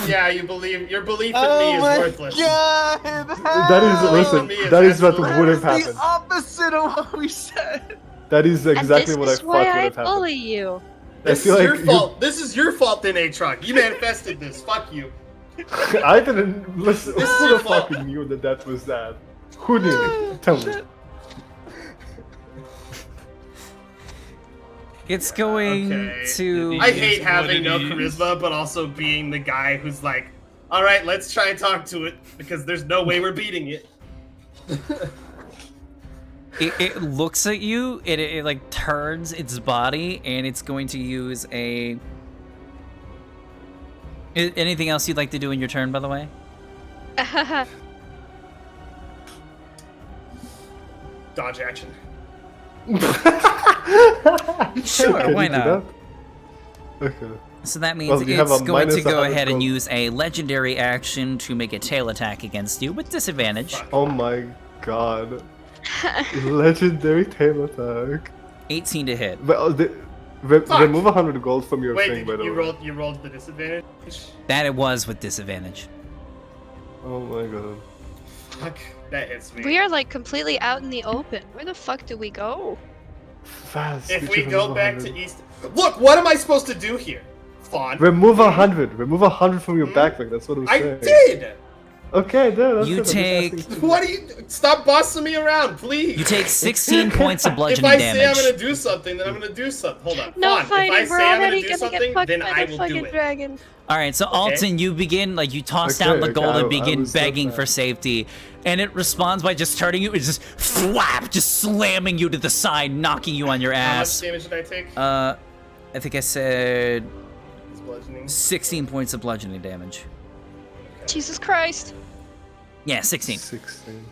Speaker 2: Yeah, you believe your belief in me is worthless.
Speaker 5: God!
Speaker 1: That is,
Speaker 2: Belief in
Speaker 1: listen,
Speaker 2: me is
Speaker 1: that is what
Speaker 2: absolutely-
Speaker 1: would have
Speaker 5: That is
Speaker 1: happened.
Speaker 5: the opposite of what we said.
Speaker 1: That is exactly
Speaker 3: and
Speaker 1: what
Speaker 3: this
Speaker 1: I
Speaker 3: is why
Speaker 1: thought would
Speaker 3: I
Speaker 1: have happened.
Speaker 3: bully you.
Speaker 2: This
Speaker 1: feel
Speaker 2: is
Speaker 1: like
Speaker 2: your
Speaker 1: you-
Speaker 2: fault. This is your fault, then, A-Truck. You manifested this. Fuck you.
Speaker 1: I didn't listen.
Speaker 2: This is
Speaker 1: Who
Speaker 2: your
Speaker 1: the
Speaker 2: fault.
Speaker 1: fucking knew that that was that? Who knew? Tell me.
Speaker 4: It's going
Speaker 2: Okay.
Speaker 4: to.
Speaker 2: I
Speaker 5: It
Speaker 2: hate
Speaker 5: is
Speaker 2: having no
Speaker 5: what it is.
Speaker 2: charisma, but also being the guy who's like, all right, let's try and talk to it because there's no way we're beating it.
Speaker 4: It looks at you. It like turns its body, and it's going to use a. Anything else you'd like to do in your turn, by the way?
Speaker 2: Dodge action.
Speaker 4: Sure,
Speaker 1: Can
Speaker 4: why
Speaker 1: you do
Speaker 4: not?
Speaker 1: that? Okay.
Speaker 4: So that means
Speaker 1: Well, you have
Speaker 4: it's
Speaker 1: a
Speaker 4: going to
Speaker 1: minus
Speaker 4: go
Speaker 1: 100
Speaker 4: ahead and
Speaker 1: gold.
Speaker 4: use a legendary action to make a tail attack against you with disadvantage.
Speaker 2: Fuck.
Speaker 1: Oh my god. Legendary tail attack.
Speaker 4: 18 to hit.
Speaker 1: But,
Speaker 2: Fuck.
Speaker 1: remove 100 gold from your
Speaker 2: Wait,
Speaker 1: thing, by the
Speaker 2: you
Speaker 1: way.
Speaker 2: rolled the disadvantage?
Speaker 4: That it was with disadvantage.
Speaker 1: Oh my god.
Speaker 2: Fuck, that hits me.
Speaker 3: We are like completely out in the open. Where the fuck do we go?
Speaker 1: Fast.
Speaker 2: If
Speaker 1: did
Speaker 2: we
Speaker 1: you
Speaker 2: go
Speaker 1: remove
Speaker 2: back
Speaker 1: 100?
Speaker 2: to East... Look, what am I supposed to do here? Fawn.
Speaker 1: Remove 100. Remove 100 from your
Speaker 2: Hmm?
Speaker 1: backpack. That's what I'm
Speaker 2: I
Speaker 1: saying.
Speaker 2: did!
Speaker 1: Okay, there. That's
Speaker 4: You
Speaker 1: it. I'm just
Speaker 4: take-
Speaker 1: asking.
Speaker 2: What do you... Stop bossing me around, please!
Speaker 4: You take 16 points of
Speaker 2: If
Speaker 4: bludgeoning
Speaker 2: I say I'm
Speaker 4: damage.
Speaker 2: gonna do something, then I'm gonna do something. Hold on.
Speaker 3: No
Speaker 2: Fawn,
Speaker 3: fighting,
Speaker 2: if I
Speaker 3: we're
Speaker 2: say I'm gonna
Speaker 3: already
Speaker 2: do
Speaker 3: gonna
Speaker 2: something,
Speaker 3: get fucked
Speaker 2: then
Speaker 3: by
Speaker 2: I
Speaker 3: the
Speaker 2: will
Speaker 3: fucking
Speaker 2: do it.
Speaker 3: dragon.
Speaker 4: All right, so Alton, you begin like you toss down the
Speaker 1: Okay,
Speaker 4: gold
Speaker 1: I
Speaker 4: and begin
Speaker 1: was so
Speaker 4: begging for
Speaker 1: fast.
Speaker 4: safety, and it responds by just turning you, it's just flap, just slamming you to the side, knocking you on your
Speaker 2: How much
Speaker 4: ass.
Speaker 2: damage did I take?
Speaker 4: I think I said
Speaker 2: It's bludgeoning.
Speaker 4: 16 points of bludgeoning damage.
Speaker 3: Jesus Christ.
Speaker 4: Yeah, 16.
Speaker 1: 16.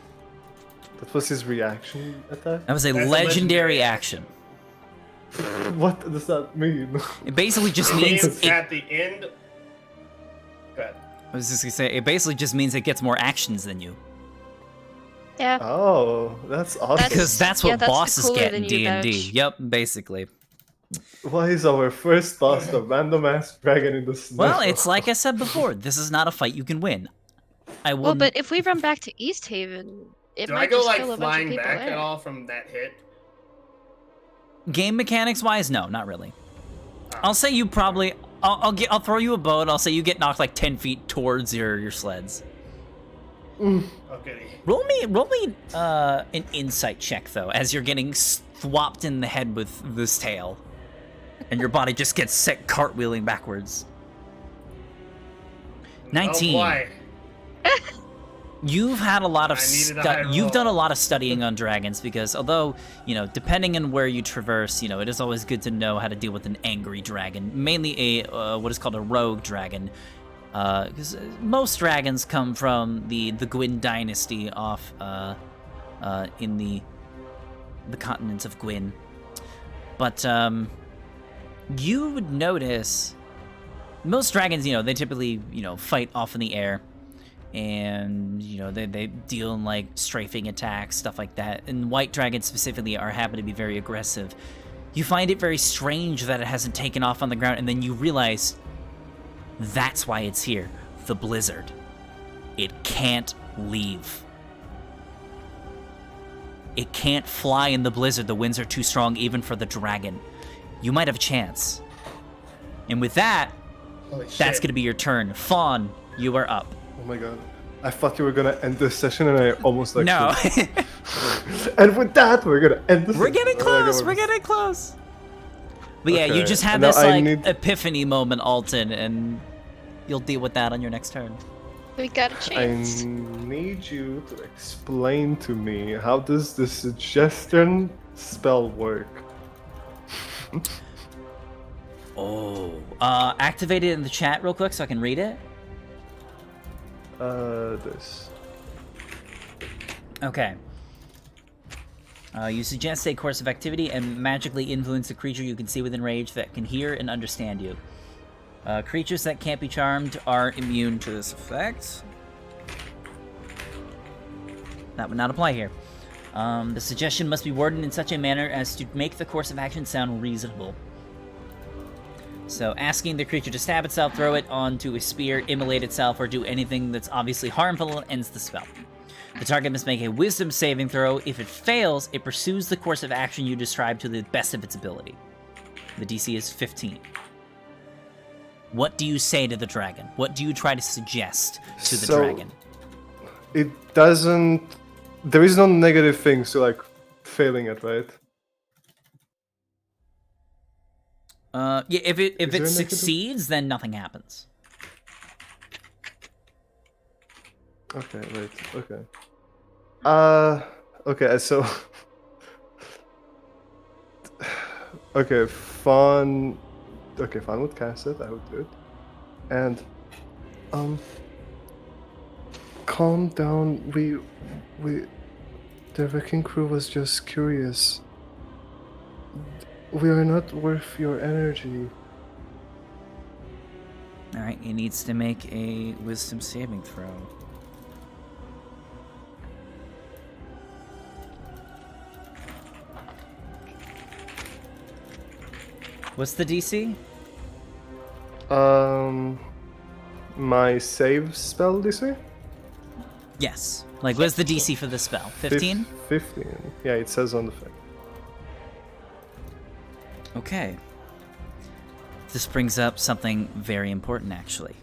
Speaker 1: That was his reaction attack?
Speaker 4: That was a
Speaker 2: That's a
Speaker 4: legendary
Speaker 2: legendary
Speaker 4: action.
Speaker 1: What does that mean?
Speaker 4: It basically just
Speaker 2: Means
Speaker 4: means it,
Speaker 2: at the end... Go ahead.
Speaker 4: I was just gonna say it basically just means it gets more actions than you,
Speaker 3: Yeah.
Speaker 1: Oh, that's awesome.
Speaker 3: That's-
Speaker 4: because that's what
Speaker 3: yeah, that's the
Speaker 4: bosses
Speaker 3: cooler
Speaker 4: get
Speaker 3: than
Speaker 4: in
Speaker 3: you
Speaker 4: D&D.
Speaker 3: badge.
Speaker 4: Yep, basically.
Speaker 1: Why is our first boss a random ass dragon in the snow?
Speaker 4: Well, it's like I said before. This is not a fight you can win. I will.
Speaker 3: Well, but if we run back to East Haven, it
Speaker 2: Do
Speaker 3: might
Speaker 2: I go
Speaker 3: just
Speaker 2: like
Speaker 3: kill a bunch of
Speaker 2: flying
Speaker 3: people
Speaker 2: back
Speaker 3: there.
Speaker 2: at all from that hit?
Speaker 4: Game mechanics wise, no, not really. I'll say you probably. I'll throw you a bow and I'll say you get knocked like 10 feet towards your sleds.
Speaker 2: Okay.
Speaker 4: Roll me an insight check though, as you're getting swapped in the head with this tail, and your body just gets set cartwheeling backwards. 19.
Speaker 2: Oh boy.
Speaker 4: You've had a lot of
Speaker 2: I needed a high
Speaker 4: you've
Speaker 2: roll.
Speaker 4: done a lot of studying on dragons because although, depending on where you traverse, it is always good to know how to deal with an angry dragon, mainly a what is called a rogue dragon. Because most dragons come from the Gwyn dynasty off in the continent of Gwyn. But you would notice most dragons, they typically, fight off in the air. And they deal in like strafing attacks, stuff like that. And white dragons specifically happen to be very aggressive. You find it very strange that it hasn't taken off on the ground, and then you realize that's why it's here. The blizzard. It can't leave. It can't fly in the blizzard. The winds are too strong even for the dragon. You might have a chance. And with that,
Speaker 2: Holy
Speaker 4: that's
Speaker 2: shit.
Speaker 4: going to be your turn. Fawn, you are up.
Speaker 1: Oh my god. I thought you were gonna end this session and I almost like...
Speaker 4: No.
Speaker 1: And with that, we're gonna end this
Speaker 4: We're getting
Speaker 1: session. Oh my
Speaker 4: close.
Speaker 1: God,
Speaker 4: We're getting close. But yeah, you
Speaker 1: Okay,
Speaker 4: just had
Speaker 1: now
Speaker 4: this
Speaker 1: I
Speaker 4: like
Speaker 1: need-
Speaker 4: epiphany moment, Alton, and you'll deal with that on your next turn.
Speaker 3: We got a
Speaker 1: I
Speaker 3: chance.
Speaker 1: need you to explain to me how does the suggestion spell work?
Speaker 4: Oh. Activate it in the chat real quick so I can read it.
Speaker 1: This.
Speaker 4: Okay. You suggest a course of activity and magically influence a creature you can see within range that can hear and understand you. Creatures that can't be charmed are immune to this effect. That would not apply here. The suggestion must be worded in such a manner as to make the course of action sound reasonable. So, asking the creature to stab itself, throw it onto a spear, immolate itself, or do anything that's obviously harmful ends the spell. The target must make a wisdom saving throw. If it fails, it pursues the course of action you described to the best of its ability. The DC is 15. What do you say to the dragon? What do you try to suggest to the dragon?
Speaker 1: It doesn't... There is no negative things to, like, failing it, right?
Speaker 4: Yeah, if it
Speaker 1: negative?
Speaker 4: succeeds, then nothing happens.
Speaker 1: Okay, wait, okay. Okay, so... Okay, Fawn would cast it, I would do it. And, calm down, the wrecking crew was just curious. We are not worth your energy.
Speaker 4: Alright, he needs to make a wisdom saving throw. What's the DC?
Speaker 1: My save spell DC?
Speaker 4: Yes. Like, what's the DC for the spell? 15?
Speaker 1: 15. Yeah, it says on the thing.
Speaker 4: Okay. This brings up something very important, actually.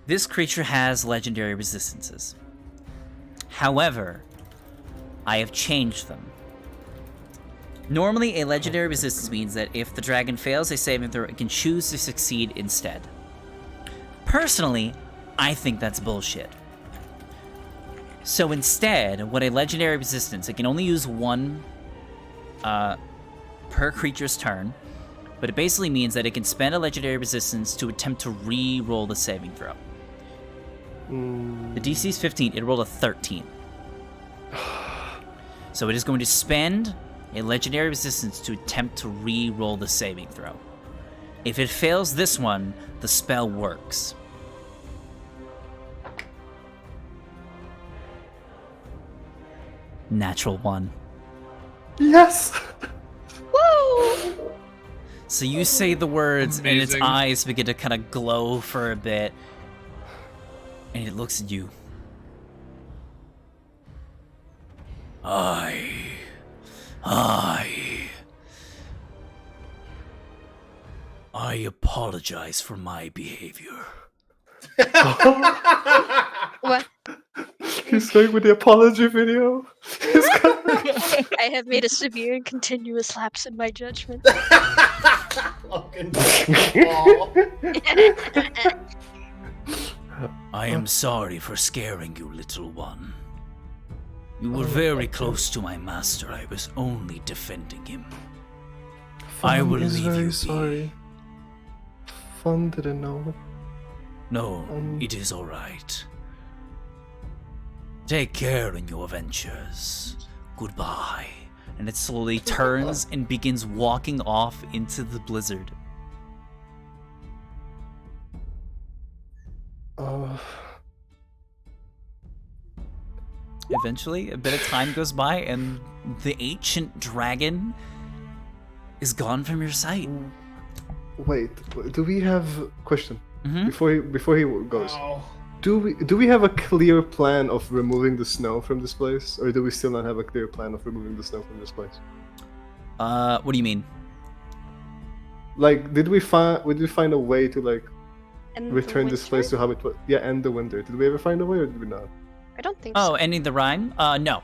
Speaker 4: This creature has legendary resistances. However, I have changed them. Normally, a legendary resistance means that if the dragon fails a saving throw, it can choose to succeed instead. Personally, I think that's bullshit. So instead, what a legendary resistance, it can only use one per creature's turn, but it basically means that it can spend a legendary resistance to attempt to re-roll the saving throw. The DC is 15, it rolled a 13. So it is going to spend a legendary resistance to attempt to re-roll the saving throw. If it fails this one, the spell works. Natural 1.
Speaker 1: Yes!
Speaker 3: Woo!
Speaker 4: So you say the words, and its
Speaker 5: Amazing.
Speaker 4: eyes begin to kind of glow for a bit, and it looks at you. I apologize for my behavior.
Speaker 3: What?
Speaker 1: He's going with the apology video.
Speaker 3: I have made a severe and continuous lapse in my judgment.
Speaker 2: Logan. Aw.
Speaker 4: I am sorry for scaring you, little one. You were very close to my master. I was only defending him. I will
Speaker 1: is
Speaker 4: leave you
Speaker 1: very
Speaker 4: be.
Speaker 1: sorry. Fun didn't know.
Speaker 4: No, it is all right. Take care in your ventures. Goodbye. And it slowly turns and begins walking off into the blizzard. Eventually, a bit of time goes by, and the ancient dragon is gone from your sight.
Speaker 1: Wait, do we have question
Speaker 4: Mhm.
Speaker 1: before he goes?
Speaker 2: Ow.
Speaker 1: Do we have a clear plan of removing the snow from this place, or do we still not have a clear plan of removing the snow from this place?
Speaker 4: What do you mean?
Speaker 1: Like, did we find a way to like
Speaker 3: And
Speaker 1: return this place to how it was? Yeah, end the winter. Did we ever find a way, or did we not?
Speaker 3: I don't think
Speaker 4: Oh,
Speaker 3: so.
Speaker 4: ending the rhyme? No.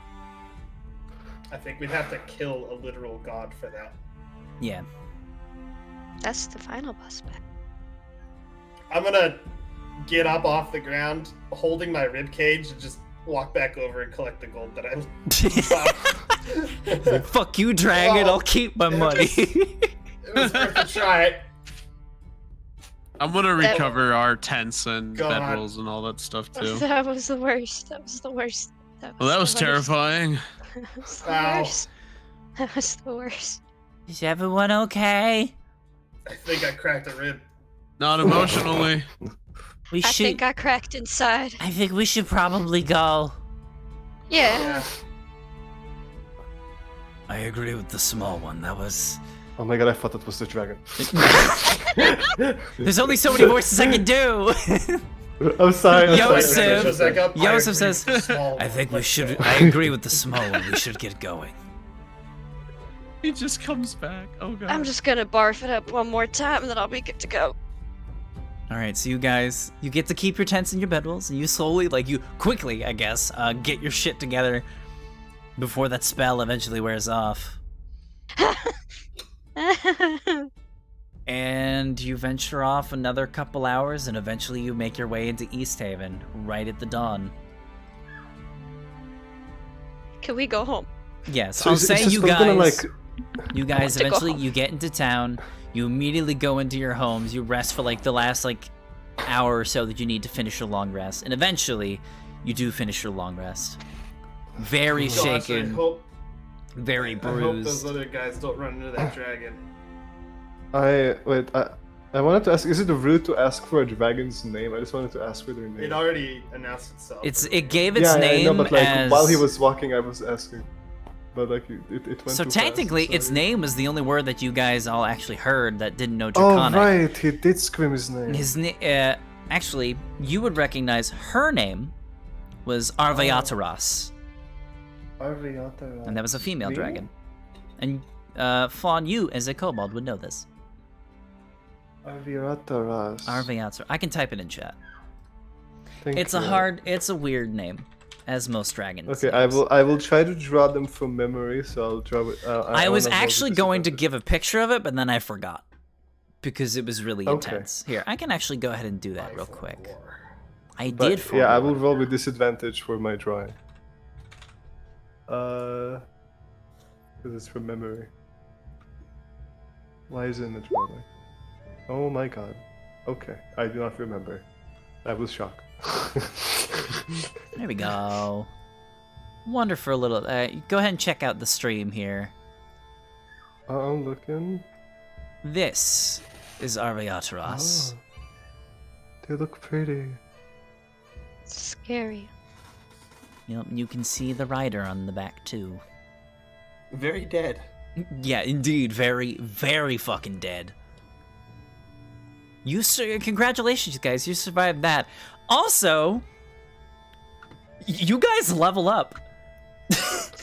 Speaker 2: I think we'd have to kill a literal god for that.
Speaker 4: Yeah.
Speaker 3: That's the final boss battle.
Speaker 2: I'm gonna get up off the ground, holding my rib cage, and just walk back over and collect the gold that I.
Speaker 4: Fuck you, dragon.
Speaker 2: Oh,
Speaker 4: I'll keep my money.
Speaker 2: It was worth a try.
Speaker 5: I'm gonna recover our tents and
Speaker 2: God.
Speaker 5: bedrolls and all that stuff too.
Speaker 3: That was the worst. That was the worst.
Speaker 5: Well, that was terrifying.
Speaker 3: That was the
Speaker 2: Ow.
Speaker 3: worst. That was the worst.
Speaker 4: Is everyone okay?
Speaker 2: I think I cracked a rib.
Speaker 5: Not emotionally.
Speaker 4: We
Speaker 3: I
Speaker 4: should.
Speaker 3: think I cracked inside.
Speaker 4: I think we should probably go.
Speaker 3: Yeah.
Speaker 2: Yeah.
Speaker 4: I agree with the small one. That was.
Speaker 1: Oh my god, I thought that was the dragon.
Speaker 4: There's only so many voices I can do.
Speaker 1: I'm sorry. I'm
Speaker 4: Yosef.
Speaker 1: sorry.
Speaker 4: Yosef says, I think we should. I agree with the small one. We should get going.
Speaker 5: He just comes back. Oh god.
Speaker 3: I'm just gonna barf it up one more time, and then I'll be good to go.
Speaker 4: All right, so you guys, you get to keep your tents and your bedrolls, and you slowly, you quickly, I guess, get your shit together before that spell eventually wears off. And you venture off another couple hours, and eventually you make your way into East Haven, right at the dawn.
Speaker 3: Can we go home?
Speaker 4: Yes,
Speaker 1: So
Speaker 4: I'll
Speaker 1: is it
Speaker 4: say
Speaker 1: just
Speaker 4: you
Speaker 1: we're gonna,
Speaker 4: guys,
Speaker 1: like-
Speaker 4: you guys
Speaker 3: to go
Speaker 4: eventually,
Speaker 3: home.
Speaker 4: you get into town, you immediately go into your homes, you rest for the last hour or so that you need to finish your long rest, and eventually you do finish your long rest. Very
Speaker 2: Gosh,
Speaker 4: shaken, very
Speaker 2: I hope those
Speaker 4: bruised.
Speaker 2: other guys don't run into that dragon.
Speaker 1: I wanted to ask, is it rude to ask for a dragon's name? I just wanted to ask for their name.
Speaker 2: It already announced itself.
Speaker 4: It gave its
Speaker 1: yeah,
Speaker 4: name
Speaker 1: I know, but
Speaker 4: as...
Speaker 1: while he was walking, I was asking. But it went
Speaker 4: So
Speaker 1: too
Speaker 4: technically,
Speaker 1: fast,
Speaker 4: its
Speaker 1: sorry.
Speaker 4: name was the only word that you guys all actually heard that didn't know
Speaker 1: Oh
Speaker 4: Draconic.
Speaker 1: right, he did scream his name.
Speaker 4: His actually, you would recognize her name was Arveataras,
Speaker 1: Arveataras.
Speaker 4: and that was a female
Speaker 1: Me?
Speaker 4: dragon. And Fawn, you as a kobold would know this.
Speaker 1: Arveataras.
Speaker 4: Arveataras. I can type it in chat.
Speaker 1: Thank
Speaker 4: It's
Speaker 1: you.
Speaker 4: it's a weird name, as most dragons.
Speaker 1: Okay,
Speaker 4: names.
Speaker 1: I will try to draw them from memory, so I'll draw it.
Speaker 4: I was
Speaker 1: wanna roll
Speaker 4: actually
Speaker 1: with
Speaker 4: going to
Speaker 1: disadvantage.
Speaker 4: give a picture of it, but then I forgot because it was really
Speaker 1: Okay.
Speaker 4: intense. Here, I can actually go ahead and do that real quick. I
Speaker 1: But,
Speaker 4: did for
Speaker 1: yeah, I
Speaker 4: you.
Speaker 1: will roll with disadvantage for my drawing. Because it's from memory. Why is it in the drawing? Oh my god. Okay, I do not remember. I was shocked.
Speaker 4: There we go. Wonderful little. Go ahead and check out the stream here.
Speaker 1: I'm looking.
Speaker 4: This is Arveataras.
Speaker 1: Oh, they look pretty.
Speaker 3: Scary.
Speaker 4: Yep, you can see the rider on the back too.
Speaker 6: Very dead.
Speaker 4: Yeah, indeed, very, very fucking dead. Congratulations, guys! You survived that. Also, you guys level up.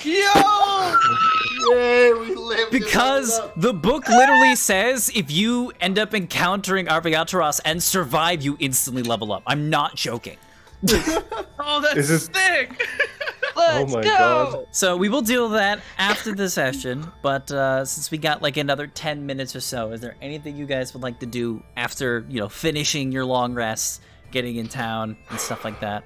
Speaker 5: Yo!
Speaker 6: Yay, we lived.
Speaker 4: Because the book literally says if you end up encountering Arveataras and survive, you instantly level up. I'm not joking.
Speaker 5: Oh, that's
Speaker 1: Is it-
Speaker 5: sick!
Speaker 3: Let's
Speaker 1: my
Speaker 3: go!
Speaker 1: God.
Speaker 4: So we will deal with that after the session, but since we got another 10 minutes or so, is there anything you guys would like to do after, finishing your long rest, getting in town, and stuff like that?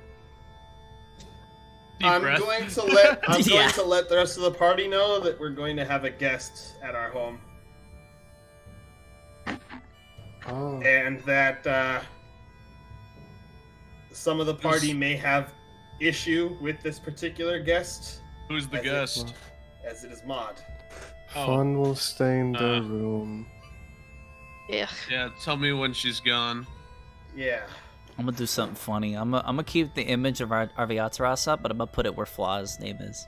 Speaker 5: Deep
Speaker 2: I'm
Speaker 5: breath.
Speaker 2: going to let
Speaker 4: Yeah.
Speaker 2: going to let the rest of the party know that we're going to have a guest at our home,
Speaker 1: Oh.
Speaker 2: and that some of the party may have issue with this particular guest,
Speaker 5: Who's the
Speaker 2: As it-
Speaker 5: guest?
Speaker 2: as it is Mod.
Speaker 5: Oh,
Speaker 1: Fun will stay in the
Speaker 5: Uh.
Speaker 1: room.
Speaker 3: Yeah.
Speaker 5: yeah. Tell me when she's gone.
Speaker 2: Yeah.
Speaker 4: I'm gonna do something funny. I'm gonna keep the image of Arveataras up, but I'm gonna put it where Flaw's name is.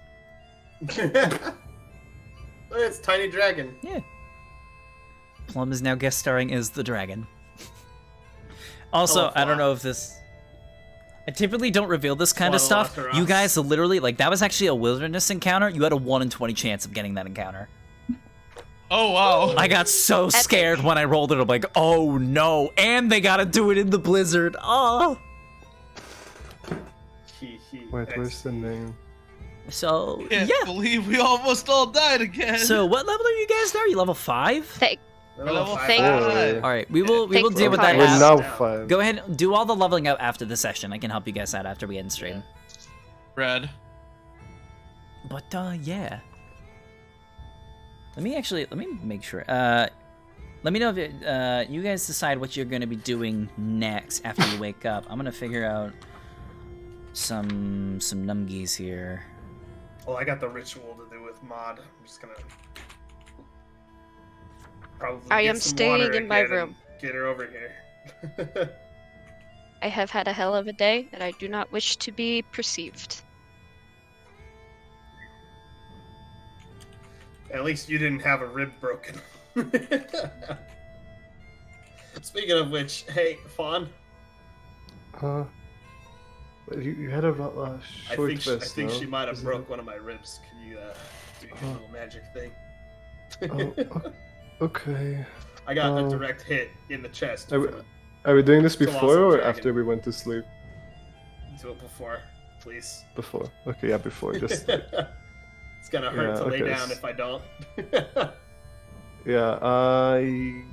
Speaker 2: It's Tiny Dragon.
Speaker 4: Yeah. Plum is now guest starring as the dragon. Also,
Speaker 2: Oh,
Speaker 4: I don't
Speaker 2: wow.
Speaker 4: know if this... I typically don't reveal this kind of
Speaker 2: Fun
Speaker 4: stuff.
Speaker 2: will
Speaker 4: You
Speaker 2: us.
Speaker 4: guys literally, that was actually a wilderness encounter. You had a 1 in 20 chance of getting that encounter.
Speaker 5: Oh wow!
Speaker 4: I got so scared when I rolled it. I'm like, oh no. And they gotta do it in the blizzard. Oh.
Speaker 1: Wait, where's the name?
Speaker 4: So,
Speaker 5: Can't
Speaker 4: yeah.
Speaker 5: believe we almost all died again.
Speaker 4: So, what level are you guys now? Are you level 5?
Speaker 3: Thank.
Speaker 5: Level
Speaker 3: Thank
Speaker 5: five.
Speaker 4: All right, we will
Speaker 3: Thanks
Speaker 4: deal
Speaker 3: for
Speaker 4: with that
Speaker 3: calling
Speaker 1: We're
Speaker 3: us.
Speaker 4: after.
Speaker 1: now 5.
Speaker 4: Go ahead and do all the leveling up after the session. I can help you guys out after we end stream.
Speaker 5: Red.
Speaker 4: But yeah. Let me make sure. Let me know if you guys decide what you're gonna be doing next after you wake up. I'm gonna figure out some numgies here.
Speaker 2: Well, I got the ritual to do with Mod. I'm just gonna probably.
Speaker 3: I
Speaker 2: get
Speaker 3: am
Speaker 2: some
Speaker 3: staying
Speaker 2: water
Speaker 3: in my
Speaker 2: again and
Speaker 3: room.
Speaker 2: Get her over here.
Speaker 3: I have had a hell of a day, and I do not wish to be perceived.
Speaker 2: At least you didn't have a rib broken. Speaking of which, hey, Fawn.
Speaker 1: You had a short
Speaker 2: I
Speaker 1: vest,
Speaker 2: think
Speaker 1: no?
Speaker 2: she might have
Speaker 1: Isn't
Speaker 2: broke one of my ribs. Can you do your little magic thing?
Speaker 1: Okay.
Speaker 2: I got a direct hit in the chest.
Speaker 1: Are we doing this
Speaker 2: Colossal
Speaker 1: before or
Speaker 2: dragon.
Speaker 1: after we went to sleep?
Speaker 2: Do it before, please.
Speaker 1: Before. Okay, yeah, before. Just
Speaker 2: It's gonna hurt
Speaker 1: Yeah,
Speaker 2: to lay
Speaker 1: okay.
Speaker 2: down if I don't.
Speaker 1: yeah. I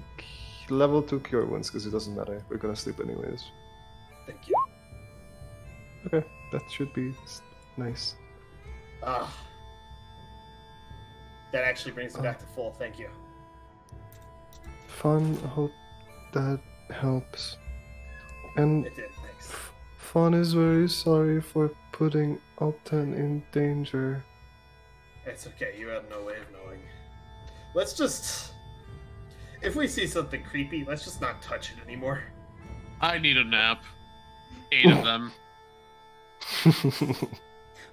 Speaker 1: level 2 cure wounds because it doesn't matter. We're gonna sleep anyways.
Speaker 2: Thank you.
Speaker 1: Okay, that should be nice.
Speaker 2: Ah. That actually brings me back to full. Thank you.
Speaker 1: Fun. Hope that helps. And
Speaker 2: It did. Thanks.
Speaker 1: Fawn is very sorry for putting Alten in danger.
Speaker 2: It's okay. You have no way of knowing. Let's just. If we see something creepy, let's just not touch it anymore.
Speaker 5: I need a nap. 8 of them.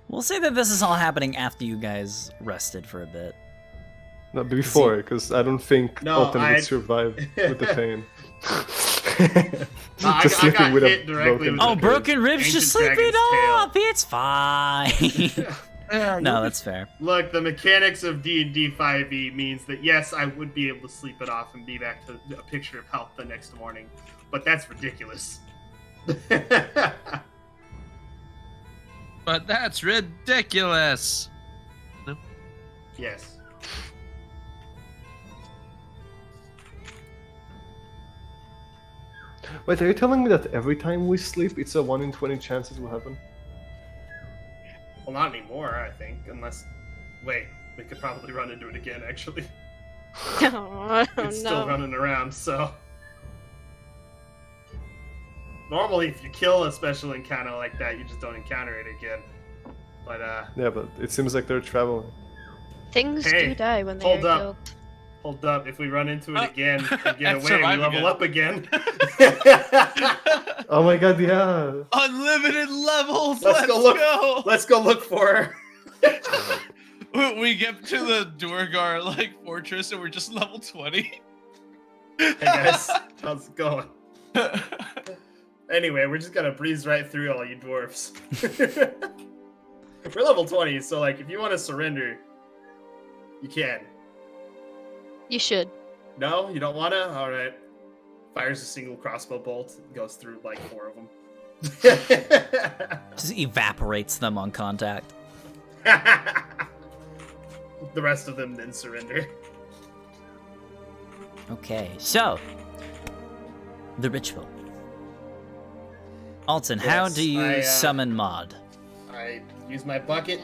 Speaker 4: We'll say that this is all happening after you guys rested for a bit.
Speaker 1: No, before, because I don't think
Speaker 2: No,
Speaker 1: Alten
Speaker 2: I-
Speaker 1: would survive with the pain.
Speaker 2: I
Speaker 1: Just
Speaker 2: got
Speaker 1: sleeping with
Speaker 2: hit
Speaker 1: a
Speaker 2: directly
Speaker 1: broken
Speaker 2: with
Speaker 4: Oh,
Speaker 2: the-
Speaker 4: broken ribs,
Speaker 2: Ancient
Speaker 4: just sleep it
Speaker 2: dragon's tail.
Speaker 4: off. It's fine. No, that's fair.
Speaker 2: Look, the mechanics of D&D 5e means that yes, I would be able to sleep it off and be back to a picture of health the next morning, but that's ridiculous.
Speaker 5: But that's ridiculous.
Speaker 2: Yes.
Speaker 1: Wait, are you telling me that every time we sleep, it's a 1 in 20 chance it will happen?
Speaker 2: Well, not anymore, I think, unless... Wait, we could probably run into it again, actually.
Speaker 3: Oh,
Speaker 2: It's still
Speaker 3: no.
Speaker 2: running around, so... Normally, if you kill a special encounter like that, you just don't encounter it again. But,
Speaker 1: Yeah, but it seems like they're traveling.
Speaker 3: Things
Speaker 2: Hey,
Speaker 3: do die when they
Speaker 2: hold
Speaker 3: are
Speaker 2: up.
Speaker 3: killed.
Speaker 2: hold up, if we run into it again and get
Speaker 5: And
Speaker 2: away, we
Speaker 5: survive
Speaker 2: level
Speaker 5: again.
Speaker 2: up again.
Speaker 1: Oh my god, yeah!
Speaker 5: Unlimited levels.
Speaker 2: Let's
Speaker 5: Let's
Speaker 2: go look-
Speaker 5: go.
Speaker 2: Let's go look for her.
Speaker 5: We get to the Durgar like fortress and we're just level 20.
Speaker 2: Hey guys, how's it going? Anyway, we're just gonna breeze right through all you dwarves. We're level 20, so like if you want to surrender, you can.
Speaker 3: You should.
Speaker 2: No, you don't want to? Alright. Fires a single crossbow bolt, goes through like 4 of them.
Speaker 4: Just evaporates them on contact.
Speaker 2: The rest of them then surrender.
Speaker 4: Okay, so the ritual. Alton, how
Speaker 2: Yes,
Speaker 4: do you
Speaker 2: I,
Speaker 4: summon Maud?
Speaker 2: I use my bucket,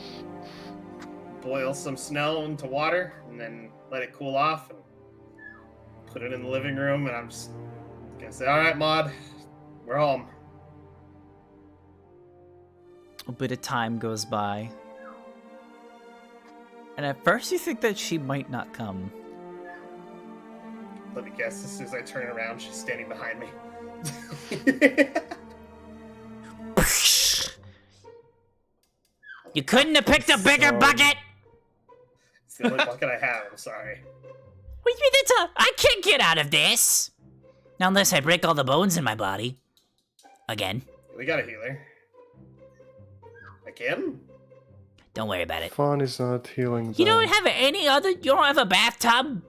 Speaker 2: boil some snow into water, and then let it cool off, and put it in the living room, and I'm just gonna say, alright, Maud, we're home.
Speaker 4: A bit of time goes by. And at first you think that she might not come.
Speaker 2: Let me guess, as soon as I turn around, she's standing behind me.
Speaker 4: You couldn't have picked a bigger
Speaker 1: Sorry.
Speaker 4: bucket!
Speaker 2: It's the only bucket I have, I'm sorry.
Speaker 4: What do you mean I can't get out of this! Not unless I break all the bones in my body. Again.
Speaker 2: We got a healer. Again?
Speaker 4: Don't worry about it.
Speaker 1: Fawn is not healing.
Speaker 4: You
Speaker 1: them.
Speaker 4: don't have any other... You don't have a bathtub?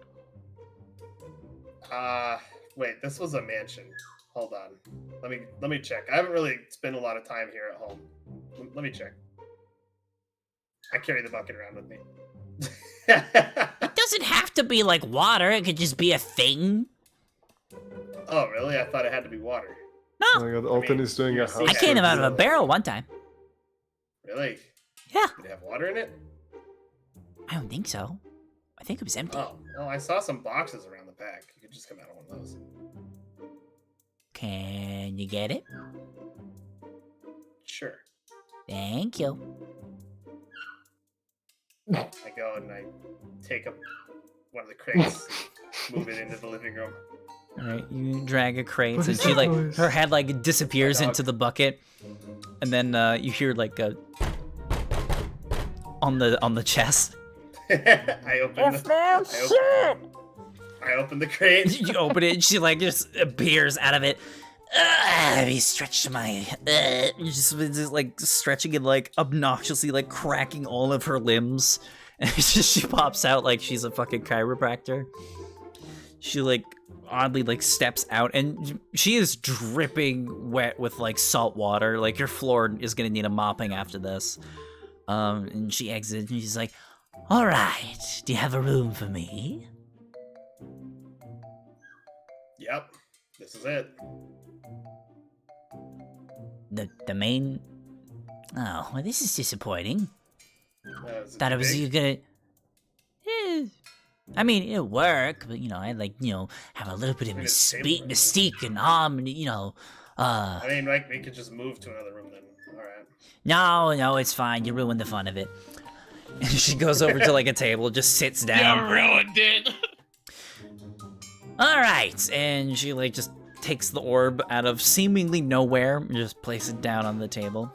Speaker 2: Wait, this was a mansion. Hold on. Let me check. I haven't really spent a lot of time here at home. Let me check. I carry the bucket around with me.
Speaker 4: It doesn't have to be like water. It could just be a thing.
Speaker 2: Oh, really? I thought it had to be water.
Speaker 1: Oh
Speaker 4: No.
Speaker 1: my god, Alton
Speaker 2: mean,
Speaker 1: is doing a
Speaker 2: you're
Speaker 1: house.
Speaker 2: seeing
Speaker 4: I came out of a
Speaker 1: review.
Speaker 4: barrel one time.
Speaker 2: Really?
Speaker 4: Yeah.
Speaker 2: Did it have water in it?
Speaker 4: I don't think so. I think it was empty.
Speaker 2: Oh, no, I saw some boxes around the back. You could just come out of one of those.
Speaker 4: Can you get it?
Speaker 2: Sure.
Speaker 4: Thank you.
Speaker 2: I go and I take up one of the crates, move it into the living room.
Speaker 4: Alright, you drag a crate,
Speaker 1: What
Speaker 4: and
Speaker 1: is
Speaker 4: she
Speaker 1: that
Speaker 4: like
Speaker 1: noise?
Speaker 4: her head like disappears
Speaker 2: My dog.
Speaker 4: into the bucket, and then you hear like a on the chest.
Speaker 2: I open the crate.
Speaker 4: You open it, and she like just appears out of it. He stretched my. Just like stretching and like obnoxiously like cracking all of her limbs, and she pops out like she's a fucking chiropractor. She like oddly like steps out, and she is dripping wet with like salt water. Like your floor is gonna need a mopping after this. And she exits, and she's like, "All right, do you have a room for me?"
Speaker 2: Yep, this is it.
Speaker 4: The main. Oh, well, this is disappointing.
Speaker 2: Is it
Speaker 4: Thought it was
Speaker 2: big?
Speaker 4: you gonna. I mean, it'll work, but I like have a little bit of
Speaker 2: It's table.
Speaker 4: mystique and harmony.
Speaker 2: I mean, like, we could just move to another room then. All right.
Speaker 4: No, it's fine. You ruined the fun of it. And she goes over to like a table, just sits down.
Speaker 5: You ruined it.
Speaker 4: All right, and she like just takes the orb out of seemingly nowhere and just places it down on the table.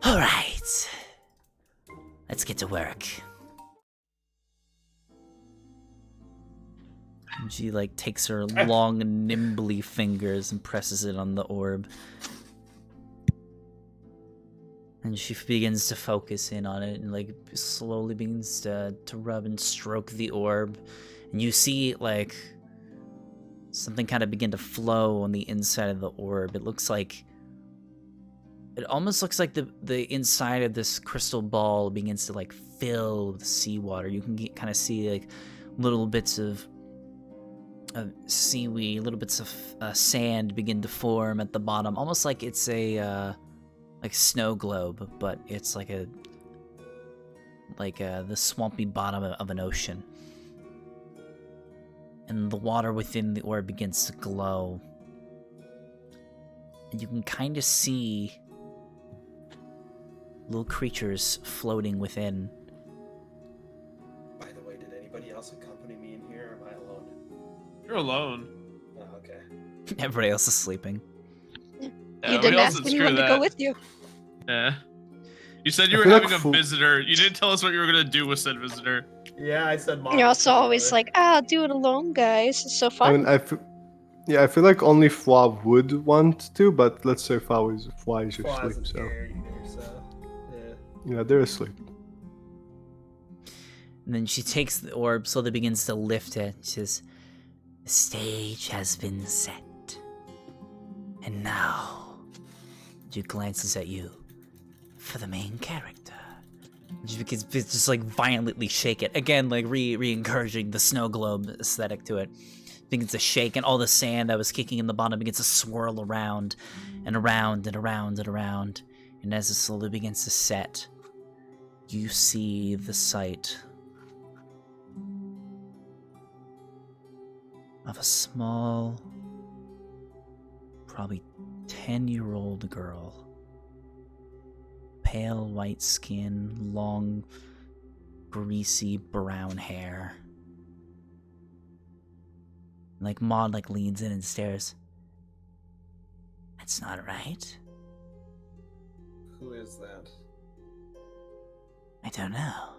Speaker 4: All right, let's get to work. And she like takes her long, nimbly fingers and presses it on the orb. And she begins to focus in on it and like slowly begins to rub and stroke the orb. And you see like something kind of begin to flow on the inside of the orb. It almost looks like the inside of this crystal ball begins to like fill with seawater. You can kind of see like little bits of seaweed, little bits of sand begin to form at the bottom, almost like it's a like snow globe, but it's like the swampy bottom of an ocean. And the water within the orb begins to glow. And you can kind of see little creatures floating within.
Speaker 6: By the way, did anybody else accompany me in here, or am I alone?
Speaker 5: You're alone.
Speaker 6: Oh, okay.
Speaker 4: Everybody else is sleeping.
Speaker 3: You didn't ask anyone to go with you.
Speaker 5: Yeah. You said you
Speaker 1: I
Speaker 5: were
Speaker 1: feel like
Speaker 5: having a visitor. You didn't tell us what you were gonna do with said visitor.
Speaker 2: Yeah, I said mom.
Speaker 3: You're also always like, I'll do it alone, guys. It's so
Speaker 1: I
Speaker 3: fun.
Speaker 1: mean, I feel like only Fwa would want to, but let's say Fwa is asleep,
Speaker 2: Wasn't
Speaker 1: so
Speaker 2: here either, so yeah.
Speaker 1: yeah, they're asleep.
Speaker 4: And then she takes the orb, slowly begins to lift it. She says, "The stage has been set. And now," she glances at you, "for the main character." And she begins to just like violently shake it. Again, like re-encouraging the snow globe aesthetic to it. Begins to shake, and all the sand that was kicking in the bottom begins to swirl around and around and around and around. And as it slowly begins to set, you see the sight of a small, probably 10-year-old girl. Pale white skin, long, greasy brown hair. Like Maud like leans in and stares. "That's not right."
Speaker 6: Who is that?
Speaker 4: "I don't know.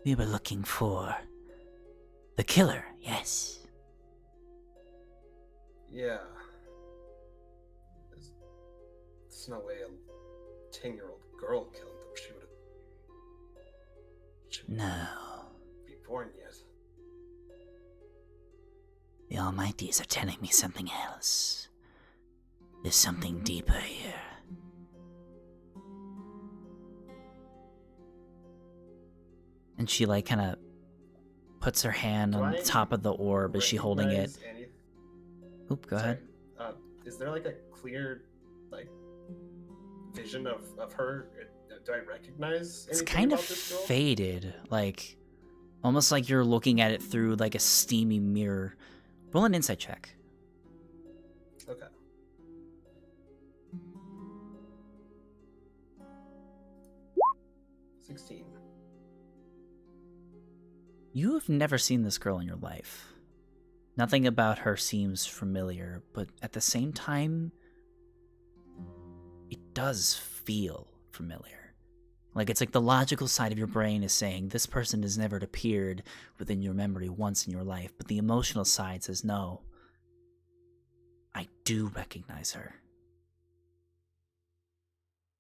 Speaker 4: We were looking for the killer, yes."
Speaker 6: Yeah. There's no way a 10-year-old girl killed them. She wouldn't
Speaker 4: No.
Speaker 6: be born yet.
Speaker 4: The Almighties are telling me something else. There's something deeper here. And she like kind of puts her hand on the top of the orb. Is she holding it? Oop, go ahead.
Speaker 2: Is there like a clear like vision of her? Do I recognize
Speaker 4: It's
Speaker 2: anything
Speaker 4: kind of
Speaker 2: about this girl?
Speaker 4: faded, like almost like you're looking at it through like a steamy mirror. Roll an insight check.
Speaker 2: Okay. $16.
Speaker 4: You have never seen this girl in your life. Nothing about her seems familiar, but at the same time, it does feel familiar. Like, it's like the logical side of your brain is saying, this person has never appeared within your memory once in your life. But the emotional side says, no, I do recognize her.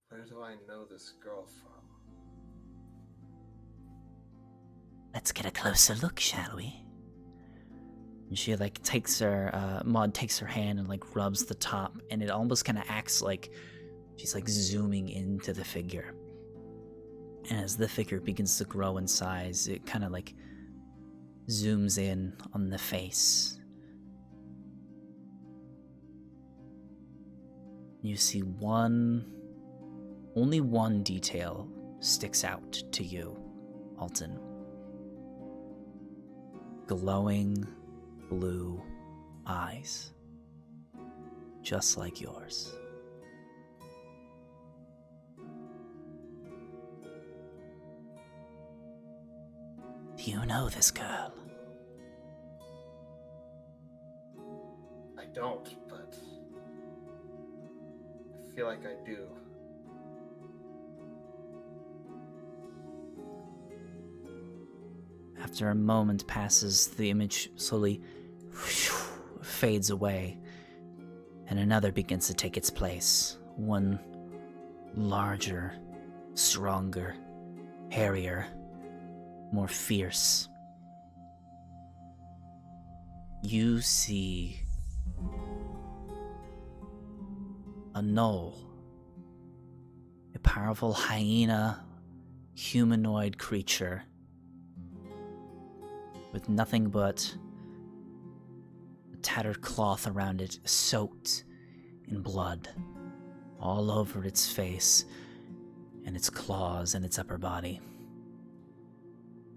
Speaker 6: Where do I know this girl from?
Speaker 4: Let's get a closer look, shall we? And she, like, takes her, Maud takes her hand and, like, rubs the top. And it almost kind of acts like she's, like, zooming into the figure. And as the figure begins to grow in size, it kind of like zooms in on the face. You see only one detail sticks out to you, Alton. Glowing blue eyes, just like yours. Do you know this girl?
Speaker 6: I don't, but I feel like I do.
Speaker 4: After a moment passes, the image slowly fades away, and another begins to take its place. One larger, stronger, hairier, more fierce. You see a gnoll, a powerful hyena humanoid creature with nothing but a tattered cloth around it, soaked in blood all over its face and its claws and its upper body.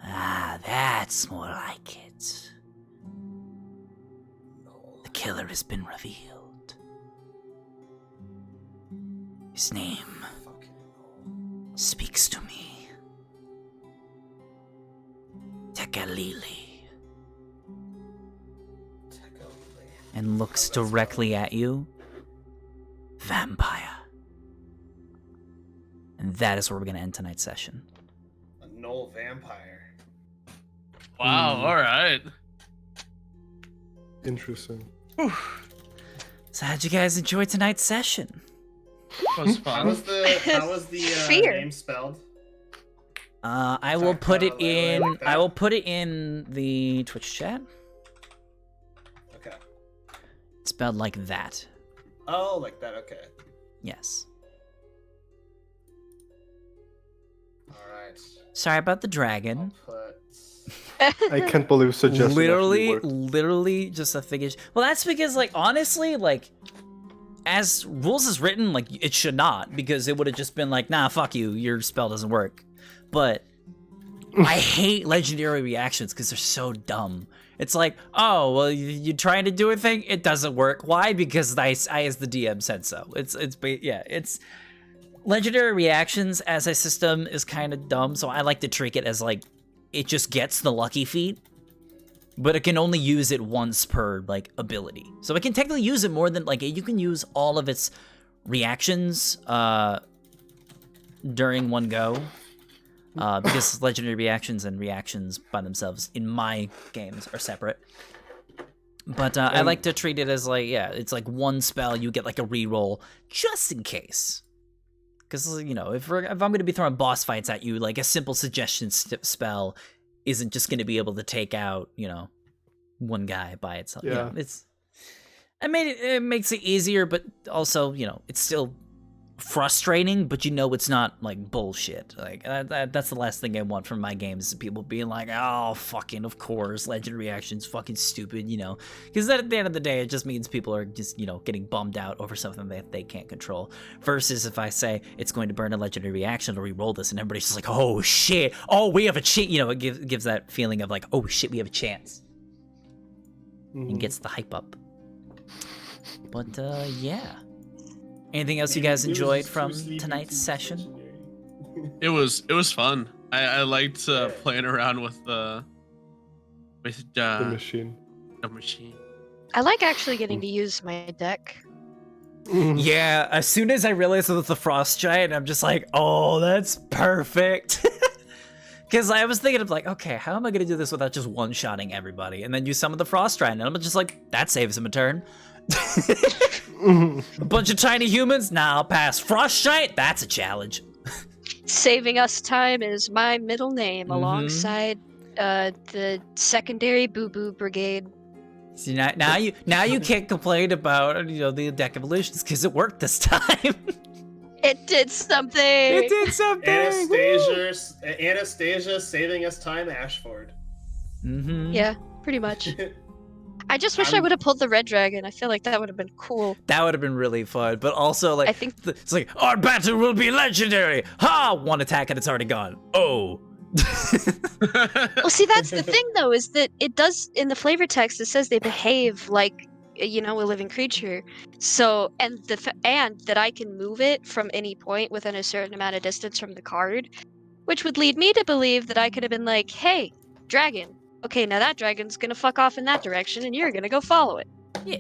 Speaker 4: Ah, that's more like it. The killer has been revealed. His name speaks to me. Tekalili. And looks directly at you. Vampire. And that is where we're going to end tonight's session.
Speaker 6: A gnoll vampire.
Speaker 5: Wow, alright.
Speaker 1: Interesting.
Speaker 4: So how'd you guys enjoy tonight's session?
Speaker 5: That was
Speaker 6: How
Speaker 5: fun.
Speaker 6: was the
Speaker 3: Fear.
Speaker 6: name spelled?
Speaker 4: I will put it in.
Speaker 6: like that?
Speaker 4: I will put it in the Twitch chat.
Speaker 6: Okay.
Speaker 4: It's spelled like that.
Speaker 6: Oh, like that. Okay.
Speaker 4: Yes.
Speaker 6: All right.
Speaker 4: Sorry about the dragon.
Speaker 6: I'll put.
Speaker 1: I can't believe suggestion actually worked.
Speaker 4: Literally just a figure. Well, that's because, like, honestly, like, as rules is written, like, it should not, because it would have just been like, nah, fuck you, your spell doesn't work. But I hate legendary reactions because they're so dumb. It's like, oh, well, you're trying to do a thing, it doesn't work. Why? Because I as the DM said so. It's legendary reactions as a system is kind of dumb, so I like to treat it as like it just gets the lucky feat, but it can only use it once per like ability. So it can technically use it more than like you can use all of its reactions during one go. Because legendary reactions and reactions by themselves in my games are separate. But I like to treat it as like, yeah, it's like one spell, you get like a reroll just in case. Because, you know, if I'm going to be throwing boss fights at you, like a simple suggestion spell isn't just going to be able to take out, you know, one guy by itself.
Speaker 1: Yeah.
Speaker 4: You know, it makes it easier, but also, you know, it's still frustrating, but you know it's not like bullshit. Like that's the last thing I want from my games, is people being like, oh, fucking of course legend reactions fucking stupid, you know, because at the end of the day it just means people are just, you know, getting bummed out over something that they can't control, versus if I say it's going to burn a legendary reaction to re-roll this and everybody's just like, oh shit, oh we have a chance, you know, it gives that feeling of like, oh shit, we have a chance. And gets the hype up. But yeah, anything else you guys enjoyed from tonight's session?
Speaker 5: It was fun. I liked playing around with the
Speaker 1: The machine.
Speaker 5: machine.
Speaker 3: I like actually getting to use my deck.
Speaker 4: Yeah, as soon as I realized it was the frost giant, I'm just like, oh, that's perfect. Because I was thinking of like, okay, how am I going to do this without just one-shotting everybody? And then you summon the frost giant, and I'm just like, that saves him a turn. A bunch of tiny humans? Nah, I'll pass. Frost giant? That's a challenge.
Speaker 3: Saving us time is my middle name, alongside the secondary Boo Boo Brigade.
Speaker 4: See, now you can't complain about the deck evolutions because it worked this time.
Speaker 3: It did something.
Speaker 4: It did something.
Speaker 2: Anastasia saving us time, Ashford.
Speaker 4: Mm-hmm.
Speaker 3: Yeah, pretty much. I just wish I would have pulled the red dragon. I feel like that would have bed cool.
Speaker 4: That would have been really fun, but also like
Speaker 3: I think
Speaker 4: it's like our battle will be legendary. Ha! One attack and it's already gone. Oh.
Speaker 3: Well, see, that's the thing though, is that it does in the flavor text. It says they behave like a living creature. So and that I can move it from any point within a certain amount of distance from the card, which would lead me to believe that I could have been like, "Hey, dragon. Okay, now that dragon's gonna fuck off in that direction, and you're gonna go follow it."
Speaker 4: Yeah.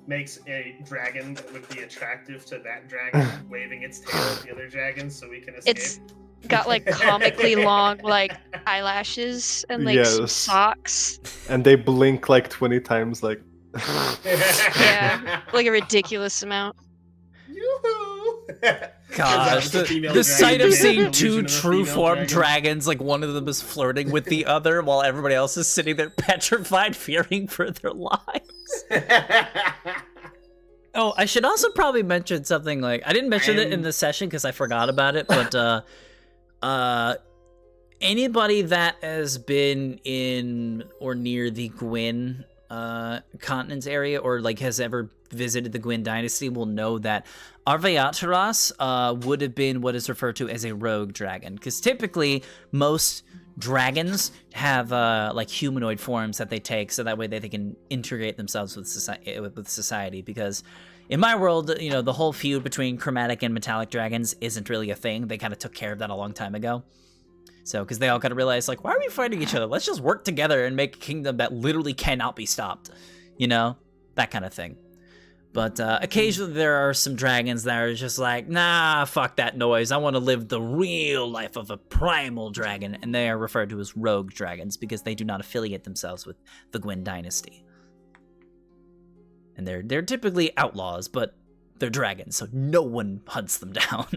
Speaker 2: Makes a dragon that would be attractive to that dragon waving its tail at the other dragons so we can escape.
Speaker 3: It's got like comically long like eyelashes and like some
Speaker 1: Yes.
Speaker 3: socks.
Speaker 1: And they blink like 20 times, like.
Speaker 3: Yeah, like a ridiculous amount.
Speaker 2: Yoo-hoo!
Speaker 4: Gosh, the sight of seeing two true form dragons, like one of them is flirting with the other while everybody else is sitting there petrified, fearing for their lives. Oh, I should also probably mention something like, I didn't mention it in the session because I forgot about it, but anybody that has been in or near the Gwyn continents area or like has ever visited the Gwyn dynasty will know that Arveateras would have been what is referred to as a rogue dragon, because typically most dragons have like humanoid forms that they take so that way they can integrate themselves with society, because in my world, the whole feud between chromatic and metallic dragons isn't really a thing. They kind of took care of that a long time ago. So, because they all kind of realized, like, why are we fighting each other? Let's just work together and make a kingdom that literally cannot be stopped. That kind of thing. But occasionally there are some dragons that are just like, nah, fuck that noise. I want to live the real life of a primal dragon. And they are referred to as rogue dragons because they do not affiliate themselves with the Gwyn dynasty. And they're typically outlaws, but they're dragons, so no one hunts them down.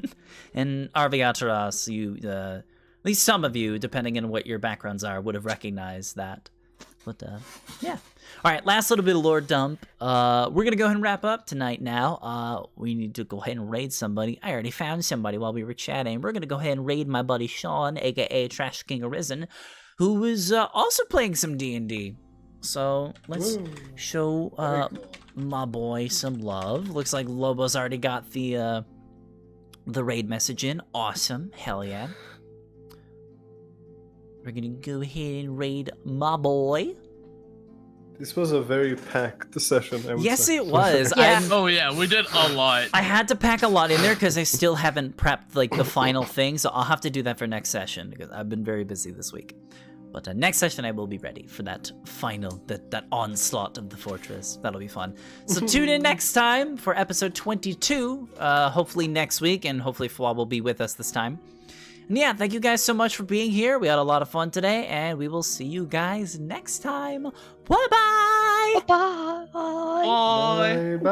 Speaker 4: And Arveateras, at least some of you, depending on what your backgrounds are, would have recognized that. But, yeah. All right, last little bit of lore dump. We're going to go ahead and wrap up tonight now. We need to go ahead and raid somebody. I already found somebody while we were chatting. We're going to go ahead and raid my buddy Sean, a.k.a. Trash King Arisen, who is also playing some D&D. So, let's show my boy some love. Looks like Lobo's already got the raid message in. Awesome. Hell yeah. We're gonna go ahead and raid my boy.
Speaker 1: This was a very packed session, I would
Speaker 4: Yes,
Speaker 1: say.
Speaker 4: it was.
Speaker 3: Yeah.
Speaker 5: Oh yeah, we did a lot.
Speaker 4: I had to pack a lot in there because I still haven't prepped like the final thing, so I'll have to do that for next session because I've been very busy this week. But next session I will be ready for that final, that onslaught of the fortress. That'll be fun. So tune in next time for episode 22, hopefully next week, and hopefully Fwa will be with us this time. And yeah, thank you guys so much for being here. We had a lot of fun today, and we will see you guys next time. Bye-bye!
Speaker 3: Bye.
Speaker 5: Bye.
Speaker 1: Bye.